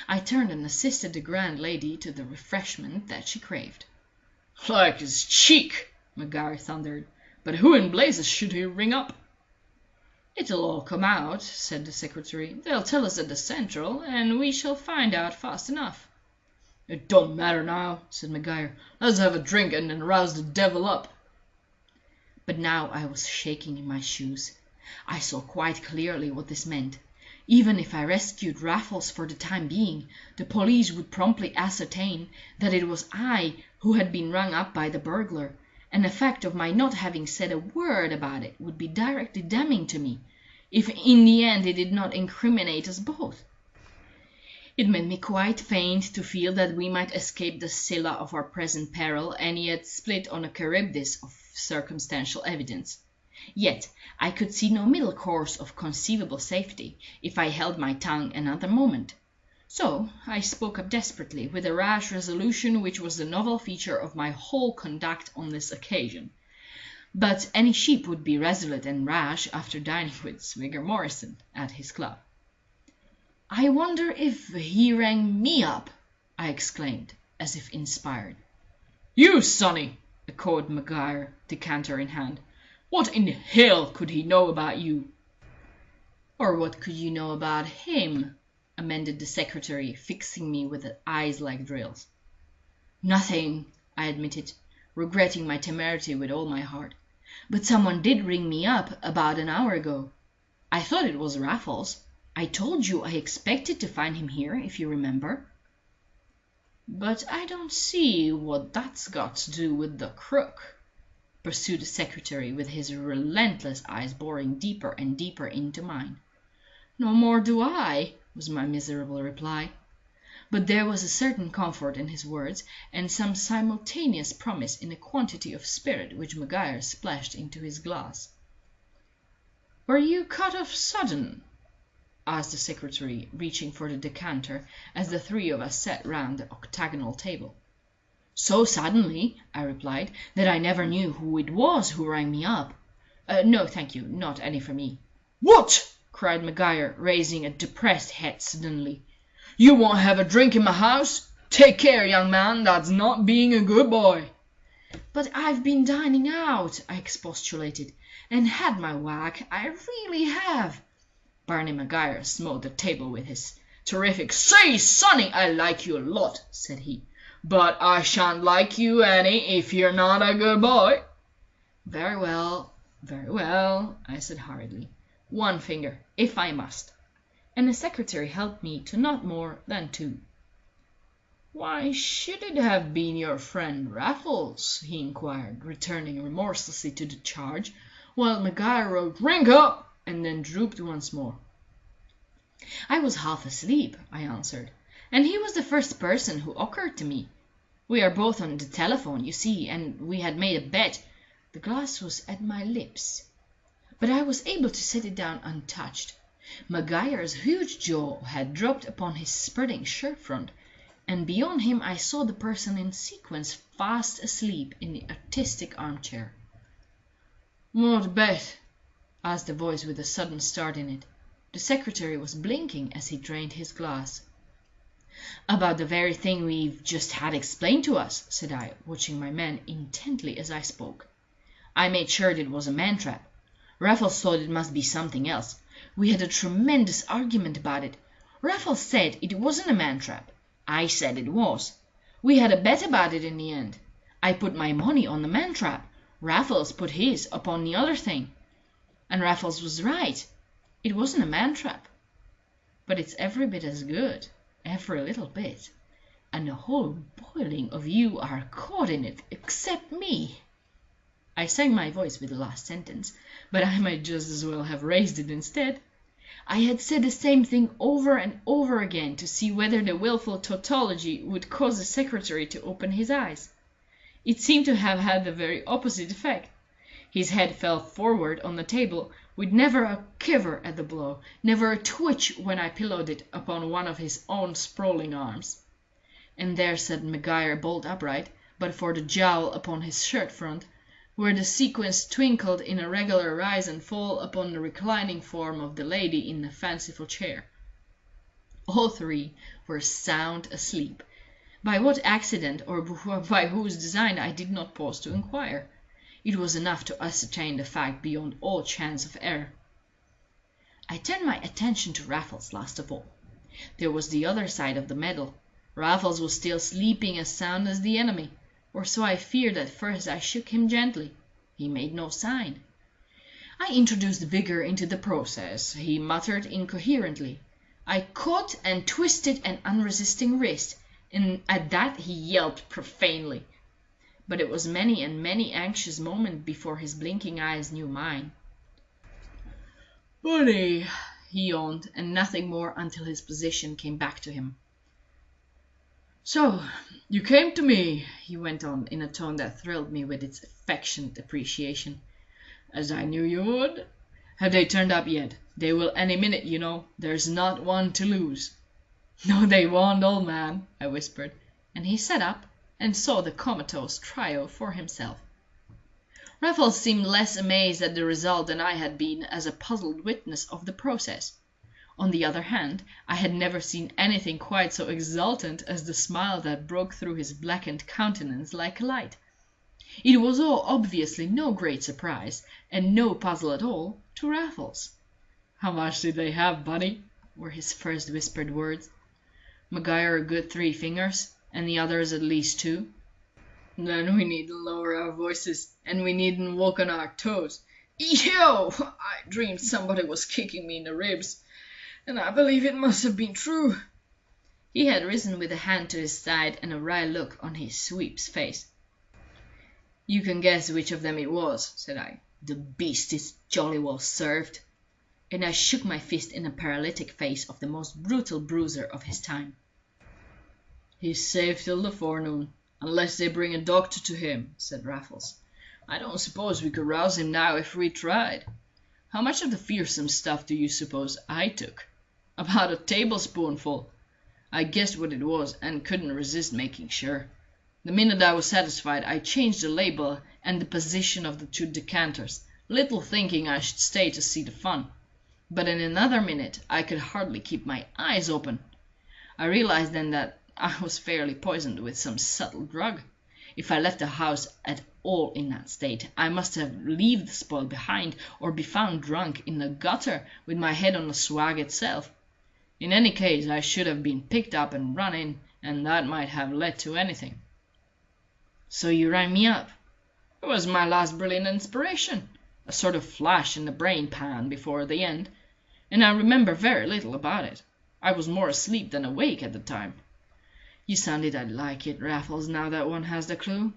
I turned and assisted the grand lady to the refreshment that she craved. "Like his cheek!" Maguire thundered. "But who in blazes should he ring up?" "It'll all come out," said the secretary. "They'll tell us at the Central, and we shall find out fast enough." "It don't matter now," said Maguire. "Let's have a drink and then rouse the devil up." But now I was shaking in my shoes. I saw quite clearly what this meant. Even if I rescued Raffles for the time being, the police would promptly ascertain that it was I who had been rung up by the burglar, and the fact of my not having said a word about it would be directly damning to me, if in the end it did not incriminate us both. It made me quite faint to feel that we might escape the Scylla of our present peril, and yet split on a Charybdis of circumstantial evidence. Yet I could see no middle course of conceivable safety if I held my tongue another moment. So I spoke up desperately, with a rash resolution which was the novel feature of my whole conduct on this occasion. But any sheep would be resolute and rash after dining with Swigger Morrison at his club. "I wonder if he rang me up," I exclaimed, as if inspired. "You, sonny!" echoed Maguire, decanter in hand. "What in hell could he know about you?" "Or what could you know about him?" amended the secretary, fixing me with eyes like drills. "Nothing," I admitted, regretting my temerity with all my heart. "But someone did ring me up about an hour ago. I thought it was Raffles. I told you I expected to find him here, if you remember." "But I don't see what that's got to do with the crook," pursued the secretary, with his relentless eyes boring deeper and deeper into mine. "No more do I," was my miserable reply. But there was a certain comfort in his words, and some simultaneous promise in a quantity of spirit which Maguire splashed into his glass. "Were you cut off sudden?" asked the secretary, reaching for the decanter, as the three of us sat round the octagonal table. "So suddenly," I replied, "that I never knew who it was who rang me up. No, thank you, not any for me." "What!" cried Maguire, raising a depressed head suddenly. "You won't have a drink in my house? Take care, young man, that's not being a good boy." "But I've been dining out," I expostulated, "and had my whack. I really have." Barney Maguire smote the table with his terrific "Say, sonny, I like you a lot," said he, "but I shan't like you any if you're not a good boy." Very well, I said hurriedly. "One finger, if I must." And the secretary helped me to not more than two. "Why should it have been your friend Raffles?" he inquired, returning remorselessly to the charge, while Maguire wrote "Drink up!" and then drooped once more. "I was half asleep," I answered, "and he was the first person who occurred to me. We are both on the telephone, you see, and we had made a bet." The glass was at my lips, but I was able to set it down untouched. Maguire's huge jaw had dropped upon his spreading shirt front, and beyond him I saw the person in sequins fast asleep in the artistic armchair. "What bet?" asked a voice with a sudden start in it. The secretary was blinking as he drained his glass. "About the very thing we've just had explained to us," said I, watching my man intently as I spoke. "I made sure it was a man-trap. Raffles thought it must be something else. We had a tremendous argument about it. Raffles said it wasn't a man-trap. I said it was. We had a bet about it in the end. I put my money on the man-trap. Raffles put his upon the other thing. And Raffles was right. It wasn't a man-trap. But it's every bit as good, every little bit. And the whole boiling of you are caught in it, except me." I sank my voice with the last sentence, but I might just as well have raised it instead. I had said the same thing over and over again to see whether the willful tautology would cause the secretary to open his eyes. It seemed to have had the very opposite effect. His head fell forward on the table, with never a quiver at the blow, never a twitch when I pillowed it upon one of his own sprawling arms. And there sat Maguire bolt upright, but for the jowl upon his shirt front, where the sequins twinkled in a regular rise and fall upon the reclining form of the lady in the fanciful chair. All three were sound asleep. By what accident or by whose design I did not pause to inquire. It was enough to ascertain the fact beyond all chance of error. I turned my attention to Raffles last of all. There was the other side of the medal. Raffles was still sleeping as sound as the enemy, or so I feared at first. I shook him gently. He made no sign. I introduced vigour into the process. He muttered incoherently. I caught and twisted an unresisting wrist, and at that he yelped profanely. But it was many and many anxious moments before his blinking eyes knew mine. "Bunny," he yawned, and nothing more until his position came back to him. "So you came to me," he went on in a tone that thrilled me with its affectionate appreciation, "as I knew you would. Have they turned up yet? They will any minute, you know. There's not one to lose." "No, they won't, old man," I whispered, and he sat up and saw the comatose trio for himself. Raffles seemed less amazed at the result than I had been as a puzzled witness of the process. On the other hand, I had never seen anything quite so exultant as the smile that broke through his blackened countenance like a light. It was all obviously no great surprise, and no puzzle at all, to Raffles. "How much did they have, Bunny?" were his first whispered words. "Maguire a good 3 fingers, and the others at least 2. "Then we needn't lower our voices, and we needn't walk on our toes. Yo! I dreamed somebody was kicking me in the ribs, and I believe it must have been true." He had risen with a hand to his side and a wry look on his sweep's face. "You can guess which of them it was," said I. "The beast is jolly well served." And I shook my fist in the paralytic face of the most brutal bruiser of his time. "He's safe till the forenoon, unless they bring a doctor to him," said Raffles. "I don't suppose we could rouse him now if we tried. How much of the fearsome stuff do you suppose I took? About a tablespoonful. I guessed what it was and couldn't resist making sure. The minute I was satisfied I changed the label and the position of the 2 decanters, little thinking I should stay to see the fun. But in another minute I could hardly keep my eyes open. I realized then that I was fairly poisoned with some subtle drug. If I left the house at all in that state, I must have left the spoil behind, or be found drunk in the gutter with my head on the swag itself. In any case, I should have been picked up and run in, and that might have led to anything." "So you rang me up?" "It was my last brilliant inspiration, a sort of flash in the brain pan before the end, and I remember very little about it. I was more asleep than awake at the time." "You sounded like it, Raffles, now that one has the clue."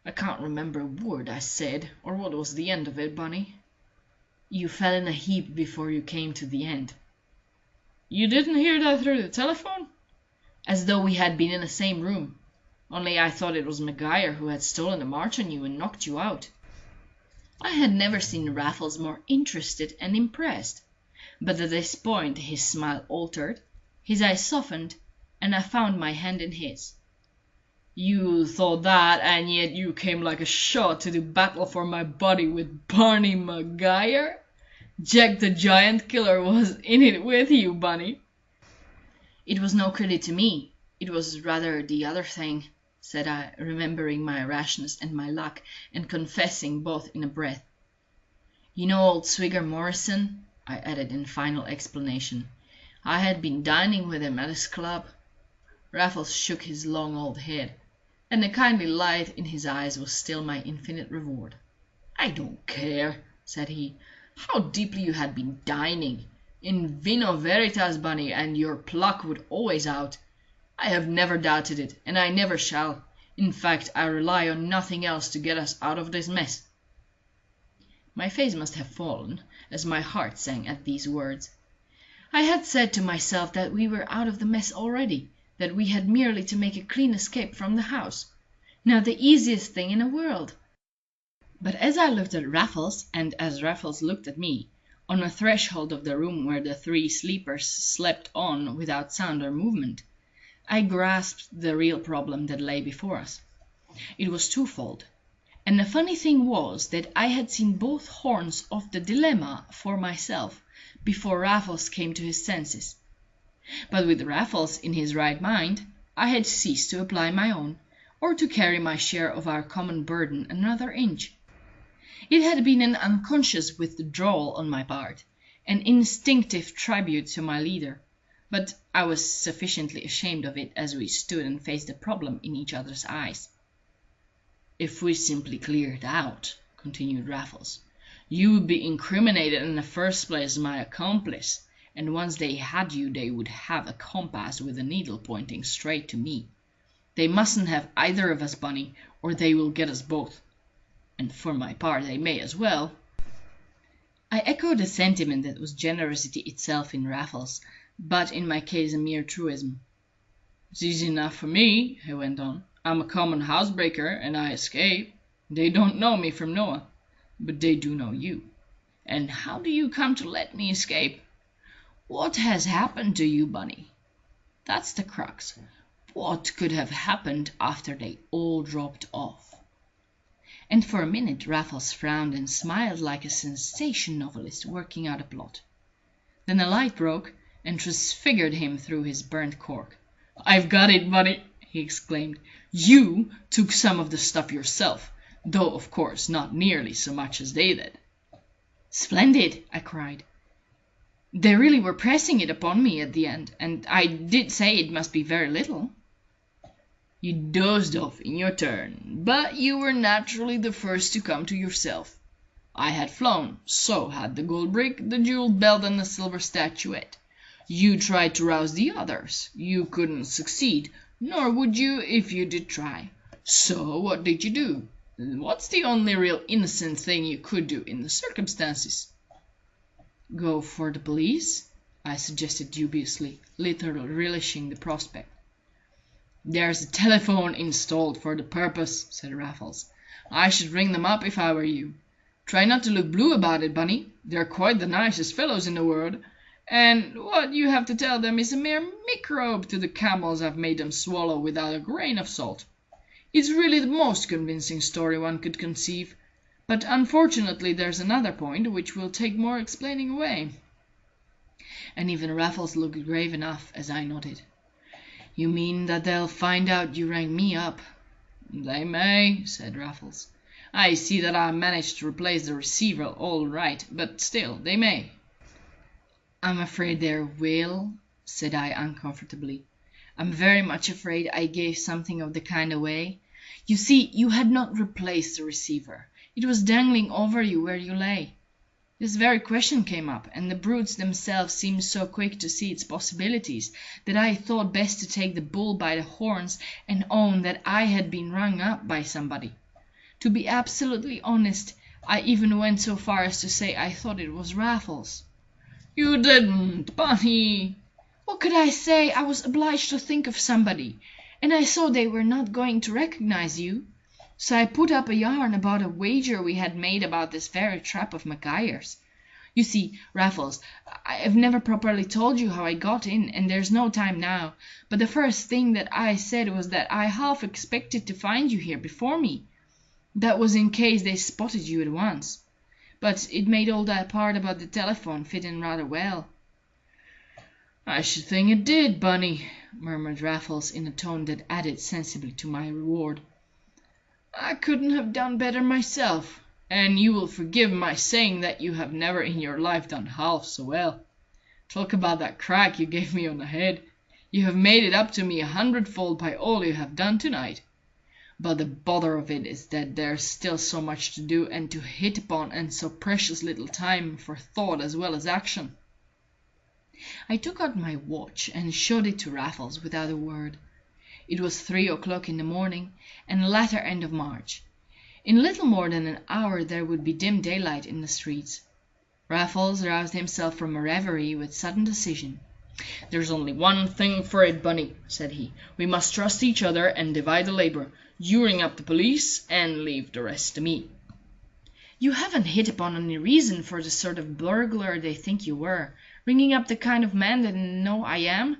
"I can't remember a word I said, or what was the end of it, Bunny." "You fell in a heap before you came to the end." "You didn't hear that through the telephone?" "As though we had been in the same room. Only I thought it was Maguire who had stolen the march on you and knocked you out." I had never seen Raffles more interested and impressed, but at this point his smile altered, his eyes softened, and I found my hand in his. "You thought that, and yet you came like a shot to do battle for my body with Barney Maguire? Jack the Giant Killer was in it with you, Bunny." "It was no credit to me. It was rather the other thing," said I, remembering my rashness and my luck, and confessing both in a breath. "You know old Swigger Morrison?" I added in final explanation. "I had been dining with him at his club." Raffles shook his long old head, and the kindly light in his eyes was still my infinite reward. "I don't care," said he, "how deeply you had been dining. In vino veritas, Bunny, and your pluck would always out. I have never doubted it, and I never shall. In fact, I rely on nothing else to get us out of this mess." My face must have fallen, as my heart sank at these words. I had said to myself that we were out of the mess already, that we had merely to make a clean escape from the house. Now the easiest thing in the world. But as I looked at Raffles, and as Raffles looked at me, on the threshold of the room where the 3 sleepers slept on without sound or movement, I grasped the real problem that lay before us. It was twofold, and the funny thing was that I had seen both horns of the dilemma for myself before Raffles came to his senses. But with Raffles in his right mind, I had ceased to apply my own, or to carry my share of our common burden another inch. It had been an unconscious withdrawal on my part, an instinctive tribute to my leader, but I was sufficiently ashamed of it as we stood and faced the problem in each other's eyes. "If we simply cleared out," continued Raffles, "you would be incriminated in the first place as my accomplice, and once they had you they would have a compass with a needle pointing straight to me. They mustn't have either of us, Bunny, or they will get us both. And for my part they may as well." I echoed a sentiment that was generosity itself in Raffles, but in my case a mere truism. It's easy enough for me," he went on. "I'm a common housebreaker, and I escape. They don't know me from Noah, but they do know you. And how do you come to let me escape? What has happened to you, Bunny? That's the crux. What could have happened after they all dropped off?" And for a minute Raffles frowned and smiled like a sensation novelist working out a plot. Then a light broke and transfigured him through his burnt cork. "I've got it, Bunny!" he exclaimed. "You took some of the stuff yourself, though of course not nearly so much as they did." "Splendid!" I cried. "They really were pressing it upon me at the end, and I did say it must be very little." "You dozed off in your turn, but you were naturally the first to come to yourself. I had flown, so had the gold brick, the jeweled belt, and the silver statuette. You tried to rouse the others. You couldn't succeed, nor would you if you did try. So what did you do? What's the only real innocent thing you could do in the circumstances?" "Go for the police?" I suggested dubiously, little relishing the prospect. "There's a telephone installed for the purpose," said Raffles. "I should ring them up if I were you. Try not to look blue about it, Bunny. They're quite the nicest fellows in the world, and what you have to tell them is a mere microbe to the camels I've made them swallow without a grain of salt. It's really the most convincing story one could conceive, but unfortunately there's another point which will take more explaining away." And even Raffles looked grave enough as I nodded. "You mean that they'll find out you rang me up?" "They may," said Raffles. "I see that I managed to replace the receiver all right, but still they may." "I'm afraid there will," said I uncomfortably. "I'm very much afraid I gave something of the kind away. You see, you had not replaced the receiver. It was dangling over you where you lay. This very question came up, and the brutes themselves seemed so quick to see its possibilities that I thought best to take the bull by the horns and own that I had been rung up by somebody. To be absolutely honest, I even went so far as to say I thought it was Raffles." "You didn't, Bunny!" "What could I say? I was obliged to think of somebody, and I saw they were not going to recognize you. So I put up a yarn about a wager we had made about this very trap of Maguire's. You see, Raffles, I've never properly told you how I got in, and there's no time now, but the first thing that I said was that I half expected to find you here before me. That was in case they spotted you at once. But it made all that part about the telephone fit in rather well." "I should think it did, Bunny," murmured Raffles in a tone that added sensibly to my reward. "I couldn't have done better myself, and you will forgive my saying that you have never in your life done half so well. Talk about that crack you gave me on the head. You have made it up to me 100-fold by all you have done tonight. But the bother of it is that there's still so much to do and to hit upon, and so precious little time for thought as well as action." I took out my watch and showed it to Raffles without a word. It was 3 o'clock in the morning, and the latter end of March. In little more than an hour there would be dim daylight in the streets. Raffles roused himself from a reverie with sudden decision. "There's only one thing for it, Bunny," said he. "We must trust each other and divide the labour. You ring up the police and leave the rest to me." "You haven't hit upon any reason for the sort of burglar they think you were, ringing up the kind of man they know I am?"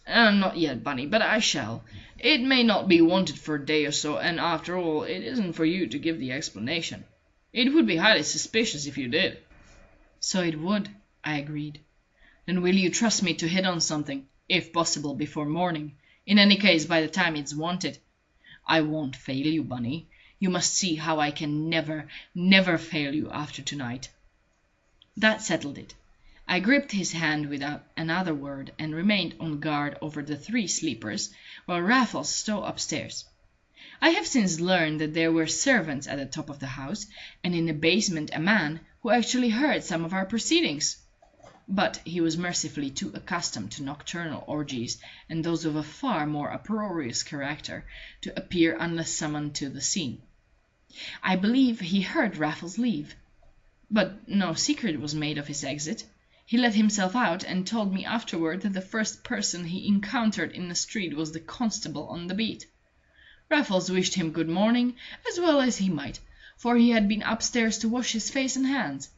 "Not yet, Bunny, but I shall. It may not be wanted for a day or so, and after all it isn't for you to give the explanation. It would be highly suspicious if you did." "So it would," I agreed. "Then will you trust me to hit on something, if possible before morning, in any case by the time it's wanted? I won't fail you, Bunny. You must see how I can never, never fail you after tonight." That settled it. I gripped his hand without another word, and remained on guard over the 3 sleepers while Raffles stole upstairs. I have since learned that there were servants at the top of the house, and in the basement a man who actually heard some of our proceedings. But he was mercifully too accustomed to nocturnal orgies, and those of a far more uproarious character, to appear unless summoned to the scene. I believe he heard Raffles leave. But no secret was made of his exit. He let himself out and told me afterward that the first person he encountered in the street was the constable on the beat. Raffles wished him good morning, as well as he might, for he had been upstairs to wash his face and hands,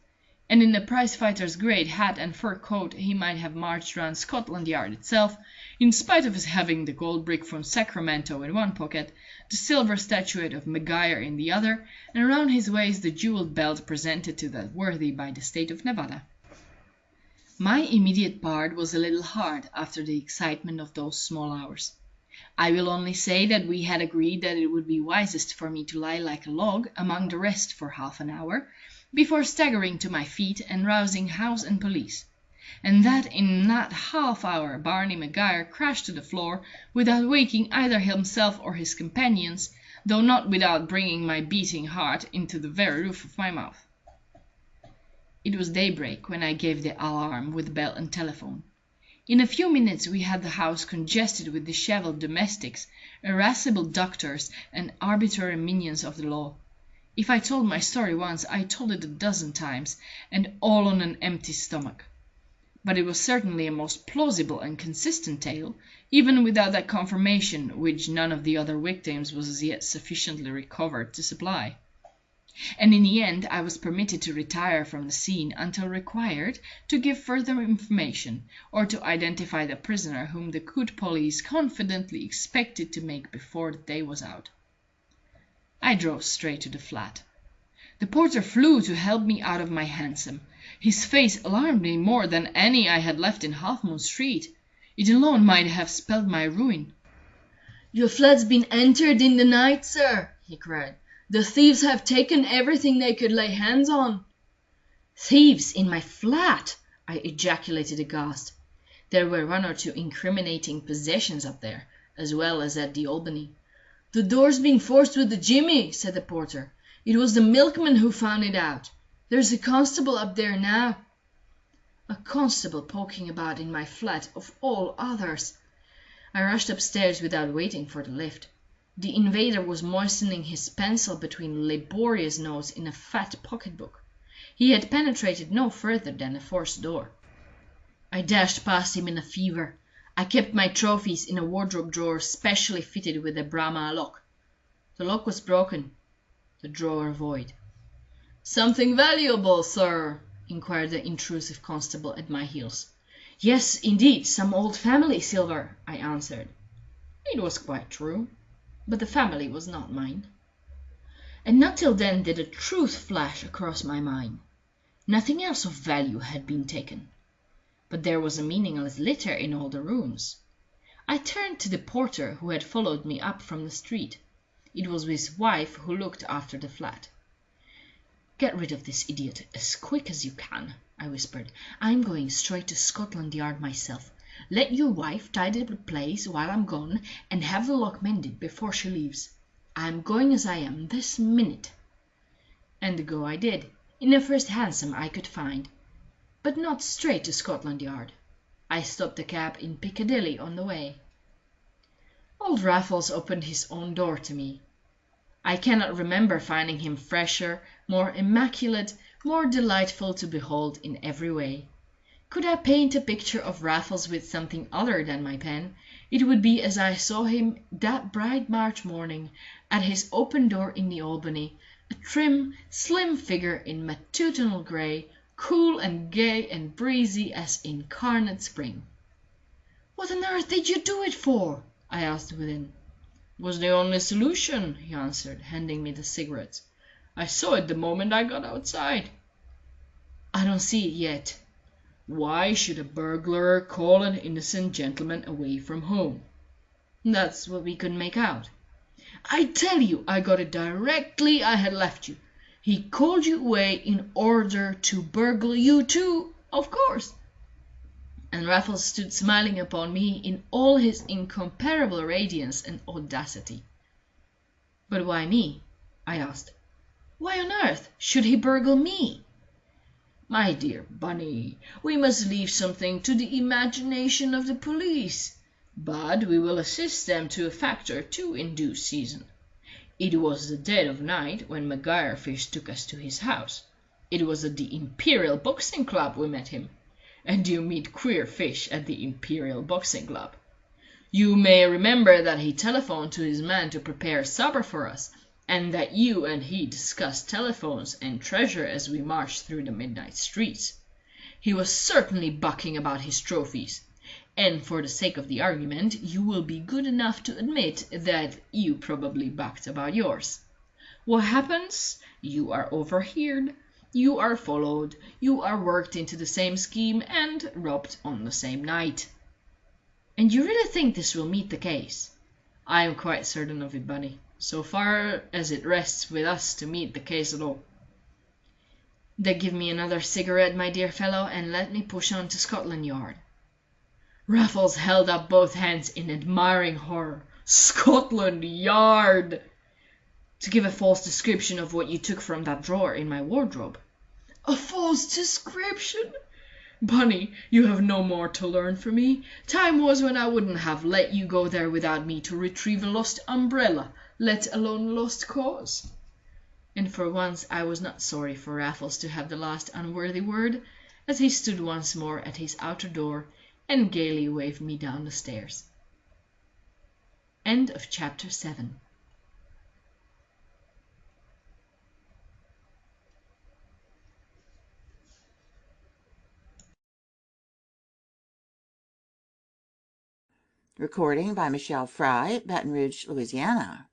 and in a prize-fighter's great hat and fur coat he might have marched round Scotland Yard itself, in spite of his having the gold brick from Sacramento in one pocket, the silver statuette of Maguire in the other, and round his waist the jewelled belt presented to that worthy by the state of Nevada. My immediate part was a little hard after the excitement of those small hours. I will only say that we had agreed that it would be wisest for me to lie like a log among the rest for half an hour, before staggering to my feet and rousing house and police, and that in that half hour Barney Maguire crashed to the floor without waking either himself or his companions, though not without bringing my beating heart into the very roof of my mouth. It was daybreak when I gave the alarm with bell and telephone. In a few minutes we had the house congested with dishevelled domestics, irascible doctors, and arbitrary minions of the law. If I told my story once, I told it a dozen times, and all on an empty stomach. But it was certainly a most plausible and consistent tale, even without that confirmation which none of the other victims was as yet sufficiently recovered to supply. And in the end I was permitted to retire from the scene until required to give further information, or to identify the prisoner whom the good police confidently expected to make before the day was out. I drove straight to the flat. The porter flew to help me out of my hansom. His face alarmed me more than any I had left in Half Moon Street. It alone might have spelled my ruin. "Your flat's been entered in the night, sir," he cried. "The thieves have taken everything they could lay hands on." "Thieves in my flat!" I ejaculated aghast. There were one or two incriminating possessions up there, as well as at the Albany. "The door's been forced with a jimmy," said the porter. "It was the milkman who found it out. There's a constable up there now." A constable poking about in my flat, of all others! I rushed upstairs without waiting for the lift. The invader was moistening his pencil between laborious notes in a fat pocket-book. He had penetrated no further than a forced door. I dashed past him in a fever. I kept my trophies in a wardrobe drawer specially fitted with a Brahma lock. The lock was broken, the drawer void. "Something valuable, sir?" inquired the intrusive constable at my heels. "Yes, indeed, some old family silver," I answered. It was quite true, but the family was not mine. And not till then did a truth flash across my mind. Nothing else of value had been taken. But there was a meaningless litter in all the rooms. I turned to the porter who had followed me up from the street. It was his wife who looked after the flat. "Get rid of this idiot as quick as you can," I whispered. "I'm going straight to Scotland Yard myself. Let your wife tidy up the place while I'm gone, and have the lock mended before she leaves. I'm going as I am this minute." And go I did, in the first hansom I could find. But not straight to Scotland Yard. I stopped a cab in Piccadilly on the way. Old Raffles opened his own door to me. I cannot remember finding him fresher, more immaculate, more delightful to behold in every way. Could I paint a picture of Raffles with something other than my pen, it would be as I saw him that bright March morning at his open door in the Albany, a trim, slim figure in matutinal grey, cool and gay and breezy as incarnate spring. "What on earth did you do it for?" I asked within. "Was the only solution," he answered, handing me the cigarettes. "I saw it the moment I got outside." "I don't see it yet." "Why should a burglar call an innocent gentleman away from home?" "That's what we couldn't make out." "I tell you I got it directly I had left you. He called you away in order to burgle you too, of course." And Raffles stood smiling upon me in all his incomparable radiance and audacity. "But why me?" I asked. "Why on earth should he burgle me?" "My dear Bunny, we must leave something to the imagination of the police, but we will assist them to a fact or two in due season. It was the dead of night when Maguire first took us to his house. It was at the Imperial Boxing Club we met him, and you meet queer fish at the Imperial Boxing Club. You may remember that he telephoned to his man to prepare supper for us, and that you and he discussed telephones and treasure as we marched through the midnight streets. He was certainly bucking about his trophies, and for the sake of the argument, you will be good enough to admit that you probably bucked about yours. What happens? You are overheard, you are followed, you are worked into the same scheme, and robbed on the same night. And you really think this will meet the case? I am quite certain of it, Bunny, so far as it rests with us to meet the case at all. Then give me another cigarette, my dear fellow, and let me push on to Scotland Yard. Raffles held up both hands in admiring horror. Scotland Yard! To give a false description of what you took from that drawer in my wardrobe. A false description? Bunny, you have no more to learn from me. Time was when I wouldn't have let you go there without me to retrieve a lost umbrella, let alone lost cause. And for once I was not sorry for Raffles to have the last unworthy word, as he stood once more at his outer door and gaily waved me down the stairs. End of chapter 7. Recording by Michelle Fry, Baton Rouge, Louisiana.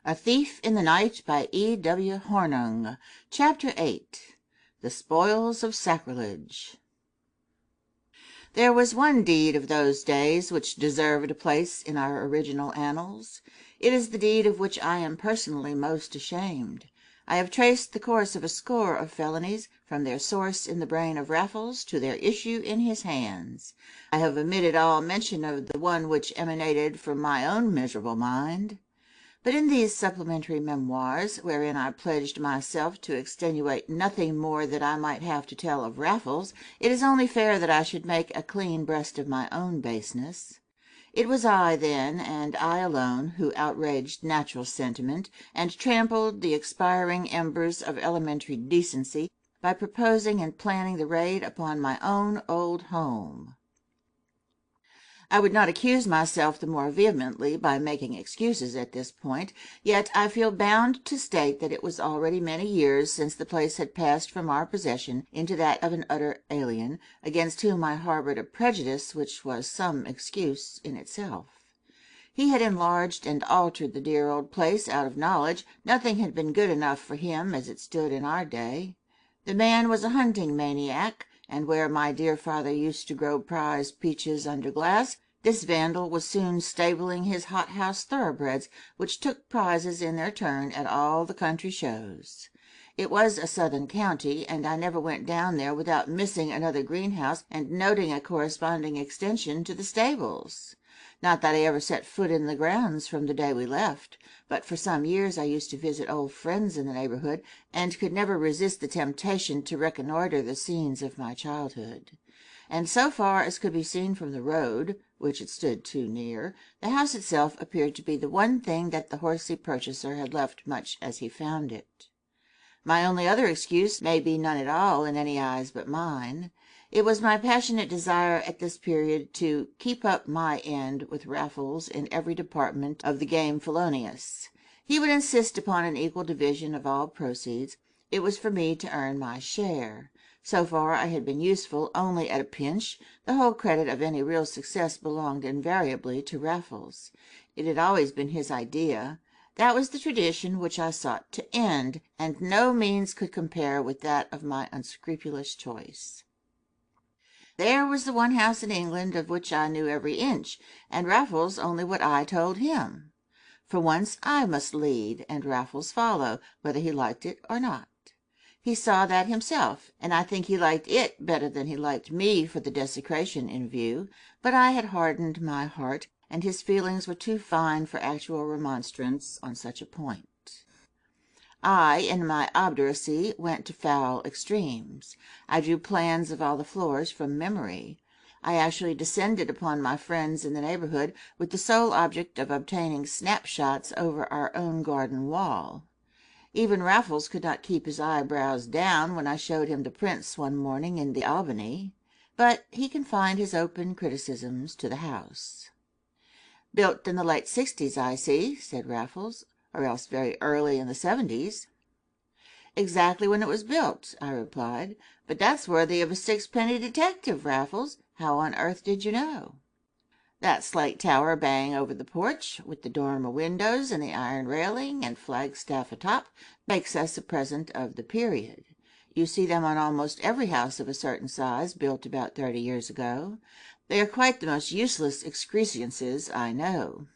A Thief in the Night by E. W. Hornung. Chapter 8. The Spoils of Sacrilege. There was one deed of those days which deserved a place in our original annals. It is the deed of which I am personally most ashamed. I have traced the course of a score of felonies, from their source in the brain of Raffles to their issue in his hands. I have omitted all mention of the one which emanated from my own miserable mind. But in these supplementary memoirs, wherein I pledged myself to extenuate nothing more that I might have to tell of Raffles, it is only fair that I should make a clean breast of my own baseness. It was I, then, and I alone, who outraged natural sentiment, and trampled the expiring embers of elementary decency by proposing and planning the raid upon my own old home. I would not accuse myself the more vehemently by making excuses at this point, yet I feel bound to state that it was already many years since the place had passed from our possession into that of an utter alien, against whom I harbored a prejudice which was some excuse in itself. He had enlarged and altered the dear old place out of knowledge. Nothing had been good enough for him as it stood in our day. The man was a hunting maniac, and where my dear father used to grow prize peaches under glass, this vandal was soon stabling his hothouse thoroughbreds, which took prizes in their turn at all the country shows. It was a southern county, and I never went down there without missing another greenhouse and noting a corresponding extension to the stables. Not that I ever set foot in the grounds from the day we left, but for some years I used to visit old friends in the neighborhood, and could never resist the temptation to reconnoiter the scenes of my childhood. And so far as could be seen from the road, which it stood too near, the house itself appeared to be the one thing that the horsey purchaser had left much as he found it. My only other excuse may be none at all in any eyes but mine. It was my passionate desire at this period to keep up my end with Raffles in every department of the game felonious. He would insist upon an equal division of all proceeds. It was for me to earn my share. So far I had been useful only at a pinch. The whole credit of any real success belonged invariably to Raffles. It had always been his idea. That was the tradition which I sought to end, and no means could compare with that of my unscrupulous choice. There was the one house in England of which I knew every inch, and Raffles only what I told him. For once I must lead, and Raffles follow, whether he liked it or not. He saw that himself, and I think he liked it better than he liked me for the desecration in view, but I had hardened my heart, and his feelings were too fine for actual remonstrance on such a point. I, in my obduracy, went to foul extremes. I drew plans of all the floors from memory. I actually descended upon my friends in the neighborhood with the sole object of obtaining snapshots over our own garden wall. Even Raffles could not keep his eyebrows down when I showed him the prints one morning in the Albany. but he confined his open criticisms to the house. "Built in the late 60s, I see," said Raffles, "or else very early in the 70s. "Exactly when it was built," I replied. "But that's worthy of a sixpenny detective, Raffles. How on earth did you know?" "That slate tower bang over the porch, with the dormer windows and the iron railing and flagstaff atop, makes us a present of the period. You see them on almost every house of a certain size built about 30 years ago. They are quite the most useless excrescences I know."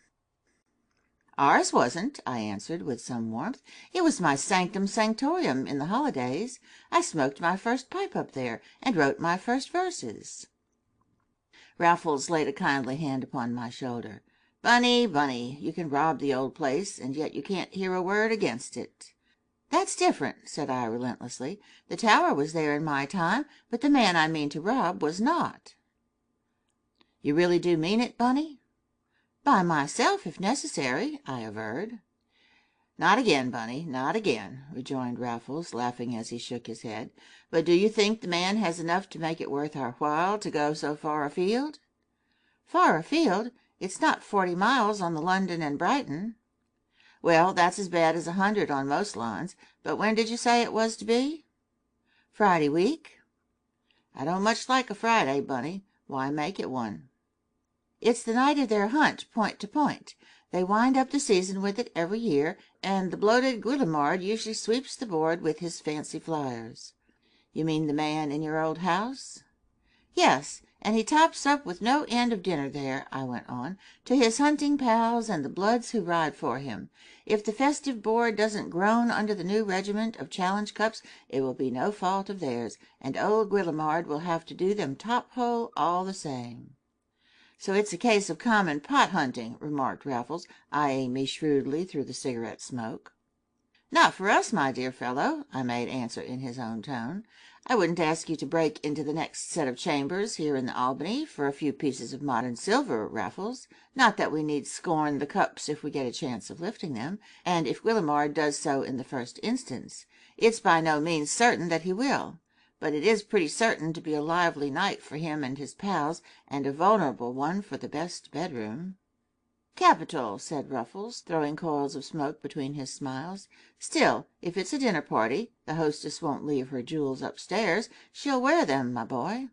"Ours wasn't," I answered with some warmth. "It was my sanctum sanctorum in the holidays. I smoked my first pipe up there, and wrote my first verses." Raffles laid a kindly hand upon my shoulder. "Bunny, Bunny, you can rob the old place, and yet you can't hear a word against it." "That's different," said I relentlessly. "The tower was there in my time, but the man I mean to rob was not." "You really do mean it, Bunny?" "By myself, if necessary," I averred. "Not again, Bunny, not again," rejoined Raffles, laughing as he shook his head. "But do you think the man has enough to make it worth our while to go so far afield?" "Far afield? It's not 40 miles on the London and Brighton." "Well, that's as bad as 100 on most lines. But when did you say it was to be?" "Friday week." "I don't much like a Friday, Bunny. Why make it one?" "It's the night of their hunt, point to point. They wind up the season with it every year, and the bloated Guillemard usually sweeps the board with his fancy flyers." "You mean the man in your old house?" "Yes, and he tops up with no end of dinner there," I went on, "to his hunting pals and the bloods who ride for him. If the festive board doesn't groan under the new regiment of challenge cups, it will be no fault of theirs, and old Guillemard will have to do them top hole all the same." "So it's a case of common pot hunting," remarked Raffles, eyeing me shrewdly through the cigarette smoke. "Not for us, my dear fellow," I made answer in his own tone. "I wouldn't ask you to break into the next set of chambers here in the Albany for a few pieces of modern silver, Raffles. Not that we need scorn the cups if we get a chance of lifting them, and if Guillemard does so in the first instance. It's by no means certain that he will. But it is pretty certain to be a lively night for him and his pals, and a vulnerable one for the best bedroom." "Capital," said Raffles, throwing coils of smoke between his smiles. "Still, if it's a dinner party, the hostess won't leave her jewels upstairs. She'll wear them, my boy."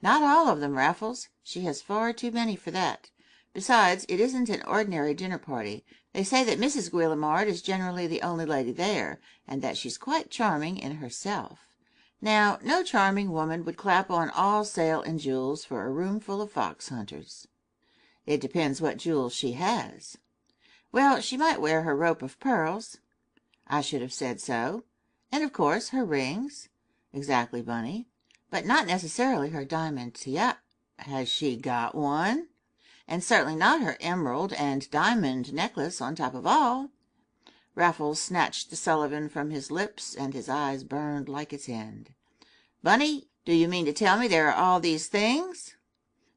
"Not all of them, Raffles. She has far too many for that. Besides, it isn't an ordinary dinner party. They say that Mrs. Guillemard is generally the only lady there, and that she's quite charming in herself. Now, no charming woman would clap on all sail and jewels for a room full of fox hunters." "It depends what jewels she has." "Well, she might wear her rope of pearls." "I should have said so." "And, of course, her rings." "Exactly, Bunny." "But not necessarily her diamond tiara." "Has she got one?" "And certainly not her emerald and diamond necklace on top of all." Raffles snatched the Sullivan from his lips, and his eyes burned like its end. "Bunny, do you mean to tell me there are all these things?"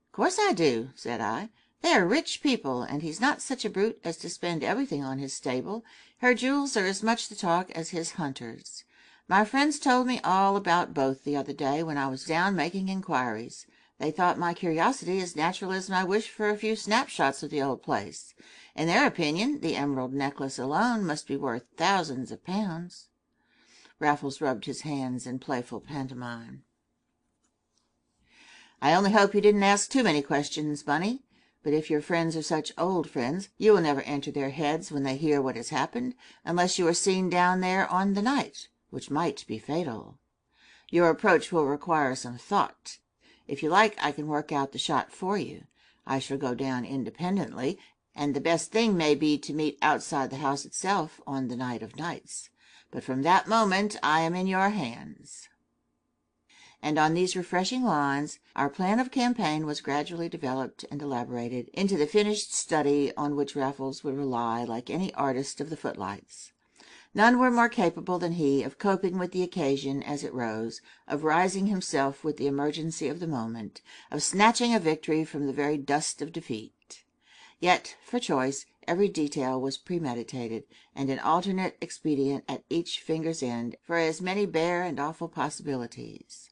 "Of course I do," said I. "They are rich people, and he's not such a brute as to spend everything on his stable. Her jewels are as much the talk as his hunters. My friends told me all about both the other day when I was down making inquiries. They thought my curiosity as natural as my wish for a few snapshots of the old place. In their opinion, the emerald necklace alone must be worth thousands of pounds." Raffles rubbed his hands in playful pantomime. "I only hope you didn't ask too many questions, Bunny. But if your friends are such old friends, you will never enter their heads when they hear what has happened, unless you are seen down there on the night, which might be fatal. Your approach will require some thought. If you like, I can work out the shot for you. I shall go down independently, and the best thing may be to meet outside the house itself on the night of nights. But from that moment I am in your hands." And on these refreshing lines our plan of campaign was gradually developed and elaborated into the finished study on which Raffles would rely like any artist of the footlights. None were more capable than he of coping with the occasion as it rose, of rising himself with the emergency of the moment, of snatching a victory from the very dust of defeat. Yet, for choice, every detail was premeditated, and an alternate expedient at each finger's end for as many bare and awful possibilities.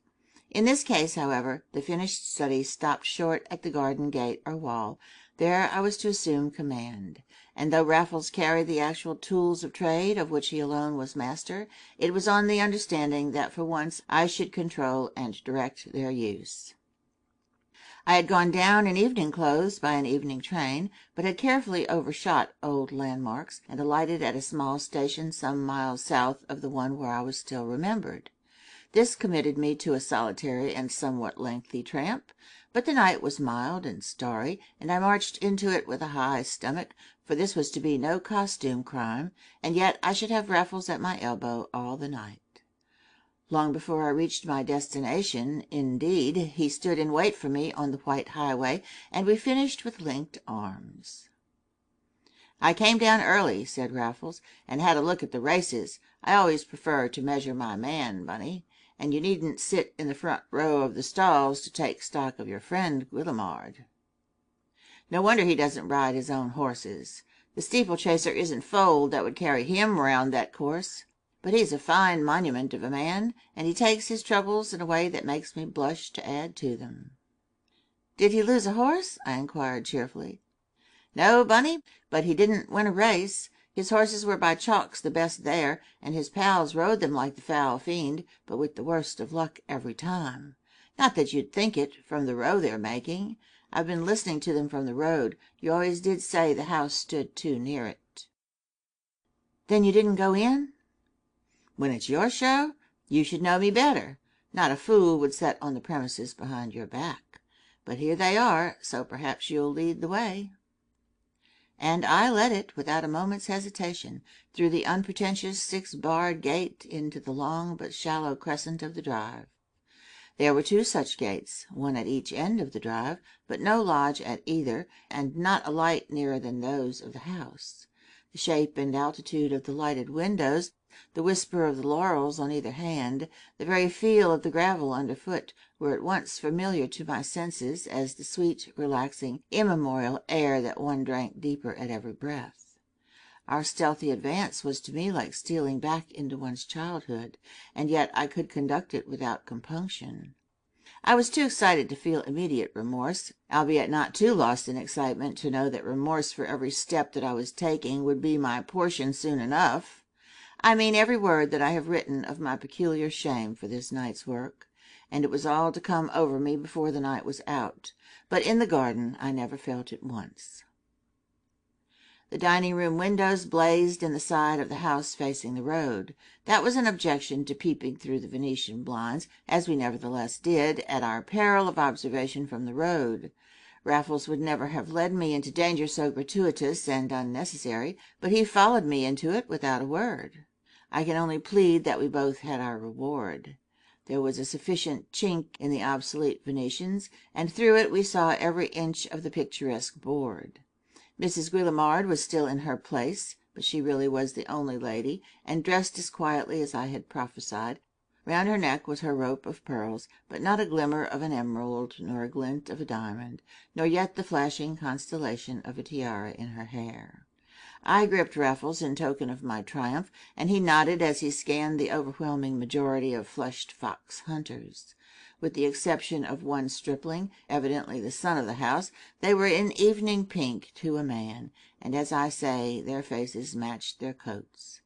In this case, however, the finished study stopped short at the garden gate or wall. There I was to assume command, and though Raffles carried the actual tools of trade of which he alone was master, it was on the understanding that for once I should control and direct their use. I had gone down in evening clothes by an evening train, but had carefully overshot old landmarks and alighted at a small station some miles south of the one where I was still remembered. This committed me to a solitary and somewhat lengthy tramp, but the night was mild and starry, and I marched into it with a high stomach, for this was to be no costume crime, and yet I should have Raffles at my elbow all the night. Long before I reached my destination, indeed, he stood in wait for me on the white highway, and we finished with linked arms. "I came down early," said Raffles, "and had a look at the races. I always prefer to measure my man, Bunny, and you needn't sit in the front row of the stalls to take stock of your friend Guillemard. No wonder he doesn't ride his own horses. The steeplechaser isn't foaled that would carry him round that course. But he's a fine monument of a man, and he takes his troubles in a way that makes me blush to add to them." "Did he lose a horse?" I inquired cheerfully. "No, Bunny, but he didn't win a race. His horses were by chalks the best there, and his pals rode them like the foul fiend, but with the worst of luck every time. Not that you'd think it, from the row they're making. I've been listening to them from the road. You always did say the house stood too near it." "Then you didn't go in?" "When it's your show, you should know me better. Not a fool would set on the premises behind your back. But here they are, so perhaps you'll lead the way." And I led it, without a moment's hesitation, through the unpretentious 6-barred gate into the long but shallow crescent of the drive. There were 2 such gates, one at each end of the drive, but no lodge at either, and not a light nearer than those of the house. The shape and altitude of the lighted windows, the whisper of the laurels on either hand, the very feel of the gravel underfoot, were at once familiar to my senses as the sweet, relaxing, immemorial air that one drank deeper at every breath. Our stealthy advance was to me like stealing back into one's childhood, and yet I could conduct it without compunction. I was too excited to feel immediate remorse, albeit not too lost in excitement to know that remorse for every step that I was taking would be my portion soon enough. I mean every word that I have written of my peculiar shame for this night's work, and it was all to come over me before the night was out, but in the garden I never felt it once. The dining-room windows blazed in the side of the house facing the road. That was an objection to peeping through the Venetian blinds, as we nevertheless did, at our peril of observation from the road. Raffles would never have led me into danger so gratuitous and unnecessary, but he followed me into it without a word. I can only plead that we both had our reward. There was a sufficient chink in the obsolete Venetians, and through it we saw every inch of the picturesque board. Mrs. Guillemard was still in her place, but she really was the only lady, and dressed as quietly as I had prophesied. Round her neck was her rope of pearls, but not a glimmer of an emerald, nor a glint of a diamond, nor yet the flashing constellation of a tiara in her hair. I gripped Raffles in token of my triumph, and he nodded as he scanned the overwhelming majority of flushed fox hunters. With the exception of one stripling, evidently the son of the house, they were in evening pink to a man, and, as I say, their faces matched their coats.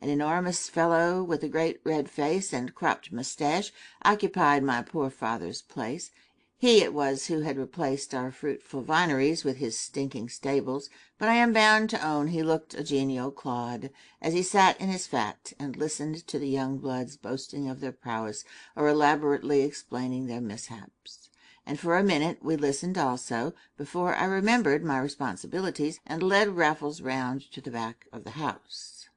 An enormous fellow with a great red face and cropped moustache occupied my poor father's place. He it was who had replaced our fruitful vineries with his stinking stables, but I am bound to own he looked a genial clod, as he sat in his fat and listened to the young bloods boasting of their prowess or elaborately explaining their mishaps. And for a minute we listened also, before I remembered my responsibilities and led Raffles round to the back of the house.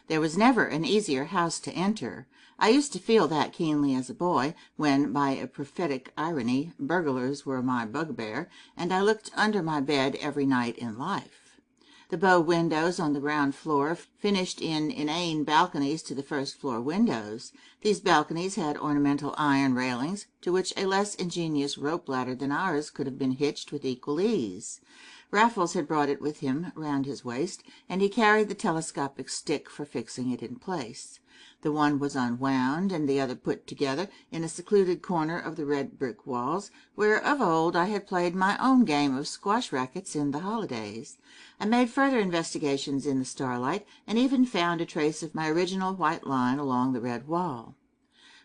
There was never an easier house to enter. I used to feel that keenly as a boy, when, by a prophetic irony, burglars were my bugbear, and I looked under my bed every night in life. The bow windows on the ground floor finished in inane balconies to the first-floor windows. These balconies had ornamental iron railings, to which a less ingenious rope ladder than ours could have been hitched with equal ease. Raffles had brought it with him round his waist, and he carried the telescopic stick for fixing it in place. The one was unwound, and the other put together in a secluded corner of the red brick walls, where of old I had played my own game of squash rackets in the holidays. I made further investigations in the starlight, and even found a trace of my original white line along the red wall.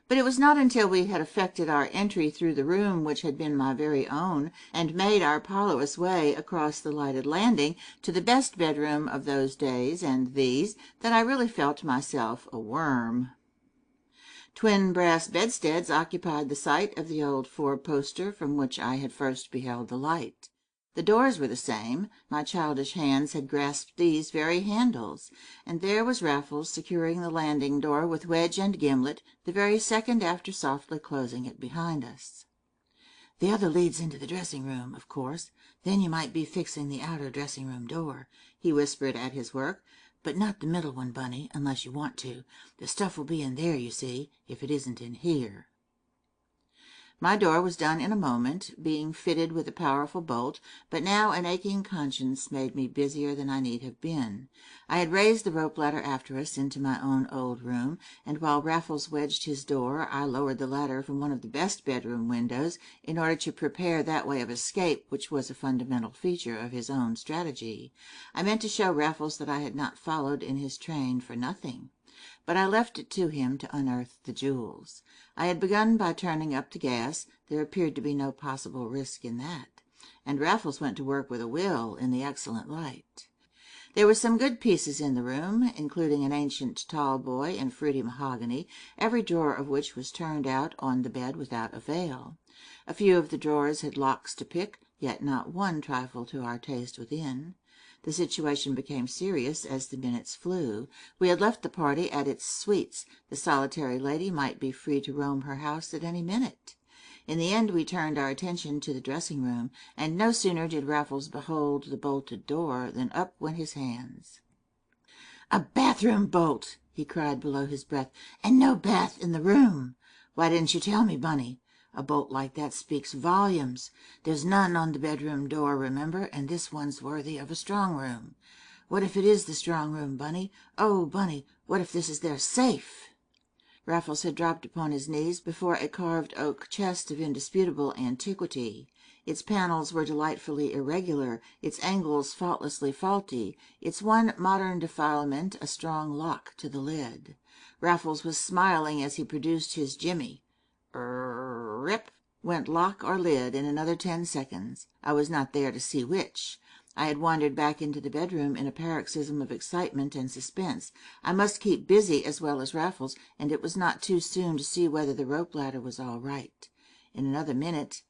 But it was not until we had effected our entry through the room which had been my very own, and made our parlous way across the lighted landing to the best bedroom of those days and these, that I really felt myself a worm. Twin brass bedsteads occupied the site of the old four-poster from which I had first beheld the light. The doors were the same. My childish hands had grasped these very handles, and there was Raffles securing the landing door with wedge and gimlet the very second after softly closing it behind us. "The other leads into the dressing-room, of course. Then you might be fixing the outer dressing-room door," he whispered at his work. "But not the middle one, Bunny, unless you want to. The stuff will be in there, you see, if it isn't in here." My door was done in a moment, being fitted with a powerful bolt, but now an aching conscience made me busier than I need have been. I had raised the rope ladder after us into my own old room, and while Raffles wedged his door, I lowered the ladder from one of the best bedroom windows in order to prepare that way of escape which was a fundamental feature of his own strategy. I meant to show Raffles that I had not followed in his train for nothing. But I left it to him to unearth the jewels. I had begun by turning up the gas. There appeared to be no possible risk in that, and Raffles went to work with a will in the excellent light. There were some good pieces in the room, including an ancient tall boy in fruity mahogany, every drawer of which was turned out on the bed without avail. A few of the drawers had locks to pick, yet not one trifle to our taste within. The situation became serious as the minutes flew. We had left the party at its sweets. The solitary lady might be free to roam her house at any minute. In the end we turned our attention to the dressing-room, and no sooner did Raffles behold the bolted door than up went his hands. "A bathroom bolt!" he cried below his breath, "and no bath in the room! Why didn't you tell me, Bunny? A bolt like that speaks volumes. There's none on the bedroom door, remember, and this one's worthy of a strong room. What if it is the strong room, Bunny? Oh, Bunny, what if this is their safe?" Raffles had dropped upon his knees before a carved oak chest of indisputable antiquity. Its panels were delightfully irregular, its angles faultlessly faulty, its one modern defilement a strong lock to the lid. Raffles was smiling as he produced his jimmy. Rip went lock or lid in another 10 seconds. I was not there to see which. I had wandered back into the bedroom in a paroxysm of excitement and suspense. I must keep busy as well as Raffles, and it was not too soon to see whether the rope ladder was all right. In another minute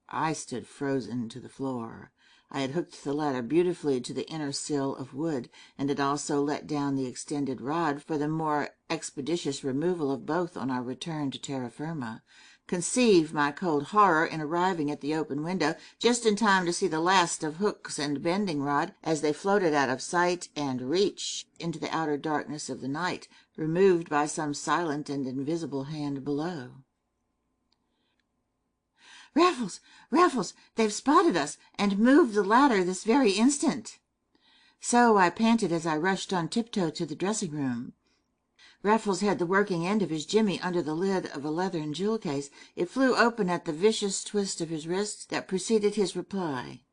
I stood frozen to the floor. I had hooked the ladder beautifully to the inner sill of wood, and had also let down the extended rod for the more expeditious removal of both on our return to terra firma. Conceive my cold horror in arriving at the open window just in time to see the last of hooks and bending rod, as they floated out of sight and reach into the outer darkness of the night, removed by some silent and invisible hand below. "Raffles! Raffles! They've spotted us, and moved the ladder this very instant!" So I panted as I rushed on tiptoe to the dressing-room. Raffles had the working end of his jimmy under the lid of a leathern jewel case. It flew open at the vicious twist of his wrist that preceded his reply.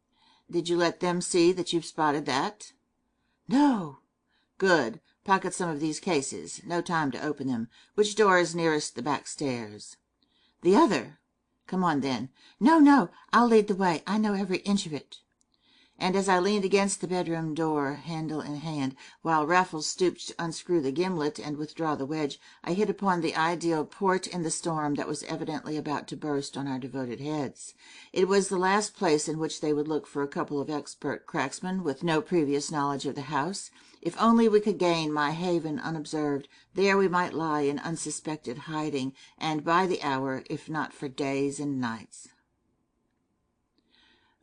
"Did you let them see that you've spotted that?" "No." "Good. Pocket some of these cases. No time to open them. Which door is nearest the back stairs?" "The other." "Come on, then." No, I'll lead the way. I know every inch of it." And as I leaned against the bedroom door, handle in hand, while Raffles stooped to unscrew the gimlet and withdraw the wedge, I hit upon the ideal port in the storm that was evidently about to burst on our devoted heads. It was the last place in which they would look for a couple of expert cracksmen with no previous knowledge of the house. If only we could gain my haven unobserved, there we might lie in unsuspected hiding, and by the hour, if not for days and nights.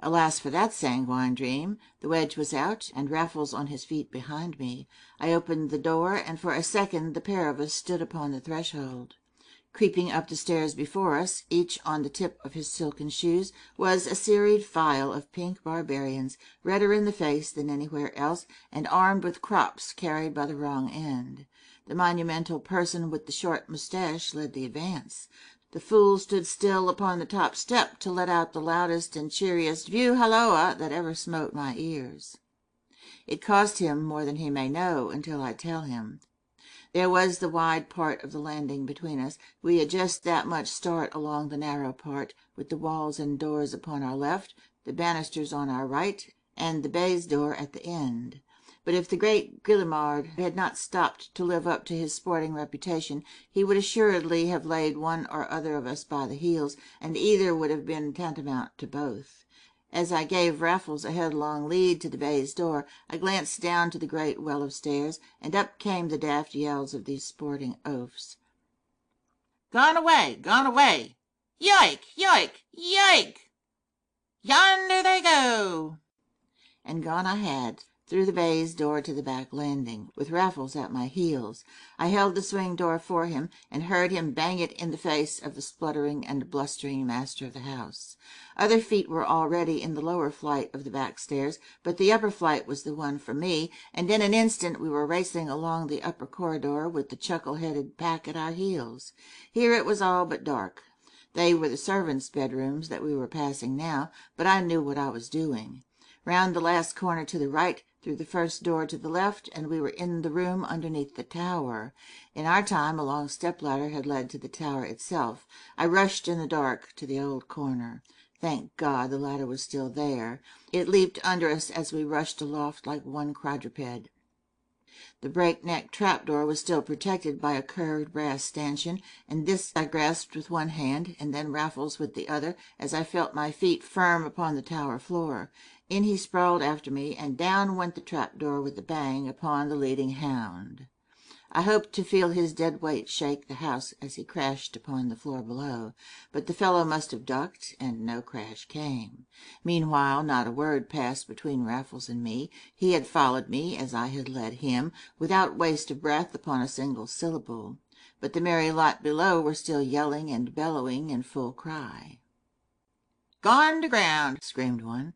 Alas for that sanguine dream! The wedge was out, and Raffles on his feet behind me. I opened the door, and for a second the pair of us stood upon the threshold. Creeping up the stairs before us, each on the tip of his silken shoes, was a serried file of pink barbarians, redder in the face than anywhere else, and armed with crops carried by the wrong end. The monumental person with the short moustache led the advance. The fool stood still upon the top step to let out the loudest and cheeriest view halloa that ever smote my ears. It cost him more than he may know until I tell him. There was the wide part of the landing between us. We had just that much start along the narrow part, with the walls and doors upon our left, the banisters on our right, and the baize door at the end. But if the great Guillemard had not stopped to live up to his sporting reputation, he would assuredly have laid one or other of us by the heels, and either would have been tantamount to both. As I gave Raffles a headlong lead to the baize door, I glanced down to the great well of stairs, and up came the daft yells of these sporting oafs. "Gone away! Gone away! Yoik! Yoik! Yoik! Yonder they go!" And gone I had, through the baize door to the back landing, with Raffles at my heels. I held the swing door for him, and heard him bang it in the face of the spluttering and blustering master of the house. Other feet were already in the lower flight of the back stairs, but the upper flight was the one for me, and in an instant we were racing along the upper corridor with the chuckle-headed pack at our heels. Here it was all but dark. They were the servants' bedrooms that we were passing now, but I knew what I was doing. Round the last corner to the right, through the first door to the left, and we were in the room underneath the tower. In our time a long step-ladder had led to the tower itself. I rushed in the dark to the old corner. Thank God the ladder was still there. It leaped under us as we rushed aloft like one quadruped. The breakneck trapdoor was still protected by a curved brass stanchion, and this I grasped with one hand, and then Raffles with the other, as I felt my feet firm upon the tower floor. In he sprawled after me, and down went the trapdoor with a bang upon the leading hound. I hoped to feel his dead weight shake the house as he crashed upon the floor below, but the fellow must have ducked, and no crash came. Meanwhile not a word passed between Raffles and me. He had followed me, as I had led him, without waste of breath upon a single syllable. But the merry lot below were still yelling and bellowing in full cry. "Gone to ground!" screamed one.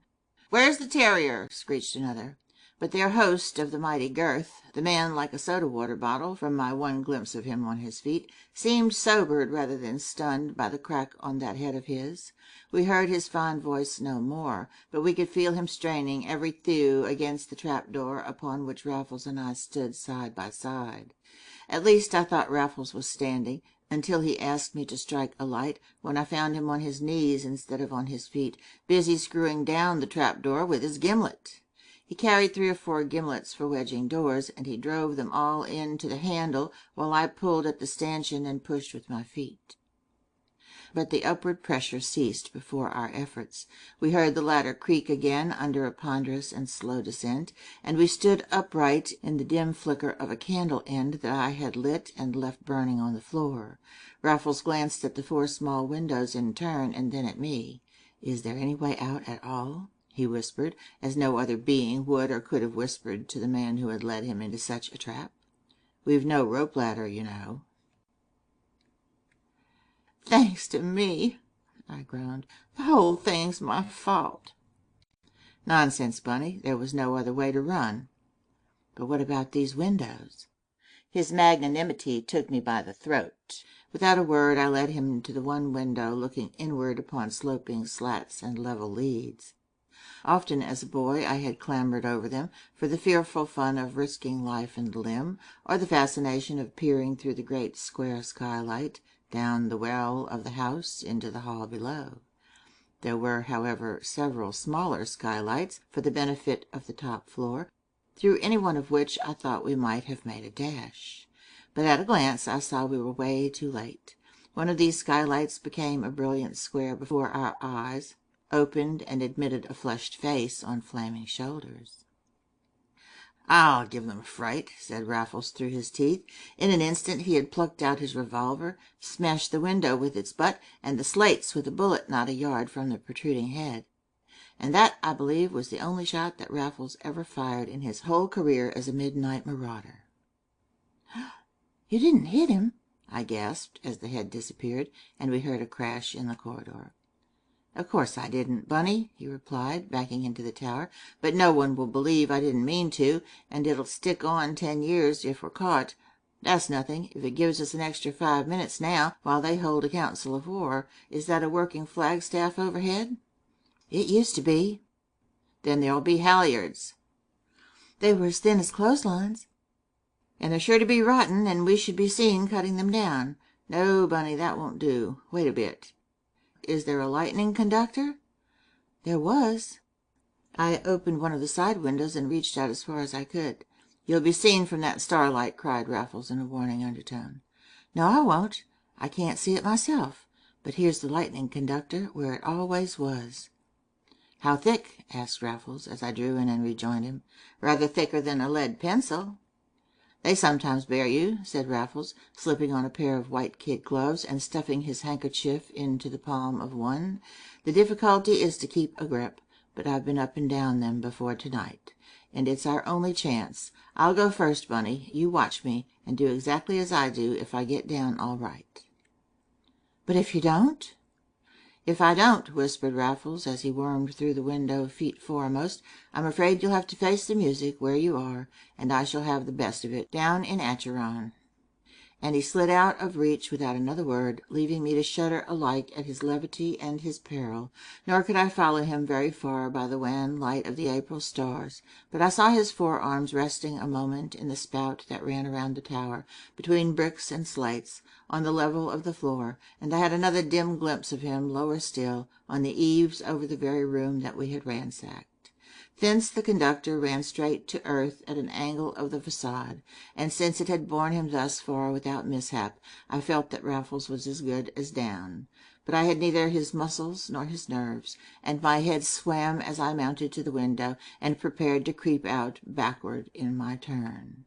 "Where's the terrier?" screeched another. But their host of the mighty girth, the man like a soda-water bottle, from my one glimpse of him on his feet, seemed sobered rather than stunned by the crack on that head of his. We heard his fine voice no more, but we could feel him straining every thew against the trap-door upon which Raffles and I stood side by side. At least I thought Raffles was standing, until he asked me to strike a light, when I found him on his knees instead of on his feet, busy screwing down the trap-door with his gimlet. He carried 3 or 4 gimlets for wedging doors, and he drove them all into the handle, while I pulled at the stanchion and pushed with my feet. But the upward pressure ceased before our efforts. We heard the ladder creak again under a ponderous and slow descent, and we stood upright in the dim flicker of a candle end that I had lit and left burning on the floor. Raffles glanced at the 4 small windows in turn, and then at me. "Is there any way out at all?" he whispered, as no other being would or could have whispered to the man who had led him into such a trap. "We've no rope ladder, you know." "Thanks to me," I groaned. "The whole thing's my fault." "Nonsense, Bunny. There was no other way to run." "But what about these windows?" His magnanimity took me by the throat. Without a word I led him to the one window looking inward upon sloping slats and level leads. Often as a boy I had clambered over them, for the fearful fun of risking life and limb, or the fascination of peering through the great square skylight, down the well of the house into the hall below. There were, however, several smaller skylights for the benefit of the top floor, through any one of which I thought we might have made a dash. But at a glance I saw we were way too late. One of these skylights became a brilliant square before our eyes, opened and admitted a flushed face on flaming shoulders. "I'll give them a fright," said Raffles through his teeth. In an instant he had plucked out his revolver, smashed the window with its butt, and the slates with a bullet not a yard from the protruding head. And that, I believe, was the only shot that Raffles ever fired in his whole career as a midnight marauder. "You didn't hit him?" I gasped as the head disappeared, and we heard a crash in the corridor. "Of course I didn't, Bunny," he replied, backing into the tower, "but no one will believe I didn't mean to, and it'll stick on 10 years if we're caught. That's nothing, if it gives us an extra 5 minutes now, while they hold a council of war. Is that a working flagstaff overhead?" "It used to be." "Then there'll be halyards." "They were as thin as clotheslines." "And they're sure to be rotten, and we should be seen cutting them down. No, Bunny, that won't do. Wait a bit. Is there a lightning conductor?" "There was." I opened one of the side windows and reached out as far as I could. "You'll be seen from that starlight," cried Raffles in a warning undertone. "No, I won't. I can't see it myself. But here's the lightning conductor, where it always was." "How thick?" asked Raffles, as I drew in and rejoined him. "Rather thicker than a lead pencil." "They sometimes bear you," said Raffles, slipping on a pair of white kid gloves and stuffing his handkerchief into the palm of one. "The difficulty is to keep a grip, but I've been up and down them before tonight, and it's our only chance. I'll go first, Bunny. You watch me, and do exactly as I do if I get down all right." "But if you don't?" "If I don't," whispered Raffles, as he wormed through the window feet foremost, "I'm afraid you'll have to face the music where you are, and I shall have the best of it down in Acheron." And he slid out of reach without another word, leaving me to shudder alike at his levity and his peril. Nor could I follow him very far by the wan light of the April stars, but I saw his forearms resting a moment in the spout that ran around the tower, between bricks and slates, on the level of the floor, and I had another dim glimpse of him lower still, on the eaves over the very room that we had ransacked. Thence the conductor ran straight to earth at an angle of the facade, and since it had borne him thus far without mishap, I felt that Raffles was as good as down. But I had neither his muscles nor his nerves, and my head swam as I mounted to the window and prepared to creep out backward in my turn.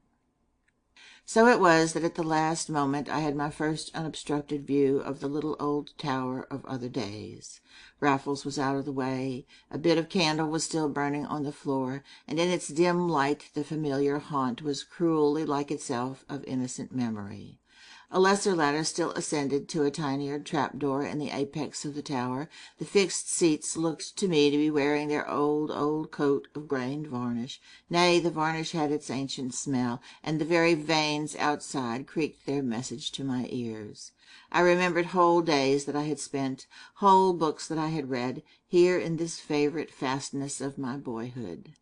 So it was that at the last moment I had my first unobstructed view of the little old tower of other days. Raffles was out of the way, a bit of candle was still burning on the floor, and in its dim light the familiar haunt was cruelly like itself of innocent memory. A lesser ladder still ascended to a tinier trap-door in the apex of the tower. The fixed seats looked to me to be wearing their old coat of grained varnish. Nay, the varnish had its ancient smell, and the very vanes outside creaked their message to my ears. I remembered whole days that I had spent, whole books that I had read, here in this favourite fastness of my boyhood.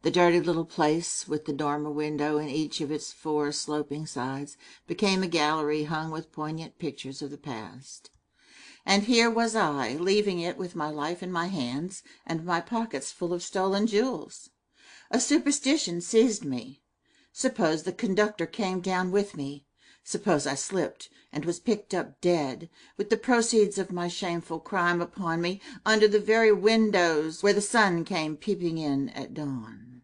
The dirty little place, with the dormer window in each of its 4 sloping sides, became a gallery hung with poignant pictures of the past. And here was I, leaving it with my life in my hands, and my pockets full of stolen jewels. A superstition seized me. Suppose the conductor came down with me? Suppose I slipped, and was picked up dead, with the proceeds of my shameful crime upon me, under the very windows where the sun came peeping in at dawn?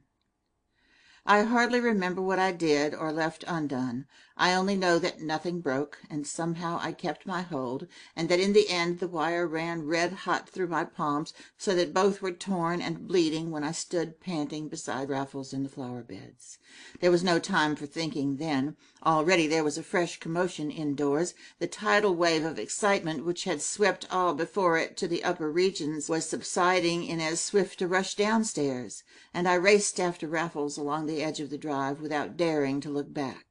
I hardly remember what I did or left undone. I only know that nothing broke, and somehow I kept my hold, and that in the end the wire ran red-hot through my palms, so that both were torn and bleeding when I stood panting beside Raffles in the flower-beds. There was no time for thinking then. Already there was a fresh commotion indoors. The tidal wave of excitement which had swept all before it to the upper regions was subsiding in as swift a rush downstairs, and I raced after Raffles along the edge of the drive without daring to look back.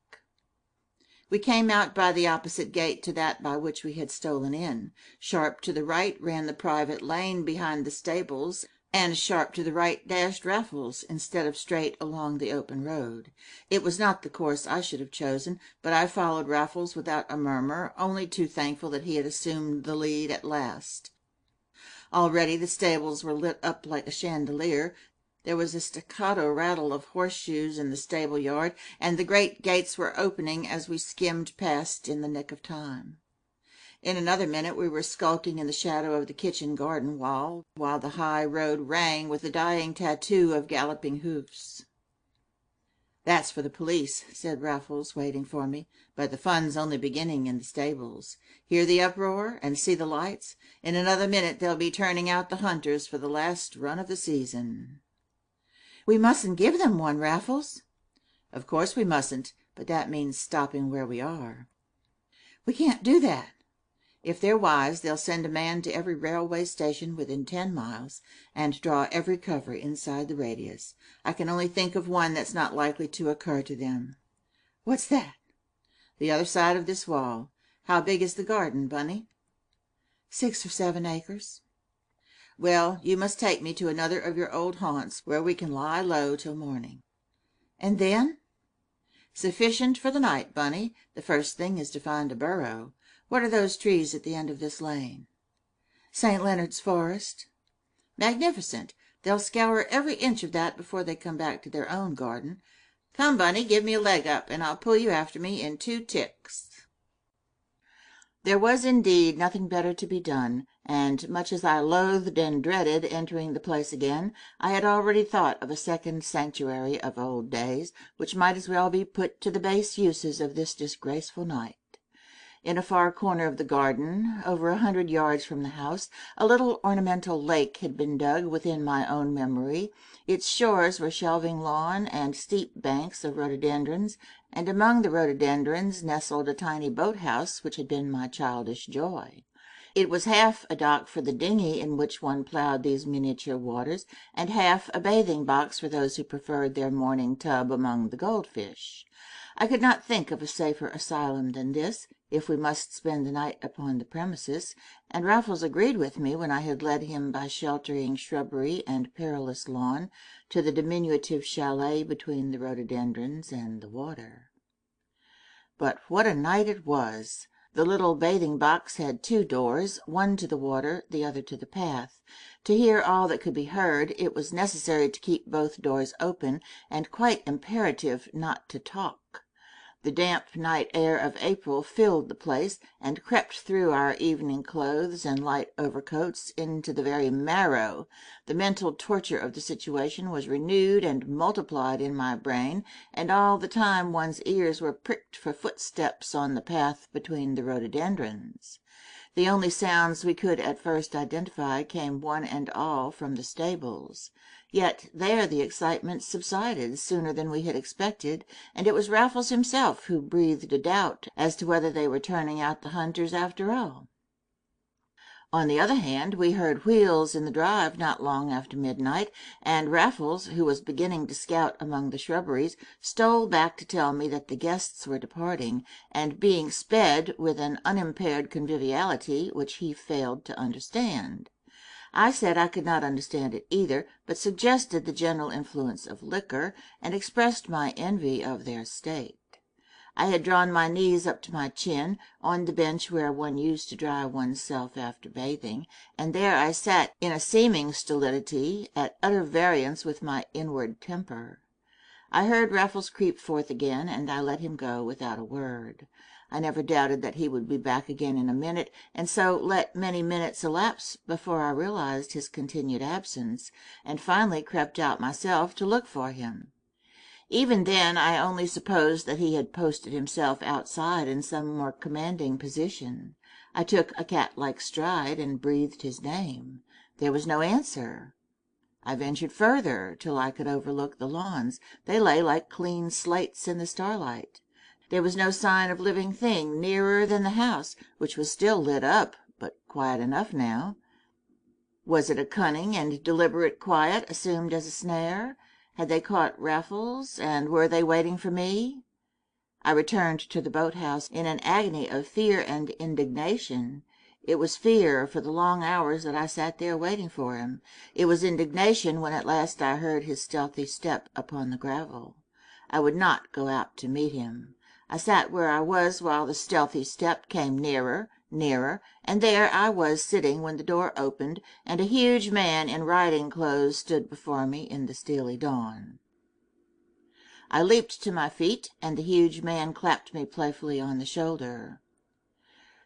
We came out by the opposite gate to that by which we had stolen in. Sharp to the right ran the private lane behind the stables, and sharp to the right dashed Raffles, instead of straight along the open road. It was not the course I should have chosen, but I followed Raffles without a murmur, only too thankful that he had assumed the lead at last. Already the stables were lit up like a chandelier. There was a staccato rattle of horseshoes in the stable yard, and the great gates were opening as we skimmed past in the nick of time. In another minute we were skulking in the shadow of the kitchen garden wall, while the high road rang with the dying tattoo of galloping hoofs. "That's for the police," said Raffles, waiting for me, "but the fun's only beginning in the stables. Hear the uproar, and see the lights? In another minute they'll be turning out the hunters for the last run of the season." "We mustn't give them one, Raffles." "Of course we mustn't, but that means stopping where we are." "We can't do that. If they're wise, they'll send a man to every railway station within 10 miles and draw every cover inside the radius. I can only think of one that's not likely to occur to them." "What's that?" "The other side of this wall. How big is the garden, Bunny?" 6 or 7 acres. "Well, you must take me to another of your old haunts where we can lie low till morning." "And then?" "Sufficient for the night, Bunny. The first thing is to find a burrow. What are those trees at the end of this lane?" "St. Leonard's Forest." "Magnificent. They'll scour every inch of that before they come back to their own garden. Come, Bunny, give me a leg up, and I'll pull you after me in 2 ticks." There was indeed nothing better to be done, and much as I loathed and dreaded entering the place again, I had already thought of a second sanctuary of old days, which might as well be put to the base uses of this disgraceful night. In a far corner of the garden, over 100 yards from the house, a little ornamental lake had been dug within my own memory. Its shores were shelving lawn and steep banks of rhododendrons, and among the rhododendrons nestled a tiny boathouse which had been my childish joy. It was half a dock for the dinghy in which one ploughed these miniature waters, and half a bathing box for those who preferred their morning tub among the goldfish. I could not think of a safer asylum than this, if we must spend the night upon the premises, and Raffles agreed with me when I had led him by sheltering shrubbery and perilous lawn to the diminutive chalet between the rhododendrons and the water. But what a night it was! The little bathing box had 2 doors, one to the water, the other to the path. To hear all that could be heard, it was necessary to keep both doors open, and quite imperative not to talk. The damp night air of April filled the place, and crept through our evening clothes and light overcoats into the very marrow. The mental torture of the situation was renewed and multiplied in my brain, and all the time one's ears were pricked for footsteps on the path between the rhododendrons. The only sounds we could at first identify came one and all from the stables. Yet there the excitement subsided sooner than we had expected, and it was Raffles himself who breathed a doubt as to whether they were turning out the hunters after all. On the other hand, we heard wheels in the drive not long after midnight, and Raffles, who was beginning to scout among the shrubberies, stole back to tell me that the guests were departing, and being sped with an unimpaired conviviality which he failed to understand. I said I could not understand it either, but suggested the general influence of liquor, and expressed my envy of their state. I had drawn my knees up to my chin, on the bench where one used to dry oneself after bathing, and there I sat in a seeming stolidity, at utter variance with my inward temper. I heard Raffles creep forth again, and I let him go without a word. I never doubted that he would be back again in a minute, and so let many minutes elapse before I realized his continued absence, and finally crept out myself to look for him. Even then I only supposed that he had posted himself outside in some more commanding position. I took a cat-like stride and breathed his name. There was no answer. I ventured further, till I could overlook the lawns. They lay like clean slates in the starlight. There was no sign of living thing nearer than the house, which was still lit up, but quiet enough now. Was it a cunning and deliberate quiet assumed as a snare? Had they caught Raffles, and were they waiting for me? I returned to the boathouse in an agony of fear and indignation. It was fear for the long hours that I sat there waiting for him. It was indignation when at last I heard his stealthy step upon the gravel. I would not go out to meet him. I sat where I was while the stealthy step came nearer, nearer, and there I was sitting when the door opened, and a huge man in riding clothes stood before me in the steely dawn. I leaped to my feet, and the huge man clapped me playfully on the shoulder.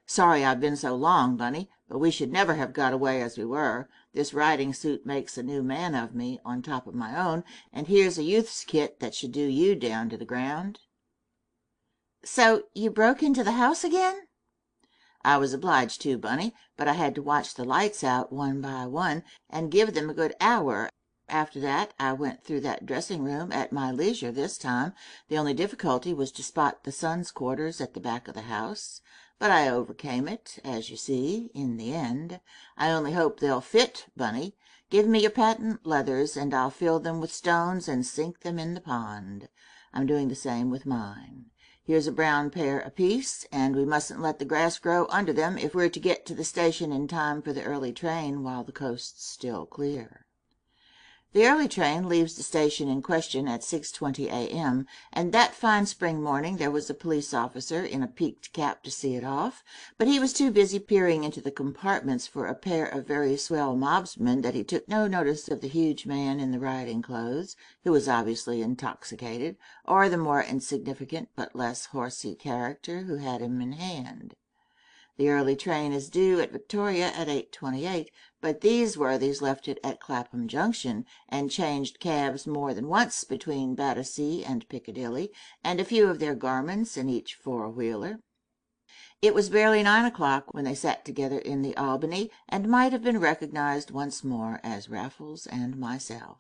"Sorry I've been so long, Bunny, but we should never have got away as we were. This riding suit makes a new man of me, on top of my own, and here's a youth's kit that should do you down to the ground." "So you broke into the house again?" "I was obliged to, Bunny, but I had to watch the lights out one by one, and give them a good hour. After that I went through that dressing room at my leisure this time. The only difficulty was to spot the son's quarters at the back of the house. but I overcame it, as you see, in the end. I only hope they'll fit, Bunny. Give me your patent leathers, and I'll fill them with stones and sink them in the pond. I'm doing the same with mine. Here's a brown pair apiece, and we mustn't let the grass grow under them if we're to get to the station in time for the early train while the coast's still clear. The early train leaves the station in question at 6:20 a.m., and that fine spring morning there was a police officer in a peaked cap to see it off, but he was too busy peering into the compartments for a pair of very swell mobsmen that he took no notice of the huge man in the riding clothes, who was obviously intoxicated, or the more insignificant but less horsey character who had him in hand. The early train is due at Victoria at 8:28, but these worthies left it at Clapham Junction, and changed cabs more than once between Battersea and Piccadilly, and a few of their garments in each four-wheeler. It was barely 9 o'clock when they sat together in the Albany, and might have been recognized once more as Raffles and myself.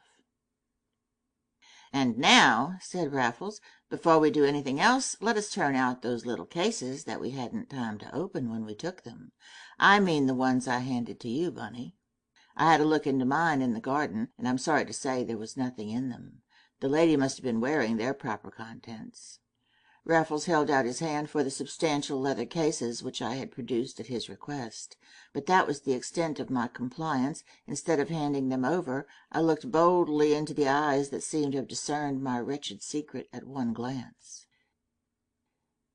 "And now," said Raffles, "before we do anything else, let us turn out those little cases that we hadn't time to open when we took them. I mean the ones I handed to you, Bunny. I had a look into mine in the garden, and I'm sorry to say there was nothing in them. The lady must have been wearing their proper contents." Raffles held out his hand for the substantial leather cases which I had produced at his request, but that was the extent of my compliance. Instead of handing them over, I looked boldly into the eyes that seemed to have discerned my wretched secret at one glance.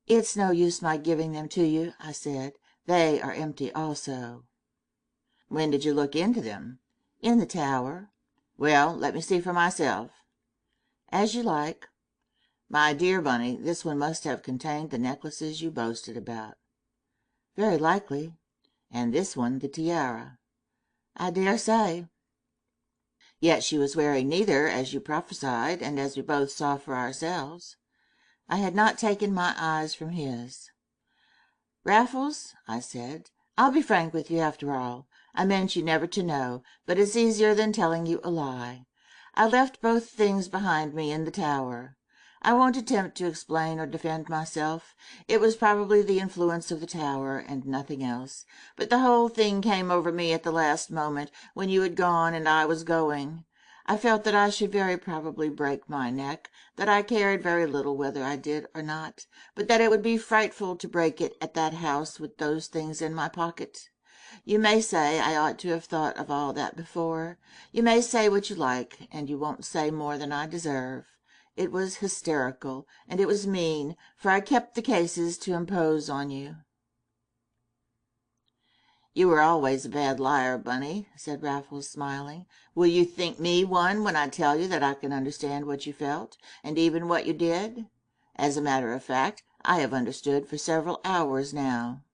"It's no use my giving them to you," I said. "They are empty also." "When did you look into them?" "In the tower." "Well, let me see for myself." "As you like." "My dear Bunny, this one must have contained the necklaces you boasted about." "Very likely." "And this one the tiara." "I dare say." "Yet she was wearing neither, as you prophesied, and as we both saw for ourselves." I had not taken my eyes from his. "Raffles," I said, "I'll be frank with you after all. I meant you never to know, but it's easier than telling you a lie. I left both things behind me in the tower. I won't attempt to explain or defend myself. It was probably the influence of the tower, and nothing else. But the whole thing came over me at the last moment, when you had gone and I was going. I felt that I should very probably break my neck, that I cared very little whether I did or not, but that it would be frightful to break it at that house with those things in my pocket. You may say I ought to have thought of all that before. You may say what you like, and you won't say more than I deserve. It was hysterical, and it was mean, for I kept the cases to impose on you." "You were always a bad liar, Bunny," said Raffles, smiling. "Will you think me one when I tell you that I can understand what you felt, and even what you did? As a matter of fact, I have understood for several hours now."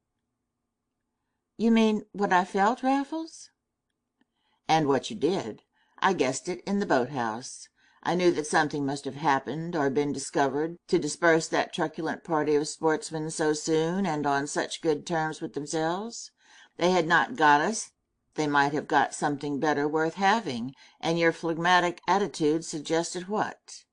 "You mean what I felt, Raffles?" "And what you did. I guessed it in the boat-house. I knew that something must have happened or been discovered to disperse that truculent party of sportsmen so soon and on such good terms with themselves. They had not got us. They might have got something better worth having, and your phlegmatic attitude suggested what?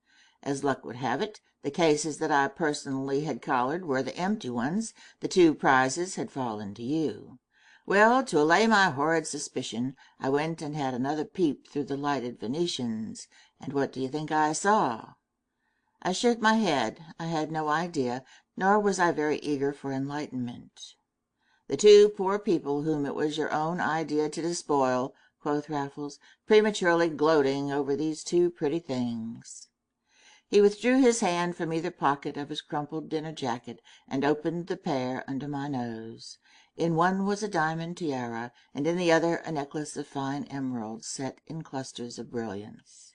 As luck would have it, the cases that I personally had collared were the empty ones. The two prizes had fallen to you. Well, to allay my horrid suspicion, I went and had another peep through the lighted Venetians, and what do you think I saw?" I shook my head. I had no idea, nor was I very eager for enlightenment. "The two poor people whom it was your own idea to despoil," quoth Raffles, "prematurely gloating over these two pretty things." He withdrew his hand from either pocket of his crumpled dinner jacket, and opened the pair under my nose. In one was a diamond tiara, and in the other a necklace of fine emeralds set in clusters of brilliants.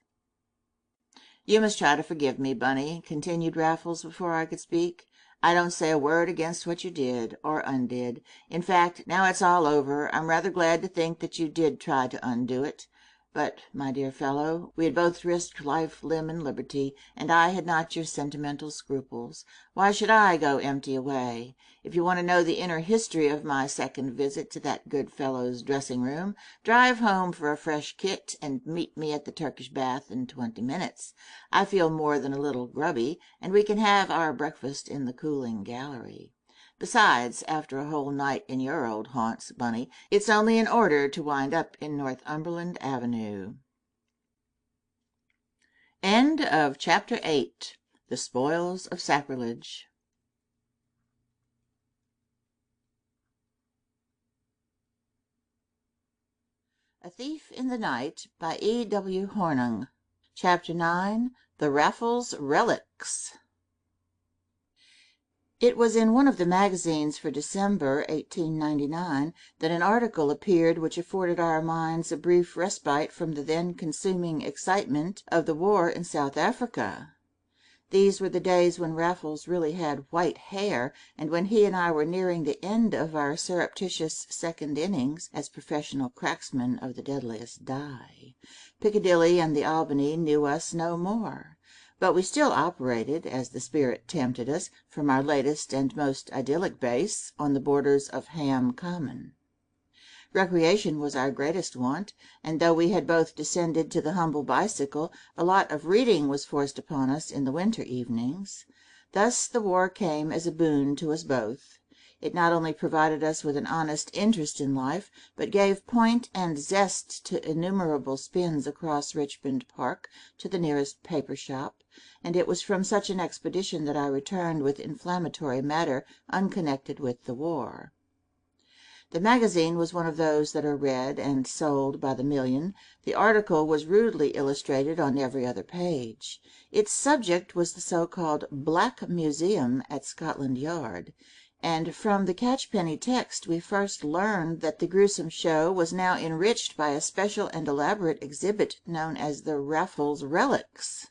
"You must try to forgive me, Bunny," continued Raffles before I could speak. "I don't say a word against what you did or undid. In fact, now it's all over, I'm rather glad to think that you did try to undo it. But, my dear fellow, we had both risked life, limb, and liberty, and I had not your sentimental scruples. Why should I go empty away? If you want to know the inner history of my second visit to that good fellow's dressing-room, drive home for a fresh kit, and meet me at the Turkish bath in 20 minutes. I feel more than a little grubby, and we can have our breakfast in the cooling gallery. Besides, after a whole night in your old haunts, Bunny, it's only in order to wind up in Northumberland Avenue. End of Chapter 8. The Spoils of Sacrilege. A Thief in the Night by E.W. Hornung. Chapter 9. The Raffles Relics. It was in one of the magazines for December, 1899, that an article appeared which afforded our minds a brief respite from the then consuming excitement of the war in South Africa. These were the days when Raffles really had white hair, and when he and I were nearing the end of our surreptitious second innings as professional cracksmen of the deadliest dye. Piccadilly and the Albany knew us no more. But we still operated, as the spirit tempted us, from our latest and most idyllic base on the borders of Ham Common. Recreation was our greatest want, and though we had both descended to the humble bicycle, a lot of reading was forced upon us in the winter evenings. Thus the war came as a boon to us both. It not only provided us with an honest interest in life, but gave point and zest to innumerable spins across Richmond Park to the nearest paper shop, and it was from such an expedition that I returned with inflammatory matter unconnected with the war. The magazine was one of those that are read and sold by the million. The article was rudely illustrated on every other page. Its subject was the so-called Black Museum at Scotland Yard, and from the catchpenny text we first learned that the gruesome show was now enriched by a special and elaborate exhibit known as the Raffles Relics.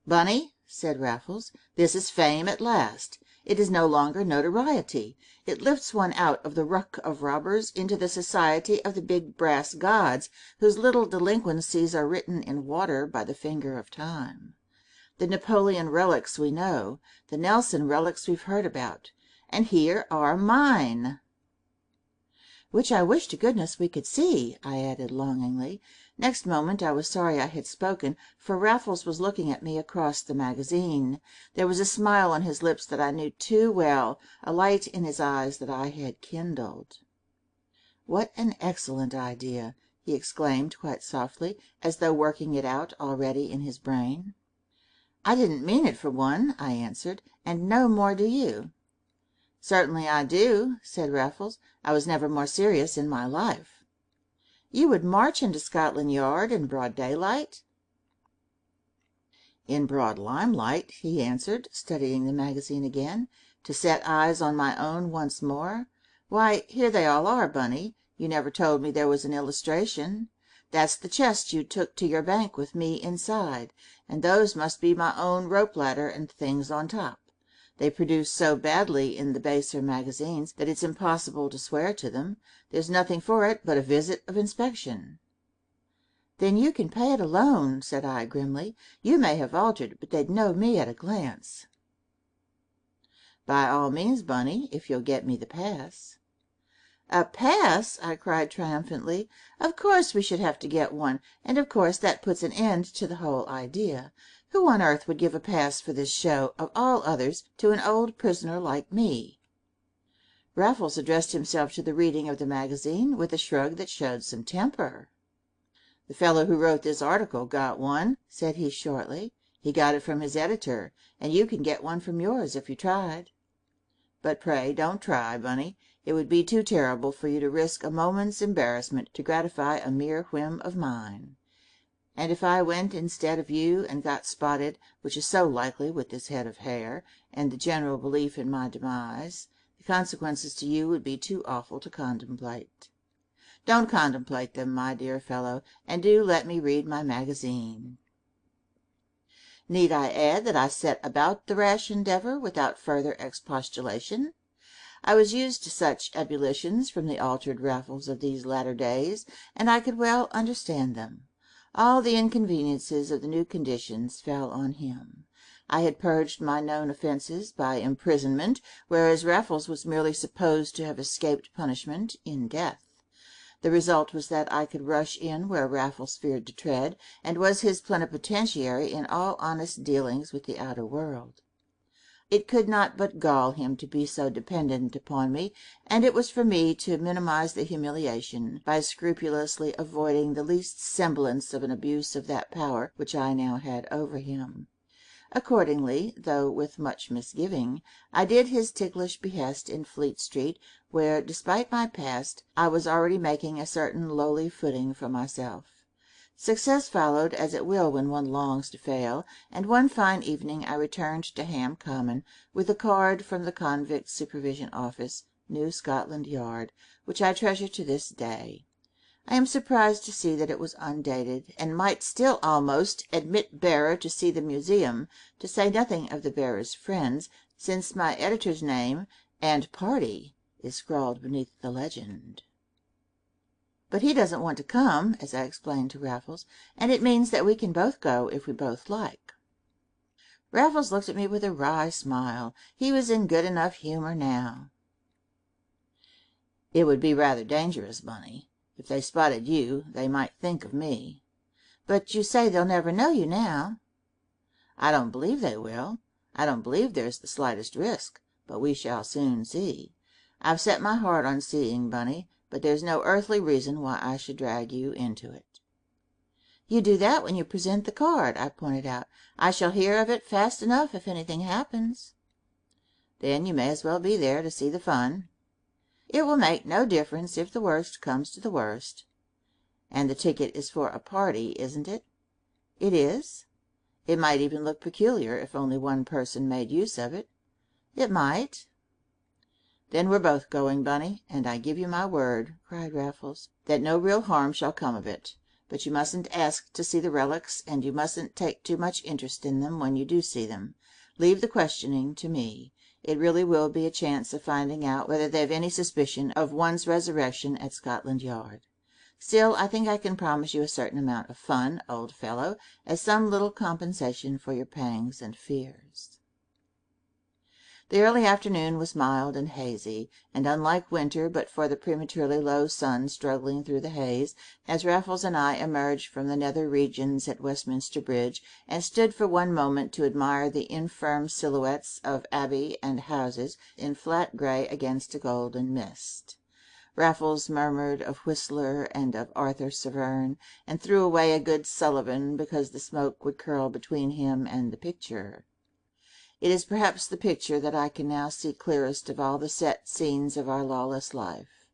"Bunny," said Raffles, "this is fame at last. It is no longer notoriety. It lifts one out of the ruck of robbers into the society of the big brass gods, whose little delinquencies are written in water by the finger of time. The Napoleon relics we know, the Nelson relics we've heard about, and here are mine." "Which I wish to goodness we could see," I added longingly. Next moment I was sorry I had spoken, for Raffles was looking at me across the magazine. There was a smile on his lips that I knew too well, a light in his eyes that I had kindled. "What an excellent idea!" he exclaimed quite softly, as though working it out already in his brain. "I didn't mean it for one," I answered, "and no more do you." "Certainly I do," said Raffles. "I was never more serious in my life." "You would march into Scotland Yard in broad daylight?" "In broad limelight," he answered, studying the magazine again, "to set eyes on my own once more. Why, here they all are, Bunny. You never told me there was an illustration. That's the chest you took to your bank with me inside, and those must be my own rope ladder and things on top. They produce so badly in the baser magazines that it's impossible to swear to them. There's nothing for it but a visit of inspection." "Then you can pay it alone," said I grimly. "You may have altered, but they'd know me at a glance." "By all means, Bunny, if you'll get me the pass." "A pass!" I cried triumphantly. "Of course we should have to get one, and of course that puts an end to the whole idea. Who on earth would give a pass for this show, of all others, to an old prisoner like me?" Raffles addressed himself to the reading of the magazine with a shrug that showed some temper. "The fellow who wrote this article got one," said he shortly. "He got it from his editor, and you can get one from yours if you tried. But pray don't try, Bunny. It would be too terrible for you to risk a moment's embarrassment to gratify a mere whim of mine. And if I went instead of you and got spotted, which is so likely with this head of hair, and the general belief in my demise, the consequences to you would be too awful to contemplate. Don't contemplate them, my dear fellow, and do let me read my magazine." Need I add that I set about the rash endeavor without further expostulation? I was used to such ebullitions from the altered Raffles of these latter days, and I could well understand them. All the inconveniences of the new conditions fell on him. I had purged my known offences by imprisonment, whereas Raffles was merely supposed to have escaped punishment in death. The result was that I could rush in where Raffles feared to tread, and was his plenipotentiary in all honest dealings with the outer world. It could not but gall him to be so dependent upon me, and it was for me to minimize the humiliation by scrupulously avoiding the least semblance of an abuse of that power which I now had over him. Accordingly, though with much misgiving, I did his ticklish behest in Fleet Street, where, despite my past, I was already making a certain lowly footing for myself. Success followed, as it will when one longs to fail, and one fine evening I returned to Ham Common with a card from the Convict Supervision Office, New Scotland Yard, which I treasure to this day. I am surprised to see that it was undated, and might still almost admit bearer to see the museum, to say nothing of the bearer's friends, since my editor's name and party is scrawled beneath the legend. But he doesn't want to come, as I explained to Raffles, and it means that we can both go if we both like. Raffles looked at me with a wry smile. He was in good enough humor now. It would be rather dangerous, Bunny. If they spotted you, they might think of me. But you say they'll never know you now. I don't believe they will. I don't believe there's the slightest risk, but we shall soon see. I've set my heart on seeing, Bunny, but there's no earthly reason why I should drag you into it. You do that when you present the card, I pointed out. I shall hear of it fast enough if anything happens. Then you may as well be there to see the fun. It will make no difference if the worst comes to the worst. And the ticket is for a party, isn't it? It is. It might even look peculiar if only one person made use of it. It might. Then we're both going, Bunny, and I give you my word, cried Raffles, that no real harm shall come of it. But you mustn't ask to see the relics, and you mustn't take too much interest in them when you do see them. Leave the questioning to me. It really will be a chance of finding out whether they've any suspicion of one's resurrection at Scotland Yard. Still, I think I can promise you a certain amount of fun, old fellow, as some little compensation for your pangs and fears. The early afternoon was mild and hazy, and unlike winter but for the prematurely low sun struggling through the haze, as Raffles and I emerged from the nether regions at Westminster Bridge, and stood for one moment to admire the infirm silhouettes of abbey and houses in flat grey against a golden mist. Raffles murmured of Whistler and of Arthur Severn, and threw away a good Sullivan because the smoke would curl between him and the picture. It is perhaps the picture that I can now see clearest of all the set scenes of our lawless life.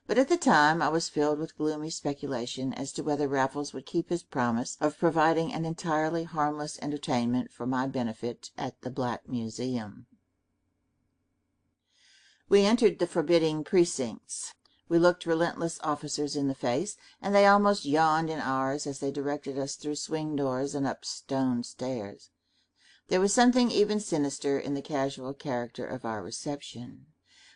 But at the time I was filled with gloomy speculation as to whether Raffles would keep his promise of providing an entirely harmless entertainment for my benefit at the Black Museum. We entered the forbidding precincts. We looked relentless officers in the face, and they almost yawned in ours as they directed us through swing doors and up stone stairs. There was something even sinister in the casual character of our reception.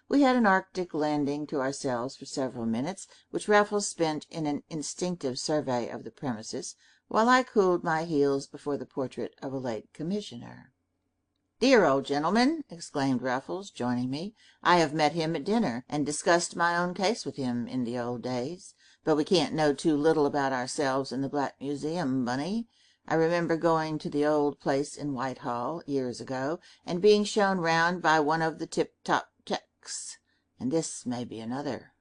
We had an Arctic landing to ourselves for several minutes, which Raffles spent in an instinctive survey of the premises, while I cooled my heels before the portrait of a late commissioner. "Dear old gentleman!" exclaimed Raffles, joining me. "I have met him at dinner, and discussed my own case with him in the old days. But we can't know too little about ourselves in the Black Museum, Bunny. I remember going to the old place in Whitehall years ago, and being shown round by one of the tip-top techs, and this may be another."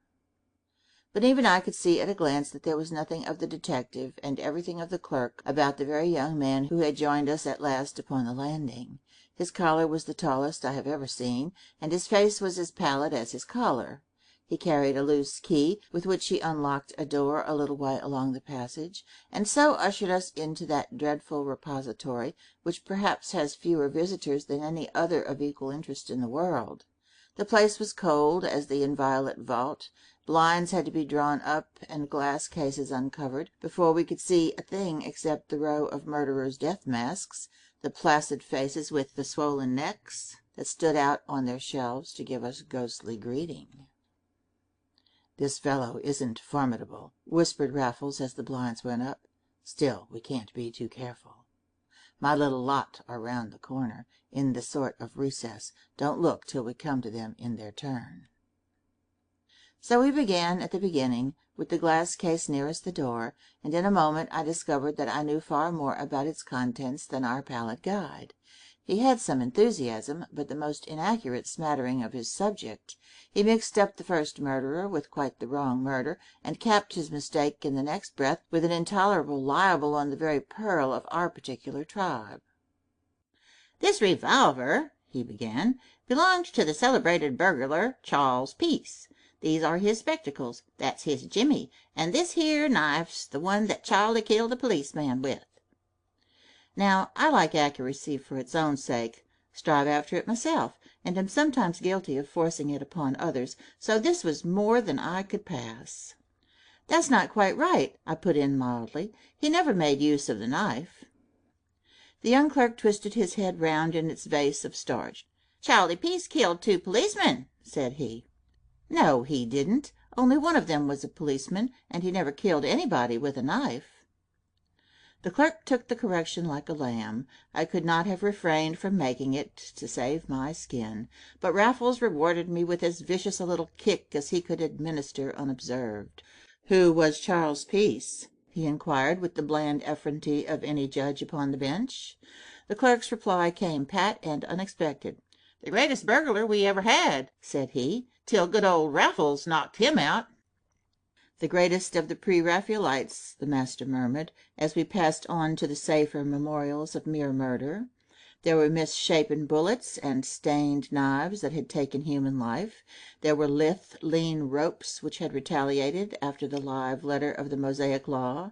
But even I could see at a glance that there was nothing of the detective and everything of the clerk about the very young man who had joined us at last upon the landing. His collar was the tallest I have ever seen, and his face was as pallid as his collar. He carried a loose key, with which he unlocked a door a little way along the passage, and so ushered us into that dreadful repository, which perhaps has fewer visitors than any other of equal interest in the world. The place was cold as the inviolate vault. Blinds had to be drawn up and glass cases uncovered before we could see a thing except the row of murderers' death masks, the placid faces with the swollen necks, that stood out on their shelves to give us ghostly greeting. "This fellow isn't formidable," whispered Raffles as the blinds went up. "Still, we can't be too careful. My little lot are round the corner, in the sort of recess. Don't look till we come to them in their turn." So we began at the beginning, with the glass case nearest the door, and in a moment I discovered that I knew far more about its contents than our pallid guide. He had some enthusiasm, but the most inaccurate smattering of his subject. He mixed up the first murderer with quite the wrong murder, and capped his mistake in the next breath with an intolerable libel on the very pearl of our particular tribe. "This revolver," he began, "belonged to the celebrated burglar, Charles Peace. These are his spectacles, that's his jimmy, and this here knife's the one that Charlie killed a policeman with." Now, I like accuracy for its own sake, strive after it myself, and am sometimes guilty of forcing it upon others, so this was more than I could pass. "That's not quite right," I put in mildly. "He never made use of the knife." The young clerk twisted his head round in its vase of starch. "Charlie Peace killed 2 policemen," said he. "No, he didn't. Only one of them was a policeman, and he never killed anybody with a knife." The clerk took the correction like a lamb. I could not have refrained from making it, to save my skin, but Raffles rewarded me with as vicious a little kick as he could administer unobserved. "Who was Charles Peace?" he inquired, with the bland effrontery of any judge upon the bench. The clerk's reply came pat and unexpected. "The greatest burglar we ever had," said he, "till good old Raffles knocked him out." "The greatest of the pre-Raphaelites," the master murmured, as we passed on to the safer memorials of mere murder. There were misshapen bullets and stained knives that had taken human life. There were lithe, lean ropes which had retaliated after the live letter of the Mosaic law.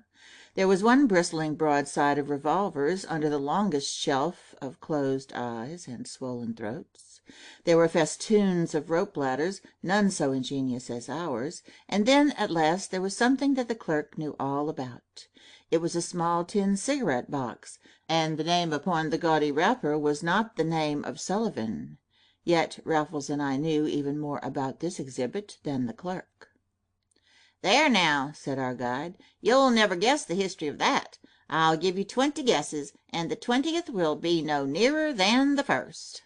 There was one bristling broadside of revolvers under the longest shelf of closed eyes and swollen throats. There were festoons of rope ladders, none so ingenious as ours, and then at last there was something that the clerk knew all about. It was a small tin cigarette box, and the name upon the gaudy wrapper was not the name of Sullivan. Yet Raffles and I knew even more about this exhibit than the clerk. "There now," said our guide, "you'll never guess the history of that. I'll give you 20 guesses, and the 20th will be no nearer than the first."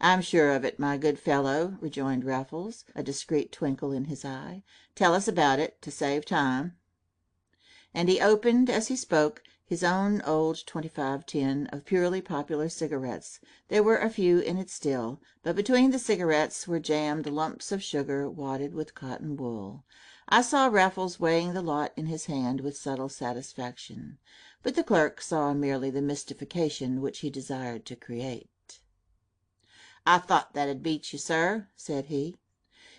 "I'm sure of it, my good fellow," rejoined Raffles, a discreet twinkle in his eye. "Tell us about it, to save time." And he opened, as he spoke, his own old 25 tin of purely popular cigarettes. There were a few in it still, but between the cigarettes were jammed lumps of sugar wadded with cotton wool. I saw Raffles weighing the lot in his hand with subtle satisfaction, but the clerk saw merely the mystification which he desired to create. "I thought that'd beat you, sir," said he.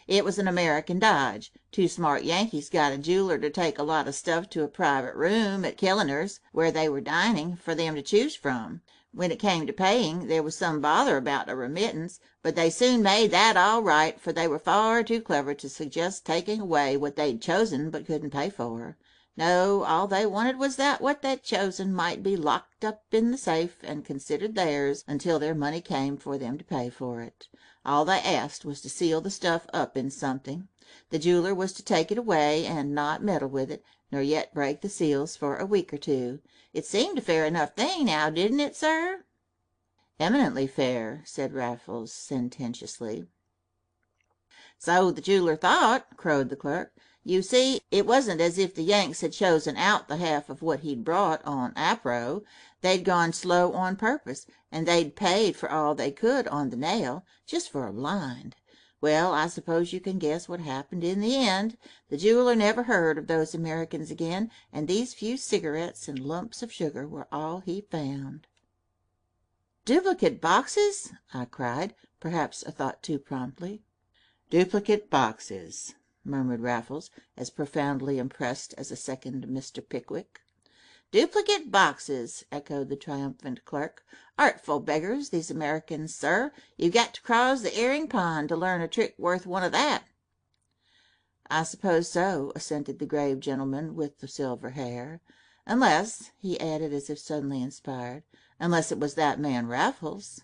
"It was an American dodge. 2 smart Yankees got a jeweler to take a lot of stuff to a private room at Killiner's, where they were dining, for them to choose from. When it came to paying, there was some bother about a remittance, but they soon made that all right, for they were far too clever to suggest taking away what they'd chosen but couldn't pay for. No, all they wanted was that what they'd chosen might be locked up in the safe and considered theirs until their money came for them to pay for it. All they asked was to seal the stuff up in something. The jeweler was to take it away and not meddle with it, nor yet break the seals for a week or 2. It seemed a fair enough thing, now didn't it, sir?" "Eminently fair," said Raffles sententiously. "So the jeweler thought," crowed the clerk. "You see, it wasn't as if the Yanks had chosen out the half of what he'd brought on apro. They'd gone slow on purpose, and they'd paid for all they could on the nail, just for a blind. Well, I suppose you can guess what happened in the end. The jeweler never heard of those Americans again, and these few cigarettes and lumps of sugar were all he found." "Duplicate boxes?" I cried, perhaps a thought too promptly. "Duplicate boxes," murmured Raffles, as profoundly impressed as a second Mr. Pickwick. "Duplicate boxes," echoed the triumphant clerk. "Artful beggars, these Americans, sir. You've got to cross the herring pond to learn a trick worth one of that." "I suppose so," assented the grave gentleman with the silver hair. "Unless," he added as if suddenly inspired, "unless it was that man Raffles."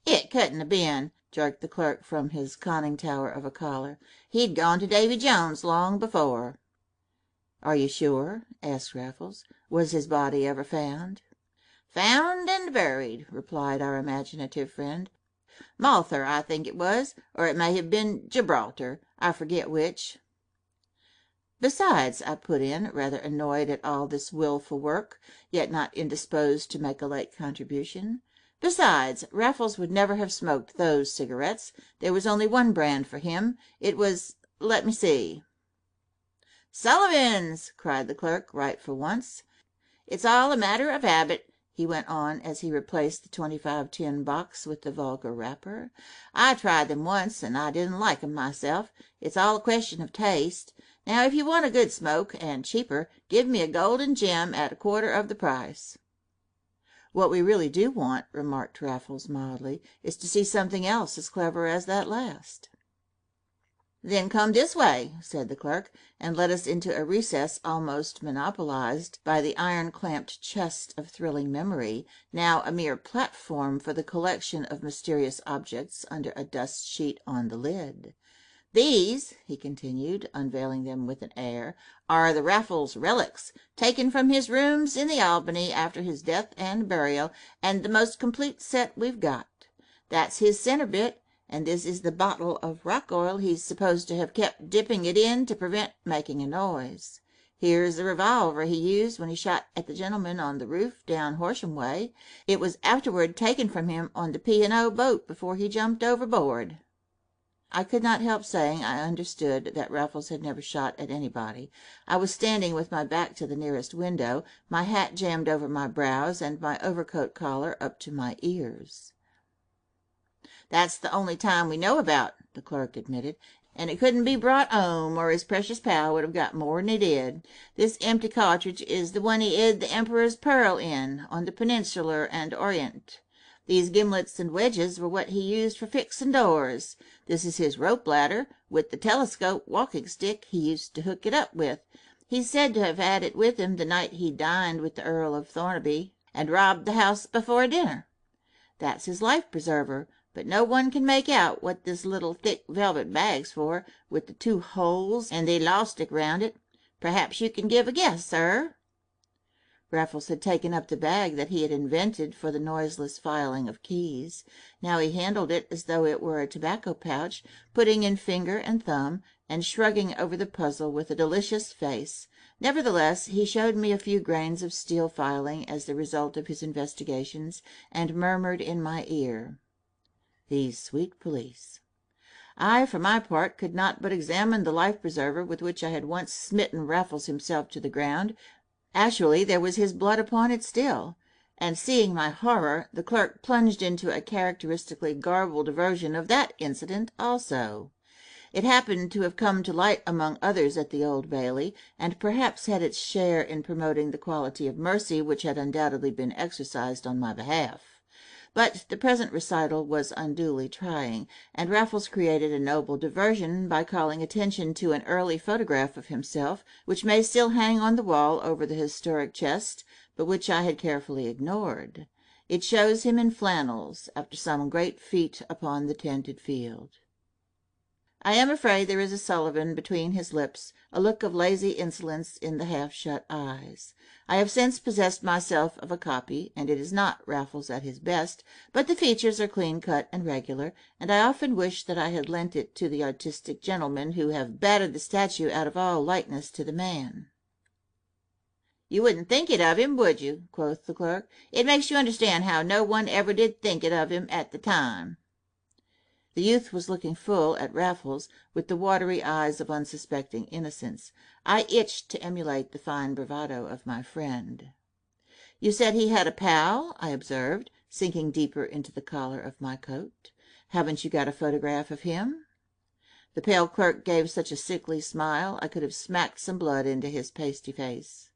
"It couldn't have been," jerked the clerk from his conning tower of a collar. "He'd gone to Davy Jones long before." "Are you sure?" asked Raffles. "Was his body ever found?" "Found and buried," replied our imaginative friend. "Malther, I think it was, or it may have been Gibraltar. I forget which." "Besides," I put in, rather annoyed at all this willful work, yet not indisposed to make a late contribution, Besides, Raffles would never have smoked those cigarettes. There was only one brand for him. It was, let me see. "Sullivan's!" cried the clerk, right for once. "It's all a matter of habit," he went on as he replaced the 25 tin box with the vulgar wrapper. "I tried them once, and I didn't like 'em myself. It's all a question of taste. Now, if you want a good smoke, and cheaper, give me a golden gem at a quarter of the price." "What we really do want," remarked Raffles mildly, "is to see something else as clever as that last." "Then come this way," said the clerk, and led us into a recess almost monopolized by the iron-clamped chest of thrilling memory, now a mere platform for the collection of mysterious objects under a dust-sheet on the lid. "These," he continued, unveiling them with an air, "are the Raffles relics, taken from his rooms in the Albany after his death and burial, and the most complete set we've got. That's his center bit, and this is the bottle of rock oil he's supposed to have kept dipping it in to prevent making a noise. Here's the revolver he used when he shot at the gentleman on the roof down Horsham way. It was afterward taken from him on the P&O boat before he jumped overboard." I could not help saying I understood that Raffles had never shot at anybody. I was standing with my back to the nearest window, my hat jammed over my brows, and my overcoat collar up to my ears. "That's the only time we know about," the clerk admitted, "and it couldn't be brought home, or his precious pal would have got more'n he did. This empty cartridge is the one he hid the Emperor's pearl in, on the Peninsular and Orient. These gimlets and wedges were what he used for fixing doors. This is his rope ladder, with the telescope walking stick he used to hook it up with. He's said to have had it with him the night he dined with the Earl of Thornaby, and robbed the house before dinner. That's his life-preserver, but no one can make out what this little thick velvet bag's for, with the 2 holes and the elastic round it. Perhaps you can give a guess, sir?" Raffles had taken up the bag that he had invented for the noiseless filing of keys. Now he handled it as though it were a tobacco pouch, putting in finger and thumb, and shrugging over the puzzle with a delicious face. Nevertheless, he showed me a few grains of steel filing as the result of his investigations, and murmured in my ear, "These sweet police." I, for my part, could not but examine the life-preserver with which I had once smitten Raffles himself to the ground. Actually, there was his blood upon it still, and seeing my horror, the clerk plunged into a characteristically garbled version of that incident also. It happened to have come to light among others at the Old Bailey, and perhaps had its share in promoting the quality of mercy which had undoubtedly been exercised on my behalf. But the present recital was unduly trying, and Raffles created a noble diversion by calling attention to an early photograph of himself, which may still hang on the wall over the historic chest, but which I had carefully ignored. It shows him in flannels, after some great feat upon the tented field. I am afraid there is a Sullivan between his lips, a look of lazy insolence in the half-shut eyes. I have since possessed myself of a copy, and it is not Raffles at his best, but the features are clean-cut and regular, and I often wish that I had lent it to the artistic gentlemen who have battered the statue out of all likeness to the man. "You wouldn't think it of him, would you?" quoth the clerk. "It makes you understand how no one ever did think it of him at the time." The youth was looking full at Raffles, with the watery eyes of unsuspecting innocence. I itched to emulate the fine bravado of my friend. "You said he had a pal?" I observed, sinking deeper into the collar of my coat. "Haven't you got a photograph of him?" The pale clerk gave such a sickly smile I could have smacked some blood into his pasty face.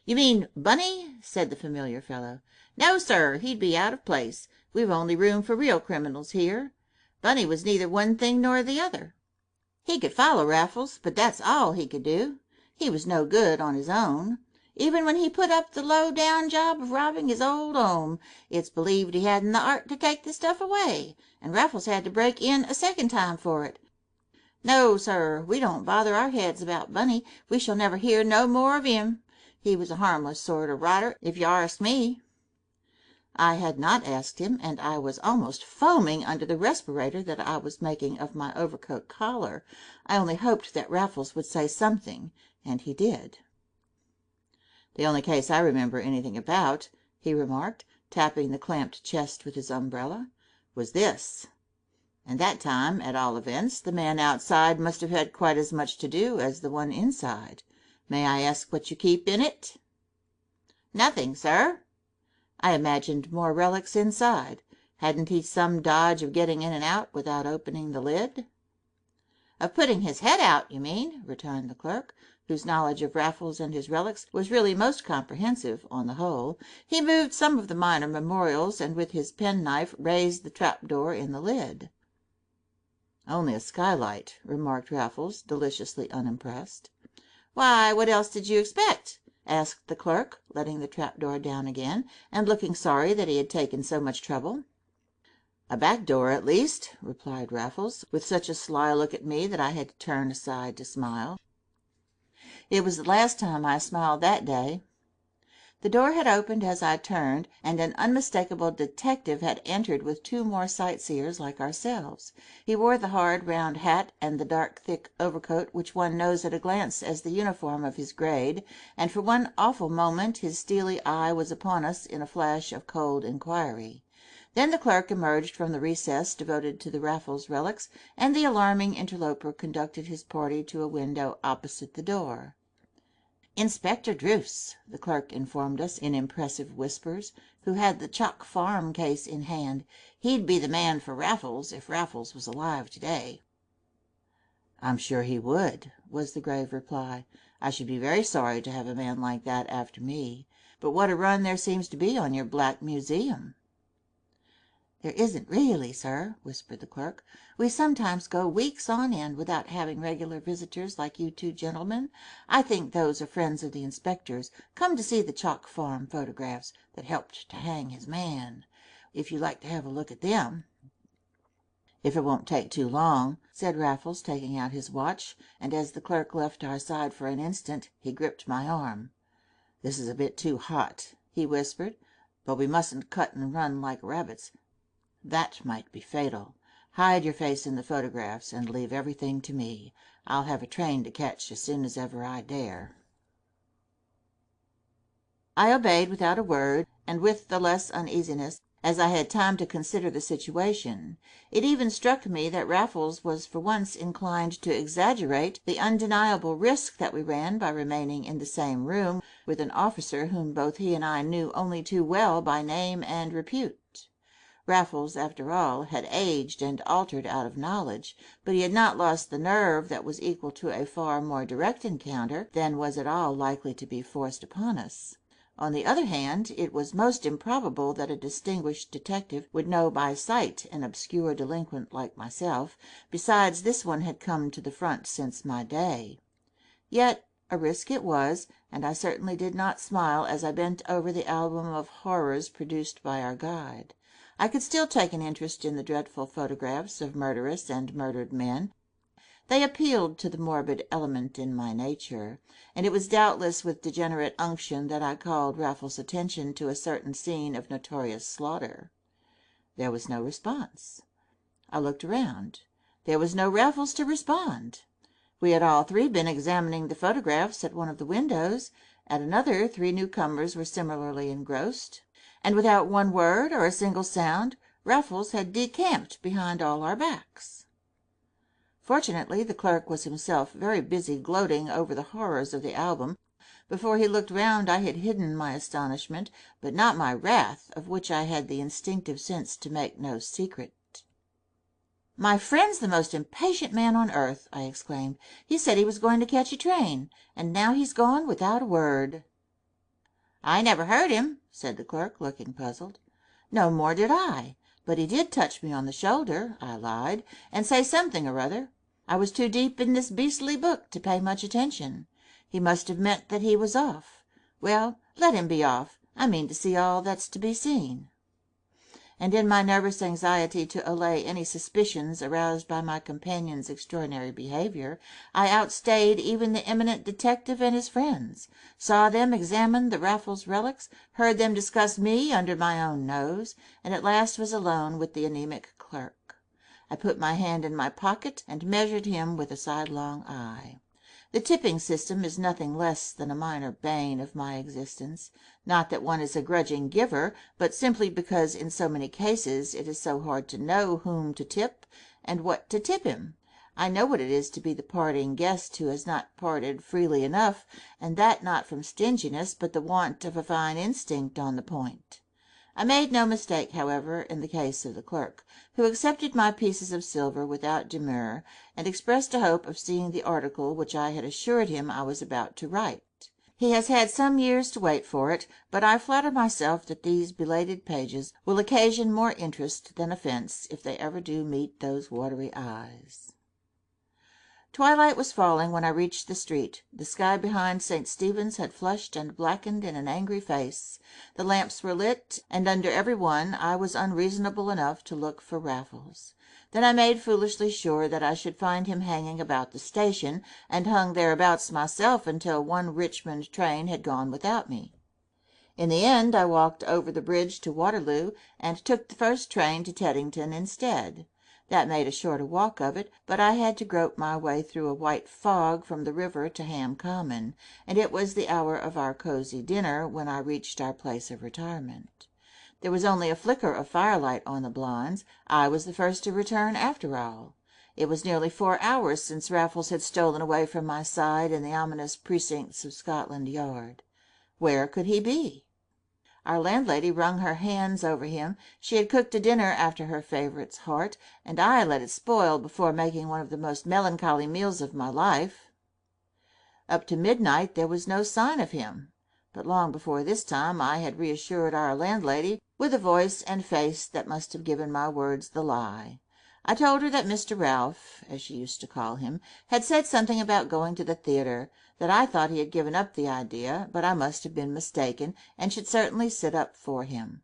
"You mean Bunny?" said the familiar fellow. "No, sir, he'd be out of place. We've only room for real criminals here. Bunny was neither one thing nor the other. He could follow Raffles, but that's all he could do. He was no good on his own. Even when he put up the low-down job of robbing his old home, it's believed he hadn't the art to take the stuff away, and Raffles had to break in a second time for it. No, sir, we don't bother our heads about Bunny. We shall never hear no more of him. He was a harmless sort of rotter, if you arst me." I had not asked him, and I was almost foaming under the respirator that I was making of my overcoat collar. I only hoped that Raffles would say something, and he did. "The only case I remember anything about," he remarked, tapping the clamped chest with his umbrella, "was this. And that time, at all events, the man outside must have had quite as much to do as the one inside. May I ask what you keep in it?" "Nothing, sir." "I imagined more relics inside. Hadn't he some dodge of getting in and out without opening the lid?" "Of putting his head out, you mean," returned the clerk, whose knowledge of Raffles and his relics was really most comprehensive on the whole. He moved some of the minor memorials, and with his penknife raised the trapdoor in the lid. "Only a skylight," remarked Raffles, deliciously unimpressed. "Why, what else did you expect?" asked the clerk, letting the trapdoor down again, and looking sorry that he had taken so much trouble. "A back door, at least," replied Raffles, with such a sly look at me that I had to turn aside to smile. It was the last time I smiled that day. The door had opened as I turned, and an unmistakable detective had entered with two more sightseers like ourselves. He wore the hard round hat and the dark thick overcoat which one knows at a glance as the uniform of his grade, and for one awful moment his steely eye was upon us in a flash of cold inquiry. Then the clerk emerged from the recess devoted to the Raffles relics, and the alarming interloper conducted his party to a window opposite the door. "Inspector Druce," the clerk informed us in impressive whispers, "who had the Chalk Farm case in hand. He'd be the man for Raffles if Raffles was alive today." "I'm sure he would," was the grave reply. "I should be very sorry to have a man like that after me. But what a run there seems to be on your Black Museum!" "There isn't really, sir," whispered the clerk. "We sometimes go weeks on end without having regular visitors like you two gentlemen. I think those are friends of the inspector's, come to see the Chalk Farm photographs that helped to hang his man. If you'd like to have a look at them." "If it won't take too long," said Raffles, taking out his watch, and as the clerk left our side for an instant he gripped my arm. "This is a bit too hot," he whispered, "but we mustn't cut and run like rabbits. That might be fatal. Hide your face in the photographs and leave everything to me. I'll have a train to catch as soon as ever I dare." I obeyed without a word, and with the less uneasiness, as I had time to consider the situation. It even struck me that Raffles was for once inclined to exaggerate the undeniable risk that we ran by remaining in the same room with an officer whom both he and I knew only too well by name and repute. Raffles, after all, had aged and altered out of knowledge, but he had not lost the nerve that was equal to a far more direct encounter than was at all likely to be forced upon us. On the other hand, it was most improbable that a distinguished detective would know by sight an obscure delinquent like myself. Besides, this one had come to the front since my day. Yet a risk it was, and I certainly did not smile as I bent over the album of horrors produced by our guide. I could still take an interest in the dreadful photographs of murderous and murdered men. They appealed to the morbid element in my nature, and it was doubtless with degenerate unction that I called Raffles' attention to a certain scene of notorious slaughter. There was no response. I looked around. There was no Raffles to respond. We had all three been examining the photographs at one of the windows. At another, three newcomers were similarly engrossed. And without one word or a single sound, Raffles had decamped behind all our backs. Fortunately, the clerk was himself very busy gloating over the horrors of the album. Before he looked round I had hidden my astonishment, but not my wrath, of which I had the instinctive sense to make no secret. "My friend's the most impatient man on earth," I exclaimed. "He said he was going to catch a train, and now he's gone without a word." "I never heard him," said the clerk, looking puzzled. "No more did I, but he did touch me on the shoulder," I lied, "and say something or other. I was too deep in this beastly book to pay much attention. He must have meant that he was off. Well, let him be off. I mean to see all that's to be seen." And in my nervous anxiety to allay any suspicions aroused by my companion's extraordinary behavior, I outstayed even the eminent detective and his friends, saw them examine the Raffles relics, heard them discuss me under my own nose, and at last was alone with the anemic clerk. I put my hand in my pocket and measured him with a sidelong eye. The tipping system is nothing less than a minor bane of my existence. Not that one is a grudging giver, but simply because in so many cases it is so hard to know whom to tip and what to tip him. I know what it is to be the parting guest who has not parted freely enough, and that not from stinginess, but the want of a fine instinct on the point. I made no mistake, however, in the case of the clerk, who accepted my pieces of silver without demur, and expressed a hope of seeing the article which I had assured him I was about to write. He has had some years to wait for it, but I flatter myself that these belated pages will occasion more interest than offence if they ever do meet those watery eyes. Twilight was falling when I reached the street. The sky behind St. Stephen's had flushed and blackened in an angry face. The lamps were lit, and under every one I was unreasonable enough to look for Raffles. Then I made foolishly sure that I should find him hanging about the station, and hung thereabouts myself until one Richmond train had gone without me. In the end I walked over the bridge to Waterloo, and took the first train to Teddington instead. That made a shorter walk of it, but I had to grope my way through a white fog from the river to Ham Common, and it was the hour of our cosy dinner when I reached our place of retirement. There was only a flicker of firelight on the blinds. I was the first to return after all. It was nearly 4 hours since Raffles had stolen away from my side in the ominous precincts of Scotland Yard. Where could he be? Our landlady wrung her hands over him. She had cooked a dinner after her favourite's heart, and I let it spoil before making one of the most melancholy meals of my life. Up to midnight there was no sign of him, but long before this time I had reassured our landlady with a voice and face that must have given my words the lie. I told her that Mr. Ralph, as she used to call him, had said something about going to the theatre, that I thought he had given up the idea, but I must have been mistaken, and should certainly sit up for him.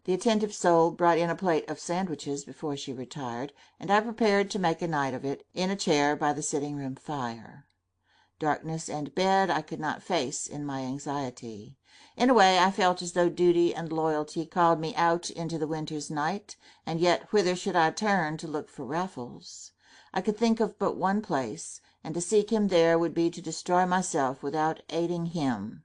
The attentive soul brought in a plate of sandwiches before she retired, and I prepared to make a night of it in a chair by the sitting-room fire. Darkness and bed I could not face in my anxiety. In a way I felt as though duty and loyalty called me out into the winter's night, and yet whither should I turn to look for Raffles? I could think of but one place, and to seek him there would be to destroy myself without aiding him.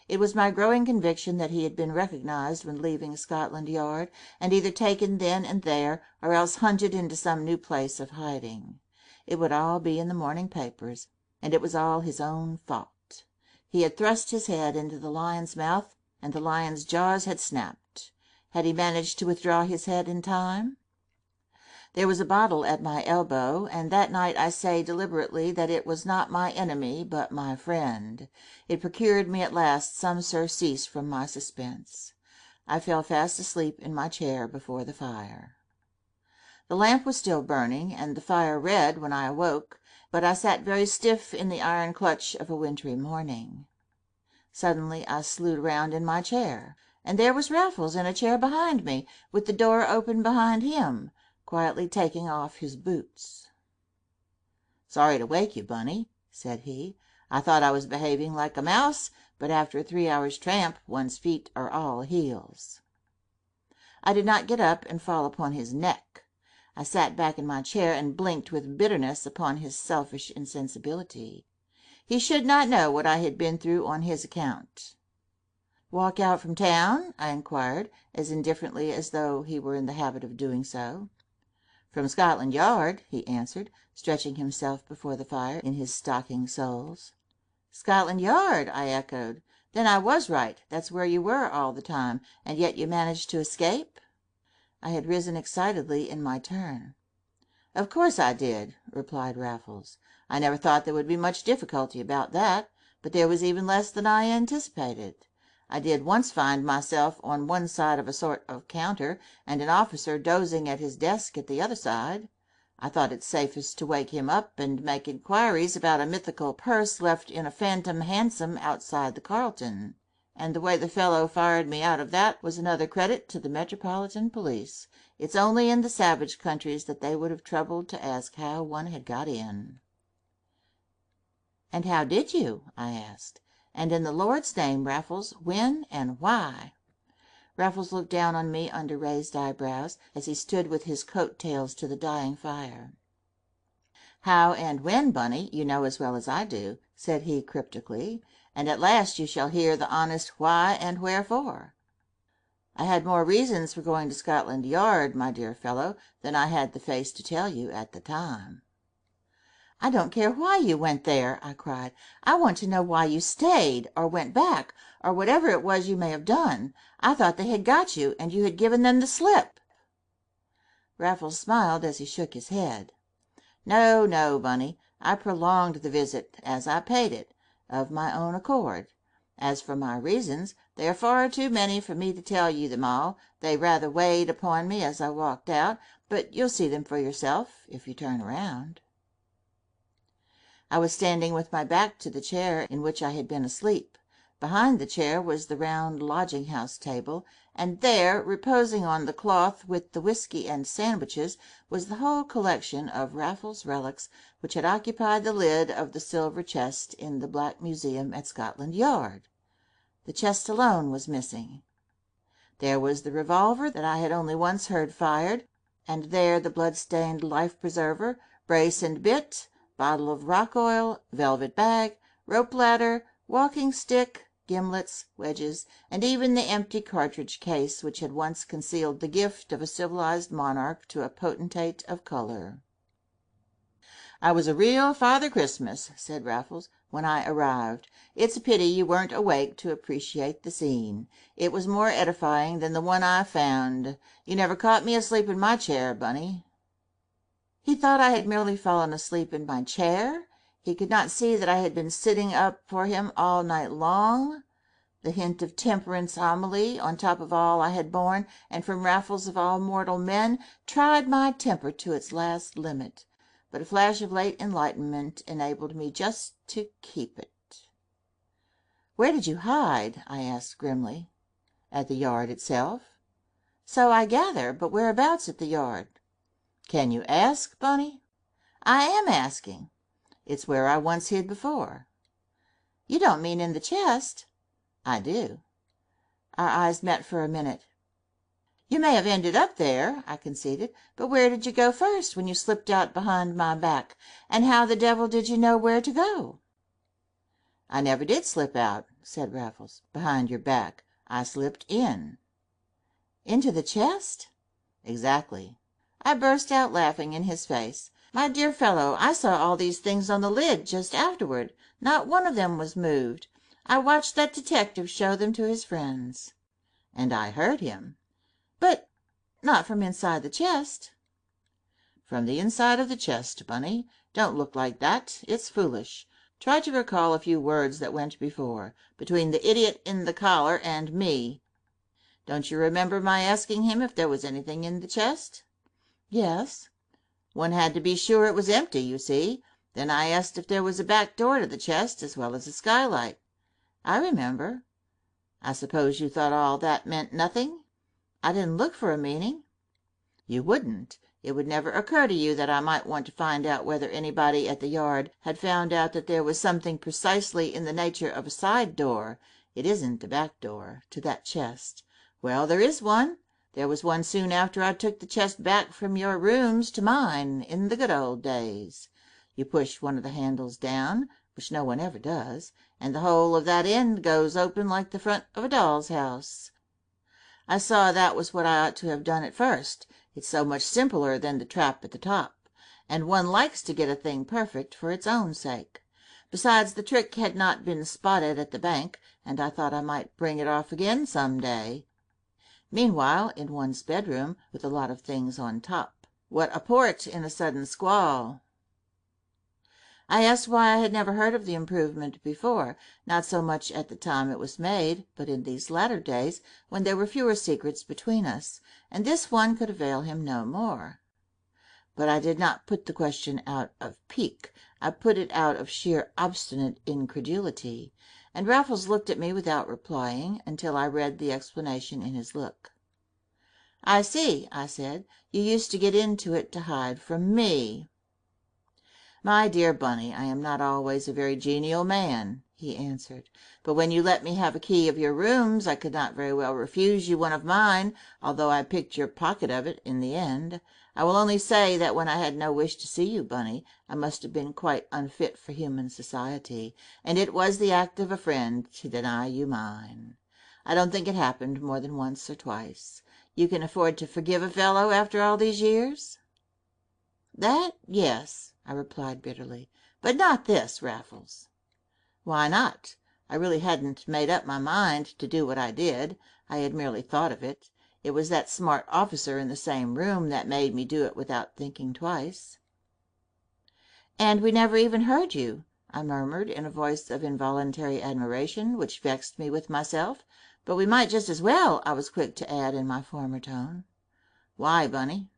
It was my growing conviction that he had been recognized when leaving Scotland Yard, and either taken then and there, or else hunted into some new place of hiding. It would all be in the morning papers, and it was all his own fault. He had thrust his head into the lion's mouth, and the lion's jaws had snapped. Had he managed to withdraw his head in time? There was a bottle at my elbow, and that night I say deliberately that it was not my enemy but my friend. It procured me at last some surcease from my suspense. I fell fast asleep in my chair before the fire. The lamp was still burning, and the fire red when I awoke, but I sat very stiff in the iron clutch of a wintry morning. Suddenly I slewed round in my chair, and there was Raffles in a chair behind me, with the door open behind him, quietly taking off his boots. "Sorry to wake you, Bunny," said he. "I thought I was behaving like a mouse, but after a 3 hours' tramp one's feet are all heels." I did not get up and fall upon his neck. I sat back in my chair and blinked with bitterness upon his selfish insensibility. He should not know what I had been through on his account. "Walk out from town?" I inquired, as indifferently as though he were in the habit of doing so. "From Scotland Yard," he answered, stretching himself before the fire in his stocking soles. "Scotland Yard!" I echoed. "Then I was right. That's where you were all the time, and yet you managed to escape?" I had risen excitedly in my turn. "Of course I did," replied Raffles. "I never thought there would be much difficulty about that, but there was even less than I anticipated. I did once find myself on one side of a sort of counter, and an officer dozing at his desk at the other side. I thought it safest to wake him up and make inquiries about a mythical purse left in a phantom hansom outside the Carlton. And the way the fellow fired me out of that was another credit to the Metropolitan Police. It's only in the savage countries that they would have troubled to ask how one had got in." "And how did you?" I asked. "And in the Lord's name, Raffles, when and why?" Raffles looked down on me under raised eyebrows, as he stood with his coat tails to the dying fire. "How and when, Bunny, you know as well as I do," said he cryptically, "and at last you shall hear the honest why and wherefore. I had more reasons for going to Scotland Yard, my dear fellow, than I had the face to tell you at the time." "I don't care why you went there," I cried. "I want to know why you stayed, or went back, or whatever it was you may have done. I thought they had got you, and you had given them the slip." Raffles smiled as he shook his head. "No, no, Bunny. I prolonged the visit, as I paid it, of my own accord. As for my reasons, they are far too many for me to tell you them all. They rather weighed upon me as I walked out, but you'll see them for yourself if you turn around." I was standing with my back to the chair in which I had been asleep. Behind the chair was the round lodging-house table, and there, reposing on the cloth with the whiskey and sandwiches, was the whole collection of Raffles relics which had occupied the lid of the silver chest in the Black Museum at Scotland Yard. The chest alone was missing. There was the revolver that I had only once heard fired, and there the blood-stained life-preserver, brace and bit, bottle of rock oil, velvet bag, rope ladder, walking stick, gimlets, wedges, and even the empty cartridge case which had once concealed the gift of a civilized monarch to a potentate of color. "I was a real Father Christmas," said Raffles, "when I arrived. It's a pity you weren't awake to appreciate the scene. It was more edifying than the one I found. You never caught me asleep in my chair, Bunny." He thought I had merely fallen asleep in my chair. He could not see that I had been sitting up for him all night long. The hint of temperance homily, on top of all I had borne, and from Raffles of all mortal men, tried my temper to its last limit, but a flash of late enlightenment enabled me just to keep it. "Where did you hide?" I asked grimly. "At the Yard itself." "So I gather, but whereabouts at the Yard?" "Can you ask, Bunny?" "I am asking." "It's where I once hid before." "You don't mean in the chest?" "I do." Our eyes met for a minute. "You may have ended up there," I conceded, "but where did you go first when you slipped out behind my back? And how the devil did you know where to go?" "I never did slip out," said Raffles, "behind your back. I slipped in." "Into the chest?" "Exactly." I burst out laughing in his face. "My dear fellow, I saw all these things on the lid just afterward. Not one of them was moved. I watched that detective show them to his friends." "And I heard him." "But not from inside the chest." "From the inside of the chest, Bunny. Don't look like that. It's foolish. Try to recall a few words that went before, between the idiot in the collar and me. Don't you remember my asking him if there was anything in the chest?" "Yes." "One had to be sure it was empty, you see. Then I asked if there was a back door to the chest as well as a skylight." "I remember." "I suppose you thought all that meant nothing?" "I didn't look for a meaning." "You wouldn't. It would never occur to you that I might want to find out whether anybody at the Yard had found out that there was something precisely in the nature of a side door (it isn't a back door) to that chest. Well, there is one. There was one soon after I took the chest back from your rooms to mine, in the good old days. You push one of the handles down, which no one ever does, and the whole of that end goes open like the front of a doll's house. I saw that was what I ought to have done at first. It's so much simpler than the trap at the top, and one likes to get a thing perfect for its own sake. Besides, the trick had not been spotted at the bank, and I thought I might bring it off again some day. Meanwhile, in one's bedroom, with a lot of things on top, what a port in a sudden squall! I asked why I had never heard of the improvement before, not so much at the time it was made, but in these latter days, when there were fewer secrets between us, and this one could avail him no more. But I did not put the question out of pique. I put it out of sheer obstinate incredulity, and Raffles looked at me without replying until I read the explanation in his look. "I see," I said. "You used to get into it to hide from me." "My dear Bunny, I am not always a very genial man," he answered, "but when you let me have a key of your rooms I could not very well refuse you one of mine, although I picked your pocket of it in the end. I will only say that when I had no wish to see you, Bunny, I must have been quite unfit for human society, and it was the act of a friend to deny you mine. I don't think it happened more than once or twice. You can afford to forgive a fellow after all these years?" "That, yes," I replied bitterly, "but not this, Raffles." "Why not? I really hadn't made up my mind to do what I did. I had merely thought of it. It was that smart officer in the same room that made me do it without thinking twice." "And we never even heard you," I murmured in a voice of involuntary admiration which vexed me with myself. "But we might just as well," I was quick to add in my former tone. "Why, Bunny?"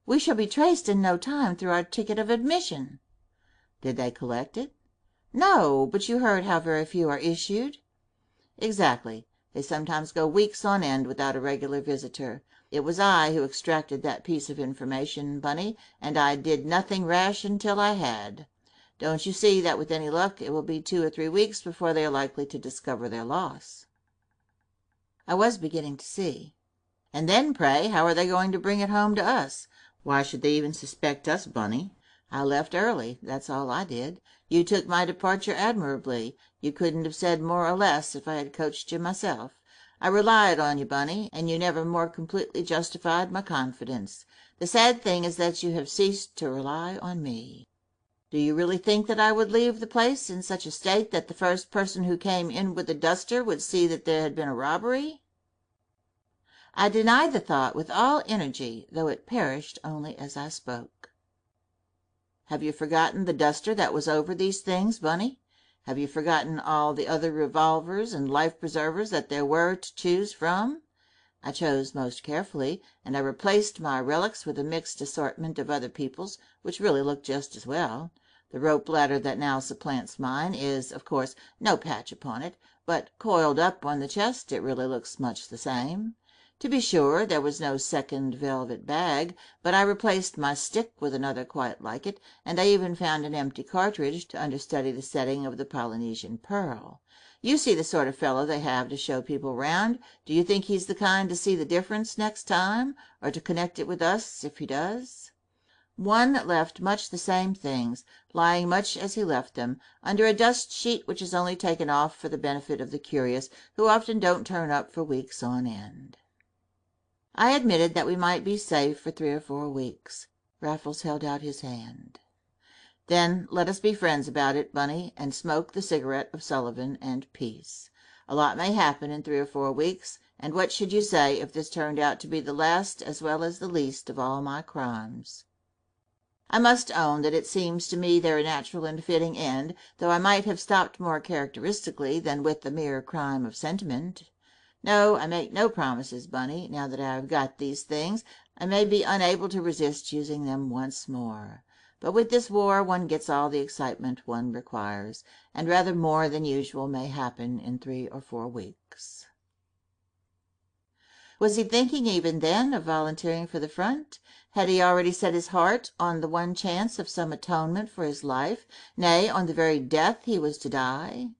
"We shall be traced in no time through our ticket of admission." "Did they collect it?" "No, but you heard how very few are issued." "Exactly. They sometimes go weeks on end without a regular visitor. It was I who extracted that piece of information, Bunny, and I did nothing rash until I had. Don't you see that with any luck it will be 2 or 3 weeks before they are likely to discover their loss?" I was beginning to see. "And then, pray, how are they going to bring it home to us? Why should they even suspect us, Bunny? I left early, that's all I did. You took my departure admirably. You couldn't have said more or less if I had coached you myself. I relied on you, Bunny, and you never more completely justified my confidence. The sad thing is that you have ceased to rely on me. Do you really think that I would leave the place in such a state that the first person who came in with a duster would see that there had been a robbery?" I denied the thought with all energy, though it perished only as I spoke. "Have you forgotten the duster that was over these things, Bunny? Have you forgotten all the other revolvers and life-preservers that there were to choose from? I chose most carefully, and I replaced my relics with a mixed assortment of other people's, which really looked just as well. The rope ladder that now supplants mine is, of course, no patch upon it, but coiled up on the chest it really looks much the same. To be sure, there was no second velvet bag, but I replaced my stick with another quite like it, and I even found an empty cartridge to understudy the setting of the Polynesian pearl. You see the sort of fellow they have to show people round. Do you think he's the kind to see the difference next time, or to connect it with us if he does?" One left much the same things, lying much as he left them, under a dust sheet which is only taken off for the benefit of the curious, who often don't turn up for weeks on end. I admitted that we might be safe for 3 or 4 weeks. Raffles held out his hand. "Then let us be friends about it, Bunny, and smoke the cigarette of Sullivan and peace. A lot may happen in 3 or 4 weeks, and what should you say if this turned out to be the last as well as the least of all my crimes? I must own that it seems to me their natural and fitting end, though I might have stopped more characteristically than with the mere crime of sentiment. No, I make no promises, Bunny, now that I have got these things. I may be unable to resist using them once more. But with this war one gets all the excitement one requires, and rather more than usual may happen in 3 or 4 weeks." Was he thinking even then of volunteering for the front? Had he already set his heart on the one chance of some atonement for his life, nay, on the very death he was to die?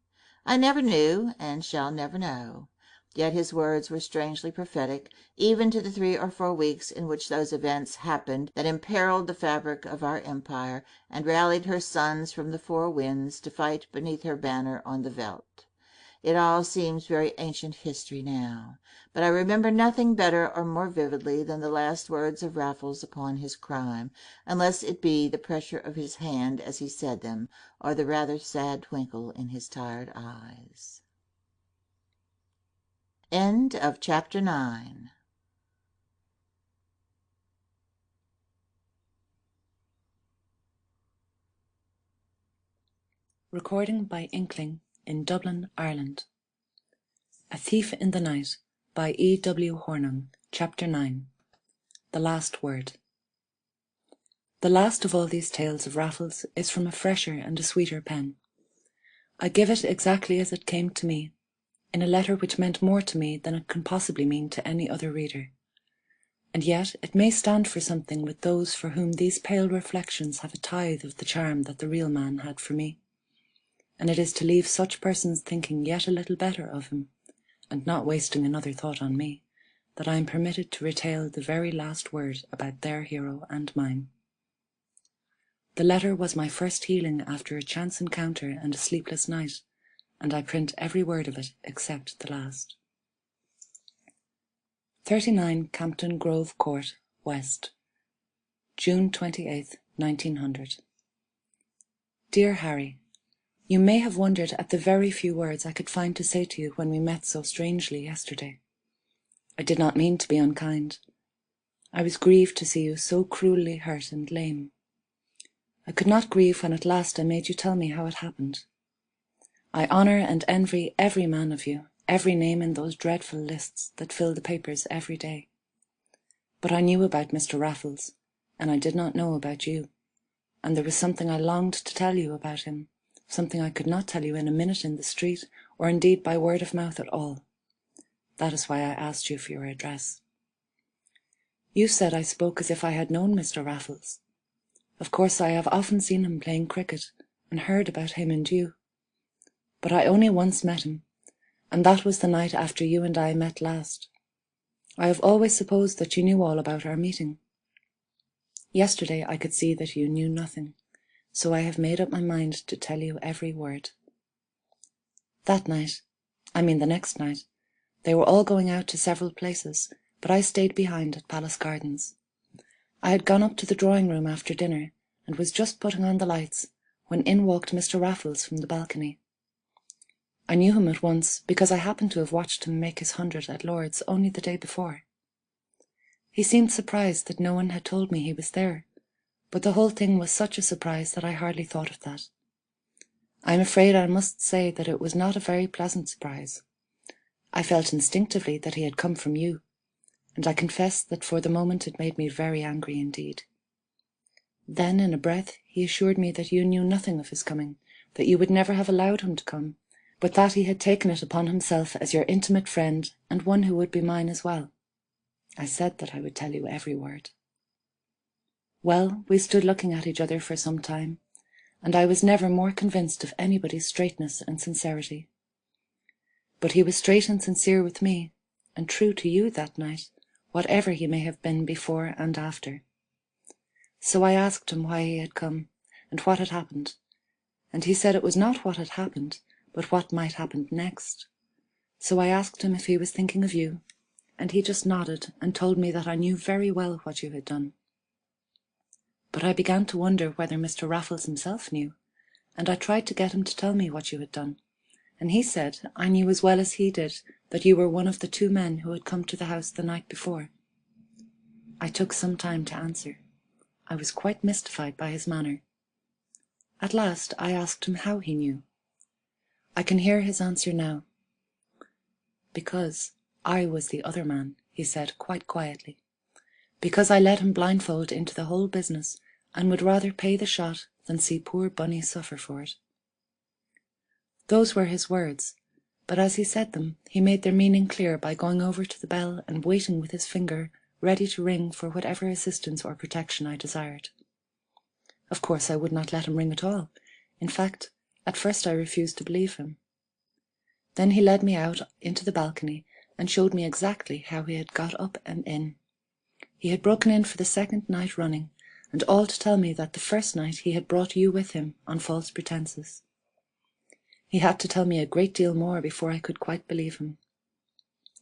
I never knew, and shall never know. Yet his words were strangely prophetic, even to the 3 or 4 weeks in which those events happened that imperiled the fabric of our empire, and rallied her sons from the 4 winds to fight beneath her banner on the veldt. It all seems very ancient history now, but I remember nothing better or more vividly than the last words of Raffles upon his crime, unless it be the pressure of his hand as he said them, or the rather sad twinkle in his tired eyes. End of chapter 9. Recording by Inkling in Dublin, Ireland. A Thief in the Night by E.W. Hornung. Chapter 9. The Last Word. The last of all these tales of Raffles is from a fresher and a sweeter pen. I give it exactly as it came to me, in a letter which meant more to me than it can possibly mean to any other reader. And yet it may stand for something with those for whom these pale reflections have a tithe of the charm that the real man had for me. And it is to leave such persons thinking yet a little better of him, and not wasting another thought on me, that I am permitted to retail the very last word about their hero and mine. The letter was my first healing after a chance encounter and a sleepless night, and I print every word of it except the last. 39 Campden Grove Court, West, June 28th, 1900. Dear Harry, you may have wondered at the very few words I could find to say to you when we met so strangely yesterday. I did not mean to be unkind. I was grieved to see you so cruelly hurt and lame. I could not grieve when at last I made you tell me how it happened. I honour and envy every man of you, every name in those dreadful lists that fill the papers every day. But I knew about Mr. Raffles, and I did not know about you, and there was something I longed to tell you about him, something I could not tell you in a minute in the street, or indeed by word of mouth at all. That is why I asked you for your address. You said I spoke as if I had known Mr. Raffles. Of course I have often seen him playing cricket, and heard about him and you. But I only once met him, and that was the night after you and I met last. I have always supposed that you knew all about our meeting. Yesterday I could see that you knew nothing, so I have made up my mind to tell you every word. That night, I mean the next night, they were all going out to several places, but I stayed behind at Palace Gardens. I had gone up to the drawing-room after dinner, and was just putting on the lights, when in walked Mr. Raffles from the balcony. I knew him at once, because I happened to have watched him make his 100 at Lord's only the day before. He seemed surprised that no one had told me he was there, but the whole thing was such a surprise that I hardly thought of that. I am afraid I must say that it was not a very pleasant surprise. I felt instinctively that he had come from you, and I confess that for the moment it made me very angry indeed. Then, in a breath, he assured me that you knew nothing of his coming, that you would never have allowed him to come, but that he had taken it upon himself as your intimate friend, and one who would be mine as well. I said that I would tell you every word. Well, we stood looking at each other for some time, and I was never more convinced of anybody's straightness and sincerity. But he was straight and sincere with me, and true to you that night, whatever he may have been before and after. So I asked him why he had come, and what had happened, and he said it was not what had happened, but what might happen next. So I asked him if he was thinking of you, and he just nodded and told me that I knew very well what you had done. But I began to wonder whether Mr. Raffles himself knew, and I tried to get him to tell me what you had done, and he said I knew as well as he did that you were one of the 2 men who had come to the house the night before. I took some time to answer. I was quite mystified by his manner. At last I asked him how he knew. I can hear his answer now. Because I was the other man, he said quite quietly. Because I led him blindfold into the whole business, and would rather pay the shot than see poor Bunny suffer for it. Those were his words, but as he said them, he made their meaning clear by going over to the bell and waiting with his finger, ready to ring for whatever assistance or protection I desired. Of course I would not let him ring at all. In fact, at first I refused to believe him. Then he led me out into the balcony and showed me exactly how he had got up and in. He had broken in for the 2nd night running, and all to tell me that the first night he had brought you with him on false pretences. He had to tell me a great deal more before I could quite believe him.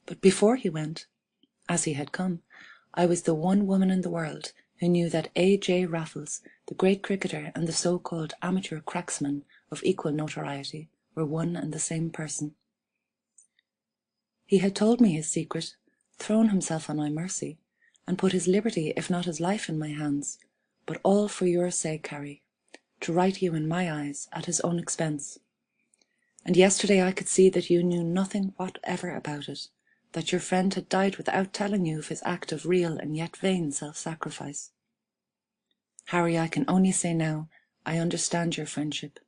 But before he went, as he had come, I was the one woman in the world who knew that A.J. Raffles, the great cricketer, and the so-called amateur cracksman of equal notoriety, were one and the same person. He had told me his secret, thrown himself on my mercy, and put his liberty, if not his life, in my hands, but all for your sake, Harry, to right you in my eyes at his own expense. And yesterday I could see that you knew nothing whatever about it, that your friend had died without telling you of his act of real and yet vain self-sacrifice. Harry, I can only say now, I understand your friendship,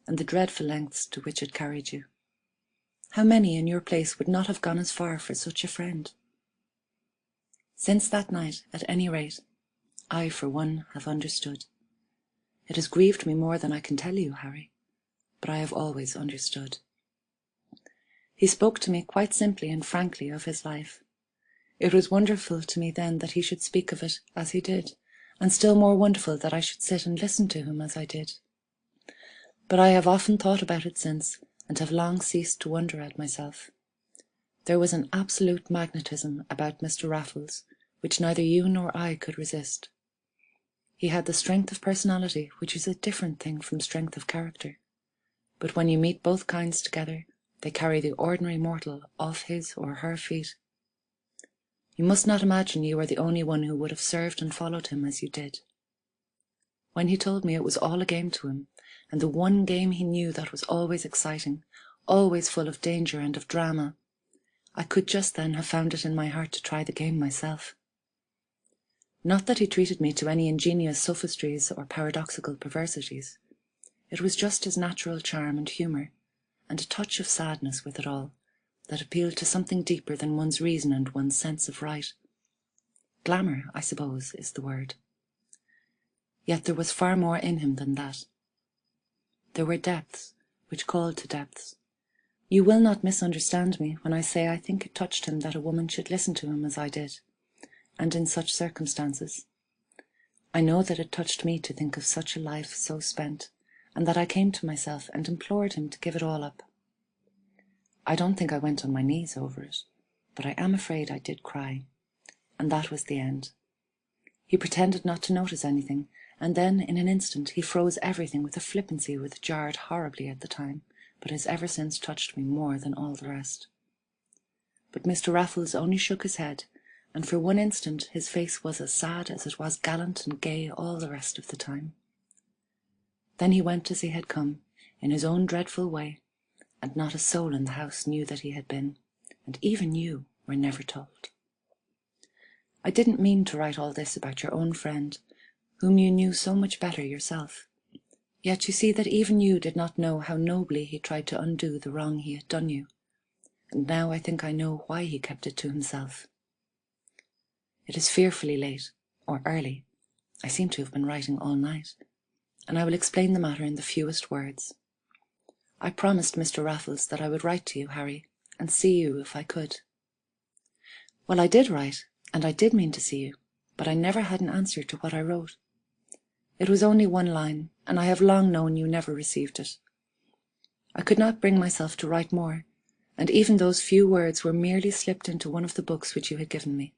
and the dreadful lengths to which it carried you. How many in your place would not have gone as far for such a friend? Since that night, at any rate, I, for one, have understood. It has grieved me more than I can tell you, Harry, but I have always understood. He spoke to me quite simply and frankly of his life. It was wonderful to me then that he should speak of it as he did, and still more wonderful that I should sit and listen to him as I did. But I have often thought about it since, and have long ceased to wonder at myself. There was an absolute magnetism about Mr. Raffles which neither you nor I could resist. He had the strength of personality, which is a different thing from strength of character. But when you meet both kinds together, they carry the ordinary mortal off his or her feet. You must not imagine you are the only one who would have served and followed him as you did. When he told me it was all a game to him, and the one game he knew that was always exciting, always full of danger and of drama, I could just then have found it in my heart to try the game myself. Not that he treated me to any ingenious sophistries or paradoxical perversities. It was just his natural charm and humour, and a touch of sadness with it all, that appealed to something deeper than one's reason and one's sense of right. Glamour, I suppose, is the word. Yet there was far more in him than that. There were depths, which called to depths. You will not misunderstand me when I say I think it touched him that a woman should listen to him as I did, and in such circumstances. I know that it touched me to think of such a life so spent, and that I came to myself and implored him to give it all up. I don't think I went on my knees over it, but I am afraid I did cry, and that was the end. He pretended not to notice anything, and then in an instant he froze everything with a flippancy which jarred horribly at the time, but has ever since touched me more than all the rest. But Mr. Raffles only shook his head, and for one instant his face was as sad as it was gallant and gay all the rest of the time. Then he went as he had come, in his own dreadful way, and not a soul in the house knew that he had been, and even you were never told. I didn't mean to write all this about your own friend, whom you knew so much better yourself. Yet you see that even you did not know how nobly he tried to undo the wrong he had done you, and now I think I know why he kept it to himself. It is fearfully late, or early. I seem to have been writing all night, and I will explain the matter in the fewest words. I promised Mr. Raffles that I would write to you, Harry, and see you if I could. Well, I did write, and I did mean to see you, but I never had an answer to what I wrote. It was only one line, and I have long known you never received it. I could not bring myself to write more, and even those few words were merely slipped into one of the books which you had given me.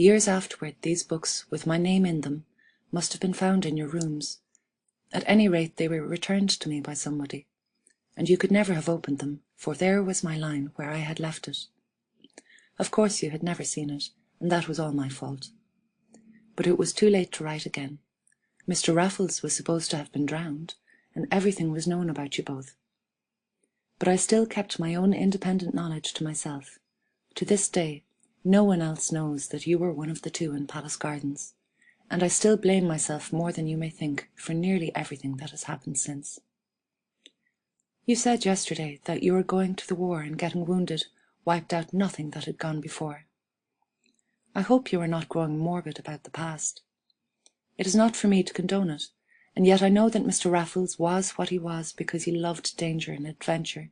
Years afterward, these books, with my name in them, must have been found in your rooms. At any rate, they were returned to me by somebody, and you could never have opened them, for there was my line where I had left it. Of course you had never seen it, and that was all my fault. But it was too late to write again. Mr. Raffles was supposed to have been drowned, and everything was known about you both. But I still kept my own independent knowledge to myself. To this day, no one else knows that you were one of the two in Palace Gardens, and I still blame myself more than you may think for nearly everything that has happened since. You said yesterday that you were going to the war and getting wounded wiped out nothing that had gone before. I hope you are not growing morbid about the past. It is not for me to condone it, and yet I know that Mr. Raffles was what he was because he loved danger and adventure,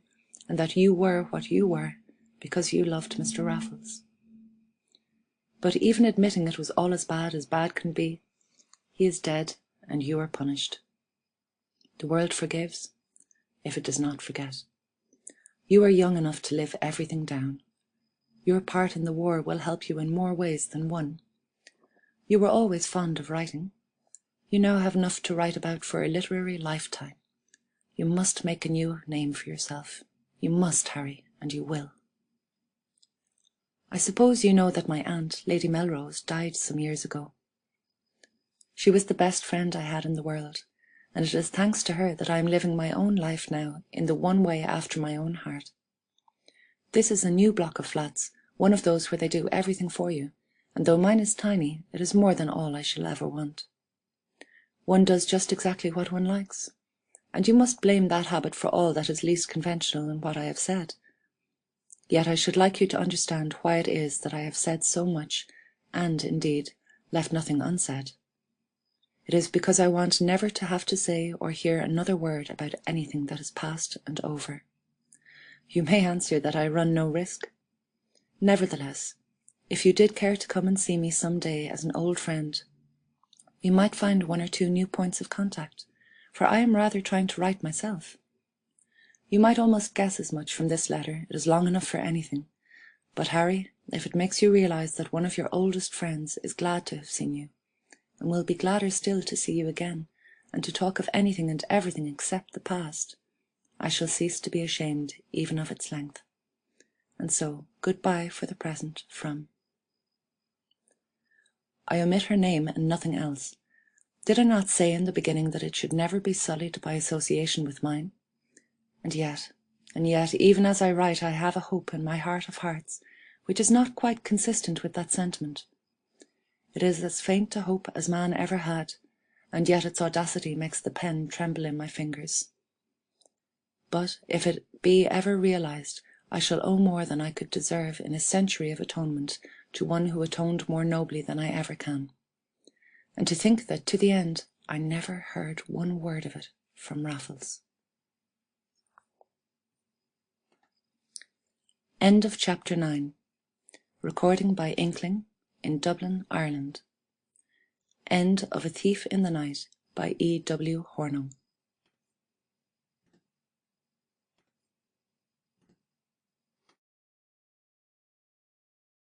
and that you were what you were because you loved Mr. Raffles. But even admitting it was all as bad can be, he is dead and you are punished. The world forgives, if it does not forget. You are young enough to live everything down. Your part in the war will help you in more ways than one. You were always fond of writing. You now have enough to write about for a literary lifetime. You must make a new name for yourself. You must, Harry, and you will. I suppose you know that my aunt, Lady Melrose, died some years ago. She was the best friend I had in the world, and it is thanks to her that I am living my own life now in the one way after my own heart. This is a new block of flats, one of those where they do everything for you, and though mine is tiny, it is more than all I shall ever want. One does just exactly what one likes, and you must blame that habit for all that is least conventional in what I have said. Yet I should like you to understand why it is that I have said so much, and, indeed, left nothing unsaid. It is because I want never to have to say or hear another word about anything that is past and over. You may answer that I run no risk. Nevertheless, If you did care to come and see me some day as an old friend, we might find one or two new points of contact, for I am rather trying to write myself. You might almost guess as much from this letter. It is long enough for anything. But, Harry, if it makes you realize that one of your oldest friends is glad to have seen you, and will be gladder still to see you again, and to talk of anything and everything except the past, I shall cease to be ashamed even of its length. And so, good-bye for the present, from... I omit her name and nothing else. Did I not say in the beginning that it should never be sullied by association with mine? And yet, even as I write, I have a hope in my heart of hearts, which is not quite consistent with that sentiment. It is as faint a hope as man ever had, and yet its audacity makes the pen tremble in my fingers. But if it be ever realized, I shall owe more than I could deserve in a century of atonement to one who atoned more nobly than I ever can. And to think that to the end I never heard one word of it from Raffles. End of Chapter 9. Recording by Inkling in Dublin, Ireland. End of A Thief in the Night by E. W. Hornung.